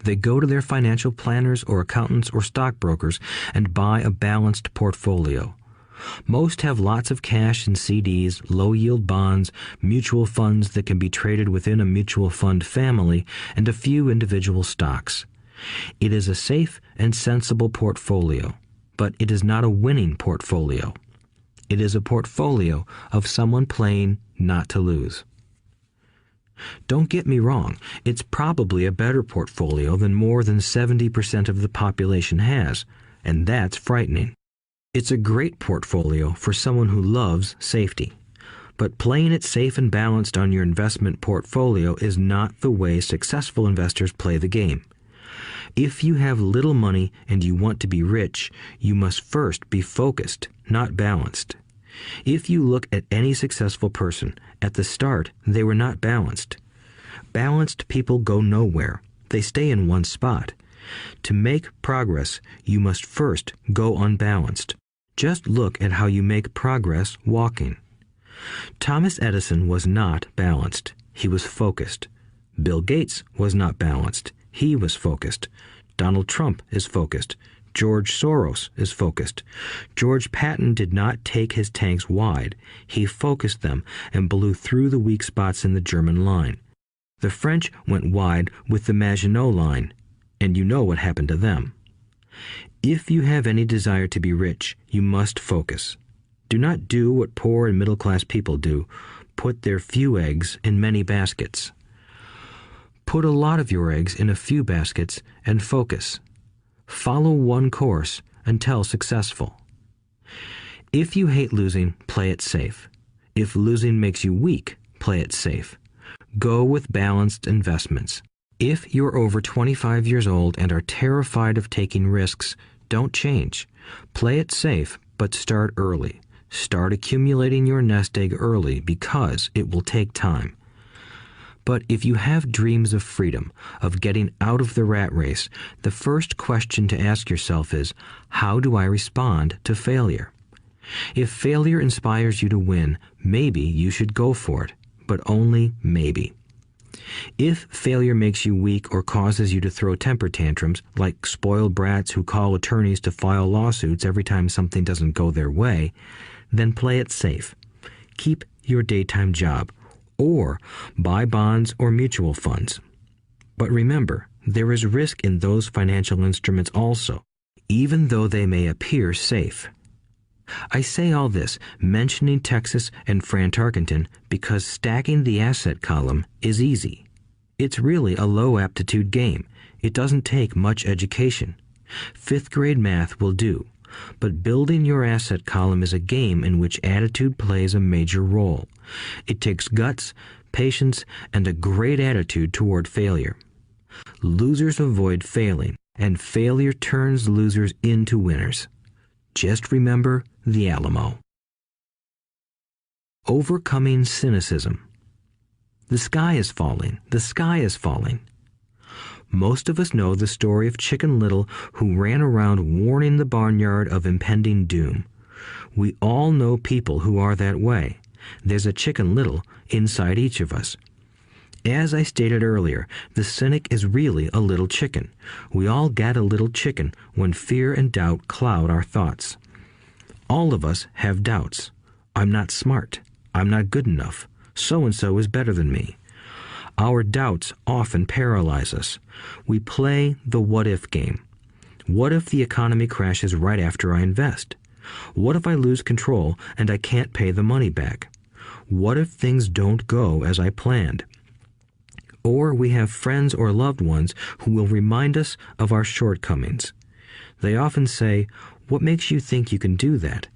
A: They go to their financial planners or accountants or stockbrokers and buy a balanced portfolio. Most have lots of cash in CDs, low-yield bonds, mutual funds that can be traded within a mutual fund family, and a few individual stocks. It is a safe and sensible portfolio, but it is not a winning portfolio. It is a portfolio of someone playing not to lose. Don't get me wrong, it's probably a better portfolio than more than 70% of the population has, and that's frightening. It's a great portfolio for someone who loves safety. But playing it safe and balanced on your investment portfolio is not the way successful investors play the game. If you have little money and you want to be rich, you must first be focused, not balanced. If you look at any successful person, at the start they were not balanced. Balanced people go nowhere. They stay in one spot. To make progress, you must first go unbalanced. Just look at how you make progress walking. Thomas Edison was not balanced. He was focused. Bill Gates was not balanced. He was focused. Donald Trump is focused. George Soros is focused. George Patton did not take his tanks wide. He focused them and blew through the weak spots in the German line. The French went wide with the Maginot Line, and you know what happened to them. If you have any desire to be rich, you must focus. Do not do what poor and middle-class people do, put their few eggs in many baskets. Put a lot of your eggs in a few baskets and focus. Follow one course until successful. If you hate losing, play it safe. If losing makes you weak, play it safe. Go with balanced investments. If you're over 25 years old and are terrified of taking risks, don't change. Play it safe, but start early. Start accumulating your nest egg early because it will take time. But if you have dreams of freedom, of getting out of the rat race, the first question to ask yourself is, how do I respond to failure? If failure inspires you to win, maybe you should go for it, but only maybe. If failure makes you weak or causes you to throw temper tantrums, like spoiled brats who call attorneys to file lawsuits every time something doesn't go their way, then play it safe. Keep your daytime job, or buy bonds or mutual funds. But remember, there is risk in those financial instruments also, even though they may appear safe. I say all this, mentioning Texas and Fran Tarkenton, because stacking the asset column is easy. It's really a low-aptitude game. It doesn't take much education. 5th grade math will do. But building your asset column is a game in which attitude plays a major role. It takes guts, patience, and a great attitude toward failure. Losers avoid failing, and failure turns losers into winners. Just remember the Alamo. Overcoming cynicism. The sky is falling. The sky is falling. Most of us know the story of Chicken Little, who ran around warning the barnyard of impending doom. We all know people who are that way. There's a Chicken Little inside each of us. As I stated earlier, the cynic is really a little chicken. We all get a little chicken when fear and doubt cloud our thoughts. All of us have doubts. I'm not smart. I'm not good enough. So-and-so is better than me. Our doubts often paralyze us. We play the what-if game. What if the economy crashes right after I invest? What if I lose control and I can't pay the money back? What if things don't go as I planned? Or we have friends or loved ones who will remind us of our shortcomings. They often say, "What makes you think you can do that?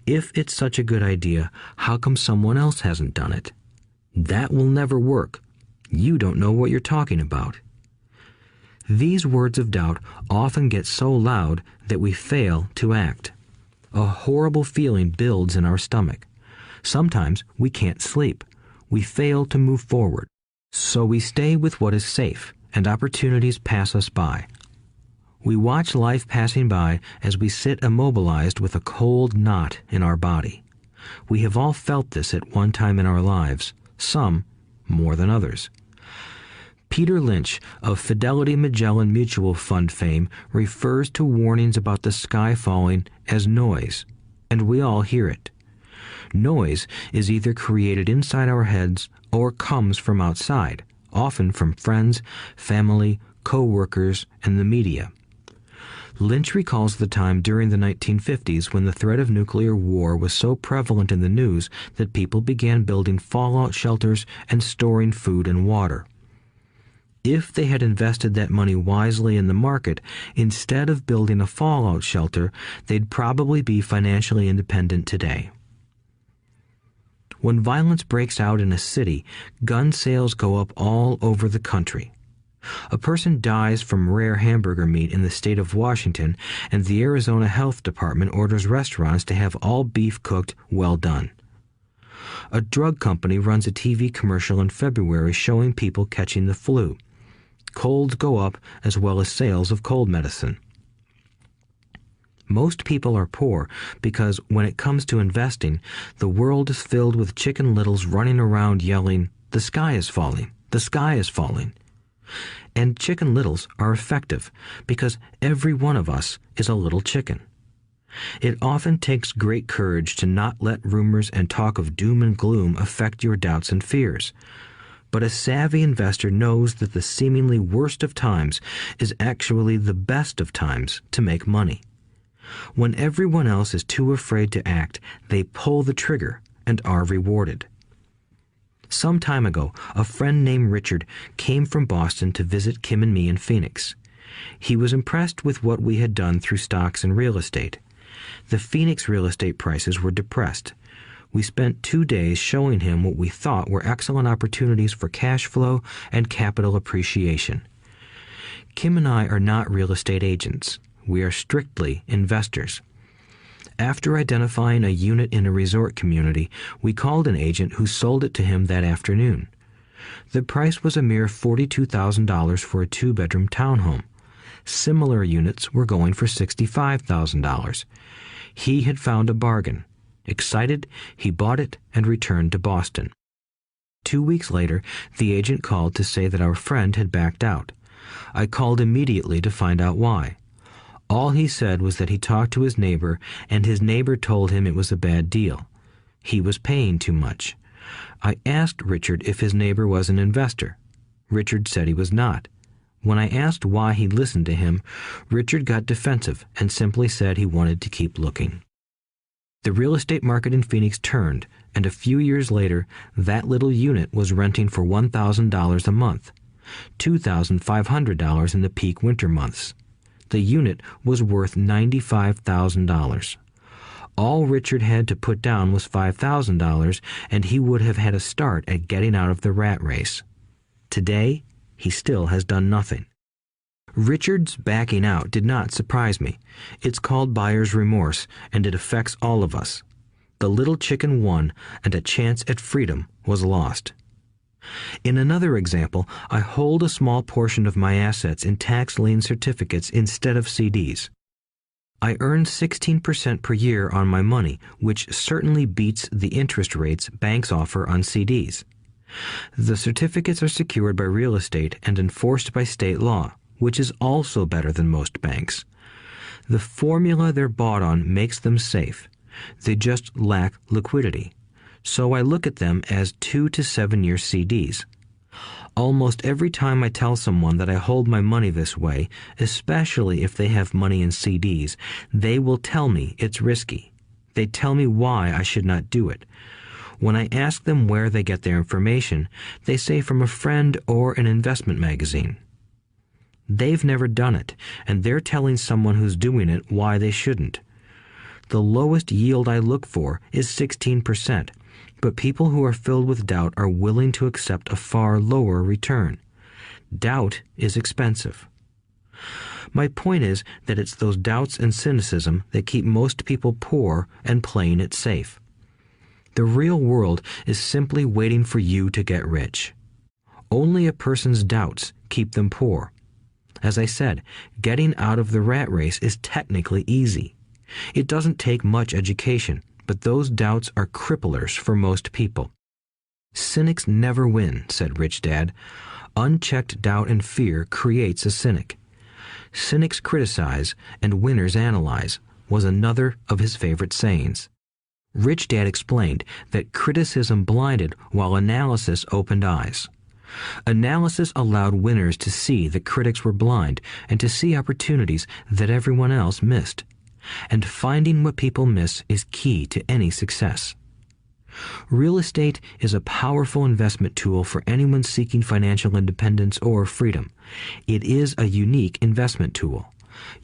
A: If it's such a good idea, how come someone else hasn't done it? That will never work. You don't know what you're talking about." These words of doubt often get so loud that we fail to act. A horrible feeling builds in our stomach. Sometimes we can't sleep. We fail to move forward. So we stay with what is safe, and opportunities pass us by. We watch life passing by as we sit immobilized with a cold knot in our body. We have all felt this at one time in our lives, some more than others. Peter Lynch of Fidelity Magellan Mutual Fund fame refers to warnings about the sky falling as noise, and we all hear it. Noise is either created inside our heads or comes from outside, often from friends, family, co-workers, and the media. Lynch recalls the time during the 1950s when the threat of nuclear war was so prevalent in the news that people began building fallout shelters and storing food and water. If they had invested that money wisely in the market, instead of building a fallout shelter, they'd probably be financially independent today. When violence breaks out in a city, gun sales go up all over the country. A person dies from rare hamburger meat in the state of Washington, and the Arizona Health Department orders restaurants to have all beef cooked well done. A drug company runs a TV commercial in February showing people catching the flu. Colds go up as well as sales of cold medicine. Most people are poor because when it comes to investing, the world is filled with Chicken Littles running around yelling, "The sky is falling! The sky is falling!" And Chicken Littles are effective because every one of us is a little chicken. It often takes great courage to not let rumors and talk of doom and gloom affect your doubts and fears. But a savvy investor knows that the seemingly worst of times is actually the best of times to make money. When everyone else is too afraid to act, they pull the trigger and are rewarded. Some time ago, a friend named Richard came from Boston to visit Kim and me in Phoenix. He was impressed with what we had done through stocks and real estate. The Phoenix real estate prices were depressed. We spent 2 days showing him what we thought were excellent opportunities for cash flow and capital appreciation. Kim and I are not real estate agents. We are strictly investors. After identifying a unit in a resort community, we called an agent who sold it to him that afternoon. The price was a mere $42,000 for a 2-bedroom townhome. Similar units were going for $65,000. He had found a bargain. Excited, he bought it and returned to Boston. 2 weeks later, the agent called to say that our friend had backed out. I called immediately to find out why. All he said was that he talked to his neighbor, and his neighbor told him it was a bad deal. He was paying too much. I asked Richard if his neighbor was an investor. Richard said he was not. When I asked why he listened to him, Richard got defensive and simply said he wanted to keep looking. The real estate market in Phoenix turned, and a few years later, that little unit was renting for $1,000 a month, $2,500 in the peak winter months. The unit was worth $95,000. All Richard had to put down was $5,000, and he would have had a start at getting out of the rat race. Today, he still has done nothing. Richard's backing out did not surprise me. It's called buyer's remorse, and it affects all of us. The little chicken won, and a chance at freedom was lost. In another example, I hold a small portion of my assets in tax lien certificates instead of CDs. I earn 16% per year on my money, which certainly beats the interest rates banks offer on CDs. The certificates are secured by real estate and enforced by state law, which is also better than most banks. The formula they're bought on makes them safe. They just lack liquidity. So I look at them as 2 to 7 year CDs. Almost every time I tell someone that I hold my money this way, especially if they have money in CDs, they will tell me it's risky. They tell me why I should not do it. When I ask them where they get their information, they say from a friend or an investment magazine. They've never done it, and they're telling someone who's doing it why they shouldn't. The lowest yield I look for is 16%, but people who are filled with doubt are willing to accept a far lower return. Doubt is expensive. My point is that it's those doubts and cynicism that keep most people poor and playing it safe. The real world is simply waiting for you to get rich. Only a person's doubts keep them poor. As I said, getting out of the rat race is technically easy. It doesn't take much education, but those doubts are cripplers for most people. Cynics never win, said Rich Dad. Unchecked doubt and fear creates a cynic. Cynics criticize and winners analyze was another of his favorite sayings. Rich Dad explained that criticism blinded while analysis opened eyes. Analysis allowed winners to see that critics were blind and to see opportunities that everyone else missed. And finding what people miss is key to any success. Real estate is a powerful investment tool for anyone seeking financial independence or freedom. It is a unique investment tool.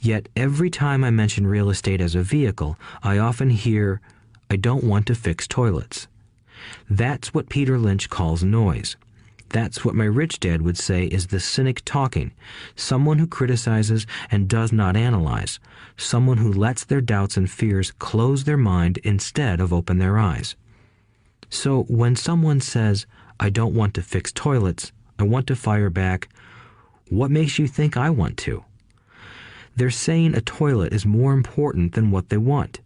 A: Yet every time I mention real estate as a vehicle, I often hear, "I don't want to fix toilets." That's what Peter Lynch calls noise. That's what my rich dad would say is the cynic talking, someone who criticizes and does not analyze, someone who lets their doubts and fears close their mind instead of open their eyes. So when someone says, "I don't want to fix toilets," I want to fire back, "What makes you think I want to?" They're saying a toilet is more important than what they want.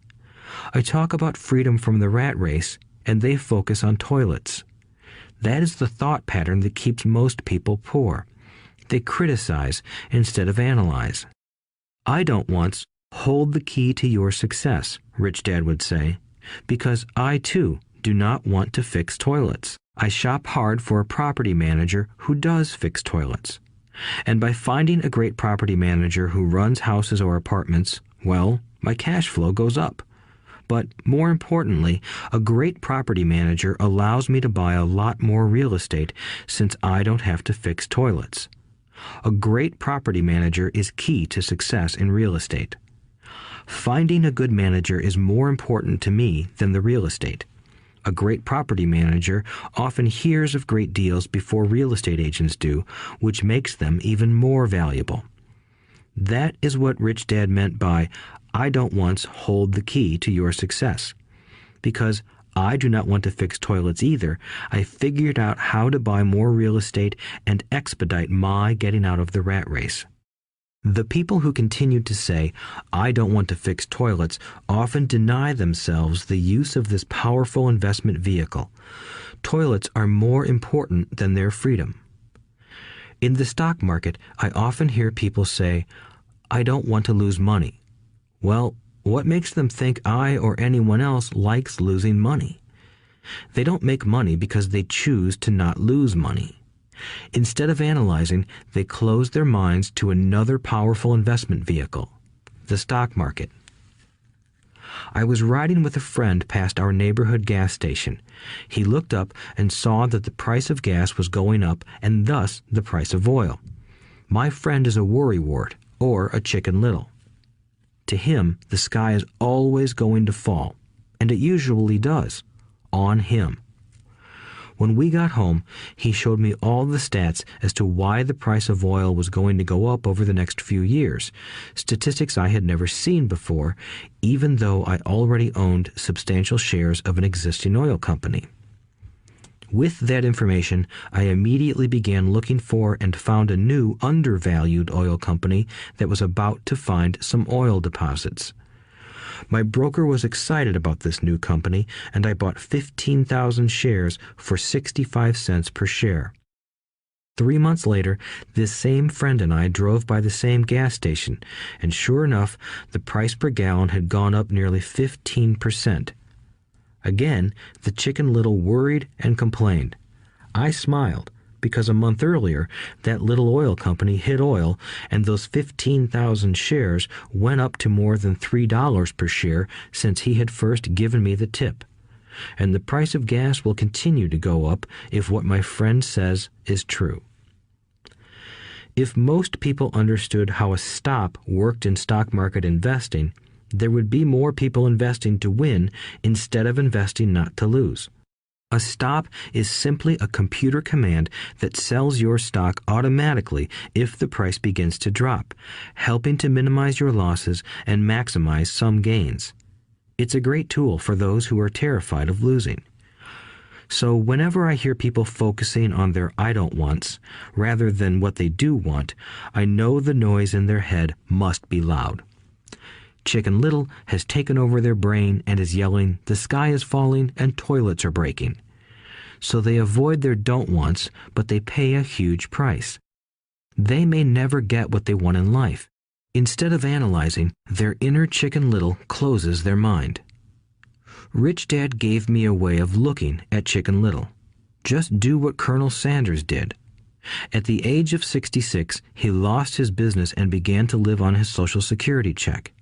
A: I talk about freedom from the rat race, and they focus on toilets. That is the thought pattern that keeps most people poor. They criticize instead of analyze. I don't once hold the key to your success, Rich Dad would say, because I too do not want to fix toilets. I shop hard for a property manager who does fix toilets. And by finding a great property manager who runs houses or apartments, well, my cash flow goes up. But more importantly, a great property manager allows me to buy a lot more real estate since I don't have to fix toilets. A great property manager is key to success in real estate. Finding a good manager is more important to me than the real estate. A great property manager often hears of great deals before real estate agents do, which makes them even more valuable. That is what Rich Dad meant by, "I don't once hold the key to your success." Because I do not want to fix toilets either, I figured out how to buy more real estate and expedite my getting out of the rat race. The people who continue to say, "I don't want to fix toilets," often deny themselves the use of this powerful investment vehicle. Toilets are more important than their freedom. In the stock market, I often hear people say, "I don't want to lose money." Well, what makes them think I or anyone else likes losing money? They don't make money because they choose to not lose money. Instead of analyzing, they close their minds to another powerful investment vehicle, the stock market. I was riding with a friend past our neighborhood gas station. He looked up and saw that the price of gas was going up and thus the price of oil. My friend is a worrywart, or a Chicken Little. To him, the sky is always going to fall, and it usually does, on him. When we got home, he showed me all the stats as to why the price of oil was going to go up over the next few years, statistics I had never seen before, even though I already owned substantial shares of an existing oil company. With that information, I immediately began looking for and found a new undervalued oil company that was about to find some oil deposits. My broker was excited about this new company, and I bought 15,000 shares for 65 cents per share. 3 months later, this same friend and I drove by the same gas station, and sure enough, the price per gallon had gone up nearly 15%. Again, the Chicken Little worried and complained. I smiled, because a month earlier, that little oil company hit oil, and those 15,000 shares went up to more than $3 per share since he had first given me the tip. And the price of gas will continue to go up if what my friend says is true. If most people understood how a stop worked in stock market investing, there would be more people investing to win instead of investing not to lose. A stop is simply a computer command that sells your stock automatically if the price begins to drop, helping to minimize your losses and maximize some gains. It's a great tool for those who are terrified of losing. So whenever I hear people focusing on their "I don't wants" rather than what they do want, I know the noise in their head must be loud. Chicken Little has taken over their brain and is yelling, "The sky is falling and toilets are breaking." So they avoid their don't wants, but they pay a huge price. They may never get what they want in life. Instead of analyzing, their inner Chicken Little closes their mind. Rich Dad gave me a way of looking at Chicken Little. Just do what Colonel Sanders did. At the age of 66, he lost his business and began to live on his Social Security check.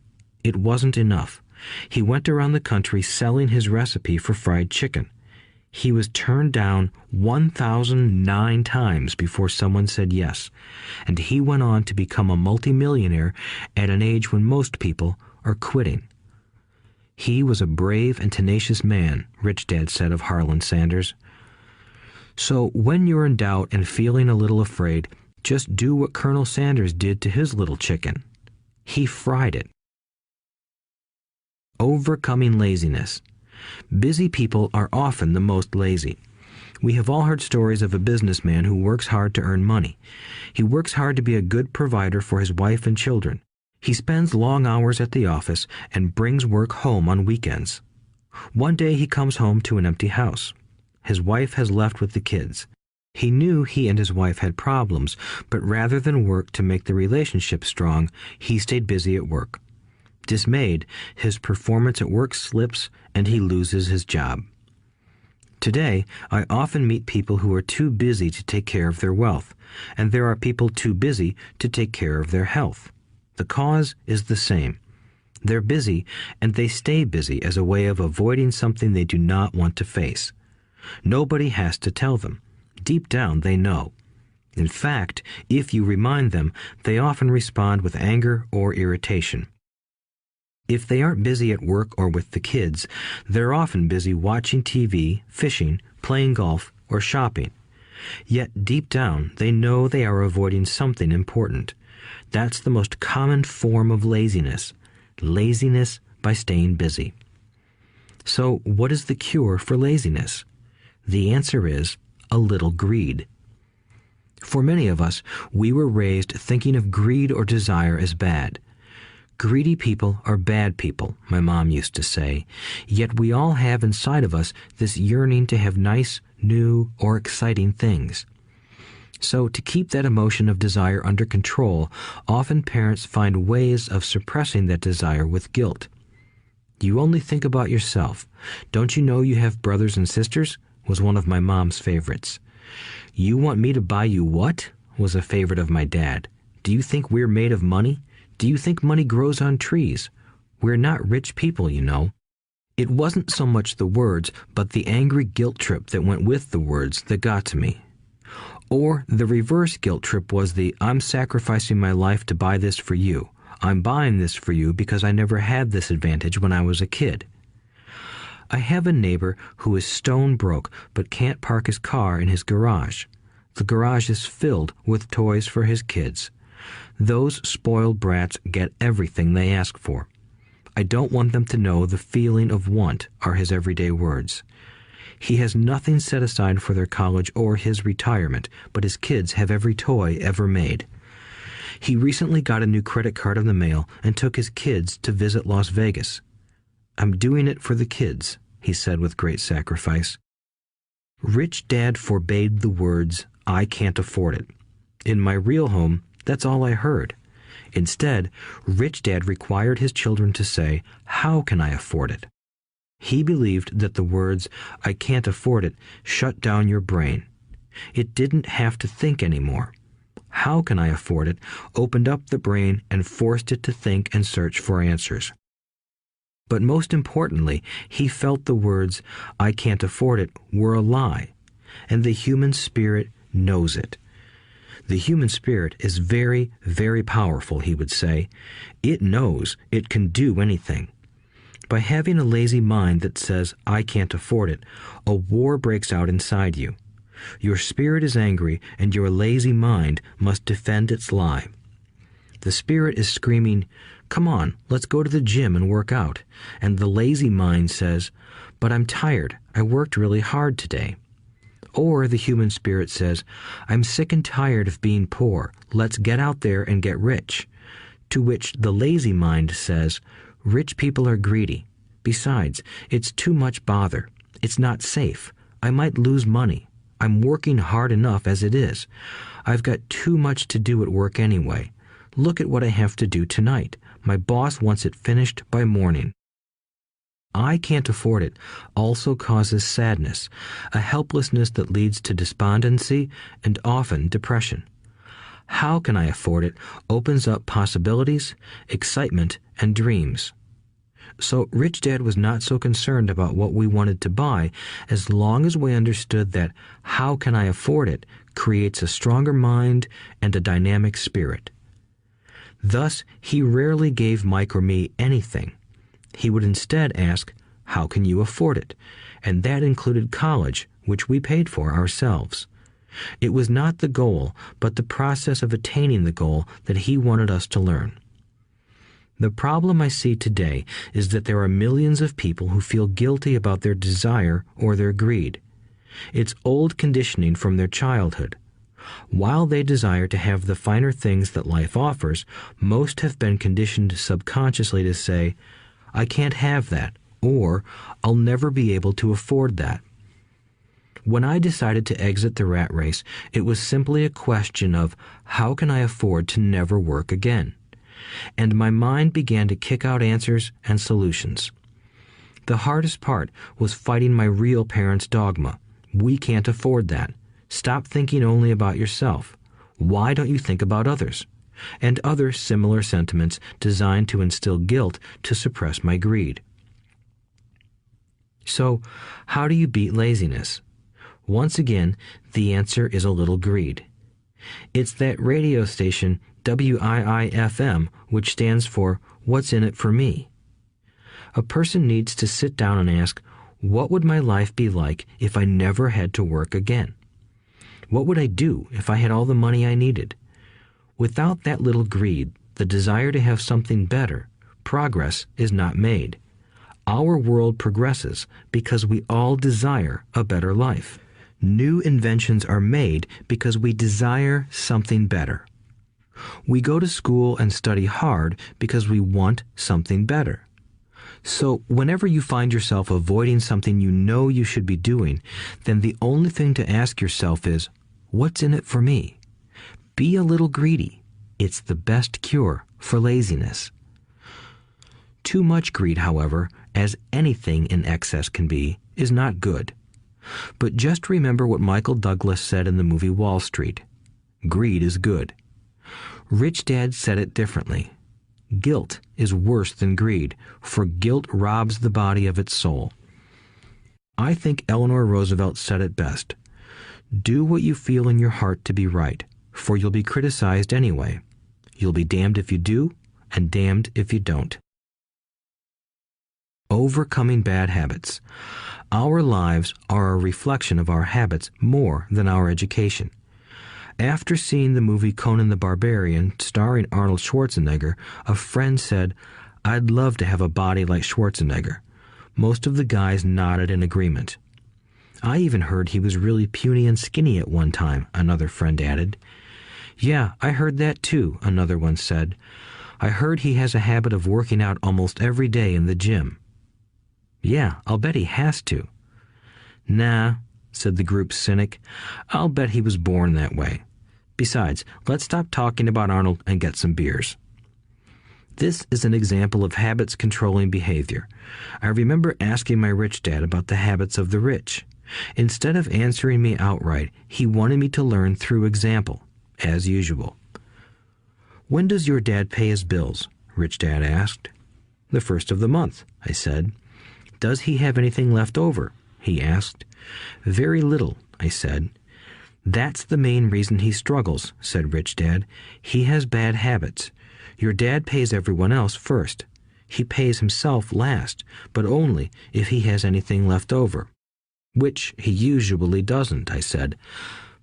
A: It wasn't enough. He went around the country selling his recipe for fried chicken. He was turned down 1,009 times before someone said yes, and he went on to become a multimillionaire at an age when most people are quitting. He was a brave and tenacious man, Rich Dad said of Harlan Sanders. So when you're in doubt and feeling a little afraid, just do what Colonel Sanders did to his little chicken. He fried it. Overcoming laziness. Busy people are often the most lazy. We have all heard stories of a businessman who works hard to earn money. He works hard to be a good provider for his wife and children. He spends long hours at the office and brings work home on weekends. One day he comes home to an empty house. His wife has left with the kids. He knew he and his wife had problems, but rather than work to make the relationship strong, he stayed busy at work. Dismayed, his performance at work slips and he loses his job. Today, I often meet people who are too busy to take care of their wealth, and there are people too busy to take care of their health. The cause is the same. They're busy, and they stay busy as a way of avoiding something they do not want to face. Nobody has to tell them. Deep down, they know. In fact, if you remind them, they often respond with anger or irritation. If they aren't busy at work or with the kids, they're often busy watching TV, fishing, playing golf, or shopping. Yet deep down, they know they are avoiding something important. That's the most common form of laziness. Laziness by staying busy. So, what is the cure for laziness? The answer is a little greed. For many of us, we were raised thinking of greed or desire as bad. Greedy people are bad people, my mom used to say, yet we all have inside of us this yearning to have nice, new, or exciting things. So to keep that emotion of desire under control, often parents find ways of suppressing that desire with guilt. You only think about yourself. Don't you know you have brothers and sisters? Was one of my mom's favorites. You want me to buy you what? Was a favorite of my dad. Do you think we're made of money? Do you think money grows on trees? We're not rich people, you know. It wasn't so much the words, but the angry guilt trip that went with the words that got to me. Or the reverse guilt trip was the I'm sacrificing my life to buy this for you. I'm buying this for you because I never had this advantage when I was a kid. I have a neighbor who is stone broke but can't park his car in his garage. The garage is filled with toys for his kids. Those spoiled brats get everything they ask for. I don't want them to know the feeling of want are his everyday words. He has nothing set aside for their college or his retirement, but his kids have every toy ever made. He recently got a new credit card in the mail and took his kids to visit Las Vegas. I'm doing it for the kids, he said with great sacrifice. Rich Dad forbade the words, I can't afford it. In my real home, that's all I heard. Instead, Rich Dad required his children to say, how can I afford it? He believed that the words, I can't afford it, shut down your brain. It didn't have to think anymore. How can I afford it opened up the brain and forced it to think and search for answers. But most importantly, he felt the words, I can't afford it, were a lie, and the human spirit knows it. The human spirit is very, very powerful, he would say. It knows it can do anything. By having a lazy mind that says, I can't afford it, a war breaks out inside you. Your spirit is angry, and your lazy mind must defend its lie. The spirit is screaming, come on, let's go to the gym and work out. And the lazy mind says, but I'm tired. I worked really hard today. Or the human spirit says, I'm sick and tired of being poor. Let's get out there and get rich. To which the lazy mind says, rich people are greedy. Besides, it's too much bother. It's not safe. I might lose money. I'm working hard enough as it is. I've got too much to do at work anyway. Look at what I have to do tonight. My boss wants it finished by morning. I can't afford it also causes sadness, a helplessness that leads to despondency and often depression. How can I afford it opens up possibilities, excitement, and dreams. So Rich Dad was not so concerned about what we wanted to buy as long as we understood that how can I afford it creates a stronger mind and a dynamic spirit. Thus, he rarely gave Mike or me anything. He would instead ask, how can you afford it? And that included college, which we paid for ourselves. It was not the goal, but the process of attaining the goal that he wanted us to learn. The problem I see today is that there are millions of people who feel guilty about their desire or their greed. It's old conditioning from their childhood. While they desire to have the finer things that life offers, most have been conditioned subconsciously to say, I can't have that, or I'll never be able to afford that. When I decided to exit the rat race, it was simply a question of how can I afford to never work again? And my mind began to kick out answers and solutions. The hardest part was fighting my real parents' dogma. We can't afford that. Stop thinking only about yourself. Why don't you think about others? And other similar sentiments designed to instill guilt to suppress my greed. So, how do you beat laziness? Once again, the answer is a little greed. It's that radio station WIIFM, which stands for What's in it for me? A person needs to sit down and ask, what would my life be like if I never had to work again? What would I do if I had all the money I needed? Without that little greed, the desire to have something better, progress is not made. Our world progresses because we all desire a better life. New inventions are made because we desire something better. We go to school and study hard because we want something better. So whenever you find yourself avoiding something you know you should be doing, then the only thing to ask yourself is, what's in it for me? Be a little greedy. It's the best cure for laziness. Too much greed, however, as anything in excess can be, is not good. But just remember what Michael Douglas said in the movie Wall Street. Greed is good. Rich Dad said it differently. Guilt is worse than greed, for guilt robs the body of its soul. I think Eleanor Roosevelt said it best. Do what you feel in your heart to be right, for you'll be criticized anyway. You'll be damned if you do, and damned if you don't. Overcoming bad habits. Our lives are a reflection of our habits more than our education. After seeing the movie Conan the Barbarian, starring Arnold Schwarzenegger, a friend said, "I'd love to have a body like Schwarzenegger." Most of the guys nodded in agreement. "I even heard he was really puny and skinny at one time," another friend added. "Yeah, I heard that too," another one said. "I heard he has a habit of working out almost every day in the gym." "Yeah, I'll bet he has to." "Nah," said the group's cynic. "I'll bet he was born that way. Besides, let's stop talking about Arnold and get some beers." This is an example of habits controlling behavior. I remember asking my rich dad about the habits of the rich. Instead of answering me outright, he wanted me to learn through example, as usual. "When does your dad pay his bills?" Rich Dad asked. "The first of the month," I said. "Does he have anything left over?" he asked. "Very little," I said. "That's the main reason he struggles," said Rich Dad. "He has bad habits. Your dad pays everyone else first. He pays himself last, but only if he has anything left over." "Which he usually doesn't," I said.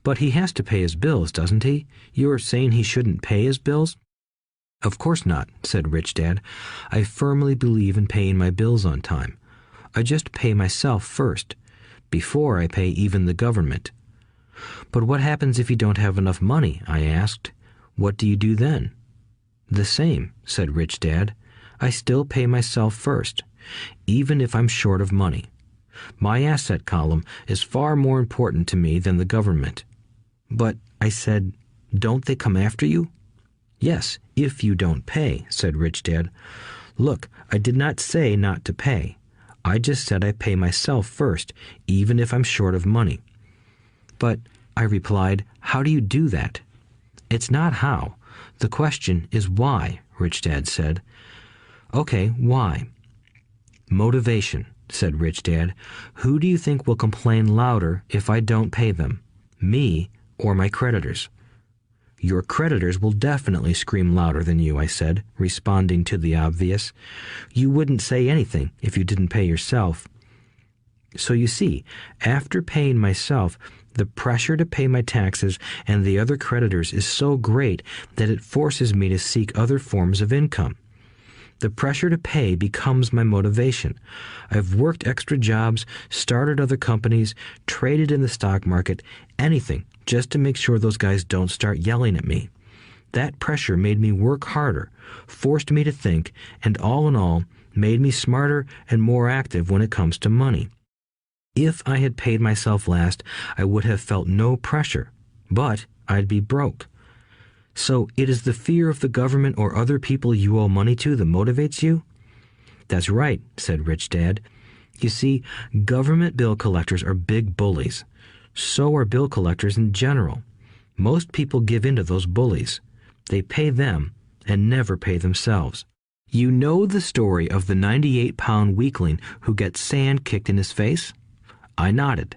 A: "But he has to pay his bills, doesn't he? You're saying he shouldn't pay his bills?" "Of course not," said Rich Dad. "I firmly believe in paying my bills on time. I just pay myself first, before I pay even the government." "But what happens if you don't have enough money?" I asked. "What do you do then?" "The same," said Rich Dad. "I still pay myself first, even if I'm short of money. My asset column is far more important to me than the government." "But," I said, "don't they come after you?" "Yes, if you don't pay," said Rich Dad. "Look, I did not say not to pay. I just said I pay myself first, even if I'm short of money." "But," I replied, "how do you do that?" "It's not how. The question is why," Rich Dad said. "Okay, why?" "Motivation," said Rich Dad. "Who do you think will complain louder if I don't pay them? Me or my creditors?" "Your creditors will definitely scream louder than you," I said, responding to the obvious. "You wouldn't say anything if you didn't pay yourself." So you see, after paying myself, the pressure to pay my taxes and the other creditors is so great that it forces me to seek other forms of income. The pressure to pay becomes my motivation. I've worked extra jobs, started other companies, traded in the stock market, anything, just to make sure those guys don't start yelling at me. That pressure made me work harder, forced me to think, and all in all, made me smarter and more active when it comes to money. If I had paid myself last, I would have felt no pressure, but I'd be broke. So it is the fear of the government or other people you owe money to that motivates you? That's right, said Rich Dad. You see, government bill collectors are big bullies. So are bill collectors in general. Most people give in to those bullies. They pay them and never pay themselves. You know the story of the 98-pound weakling who gets sand kicked in his face? I nodded.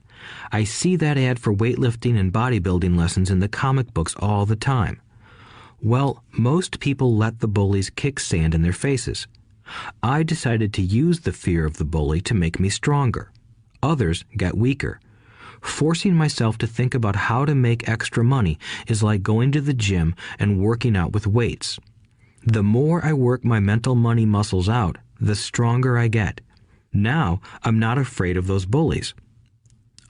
A: I see that ad for weightlifting and bodybuilding lessons in the comic books all the time. Well, most people let the bullies kick sand in their faces. I decided to use the fear of the bully to make me stronger. Others got weaker. Forcing myself to think about how to make extra money is like going to the gym and working out with weights. The more I work my mental money muscles out, the stronger I get. Now I'm not afraid of those bullies.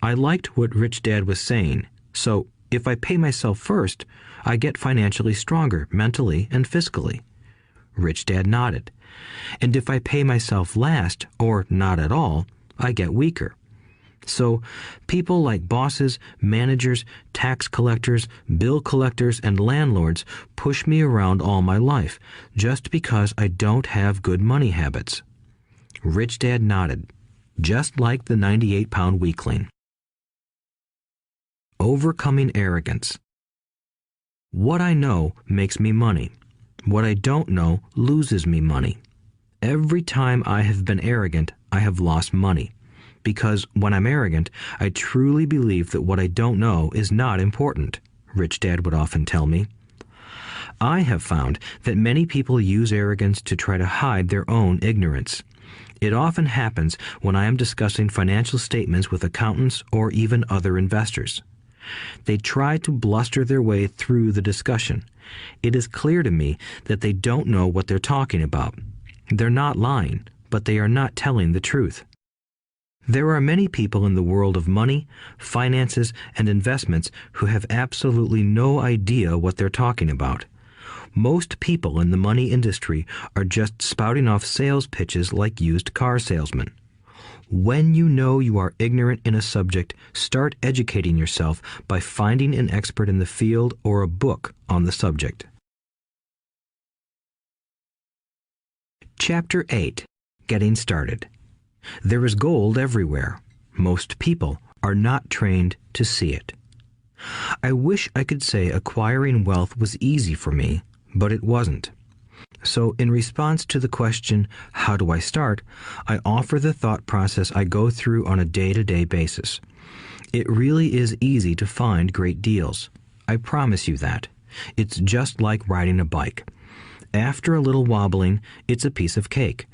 A: I liked what Rich Dad was saying, so if I pay myself first, I get financially stronger mentally and fiscally. Rich Dad nodded. And if I pay myself last, or not at all, I get weaker. So people like bosses, managers, tax collectors, bill collectors, and landlords push me around all my life just because I don't have good money habits. Rich Dad nodded, just like the 98-pound weakling. Overcoming arrogance. What I know makes me money. What I don't know loses me money. Every time I have been arrogant, I have lost money. Because when I'm arrogant, I truly believe that what I don't know is not important, Rich Dad would often tell me. I have found that many people use arrogance to try to hide their own ignorance. It often happens when I am discussing financial statements with accountants or even other investors. They try to bluster their way through the discussion. It is clear to me that they don't know what they're talking about. They're not lying, but they are not telling the truth. There are many people in the world of money, finances, and investments who have absolutely no idea what they're talking about. Most people in the money industry are just spouting off sales pitches like used car salesmen. When you know you are ignorant in a subject, start educating yourself by finding an expert in the field or a book on the subject. Chapter 8. Getting Started. There is gold everywhere. Most people are not trained to see it. I wish I could say acquiring wealth was easy for me, but it wasn't. So in response to the question, how do I start, I offer the thought process I go through on a day-to-day basis. It really is easy to find great deals. I promise you that. It's just like riding a bike. After a little wobbling, it's a piece of cake.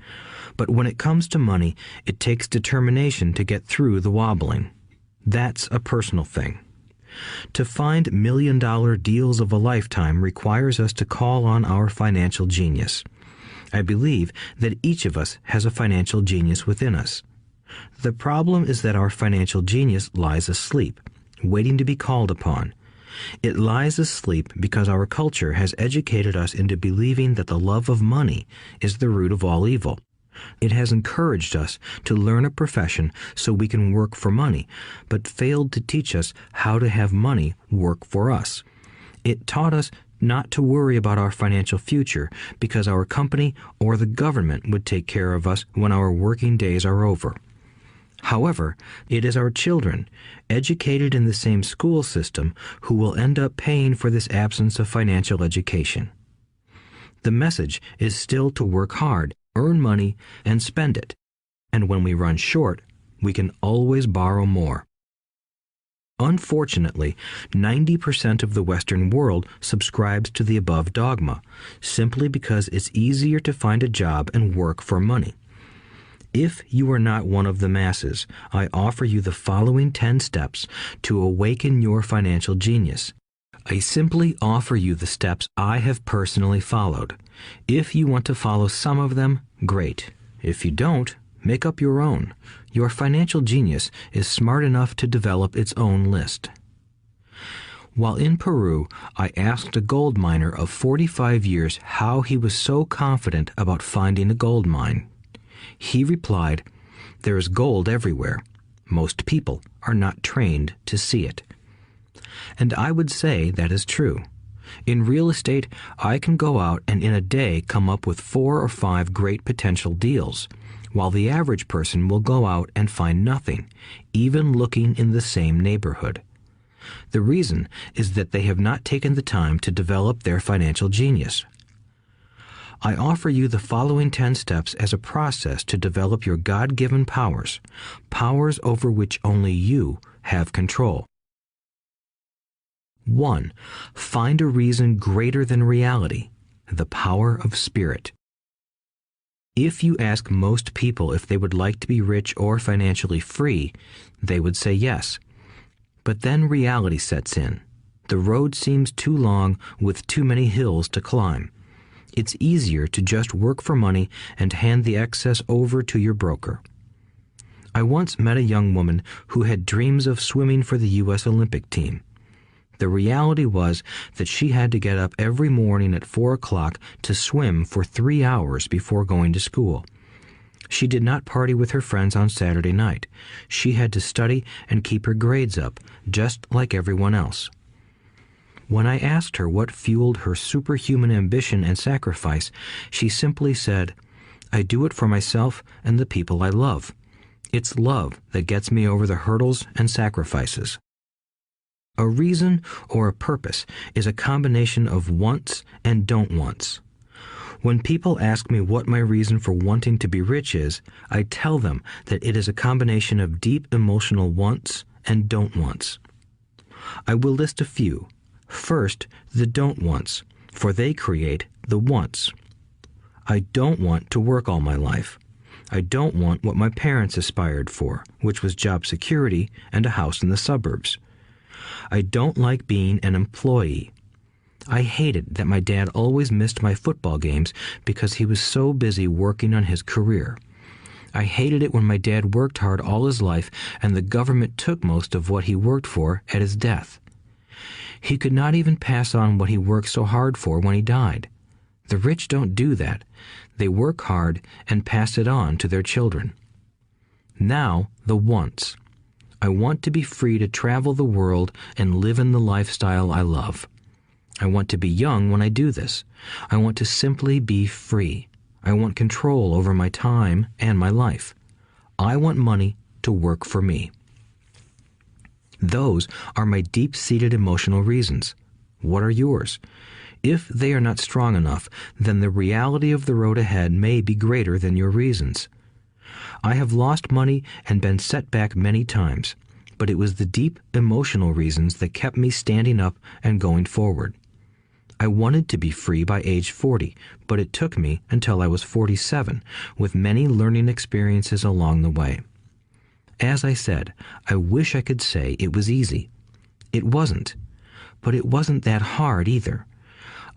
A: But when it comes to money, it takes determination to get through the wobbling. That's a personal thing. To find million-dollar deals of a lifetime requires us to call on our financial genius. I believe that each of us has a financial genius within us. The problem is that our financial genius lies asleep, waiting to be called upon. It lies asleep because our culture has educated us into believing that the love of money is the root of all evil. It has encouraged us to learn a profession so we can work for money, but failed to teach us how to have money work for us. It taught us not to worry about our financial future because our company or the government would take care of us when our working days are over. However, it is our children, educated in the same school system, who will end up paying for this absence of financial education. The message is still to work hard, earn money, and spend it. And when we run short, we can always borrow more. Unfortunately, 90% of the Western world subscribes to the above dogma, simply because it's easier to find a job and work for money. If you are not one of the masses, I offer you the following 10 steps to awaken your financial genius. I simply offer you the steps I have personally followed. If you want to follow some of them, great. If you don't, make up your own. Your financial genius is smart enough to develop its own list. While in Peru, I asked a gold miner of 45 years how he was so confident about finding a gold mine. He replied, "There is gold everywhere. Most people are not trained to see it." And I would say that is true. In real estate, I can go out and in a day come up with 4 or 5 great potential deals, while the average person will go out and find nothing, even looking in the same neighborhood. The reason is that they have not taken the time to develop their financial genius. I offer you the following 10 steps as a process to develop your God-given powers, powers over which only you have control. 1. Find a reason greater than reality, the power of spirit. If you ask most people if they would like to be rich or financially free, they would say yes. But then reality sets in. The road seems too long with too many hills to climb. It's easier to just work for money and hand the excess over to your broker. I once met a young woman who had dreams of swimming for the U.S. Olympic team. The reality was that she had to get up every morning at 4 o'clock to swim for 3 hours before going to school. She did not party with her friends on Saturday night. She had to study and keep her grades up, just like everyone else. When I asked her what fueled her superhuman ambition and sacrifice, she simply said, "I do it for myself and the people I love. It's love that gets me over the hurdles and sacrifices." A reason or a purpose is a combination of wants and don't wants. When people ask me what my reason for wanting to be rich is, I tell them that it is a combination of deep emotional wants and don't wants. I will list a few. First, the don't wants, for they create the wants. I don't want to work all my life. I don't want what my parents aspired for, which was job security and a house in the suburbs. I don't like being an employee. I hated that my dad always missed my football games because he was so busy working on his career. I hated it when my dad worked hard all his life and the government took most of what he worked for at his death. He could not even pass on what he worked so hard for when he died. The rich don't do that. They work hard and pass it on to their children. Now, the wants. I want to be free to travel the world and live in the lifestyle I love. I want to be young when I do this. I want to simply be free. I want control over my time and my life. I want money to work for me. Those are my deep-seated emotional reasons. What are yours? If they are not strong enough, then the reality of the road ahead may be greater than your reasons. I have lost money and been set back many times, but it was the deep emotional reasons that kept me standing up and going forward. I wanted to be free by age 40, but it took me until I was 47, with many learning experiences along the way. As I said, I wish I could say it was easy. It wasn't, but it wasn't that hard either.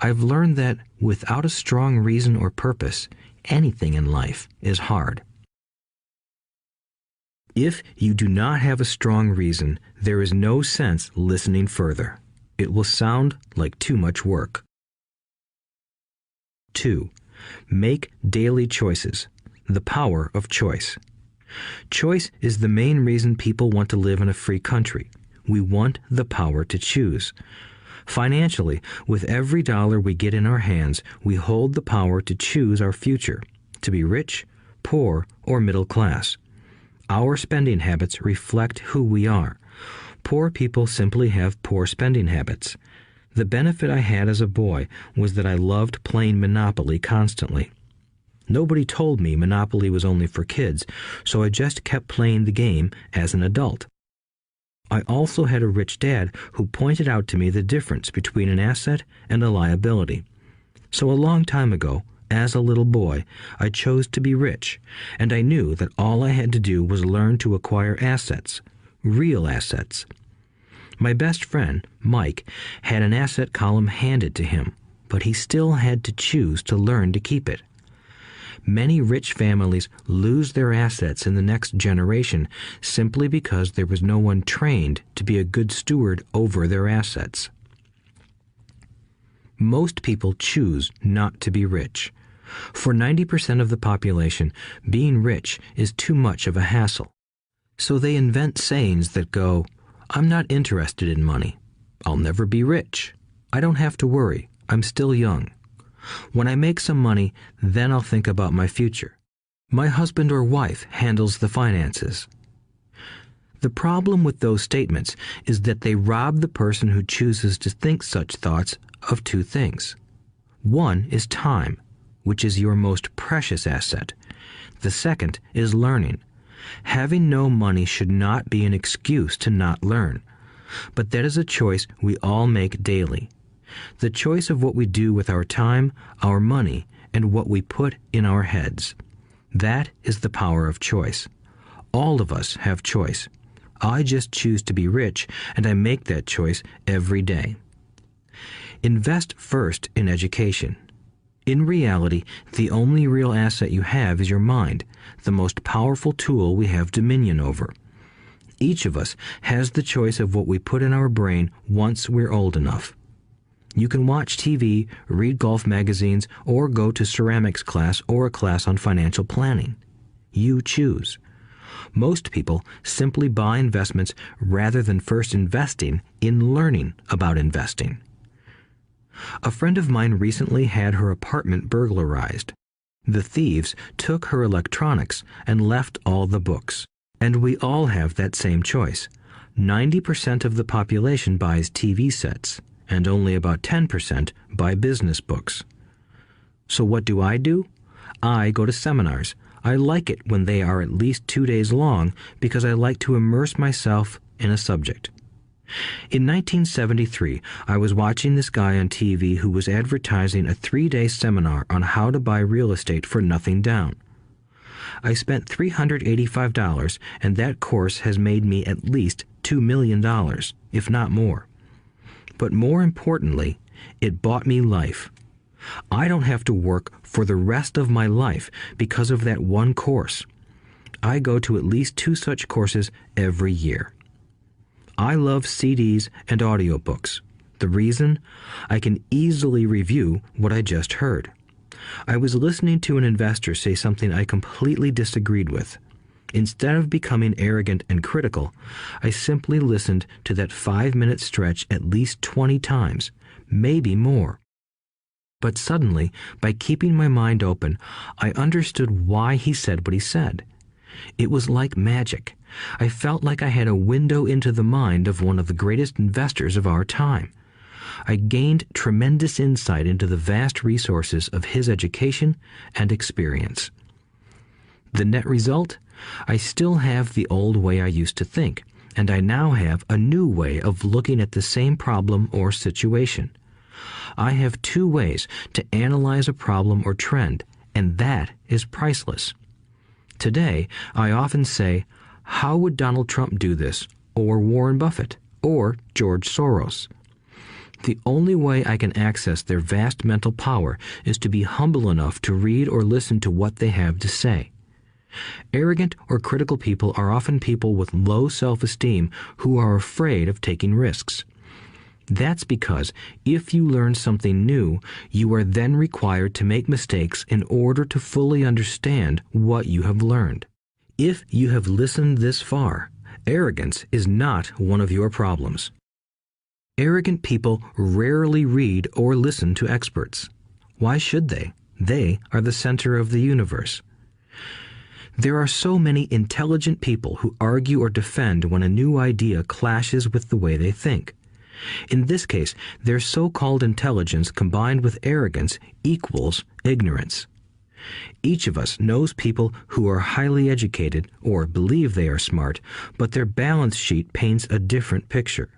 A: I've learned that without a strong reason or purpose, anything in life is hard. If you do not have a strong reason, there is no sense listening further. It will sound like too much work. 2. Make daily choices. The power of choice. Choice is the main reason people want to live in a free country. We want the power to choose. Financially, with every dollar we get in our hands, we hold the power to choose our future, to be rich, poor, or middle class. Our spending habits reflect who we are. Poor people simply have poor spending habits. The benefit I had as a boy was that I loved playing Monopoly constantly. Nobody told me Monopoly was only for kids, so I just kept playing the game as an adult. I also had a rich dad who pointed out to me the difference between an asset and a liability. So a long time ago, as a little boy, I chose to be rich, and I knew that all I had to do was learn to acquire assets, real assets. My best friend, Mike, had an asset column handed to him, but he still had to choose to learn to keep it. Many rich families lose their assets in the next generation simply because there was no one trained to be a good steward over their assets. Most people choose not to be rich. For 90% of the population, being rich is too much of a hassle. So they invent sayings that go, "I'm not interested in money. I'll never be rich. I don't have to worry. I'm still young. When I make some money, then I'll think about my future. My husband or wife handles the finances." The problem with those statements is that they rob the person who chooses to think such thoughts of two things. One is time, which is your most precious asset. The second is learning. Having no money should not be an excuse to not learn, but that is a choice we all make daily. The choice of what we do with our time, our money, and what we put in our heads. That is the power of choice. All of us have choice. I just choose to be rich, and I make that choice every day. Invest first in education. In reality, the only real asset you have is your mind, the most powerful tool we have dominion over. Each of us has the choice of what we put in our brain once we're old enough. You can watch TV, read golf magazines, or go to ceramics class or a class on financial planning. You choose. Most people simply buy investments rather than first investing in learning about investing. A friend of mine recently had her apartment burglarized. The thieves took her electronics and left all the books. And we all have that same choice. 90% of the population buys TV sets, and only about 10% buy business books. So what do? I go to seminars. I like it when they are at least 2 days long because I like to immerse myself in a subject. In 1973, I was watching this guy on TV who was advertising a 3-day seminar on how to buy real estate for nothing down. I spent $385, and that course has made me at least $2 million, if not more. But more importantly, it bought me life. I don't have to work for the rest of my life because of that one course. I go to at least 2 such courses every year. I love CDs and audiobooks. The reason? I can easily review what I just heard. I was listening to an investor say something I completely disagreed with. Instead of becoming arrogant and critical, I simply listened to that 5-minute stretch at least 20 times, maybe more. But suddenly, by keeping my mind open, I understood why he said what he said. It was like magic. I felt like I had a window into the mind of one of the greatest investors of our time. I gained tremendous insight into the vast resources of his education and experience. The net result? I still have the old way I used to think, and I now have a new way of looking at the same problem or situation. I have 2 ways to analyze a problem or trend, and that is priceless. Today, I often say, how would Donald Trump do this, or Warren Buffett, or George Soros? The only way I can access their vast mental power is to be humble enough to read or listen to what they have to say. Arrogant or critical people are often people with low self-esteem who are afraid of taking risks. That's because if you learn something new, you are then required to make mistakes in order to fully understand what you have learned. If you have listened this far, arrogance is not one of your problems. Arrogant people rarely read or listen to experts. Why should they? They are the center of the universe. There are so many intelligent people who argue or defend when a new idea clashes with the way they think. In this case, their so-called intelligence combined with arrogance equals ignorance. Each of us knows people who are highly educated or believe they are smart, but their balance sheet paints a different picture.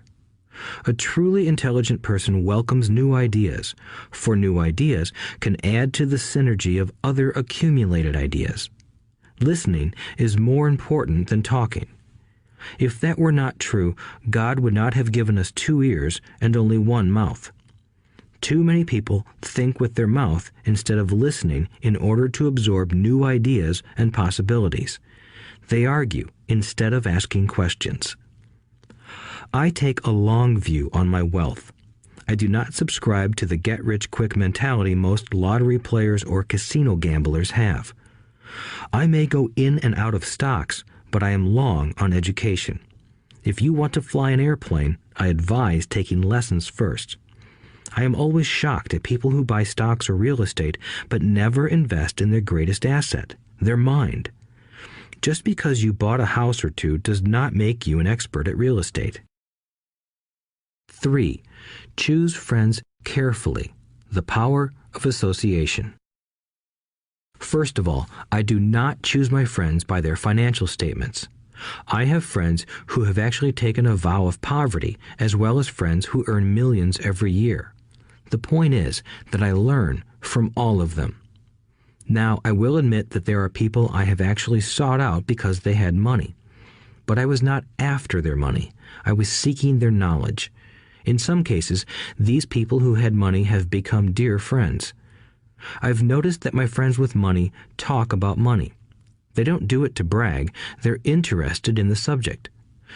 A: A truly intelligent person welcomes new ideas, for new ideas can add to the synergy of other accumulated ideas. Listening is more important than talking. If that were not true, God would not have given us 2 ears and only 1 mouth. Too many people think with their mouth instead of listening in order to absorb new ideas and possibilities. They argue instead of asking questions. I take a long view on my wealth. I do not subscribe to the get-rich-quick mentality most lottery players or casino gamblers have. I may go in and out of stocks, but I am long on education. If you want to fly an airplane, I advise taking lessons first. I am always shocked at people who buy stocks or real estate but never invest in their greatest asset, their mind. Just because you bought a house or 2 does not make you an expert at real estate. 3. Choose friends carefully. The power of association. First of all, I do not choose my friends by their financial statements. I have friends who have actually taken a vow of poverty, as well as friends who earn millions every year. The point is that I learn from all of them. Now, I will admit that there are people I have actually sought out because they had money. But I was not after their money. I was seeking their knowledge. In some cases, these people who had money have become dear friends. I've noticed that my friends with money talk about money. They don't do it to brag. They're interested in the subject.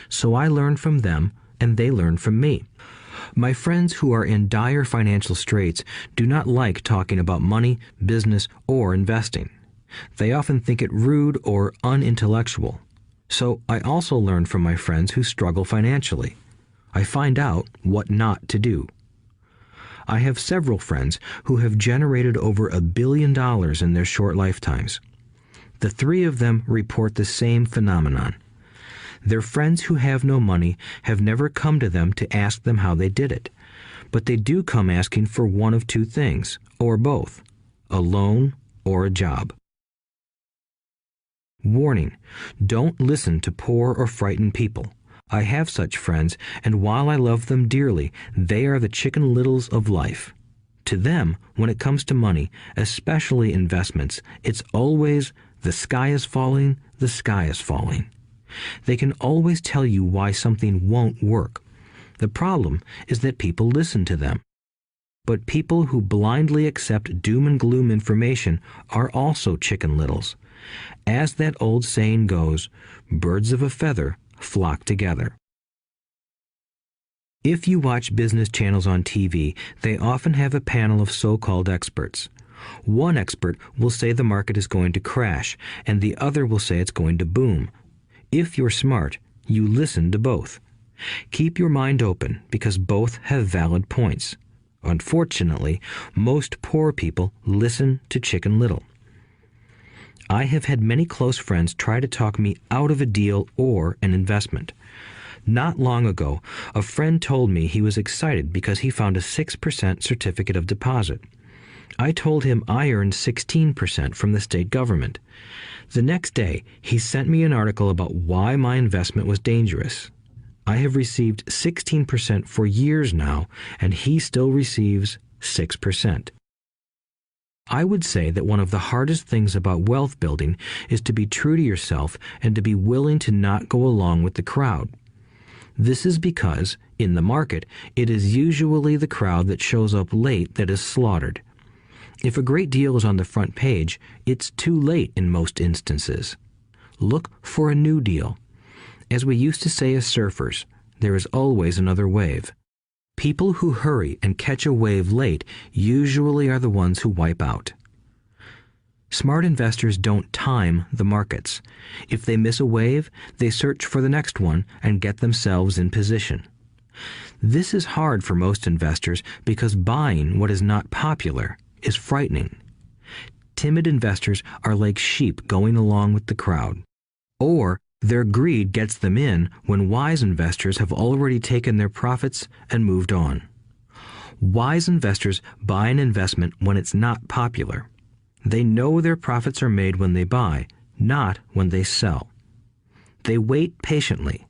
A: So I learn from them, and they learn from me. My friends who are in dire financial straits do not like talking about money, business, or investing. They often think it rude or unintellectual. So I also learn from my friends who struggle financially. I find out what not to do. I have several friends who have generated over $1 billion in their short lifetimes. The three of them report the same phenomenon. Their friends who have no money have never come to them to ask them how they did it, but they do come asking for one of two things, or both, a loan or a job. Warning: don't listen to poor or frightened people. I have such friends, and while I love them dearly, they are the Chicken Littles of life. To them, when it comes to money, especially investments, it's always the sky is falling, the sky is falling. They can always tell you why something won't work. The problem is that people listen to them. But people who blindly accept doom and gloom information are also Chicken Littles. As that old saying goes, birds of a feather flock together. If you watch business channels on TV, they often have a panel of so-called experts. One expert will say the market is going to crash, and the other will say it's going to boom. If you're smart, you listen to both. Keep your mind open because both have valid points. Unfortunately, most poor people listen to Chicken Little. I have had many close friends try to talk me out of a deal or an investment. Not long ago, a friend told me he was excited because he found a 6% certificate of deposit. I told him I earned 16% from the state government. The next day, he sent me an article about why my investment was dangerous. I have received 16% for years now, and he still receives 6%. I would say that one of the hardest things about wealth building is to be true to yourself and to be willing to not go along with the crowd. This is because, in the market, it is usually the crowd that shows up late that is slaughtered. If a great deal is on the front page, it's too late in most instances. Look for a new deal. As we used to say as surfers, there is always another wave. People who hurry and catch a wave late usually are the ones who wipe out. Smart investors don't time the markets. If they miss a wave, they search for the next one and get themselves in position. This is hard for most investors because buying what is not popular is frightening. Timid investors are like sheep going along with the crowd. Or their greed gets them in when wise investors have already taken their profits and moved on. Wise investors buy an investment when it's not popular. They know their profits are made when they buy, not when they sell. They wait patiently.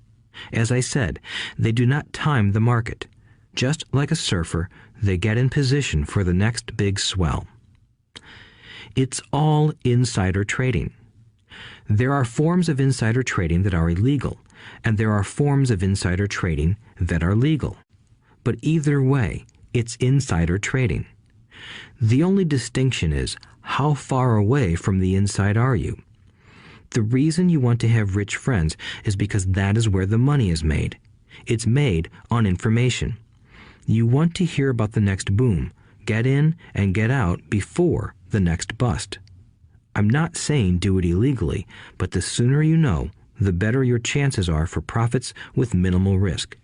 A: As I said, they do not time the market. Just like a surfer, they get in position for the next big swell. It's all insider trading. There are forms of insider trading that are illegal, and there are forms of insider trading that are legal. But either way, it's insider trading. The only distinction is, how far away from the inside are you? The reason you want to have rich friends is because that is where the money is made. It's made on information. You want to hear about the next boom, get in and get out before the next bust. I'm not saying do it illegally, but the sooner you know, the better your chances are for profits with minimal risk.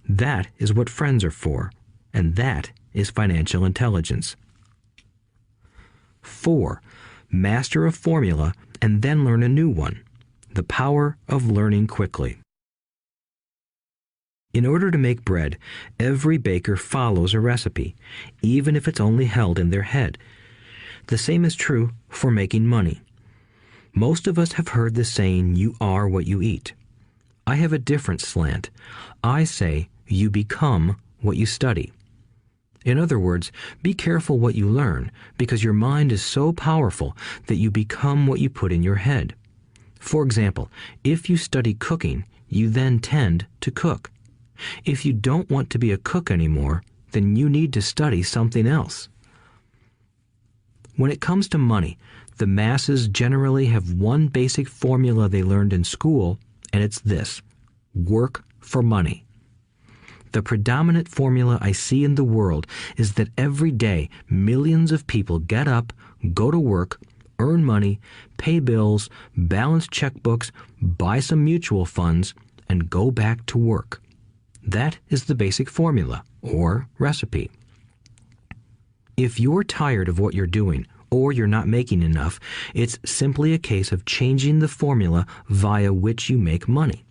A: That is what friends are for, and that is financial intelligence. 4. Master a formula and then learn a new one. The power of learning quickly. In order to make bread, every baker follows a recipe, even if it's only held in their head. The same is true for making money. Most of us have heard the saying, "You are what you eat." I have a different slant. I say, "You become what you study." In other words, be careful what you learn, because your mind is so powerful that you become what you put in your head. For example, if you study cooking, you then tend to cook. If you don't want to be a cook anymore, then you need to study something else. When it comes to money, the masses generally have one basic formula they learned in school, and it's this: work for money. The predominant formula I see in the world is that every day millions of people get up, go to work, earn money, pay bills, balance checkbooks, buy some mutual funds, and go back to work. That is the basic formula, or recipe. If you're tired of what you're doing, or you're not making enough, it's simply a case of changing the formula via which you make money.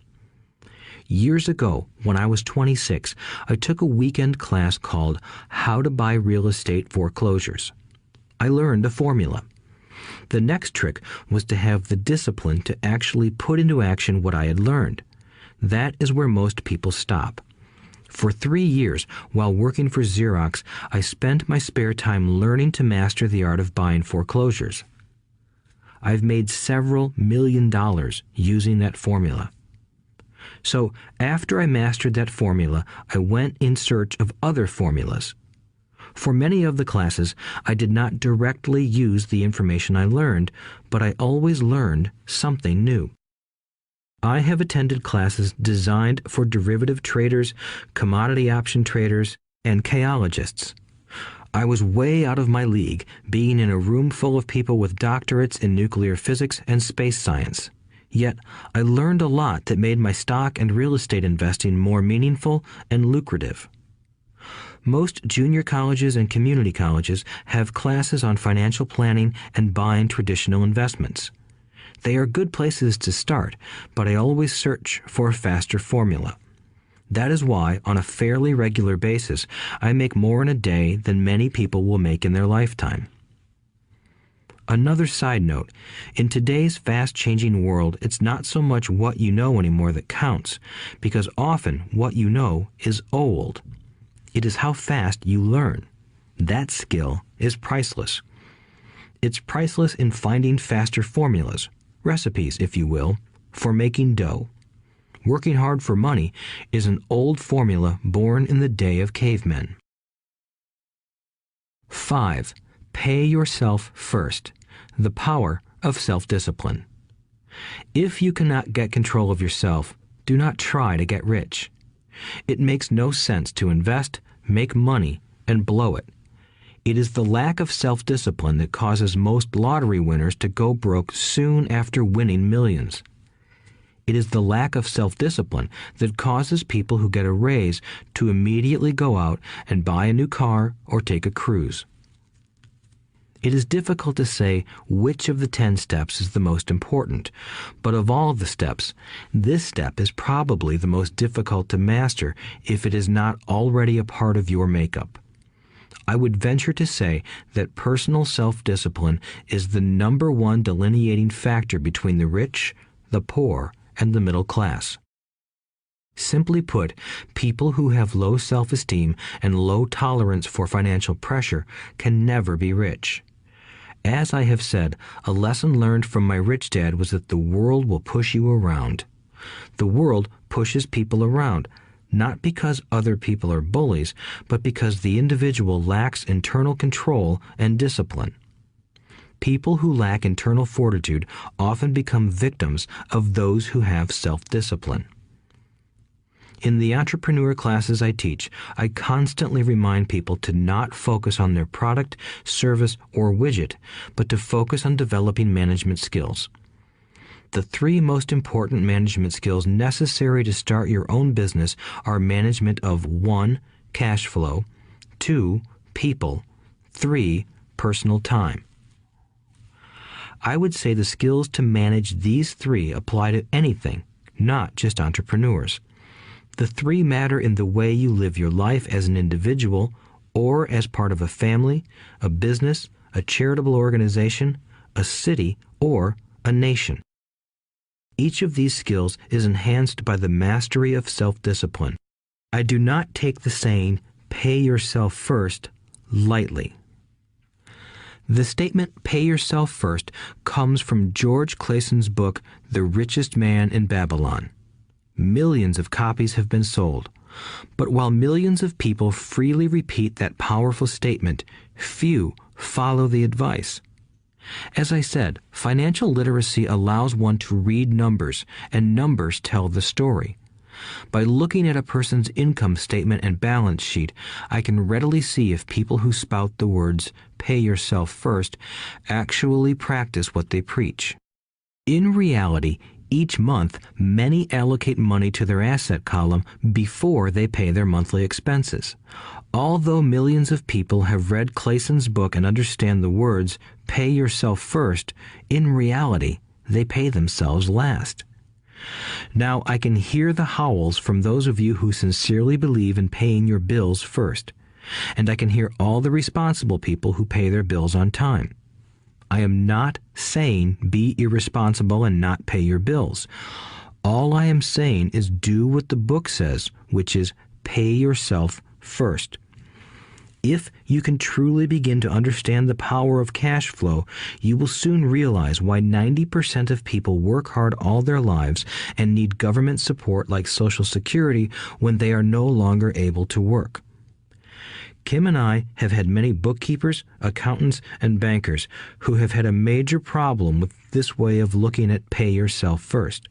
A: Years ago, when I was 26, I took a weekend class called How to Buy Real Estate Foreclosures. I learned a formula. The next trick was to have the discipline to actually put into action what I had learned. That is where most people stop. For 3 years, while working for Xerox, I spent my spare time learning to master the art of buying foreclosures. I've made several $1 million using that formula. So after I mastered that formula, I went in search of other formulas. For many of the classes, I did not directly use the information I learned, but I always learned something new. I have attended classes designed for derivative traders, commodity option traders, and chaologists. I was way out of my league, being in a room full of people with doctorates in nuclear physics and space science. Yet, I learned a lot that made my stock and real estate investing more meaningful and lucrative. Most junior colleges and community colleges have classes on financial planning and buying traditional investments. They are good places to start, but I always search for a faster formula. That is why, on a fairly regular basis, I make more in a day than many people will make in their lifetime. Another side note, in today's fast-changing world, it's not so much what you know anymore that counts, because often what you know is old. It is how fast you learn. That skill is priceless. It's priceless in finding faster formulas, recipes, if you will, for making dough. Working hard for money is an old formula born in the day of cavemen. 5. Pay yourself first. The power of self-discipline. If you cannot get control of yourself, do not try to get rich. It makes no sense to invest, make money, and blow it. It is the lack of self-discipline that causes most lottery winners to go broke soon after winning millions. It is the lack of self-discipline that causes people who get a raise to immediately go out and buy a new car or take a cruise. It is difficult to say which of the 10 steps is the most important, but of all the steps, this step is probably the most difficult to master if it is not already a part of your makeup. I would venture to say that personal self-discipline is the number one delineating factor between the rich, the poor, and the middle class. Simply put, people who have low self-esteem and low tolerance for financial pressure can never be rich. As I have said, a lesson learned from my rich dad was that the world will push you around. The world pushes people around, not because other people are bullies, but because the individual lacks internal control and discipline. People who lack internal fortitude often become victims of those who have self-discipline. In the entrepreneur classes I teach, I constantly remind people to not focus on their product, service, or widget, but to focus on developing management skills. The 3 most important management skills necessary to start your own business are management of 1. Cash flow, 2. People, 3. Personal time. I would say the skills to manage these 3 apply to anything, not just entrepreneurs. The 3 matter in the way you live your life as an individual or as part of a family, a business, a charitable organization, a city, or a nation. Each of these skills is enhanced by the mastery of self-discipline. I do not take the saying, pay yourself first lightly. The statement, pay yourself first, comes from George Clayson's book, The Richest Man in Babylon. Millions of copies have been sold. But while millions of people freely repeat that powerful statement, few follow the advice. As I said, financial literacy allows one to read numbers, and numbers tell the story. By looking at a person's income statement and balance sheet, I can readily see if people who spout the words, pay yourself first, actually practice what they preach. In reality, each month, many allocate money to their asset column before they pay their monthly expenses. Although millions of people have read Clayson's book and understand the words, pay yourself first, in reality, they pay themselves last. Now, I can hear the howls from those of you who sincerely believe in paying your bills first, and I can hear all the responsible people who pay their bills on time. I am not saying be irresponsible and not pay your bills. All I am saying is do what the book says, which is pay yourself first. If you can truly begin to understand the power of cash flow, you will soon realize why 90% of people work hard all their lives and need government support like Social Security when they are no longer able to work. Kim and I have had many bookkeepers, accountants, and bankers who have had a major problem with this way of looking at pay yourself first.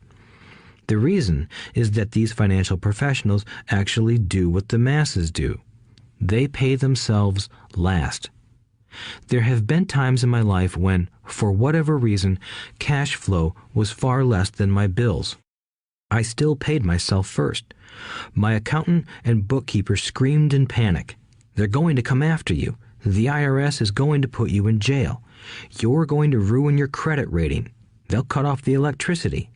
A: The reason is that these financial professionals actually do what the masses do. They pay themselves last. There have been times in my life when, for whatever reason, cash flow was far less than my bills. I still paid myself first. My accountant and bookkeeper screamed in panic. They're going to come after you. The IRS is going to put you in jail. You're going to ruin your credit rating. They'll cut off the electricity.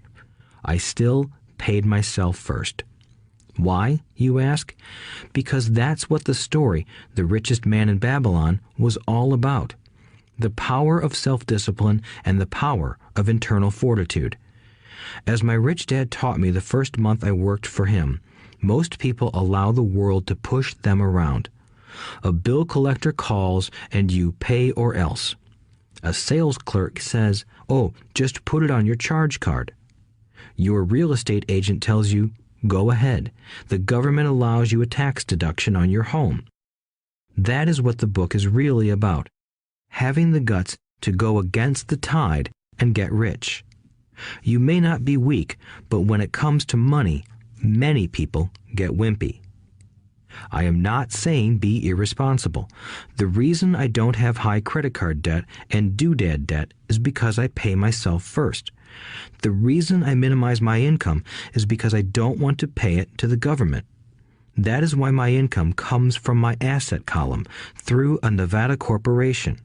A: I still paid myself first. Why, you ask? Because that's what the story, The Richest Man in Babylon, was all about. The power of self-discipline and the power of internal fortitude. As my rich dad taught me the first month I worked for him, most people allow the world to push them around. A bill collector calls and you pay or else. A sales clerk says, "Oh, just put it on your charge card." Your real estate agent tells you, "Go ahead. The government allows you a tax deduction on your home." That is what the book is really about. Having the guts to go against the tide and get rich. You may not be weak, but when it comes to money, many people get wimpy. I am not saying be irresponsible. The reason I don't have high credit card debt and doodad debt is because I pay myself first. The reason I minimize my income is because I don't want to pay it to the government. That is why my income comes from my asset column through a Nevada corporation.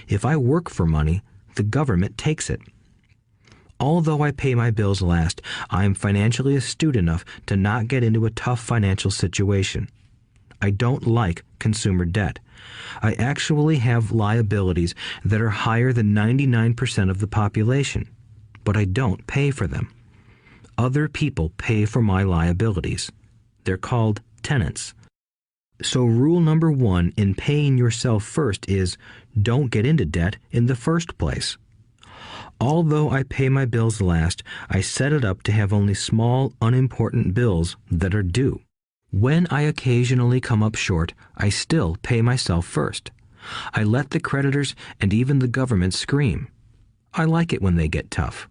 A: If I work for money, the government takes it. Although I pay my bills last, I am financially astute enough to not get into a tough financial situation. I don't like consumer debt. I actually have liabilities that are higher than 99% of the population, but I don't pay for them. Other people pay for my liabilities. They're called tenants. So rule number 1 in paying yourself first is don't get into debt in the first place. Although I pay my bills last, I set it up to have only small, unimportant bills that are due. When I occasionally come up short, I still pay myself first. I let the creditors and even the government scream. I like it when they get tough.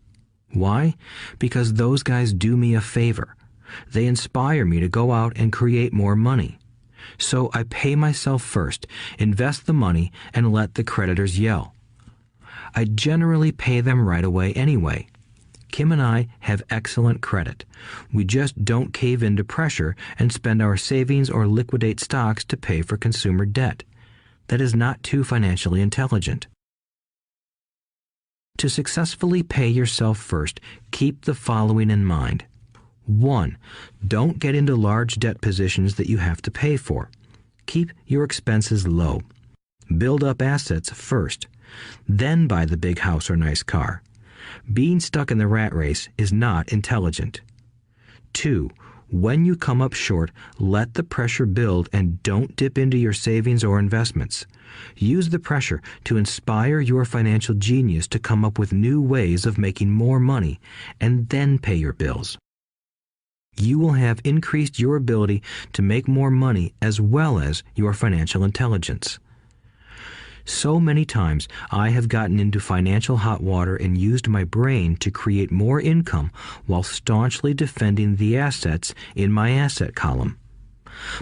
A: Why? Because those guys do me a favor. They inspire me to go out and create more money. So I pay myself first, invest the money, and let the creditors yell. I generally pay them right away anyway. Kim and I have excellent credit. We just don't cave into pressure and spend our savings or liquidate stocks to pay for consumer debt. That is not too financially intelligent. To successfully pay yourself first, keep the following in mind. 1. Don't get into large debt positions that you have to pay for. Keep your expenses low. Build up assets first. Then buy the big house or nice car. Being stuck in the rat race is not intelligent. 2. When you come up short, let the pressure build and don't dip into your savings or investments. Use the pressure to inspire your financial genius to come up with new ways of making more money and then pay your bills. You will have increased your ability to make more money as well as your financial intelligence. So many times I have gotten into financial hot water and used my brain to create more income while staunchly defending the assets in my asset column.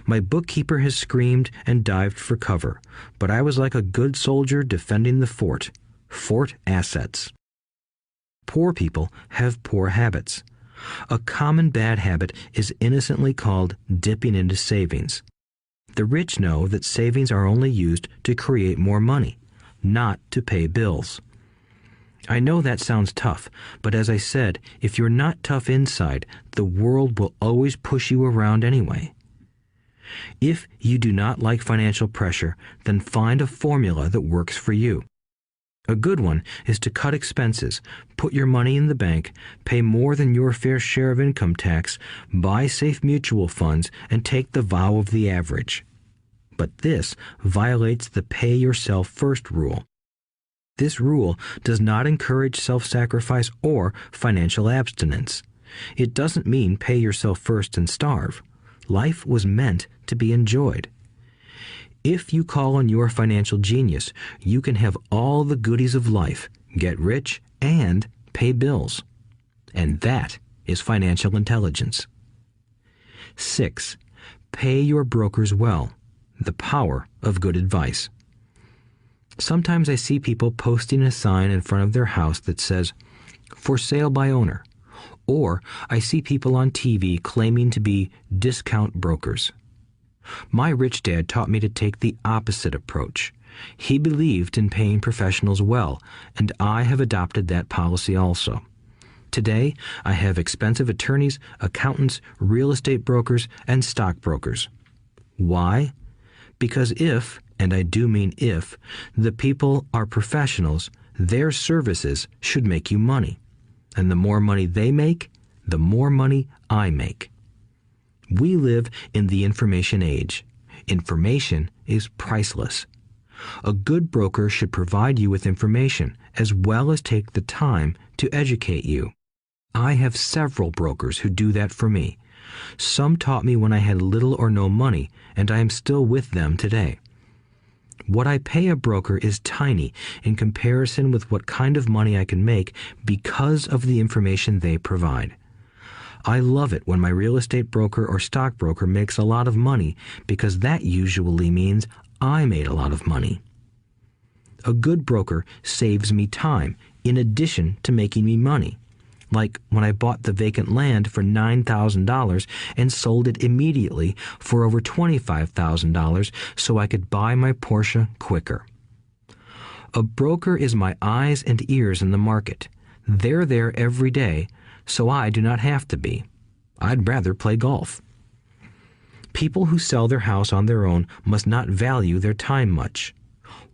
A: My bookkeeper has screamed and dived for cover, but I was like a good soldier defending the fort. Fort assets. Poor people have poor habits. A common bad habit is innocently called dipping into savings. The rich know that savings are only used to create more money, not to pay bills. I know that sounds tough, but as I said, if you're not tough inside, the world will always push you around anyway. If you do not like financial pressure, then find a formula that works for you. A good one is to cut expenses, put your money in the bank, pay more than your fair share of income tax, buy safe mutual funds, and take the vow of the average. But this violates the pay yourself first rule. This rule does not encourage self-sacrifice or financial abstinence. It doesn't mean pay yourself first and starve. Life was meant to be enjoyed. If you call on your financial genius, you can have all the goodies of life, get rich, and pay bills. And that is financial intelligence. 6. Pay your brokers well. The power of good advice. Sometimes I see people posting a sign in front of their house that says, "For sale by owner." Or I see people on TV claiming to be discount brokers. My rich dad taught me to take the opposite approach. He believed in paying professionals well, and I have adopted that policy also. Today, I have expensive attorneys, accountants, real estate brokers, and stockbrokers. Why? Because if, and I do mean if, the people are professionals, their services should make you money. And the more money they make, the more money I make. We live in the information age. Information is priceless. A good broker should provide you with information as well as take the time to educate you. I have several brokers who do that for me. Some taught me when I had little or no money, and I am still with them today. What I pay a broker is tiny in comparison with what kind of money I can make because of the information they provide. I love it when my real estate broker or stockbroker makes a lot of money because that usually means I made a lot of money. A good broker saves me time in addition to making me money. Like when I bought the vacant land for $9,000 and sold it immediately for over $25,000 so I could buy my Porsche quicker. A broker is my eyes and ears in the market. They're there every day, so I do not have to be. I'd rather play golf. People who sell their house on their own must not value their time much.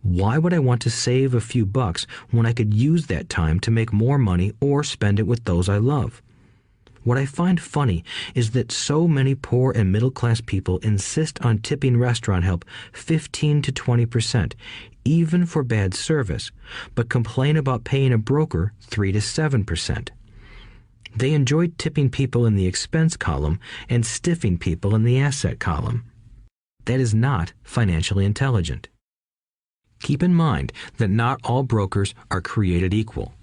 A: Why would I want to save a few bucks when I could use that time to make more money or spend it with those I love? What I find funny is that so many poor and middle-class people insist on tipping restaurant help 15 to 20%, even for bad service, but complain about paying a broker 3 to 7%. They enjoy tipping people in the expense column and stiffing people in the asset column. That is not financially intelligent. Keep in mind that not all brokers are created equal.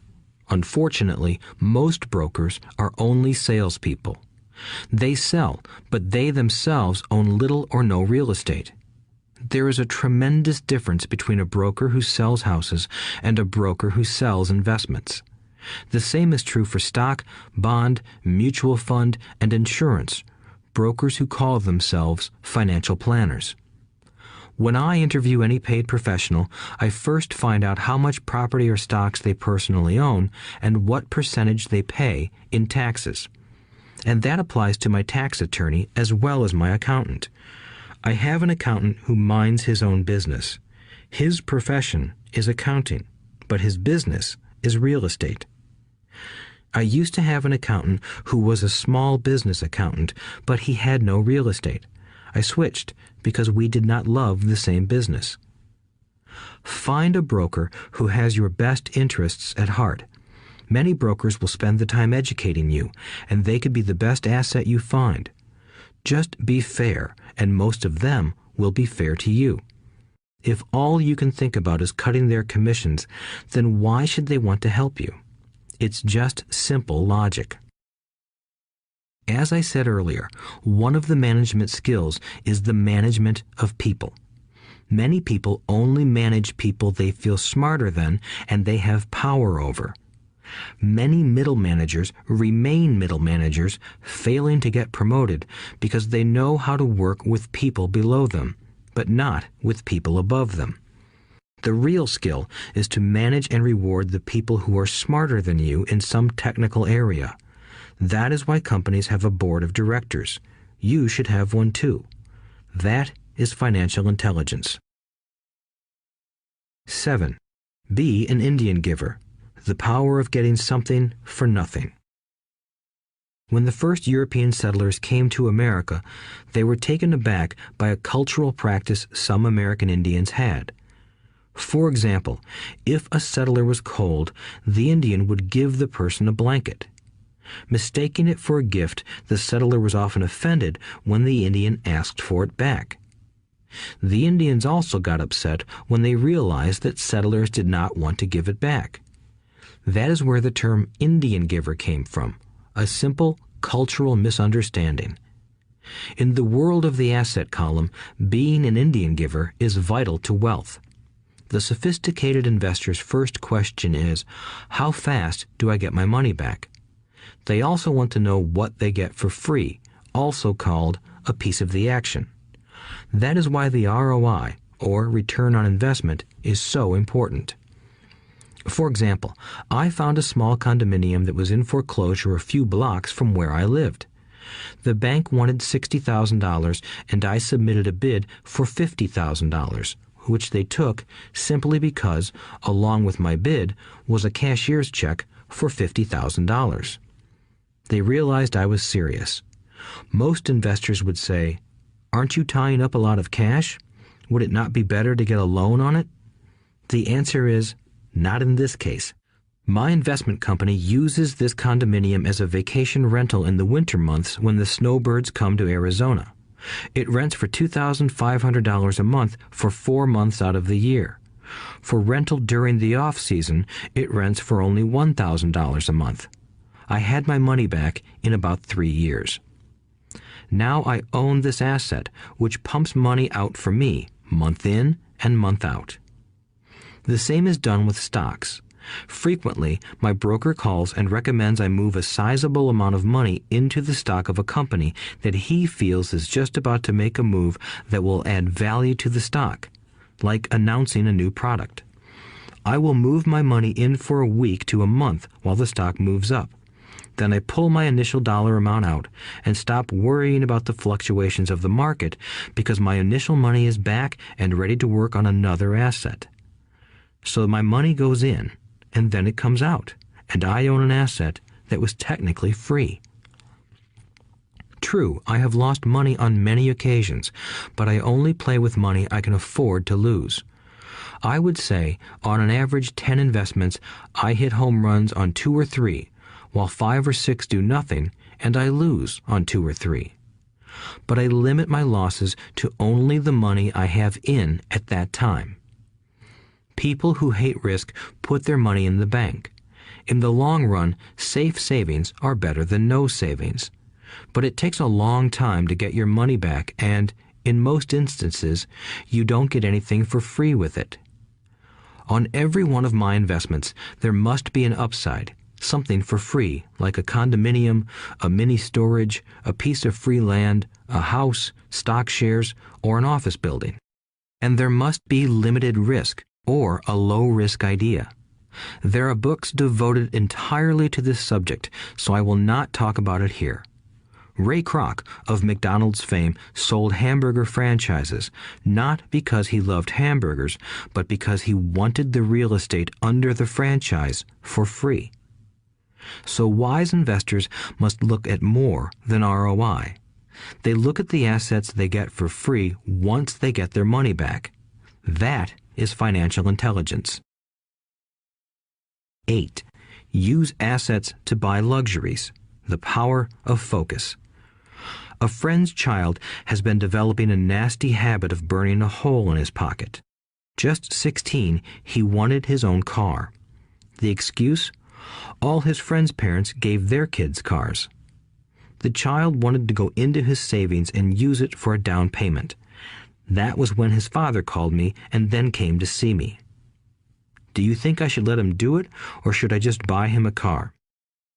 A: Unfortunately, most brokers are only salespeople. They sell, but they themselves own little or no real estate. There is a tremendous difference between a broker who sells houses and a broker who sells investments. The same is true for stock, bond, mutual fund, and insurance, brokers who call themselves financial planners. When I interview any paid professional, I first find out how much property or stocks they personally own and what percentage they pay in taxes. And that applies to my tax attorney as well as my accountant. I have an accountant who minds his own business. His profession is accounting, but his business is real estate. I used to have an accountant who was a small business accountant, but he had no real estate. I switched because we did not love the same business. Find a broker who has your best interests at heart. Many brokers will spend the time educating you, and they could be the best asset you find. Just be fair, and most of them will be fair to you. If all you can think about is cutting their commissions, then why should they want to help you? It's just simple logic. As I said earlier, one of the management skills is the management of people. Many people only manage people they feel smarter than and they have power over. Many middle managers remain middle managers, failing to get promoted because they know how to work with people below them, but not with people above them. The real skill is to manage and reward the people who are smarter than you in some technical area. That is why companies have a board of directors. You should have one too. That is financial intelligence. 7. Be an Indian giver. The power of getting something for nothing. When the first European settlers came to America, they were taken aback by a cultural practice some American Indians had. For example, if a settler was cold, the Indian would give the person a blanket. Mistaking it for a gift, the settler was often offended when the Indian asked for it back. The Indians also got upset when they realized that settlers did not want to give it back. That is where the term Indian giver came from, a simple cultural misunderstanding. In the world of the asset column, being an Indian giver is vital to wealth. The sophisticated investor's first question is, how fast do I get my money back? They also want to know what they get for free, also called a piece of the action. That is why the ROI, or return on investment, is so important. For example, I found a small condominium that was in foreclosure a few blocks from where I lived. The bank wanted $60,000 and I submitted a bid for $50,000, which they took simply because, along with my bid, was a cashier's check for $50,000. They realized I was serious. Most investors would say, "Aren't you tying up a lot of cash? Would it not be better to get a loan on it?" The answer is, not in this case. My investment company uses this condominium as a vacation rental in the winter months when the snowbirds come to Arizona. It rents for $2,500 a month for 4 months out of the year. For rental during the off-season, it rents for only $1,000 a month. I had my money back in about 3 years. Now I own this asset, which pumps money out for me, month in and month out. The same is done with stocks. Frequently, my broker calls and recommends I move a sizable amount of money into the stock of a company that he feels is just about to make a move that will add value to the stock, like announcing a new product. I will move my money in for a week to a month while the stock moves up. Then I pull my initial dollar amount out and stop worrying about the fluctuations of the market because my initial money is back and ready to work on another asset. So my money goes in, and then it comes out, and I own an asset that was technically free. True, I have lost money on many occasions, but I only play with money I can afford to lose. I would say, on an average 10 investments, I hit home runs on 2 or 3, while 5 or 6 do nothing, and I lose on 2 or 3. But I limit my losses to only the money I have in at that time. People who hate risk put their money in the bank. In the long run, safe savings are better than no savings. But it takes a long time to get your money back, and, in most instances, you don't get anything for free with it. On every one of my investments, there must be an upside, something for free, like a condominium, a mini storage, a piece of free land, a house, stock shares, or an office building. And there must be limited risk, or a low-risk idea. There are books devoted entirely to this subject, so I will not talk about it here. Ray Kroc, of McDonald's fame, sold hamburger franchises, not because he loved hamburgers, but because he wanted the real estate under the franchise for free. So wise investors must look at more than ROI. They look at the assets they get for free once they get their money back. That is financial intelligence. 8. Use assets to buy luxuries. The power of focus. A friend's child has been developing a nasty habit of burning a hole in his pocket. Just 16, he wanted his own car. The excuse? All his friends' parents gave their kids cars. The child wanted to go into his savings and use it for a down payment. That was when his father called me and then came to see me. Do you think I should let him do it, or should I just buy him a car?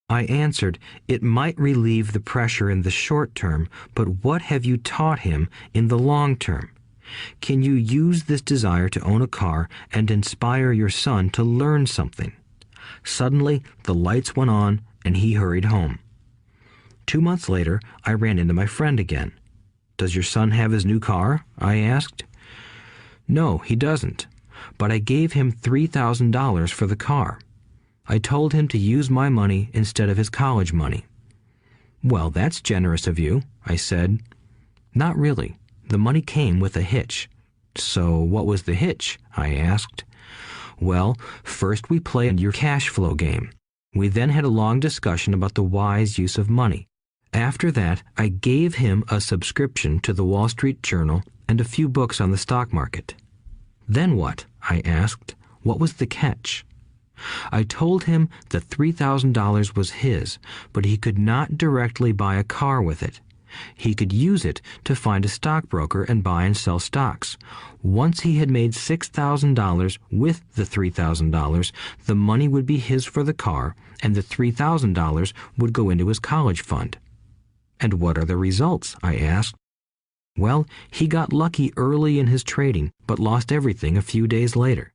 A: I answered, it might relieve the pressure in the short term, but what have you taught him in the long term? Can you use this desire to own a car and inspire your son to learn something? Suddenly, the lights went on and he hurried home. 2 months later, I ran into my friend again. Does your son have his new car? I asked. No, he doesn't, but I gave him $3,000 for the car. I told him to use my money instead of his college money. Well, that's generous of you, I said. Not really. The money came with a hitch. So what was the hitch? I asked. Well, first we played your cash flow game. We then had a long discussion about the wise use of money. After that, I gave him a subscription to the Wall Street Journal and a few books on the stock market. Then what? I asked. What was the catch? I told him the $3,000 was his, but he could not directly buy a car with it. He could use it to find a stockbroker and buy and sell stocks. Once he had made $6,000 with the $3,000, the money would be his for the car, and the $3,000 would go into his college fund. And what are the results? I asked. Well, he got lucky early in his trading, but lost everything a few days later.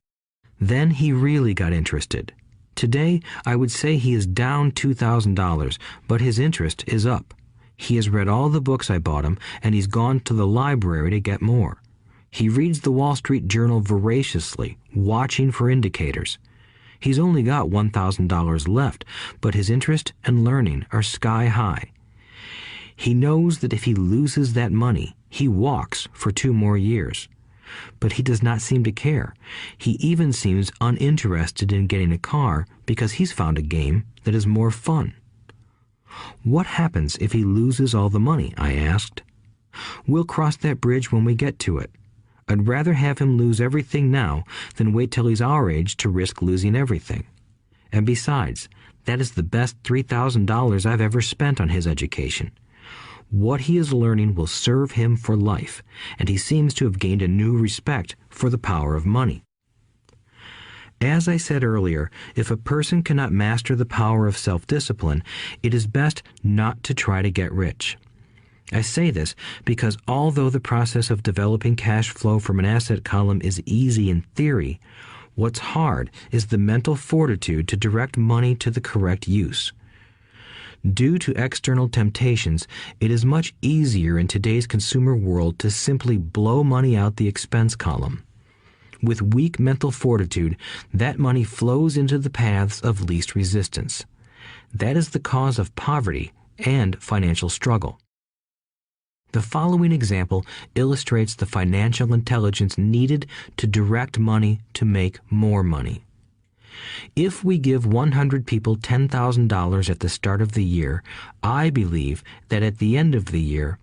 A: Then he really got interested. Today, I would say he is down $2,000, but his interest is up. He has read all the books I bought him, and he's gone to the library to get more. He reads the Wall Street Journal voraciously, watching for indicators. He's only got $1,000 left, but his interest and learning are sky high. He knows that if he loses that money, he walks for 2 more years. But he does not seem to care. He even seems uninterested in getting a car because he's found a game that is more fun. What happens if he loses all the money? I asked. We'll cross that bridge when we get to it. I'd rather have him lose everything now than wait till he's our age to risk losing everything. And besides, that is the best $3,000 I've ever spent on his education. What he is learning will serve him for life, and he seems to have gained a new respect for the power of money. As I said earlier, if a person cannot master the power of self-discipline, it is best not to try to get rich. I say this because although the process of developing cash flow from an asset column is easy in theory, what's hard is the mental fortitude to direct money to the correct use. Due to external temptations, it is much easier in today's consumer world to simply blow money out the expense column. With weak mental fortitude, that money flows into the paths of least resistance. That is the cause of poverty and financial struggle. The following example illustrates the financial intelligence needed to direct money to make more money. If we give 100 people $10,000 at the start of the year, I believe that at the end of the year,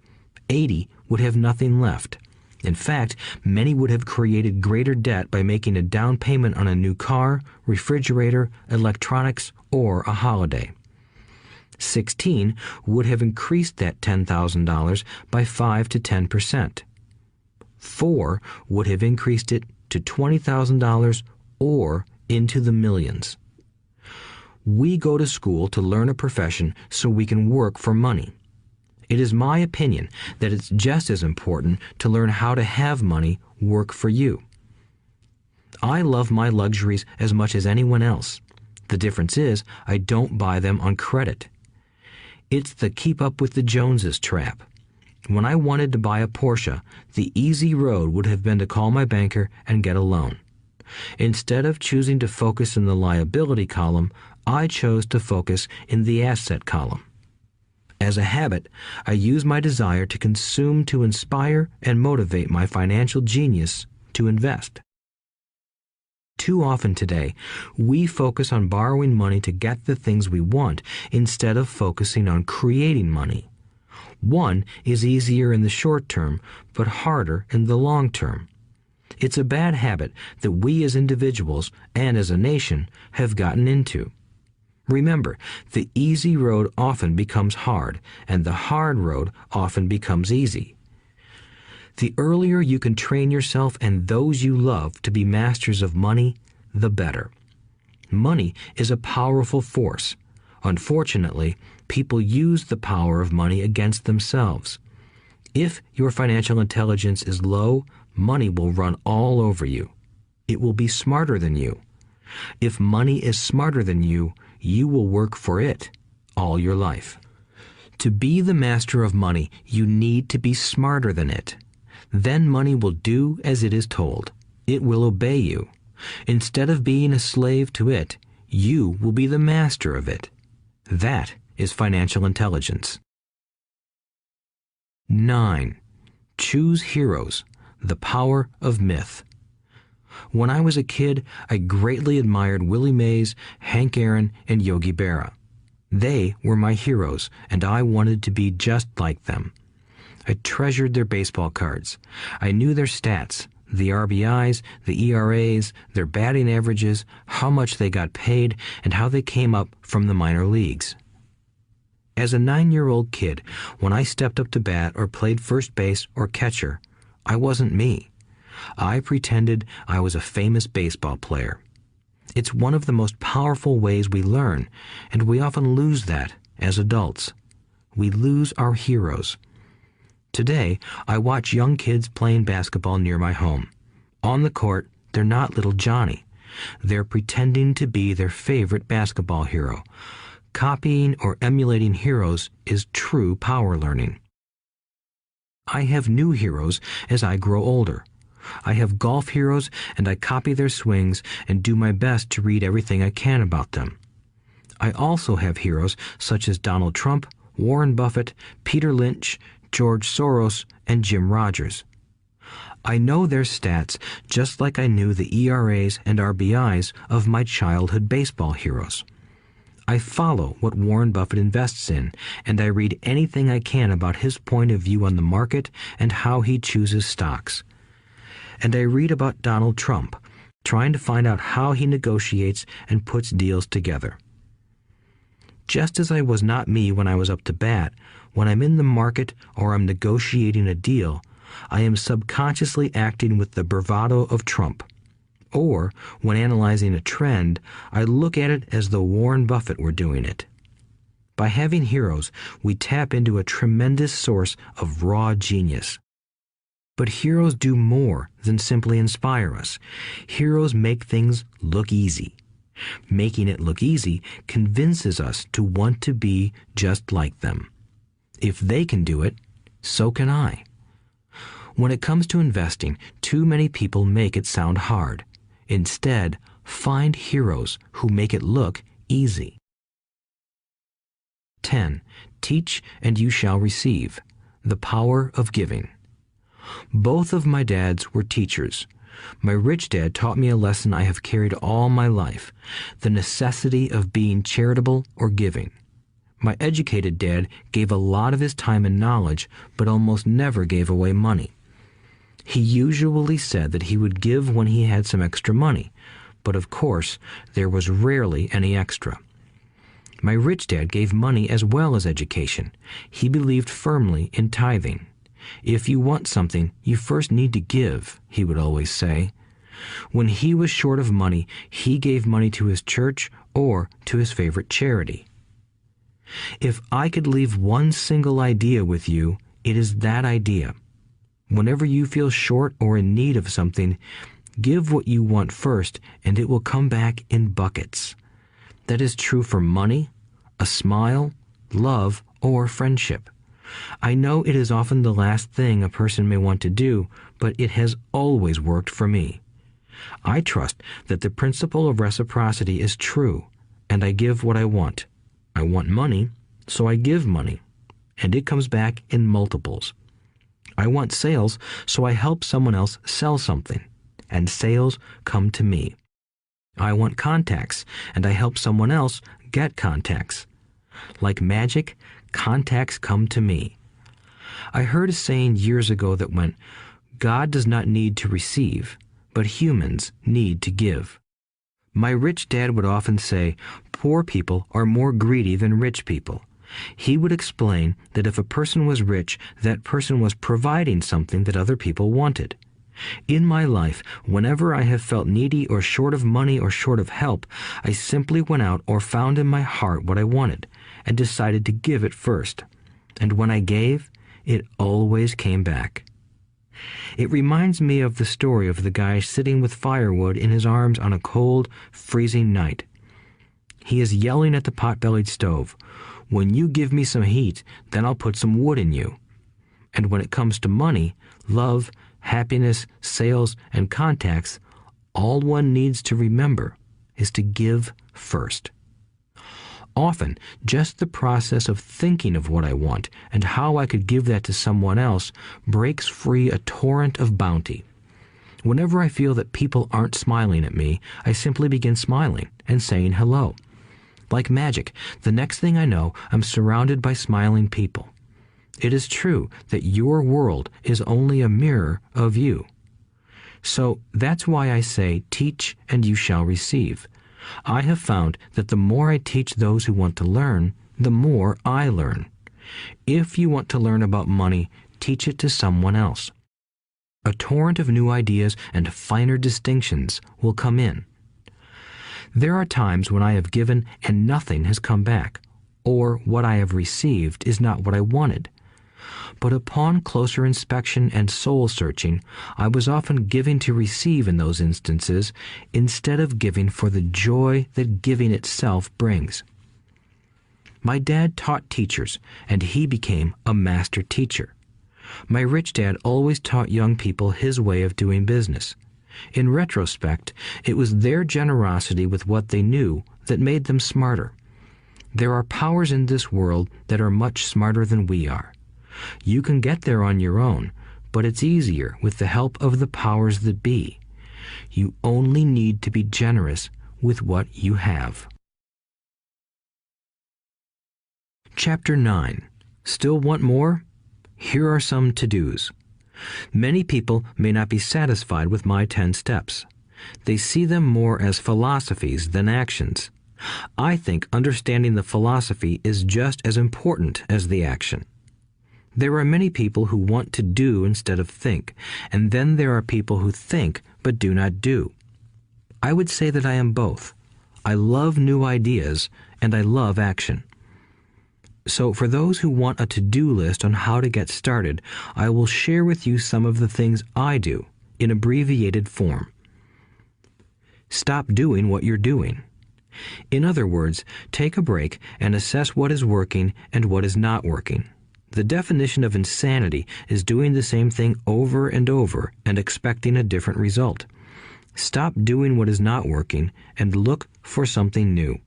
A: 80 would have nothing left. In fact, many would have created greater debt by making a down payment on a new car, refrigerator, electronics, or a holiday. 16 would have increased that $10,000 by 5 to 10%. 4 would have increased it to $20,000 or into the millions. We go to school to learn a profession so we can work for money. It is my opinion that it's just as important to learn how to have money work for you. I love my luxuries as much as anyone else. The difference is I don't buy them on credit. It's the keep up with the Joneses trap. When I wanted to buy a Porsche, the easy road would have been to call my banker and get a loan. Instead of choosing to focus in the liability column, I chose to focus in the asset column. As a habit, I use my desire to consume to inspire and motivate my financial genius to invest. Too often today, we focus on borrowing money to get the things we want instead of focusing on creating money. One is easier in the short term, but harder in the long term. It's a bad habit that we as individuals and as a nation have gotten into. Remember, the easy road often becomes hard, and the hard road often becomes easy. The earlier you can train yourself and those you love to be masters of money, the better. Money is a powerful force. Unfortunately, people use the power of money against themselves. If your financial intelligence is low, money will run all over you. It will be smarter than you. If money is smarter than you, you will work for it all your life. To be the master of money, you need to be smarter than it. Then money will do as it is told. It will obey you. Instead of being a slave to it, you will be the master of it. That is financial intelligence. 9. Choose heroes. The power of myth. When I was a kid, I greatly admired Willie Mays, Hank Aaron, and Yogi Berra. They were my heroes, and I wanted to be just like them. I treasured their baseball cards. I knew their stats, the RBIs, the ERAs, their batting averages, how much they got paid, and how they came up from the minor leagues. As a 9-year-old kid, when I stepped up to bat or played first base or catcher, I wasn't me. I pretended I was a famous baseball player. It's one of the most powerful ways we learn, and we often lose that as adults. We lose our heroes. Today, I watch young kids playing basketball near my home. On the court, they're not little Johnny. They're pretending to be their favorite basketball hero. Copying or emulating heroes is true power learning. I have new heroes as I grow older. I have golf heroes, and I copy their swings and do my best to read everything I can about them. I also have heroes such as Donald Trump, Warren Buffett, Peter Lynch, George Soros, and Jim Rogers. I know their stats just like I knew the ERAs and RBIs of my childhood baseball heroes. I follow what Warren Buffett invests in, and I read anything I can about his point of view on the market and how he chooses stocks. And I read about Donald Trump, trying to find out how he negotiates and puts deals together. Just as I was not me when I was up to bat, when I'm in the market or I'm negotiating a deal, I am subconsciously acting with the bravado of Trump. Or, when analyzing a trend, I look at it as though Warren Buffett were doing it. By having heroes, we tap into a tremendous source of raw genius. But heroes do more than simply inspire us. Heroes make things look easy. Making it look easy convinces us to want to be just like them. If they can do it, so can I. When it comes to investing, too many people make it sound hard. Instead, find heroes who make it look easy. 10. Teach and you shall receive. The power of giving. Both of my dads were teachers. My rich dad taught me a lesson I have carried all my life, the necessity of being charitable or giving. My educated dad gave a lot of his time and knowledge, but almost never gave away money. He usually said that he would give when he had some extra money, but of course, there was rarely any extra. My rich dad gave money as well as education. He believed firmly in tithing. If you want something, you first need to give, he would always say. When he was short of money, he gave money to his church or to his favorite charity. If I could leave one single idea with you, it is that idea. Whenever you feel short or in need of something, give what you want first, and it will come back in buckets. That is true for money, a smile, love, or friendship. I know it is often the last thing a person may want to do, but it has always worked for me. I trust that the principle of reciprocity is true, and I give what I want. I want money, so I give money, and it comes back in multiples. I want sales, so I help someone else sell something, and sales come to me. I want contacts, and I help someone else get contacts. Like magic, contacts come to me. I heard a saying years ago that went, God does not need to receive, but humans need to give. My rich dad would often say, poor people are more greedy than rich people. He would explain that if a person was rich, that person was providing something that other people wanted. In my life, whenever I have felt needy or short of money or short of help, I simply went out or found in my heart what I wanted and decided to give it first. And when I gave, it always came back. It reminds me of the story of the guy sitting with firewood in his arms on a cold, freezing night. He is yelling at the pot-bellied stove, "When you give me some heat, then I'll put some wood in you." And when it comes to money, love, happiness, sales, and contacts, all one needs to remember is to give first. Often, just the process of thinking of what I want and how I could give that to someone else breaks free a torrent of bounty. Whenever I feel that people aren't smiling at me, I simply begin smiling and saying hello. Like magic, the next thing I know, I'm surrounded by smiling people. It is true that your world is only a mirror of you. So that's why I say, teach and you shall receive. I have found that the more I teach those who want to learn, the more I learn. If you want to learn about money, teach it to someone else. A torrent of new ideas and finer distinctions will come in. There are times when I have given and nothing has come back, or what I have received is not what I wanted. But upon closer inspection and soul-searching, I was often giving to receive in those instances instead of giving for the joy that giving itself brings. My dad taught teachers, and he became a master teacher. My rich dad always taught young people his way of doing business. In retrospect, it was their generosity with what they knew that made them smarter. There are powers in this world that are much smarter than we are. You can get there on your own, but it's easier with the help of the powers that be. You only need to be generous with what you have. Chapter 9. Still want more? Here are some to-dos. Many people may not be satisfied with my 10 steps. They see them more as philosophies than actions. I think understanding the philosophy is just as important as the action. There are many people who want to do instead of think, and then there are people who think but do not do. I would say that I am both. I love new ideas, and I love action. So for those who want a to-do list on how to get started, I will share with you some of the things I do in abbreviated form. Stop doing what you're doing. In other words, take a break and assess what is working and what is not working. The definition of insanity is doing the same thing over and over and expecting a different result. Stop doing what is not working and look for something new.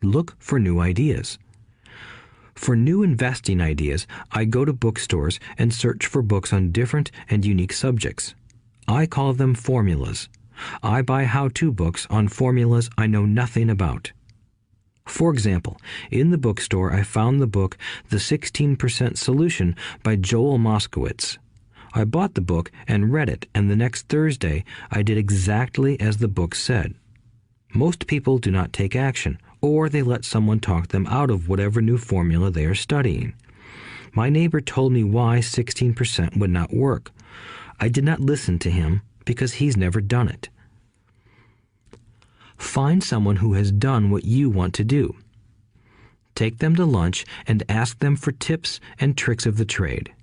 A: Look for new ideas. For new investing ideas, I go to bookstores and search for books on different and unique subjects. I call them formulas. I buy how-to books on formulas I know nothing about. For example, in the bookstore I found the book The 16% Solution by Joel Moskowitz. I bought the book and read it, and the next Thursday I did exactly as the book said. Most people do not take action, or they let someone talk them out of whatever new formula they are studying. My neighbor told me why 16% would not work. I did not listen to him because he's never done it. Find someone who has done what you want to do. Take them to lunch and ask them for tips and tricks of the trade.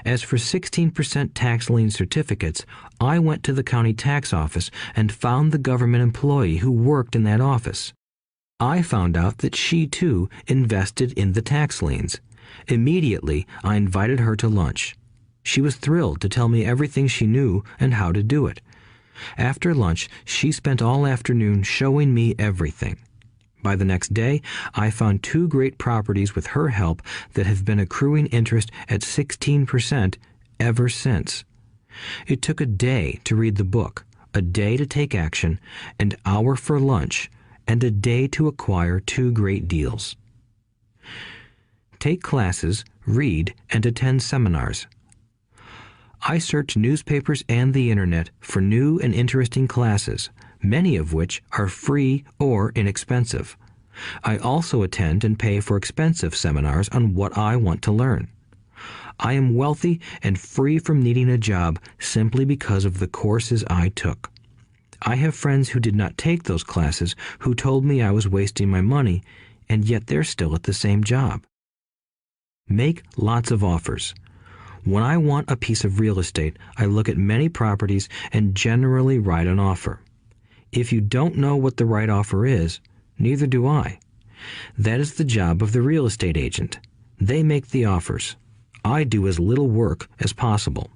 A: As for 16% tax lien certificates, I went to the county tax office and found the government employee who worked in that office. I found out that she, too, invested in the tax liens. Immediately, I invited her to lunch. She was thrilled to tell me everything she knew and how to do it. After lunch, she spent all afternoon showing me everything. By the next day, I found 2 great properties with her help that have been accruing interest at 16% ever since. It took a day to read the book, a day to take action, an hour for lunch, and a day to acquire 2 great deals. Take classes, read, and attend seminars. I search newspapers and the internet for new and interesting classes, many of which are free or inexpensive. I also attend and pay for expensive seminars on what I want to learn. I am wealthy and free from needing a job simply because of the courses I took. I have friends who did not take those classes who told me I was wasting my money, and yet they're still at the same job. Make lots of offers. When I want a piece of real estate, I look at many properties and generally write an offer. If you don't know what the right offer is, neither do I. That is the job of the real estate agent. They make the offers. I do as little work as possible.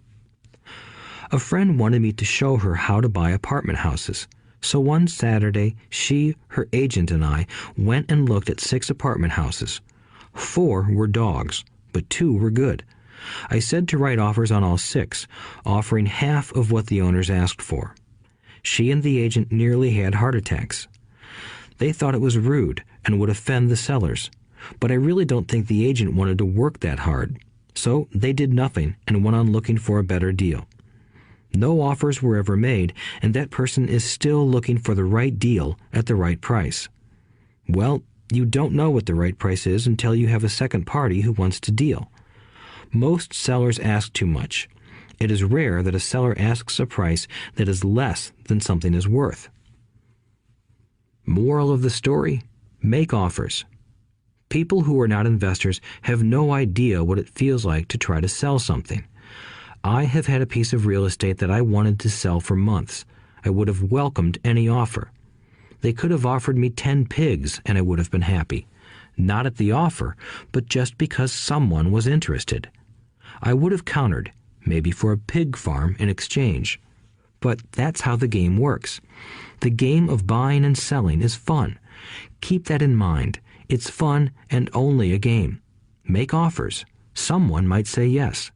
A: A friend wanted me to show her how to buy apartment houses. So one Saturday, she, her agent, and I went and looked at 6 apartment houses. 4 were dogs, but 2 were good. I said to write offers on all 6, offering half of what the owners asked for. She and the agent nearly had heart attacks. They thought it was rude and would offend the sellers, but I really don't think the agent wanted to work that hard. So they did nothing and went on looking for a better deal. No offers were ever made, and that person is still looking for the right deal at the right price. Well, you don't know what the right price is until you have a second party who wants to deal. Most sellers ask too much. It is rare that a seller asks a price that is less than something is worth. Moral of the story: make offers. People who are not investors have no idea what it feels like to try to sell something. I have had a piece of real estate that I wanted to sell for months. I would have welcomed any offer. They could have offered me 10 pigs and I would have been happy. Not at the offer, but just because someone was interested. I would have countered, maybe for a pig farm in exchange. But that's how the game works. The game of buying and selling is fun. Keep that in mind. It's fun and only a game. Make offers. Someone might say yes.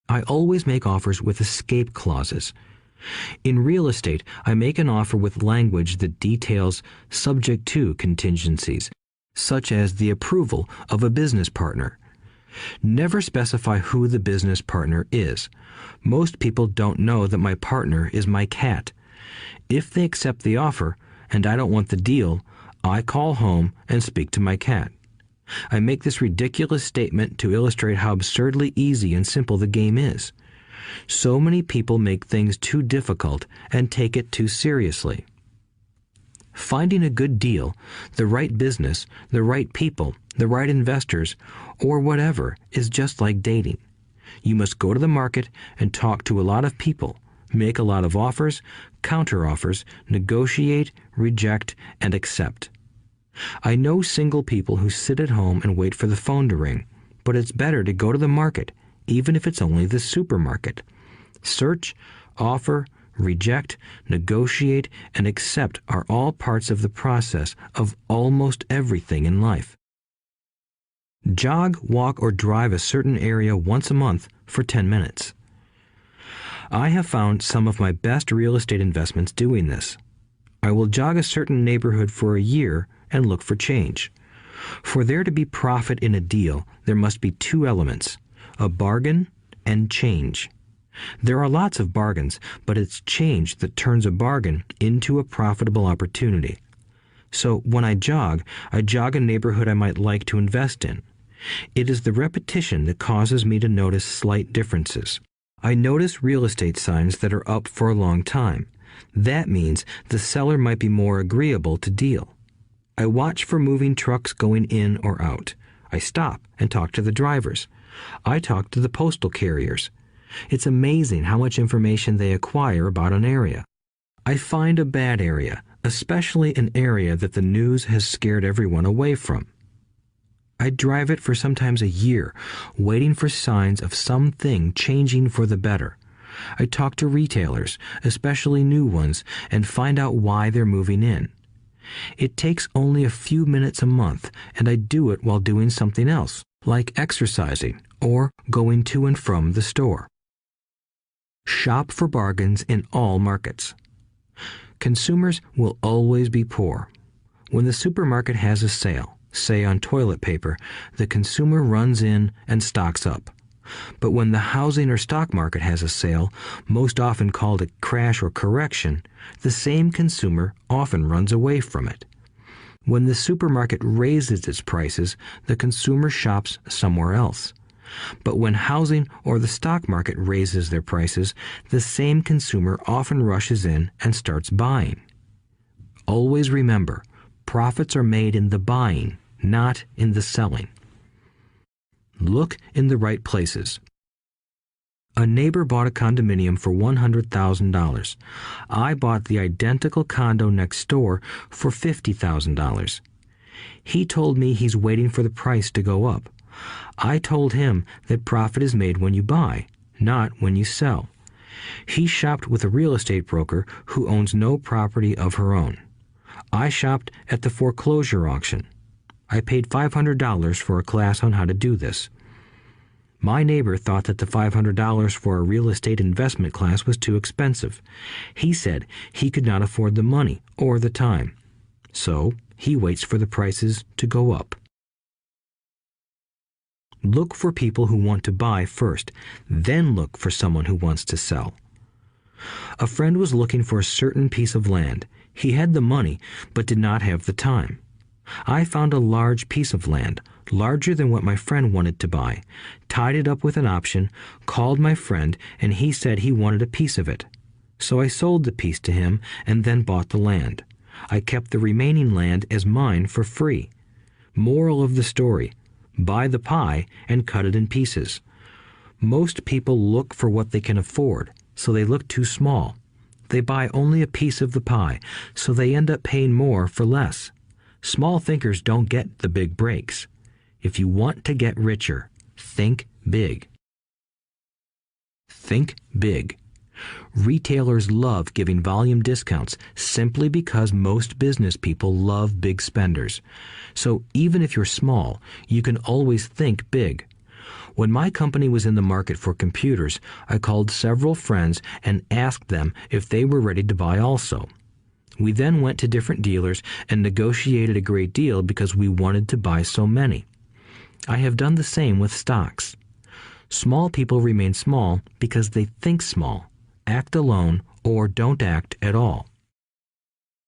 A: I always make offers with escape clauses. In real estate, I make an offer with language that details subject to contingencies, such as the approval of a business partner. Never specify who the business partner is. Most people don't know that my partner is my cat. If they accept the offer and I don't want the deal, I call home and speak to my cat. I make this ridiculous statement to illustrate how absurdly easy and simple the game is. So many people make things too difficult and take it too seriously. Finding a good deal, the right business, the right people, the right investors, or whatever is just like dating. You must go to the market and talk to a lot of people, make a lot of offers, counter-offers, negotiate, reject, and accept. I know single people who sit at home and wait for the phone to ring, but it's better to go to the market, even if it's only the supermarket. Search, offer, reject, negotiate, and accept are all parts of the process of almost everything in life. Jog, walk, or drive a certain area once a month for 10 minutes. I have found some of my best real estate investments doing this. I will jog a certain neighborhood for a year and look for change. For there to be profit in a deal, there must be 2 elements, a bargain and change. There are lots of bargains, but it's change that turns a bargain into a profitable opportunity. So when I jog a neighborhood I might like to invest in. It is the repetition that causes me to notice slight differences. I notice real estate signs that are up for a long time. That means the seller might be more agreeable to deal. I watch for moving trucks going in or out. I stop and talk to the drivers. I talk to the postal carriers. It's amazing how much information they acquire about an area. I find a bad area, especially an area that the news has scared everyone away from. I drive it for sometimes a year, waiting for signs of something changing for the better. I talk to retailers, especially new ones, and find out why they're moving in. It takes only a few minutes a month, and I do it while doing something else, like exercising or going to and from the store. Shop for bargains in all markets. Consumers will always be poor. When the supermarket has a sale, say on toilet paper, the consumer runs in and stocks up. But when the housing or stock market has a sale, most often called a crash or correction, the same consumer often runs away from it. When the supermarket raises its prices, the consumer shops somewhere else. But when housing or the stock market raises their prices, the same consumer often rushes in and starts buying. Always remember, profits are made in the buying, not in the selling. Look in the right places. A neighbor bought a condominium for $100,000. I bought the identical condo next door for $50,000. He told me he's waiting for the price to go up. I told him that profit is made when you buy, not when you sell. He shopped with a real estate broker who owns no property of her own. I shopped at the foreclosure auction. I paid $500 for a class on how to do this. My neighbor thought that the $500 for a real estate investment class was too expensive. He said he could not afford the money or the time. So he waits for the prices to go up. Look for people who want to buy first, then look for someone who wants to sell. A friend was looking for a certain piece of land. He had the money, but did not have the time. I found a large piece of land, larger than what my friend wanted to buy, tied it up with an option, called my friend, and he said he wanted a piece of it. So I sold the piece to him and then bought the land. I kept the remaining land as mine for free. Moral of the story: buy the pie and cut it in pieces. Most people look for what they can afford, so they look too small. They buy only a piece of the pie, so they end up paying more for less. Small thinkers don't get the big breaks. If you want to get richer, think big. Think big. Retailers love giving volume discounts simply because most business people love big spenders. So even if you're small, you can always think big. When my company was in the market for computers, I called several friends and asked them if they were ready to buy also. We then went to different dealers and negotiated a great deal because we wanted to buy so many. I have done the same with stocks. Small people remain small because they think small, act alone, or don't act at all.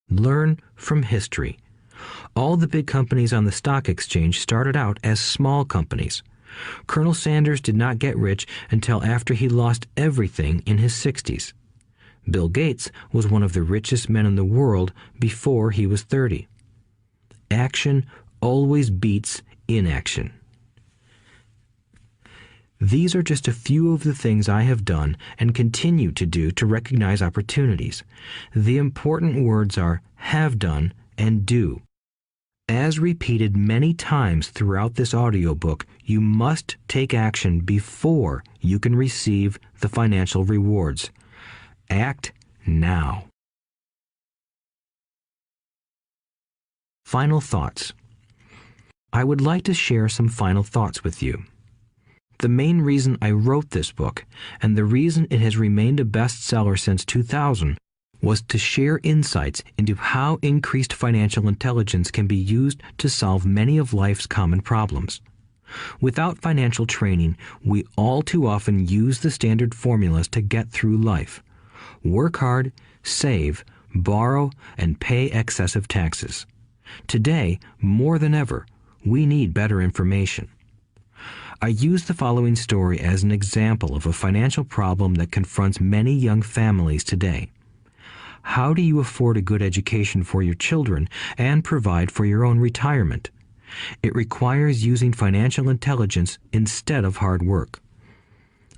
A: Learn from history. All the big companies on the stock exchange started out as small companies. Colonel Sanders did not get rich until after he lost everything in his 60s. Bill Gates was one of the richest men in the world before he was 30. Action always beats inaction. These are just a few of the things I have done and continue to do to recognize opportunities. The important words are have done and do. As repeated many times throughout this audiobook, you must take action before you can receive the financial rewards. Act now. Final thoughts. I would like to share some final thoughts with you. The main reason I wrote this book, and the reason it has remained a bestseller since 2000, was to share insights into how increased financial intelligence can be used to solve many of life's common problems. Without financial training, we all too often use the standard formulas to get through life. Work hard, save, borrow, and pay excessive taxes. Today, more than ever, we need better information. I use the following story as an example of a financial problem that confronts many young families today. How do you afford a good education for your children and provide for your own retirement? It requires using financial intelligence instead of hard work.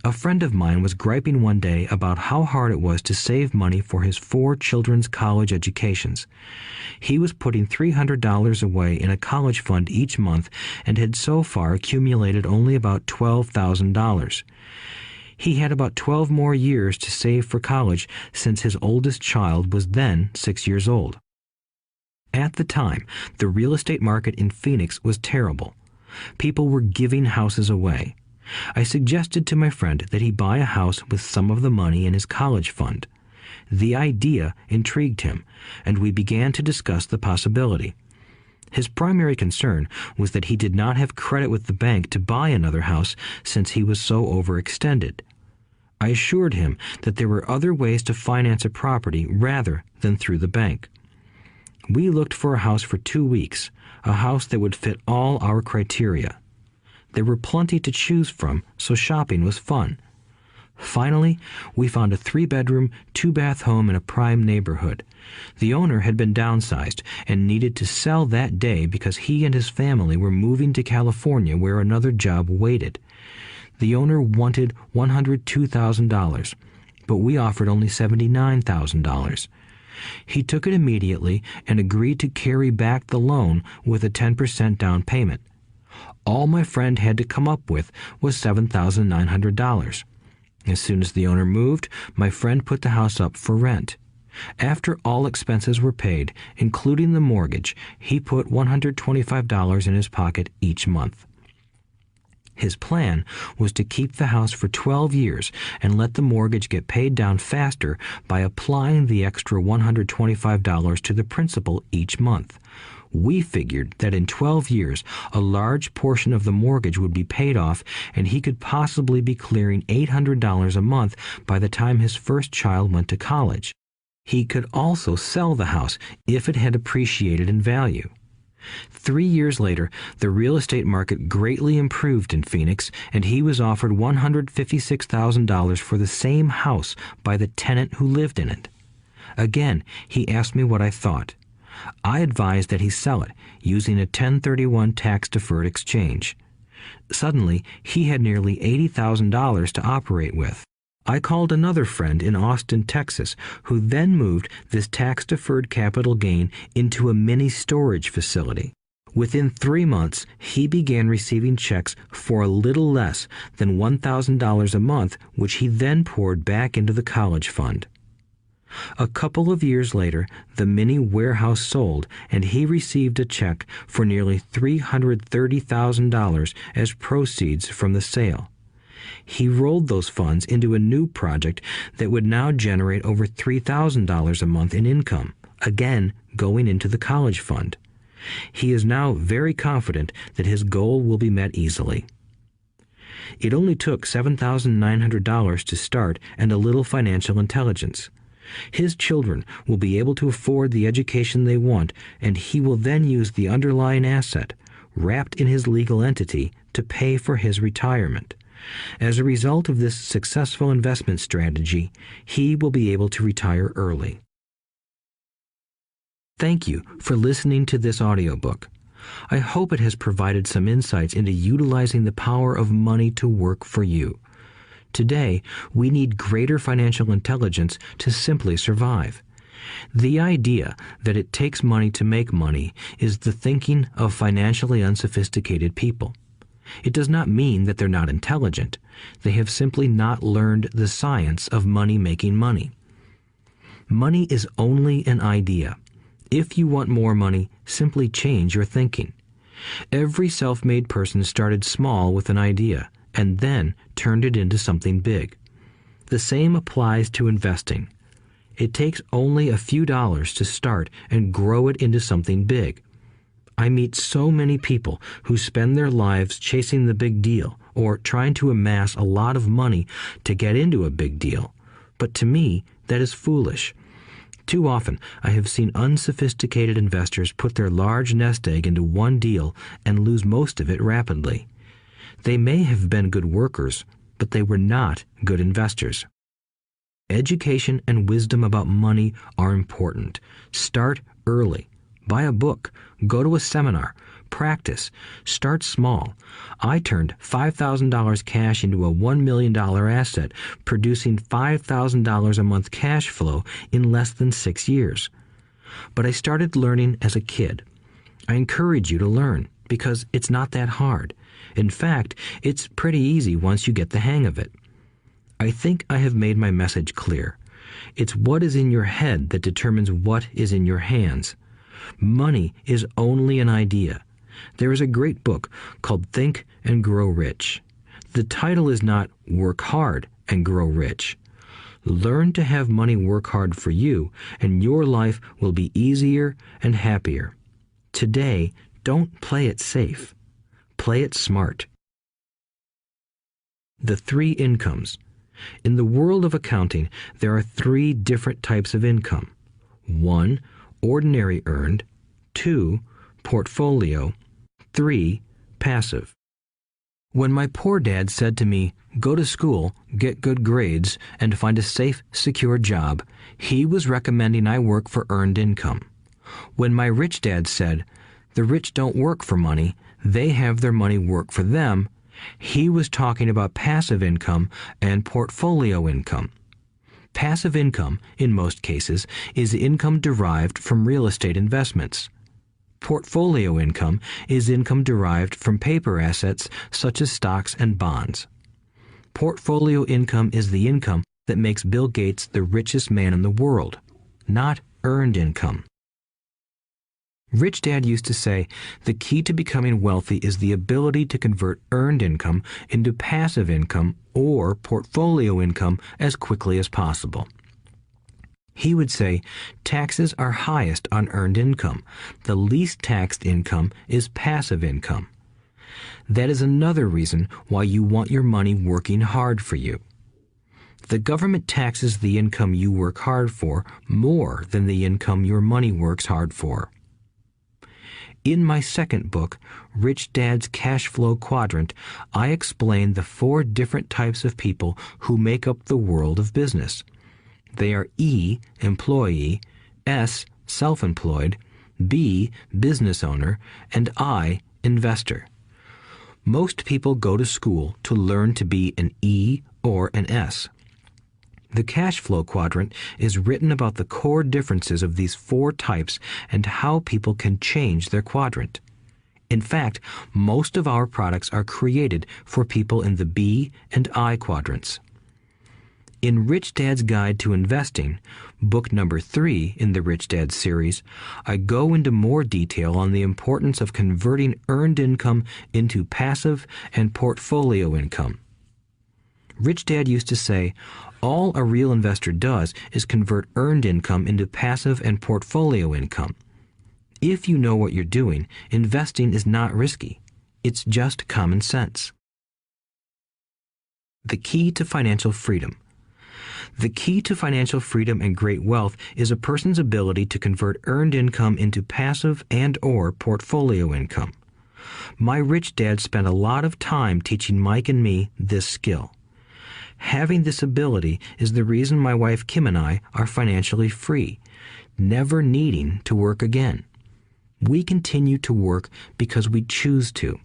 A: A friend of mine was griping one day about how hard it was to save money for his 4 children's college educations. He was putting $300 away in a college fund each month and had so far accumulated only about $12,000. He had about 12 more years to save for college since his oldest child was then 6 years old. At the time, the real estate market in Phoenix was terrible. People were giving houses away. I suggested to my friend that he buy a house with some of the money in his college fund. The idea intrigued him, and we began to discuss the possibility. His primary concern was that he did not have credit with the bank to buy another house since he was so overextended. I assured him that there were other ways to finance a property rather than through the bank. We looked for a house for 2 weeks, a house that would fit all our criteria. There were plenty to choose from, so shopping was fun. Finally, we found a 3-bedroom, 2-bath home in a prime neighborhood. The owner had been downsized and needed to sell that day because he and his family were moving to California where another job waited. The owner wanted $102,000, but we offered only $79,000. He took it immediately and agreed to carry back the loan with a 10% down payment. All my friend had to come up with was $7,900. As soon as the owner moved, my friend put the house up for rent. After all expenses were paid, including the mortgage, he put $125 in his pocket each month. His plan was to keep the house for 12 years and let the mortgage get paid down faster by applying the extra $125 to the principal each month. We figured that in 12 years, a large portion of the mortgage would be paid off and he could possibly be clearing $800 a month by the time his first child went to college. He could also sell the house if it had appreciated in value. 3 years later, the real estate market greatly improved in Phoenix, and he was offered $156,000 for the same house by the tenant who lived in it. Again, he asked me what I thought. I advised that he sell it, using a 1031 tax-deferred exchange. Suddenly, he had nearly $80,000 to operate with. I called another friend in Austin, Texas, who then moved this tax-deferred capital gain into a mini storage facility. Within 3 months, he began receiving checks for a little less than $1,000 a month, which he then poured back into the college fund. A couple of years later, the mini warehouse sold, and he received a check for nearly $330,000 as proceeds from the sale. He rolled those funds into a new project that would now generate over $3,000 a month in income, again going into the college fund. He is now very confident that his goal will be met easily. It only took $7,900 to start and a little financial intelligence. His children will be able to afford the education they want, and he will then use the underlying asset, wrapped in his legal entity, to pay for his retirement. As a result of this successful investment strategy, he will be able to retire early. Thank you for listening to this audiobook. I hope it has provided some insights into utilizing the power of money to work for you. Today, we need greater financial intelligence to simply survive. The idea that it takes money to make money is the thinking of financially unsophisticated people. It does not mean that they're not intelligent. They have simply not learned the science of money making money. Money is only an idea. If you want more money, simply change your thinking. Every self-made person started small with an idea and then turned it into something big. The same applies to investing. It takes only a few dollars to start and grow it into something big. I meet so many people who spend their lives chasing the big deal or trying to amass a lot of money to get into a big deal. But to me, that is foolish. Too often, I have seen unsophisticated investors put their large nest egg into one deal and lose most of it rapidly. They may have been good workers, but they were not good investors. Education and wisdom about money are important. Start early. Buy a book. Go to a seminar. Practice. Start small. I turned $5,000 cash into a $1 million asset, producing $5,000 a month cash flow in less than 6 years. But I started learning as a kid. I encourage you to learn because it's not that hard. In fact, it's pretty easy once you get the hang of it. I think I have made my message clear. It's what is in your head that determines what is in your hands. Money is only an idea. There is a great book called Think and Grow Rich. The title is not Work Hard and Grow Rich. Learn to have money work hard for you, and your life will be easier and happier. Today, don't play it safe. Play it smart. The 3 incomes. In the world of accounting, there are 3 different types of income. 1. Ordinary earned. 2. Portfolio. 3. Passive. When my poor dad said to me, "Go to school, get good grades, and find a safe, secure job," he was recommending I work for earned income. When my rich dad said, "The rich don't work for money, they have their money work for them," he was talking about passive income and portfolio income. Passive income, in most cases, is income derived from real estate investments. Portfolio income is income derived from paper assets such as stocks and bonds. Portfolio income is the income that makes Bill Gates the richest man in the world, not earned income. Rich Dad used to say, the key to becoming wealthy is the ability to convert earned income into passive income or portfolio income as quickly as possible. He would say, taxes are highest on earned income. The least taxed income is passive income. That is another reason why you want your money working hard for you. The government taxes the income you work hard for more than the income your money works hard for. In my second book, Rich Dad's Cash Flow Quadrant, I explain the 4 different types of people who make up the world of business. They are E, employee, S, self-employed, B, business owner, and I, investor. Most people go to school to learn to be an E or an S. The cash flow quadrant is written about the core differences of these 4 types and how people can change their quadrant. In fact, most of our products are created for people in the B and I quadrants. In Rich Dad's Guide to Investing, book number 3 in the Rich Dad series, I go into more detail on the importance of converting earned income into passive and portfolio income. Rich Dad used to say, all a real investor does is convert earned income into passive and portfolio income. If you know what you're doing, investing is not risky. It's just common sense. The key to financial freedom. The key to financial freedom and great wealth is a person's ability to convert earned income into passive and/or portfolio income. My rich dad spent a lot of time teaching Mike and me this skill. Having this ability is the reason my wife Kim and I are financially free, never needing to work again. We continue to work because we choose to.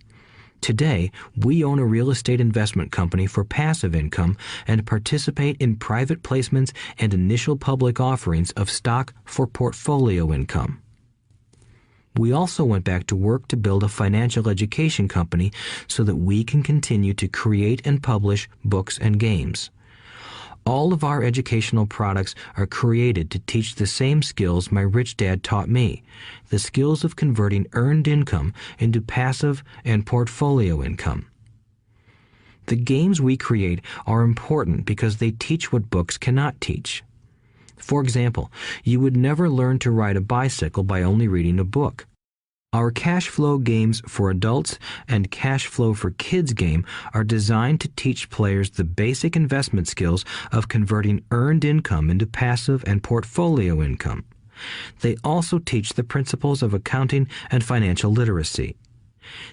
A: Today, we own a real estate investment company for passive income and participate in private placements and initial public offerings of stock for portfolio income. We also went back to work to build a financial education company so that we can continue to create and publish books and games. All of our educational products are created to teach the same skills my rich dad taught me, the skills of converting earned income into passive and portfolio income. The games we create are important because they teach what books cannot teach. For example, you would never learn to ride a bicycle by only reading a book. Our cash flow games for adults and cash flow for kids game are designed to teach players the basic investment skills of converting earned income into passive and portfolio income. They also teach the principles of accounting and financial literacy.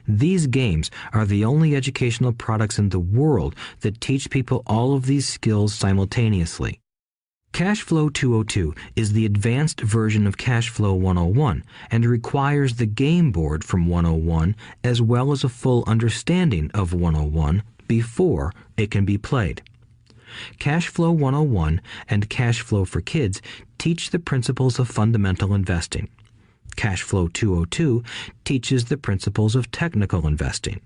A: These games are the only educational products in the world that teach people all of these skills simultaneously. Cash Flow 202 is the advanced version of Cash Flow 101 and requires the game board from 101 as well as a full understanding of 101 before it can be played. Cash Flow 101 and Cash Flow for Kids teach the principles of fundamental investing. Cash Flow 202 teaches the principles of technical investing.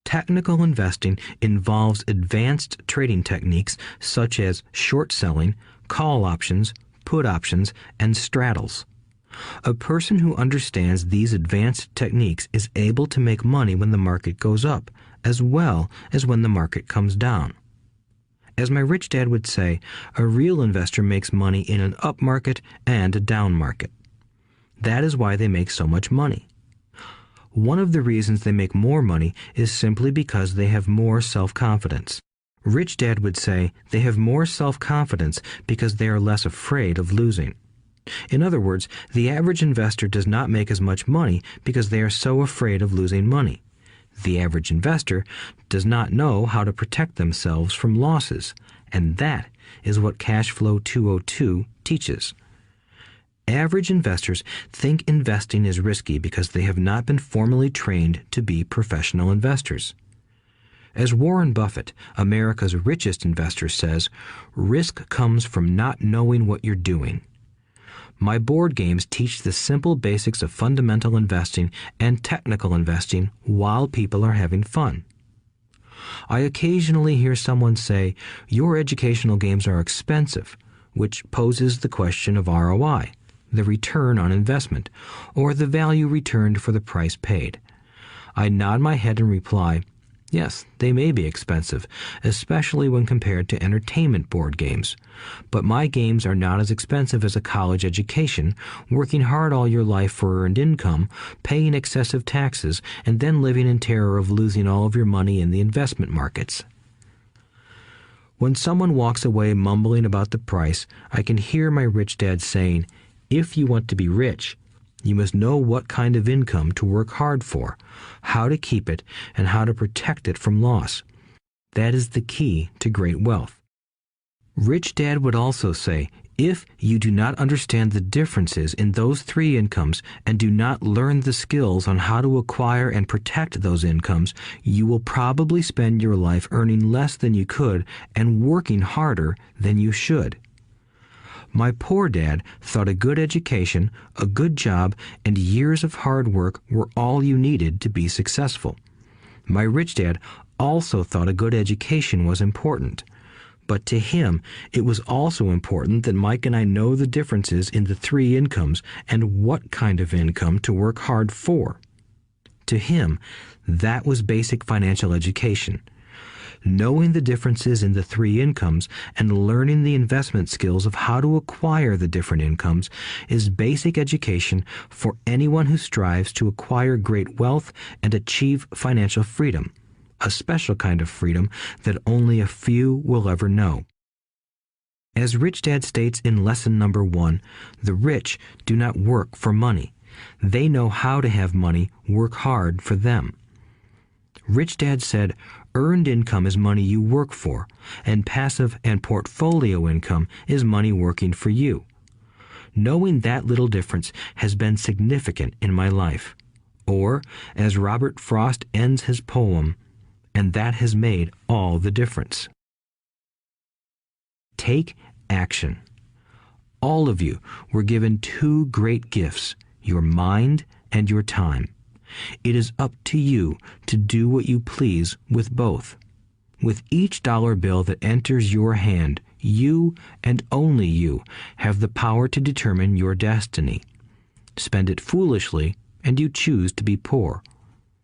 A: Technical investing involves advanced trading techniques such as short selling, call options, put options, and straddles. A person who understands these advanced techniques is able to make money when the market goes up, as well as when the market comes down. As my rich dad would say, a real investor makes money in an up market and a down market. That is why they make so much money. One of the reasons they make more money is simply because they have more self-confidence. Rich Dad would say they have more self-confidence because they are less afraid of losing. In other words, the average investor does not make as much money because they are so afraid of losing money. The average investor does not know how to protect themselves from losses, and that is what Cash Flow 202 teaches. Average investors think investing is risky because they have not been formally trained to be professional investors. As Warren Buffett, America's richest investor, says, risk comes from not knowing what you're doing. My board games teach the simple basics of fundamental investing and technical investing while people are having fun. I occasionally hear someone say, your educational games are expensive, which poses the question of ROI, the return on investment, or the value returned for the price paid. I nod my head and reply, yes, they may be expensive, especially when compared to entertainment board games. But my games are not as expensive as a college education, working hard all your life for earned income, paying excessive taxes, and then living in terror of losing all of your money in the investment markets. When someone walks away mumbling about the price, I can hear my rich dad saying, if you want to be rich, you must know what kind of income to work hard for, how to keep it, and how to protect it from loss. That is the key to great wealth. Rich Dad would also say, if you do not understand the differences in those three incomes and do not learn the skills on how to acquire and protect those incomes, you will probably spend your life earning less than you could and working harder than you should. My poor dad thought a good education, a good job, and years of hard work were all you needed to be successful. My rich dad also thought a good education was important. But to him, it was also important that Mike and I know the differences in the three incomes and what kind of income to work hard for. To him, that was basic financial education. Knowing the differences in the three incomes and learning the investment skills of how to acquire the different incomes is basic education for anyone who strives to acquire great wealth and achieve financial freedom, a special kind of freedom that only a few will ever know. As Rich Dad states in lesson number 1, the rich do not work for money. They know how to have money work hard for them. Rich Dad said, earned income is money you work for, and passive and portfolio income is money working for you. Knowing that little difference has been significant in my life. Or, as Robert Frost ends his poem, and that has made all the difference. Take action. All of you were given two great gifts, your mind and your time. It is up to you to do what you please with both. With each dollar bill that enters your hand, you and only you have the power to determine your destiny. Spend it foolishly, and you choose to be poor.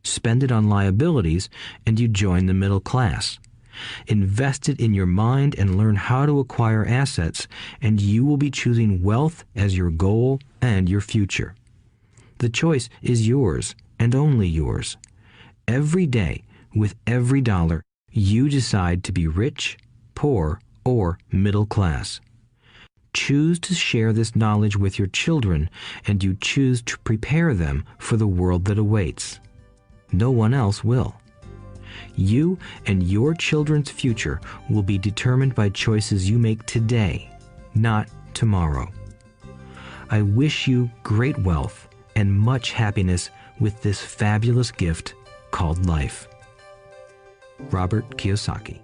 A: Spend it on liabilities, and you join the middle class. Invest it in your mind and learn how to acquire assets, and you will be choosing wealth as your goal and your future. The choice is yours, and only yours. Every day, with every dollar, you decide to be rich, poor, or middle class. Choose to share this knowledge with your children, and you choose to prepare them for the world that awaits. No one else will. You and your children's future will be determined by choices you make today, not tomorrow. I wish you great wealth and much happiness with this fabulous gift called life. Robert Kiyosaki.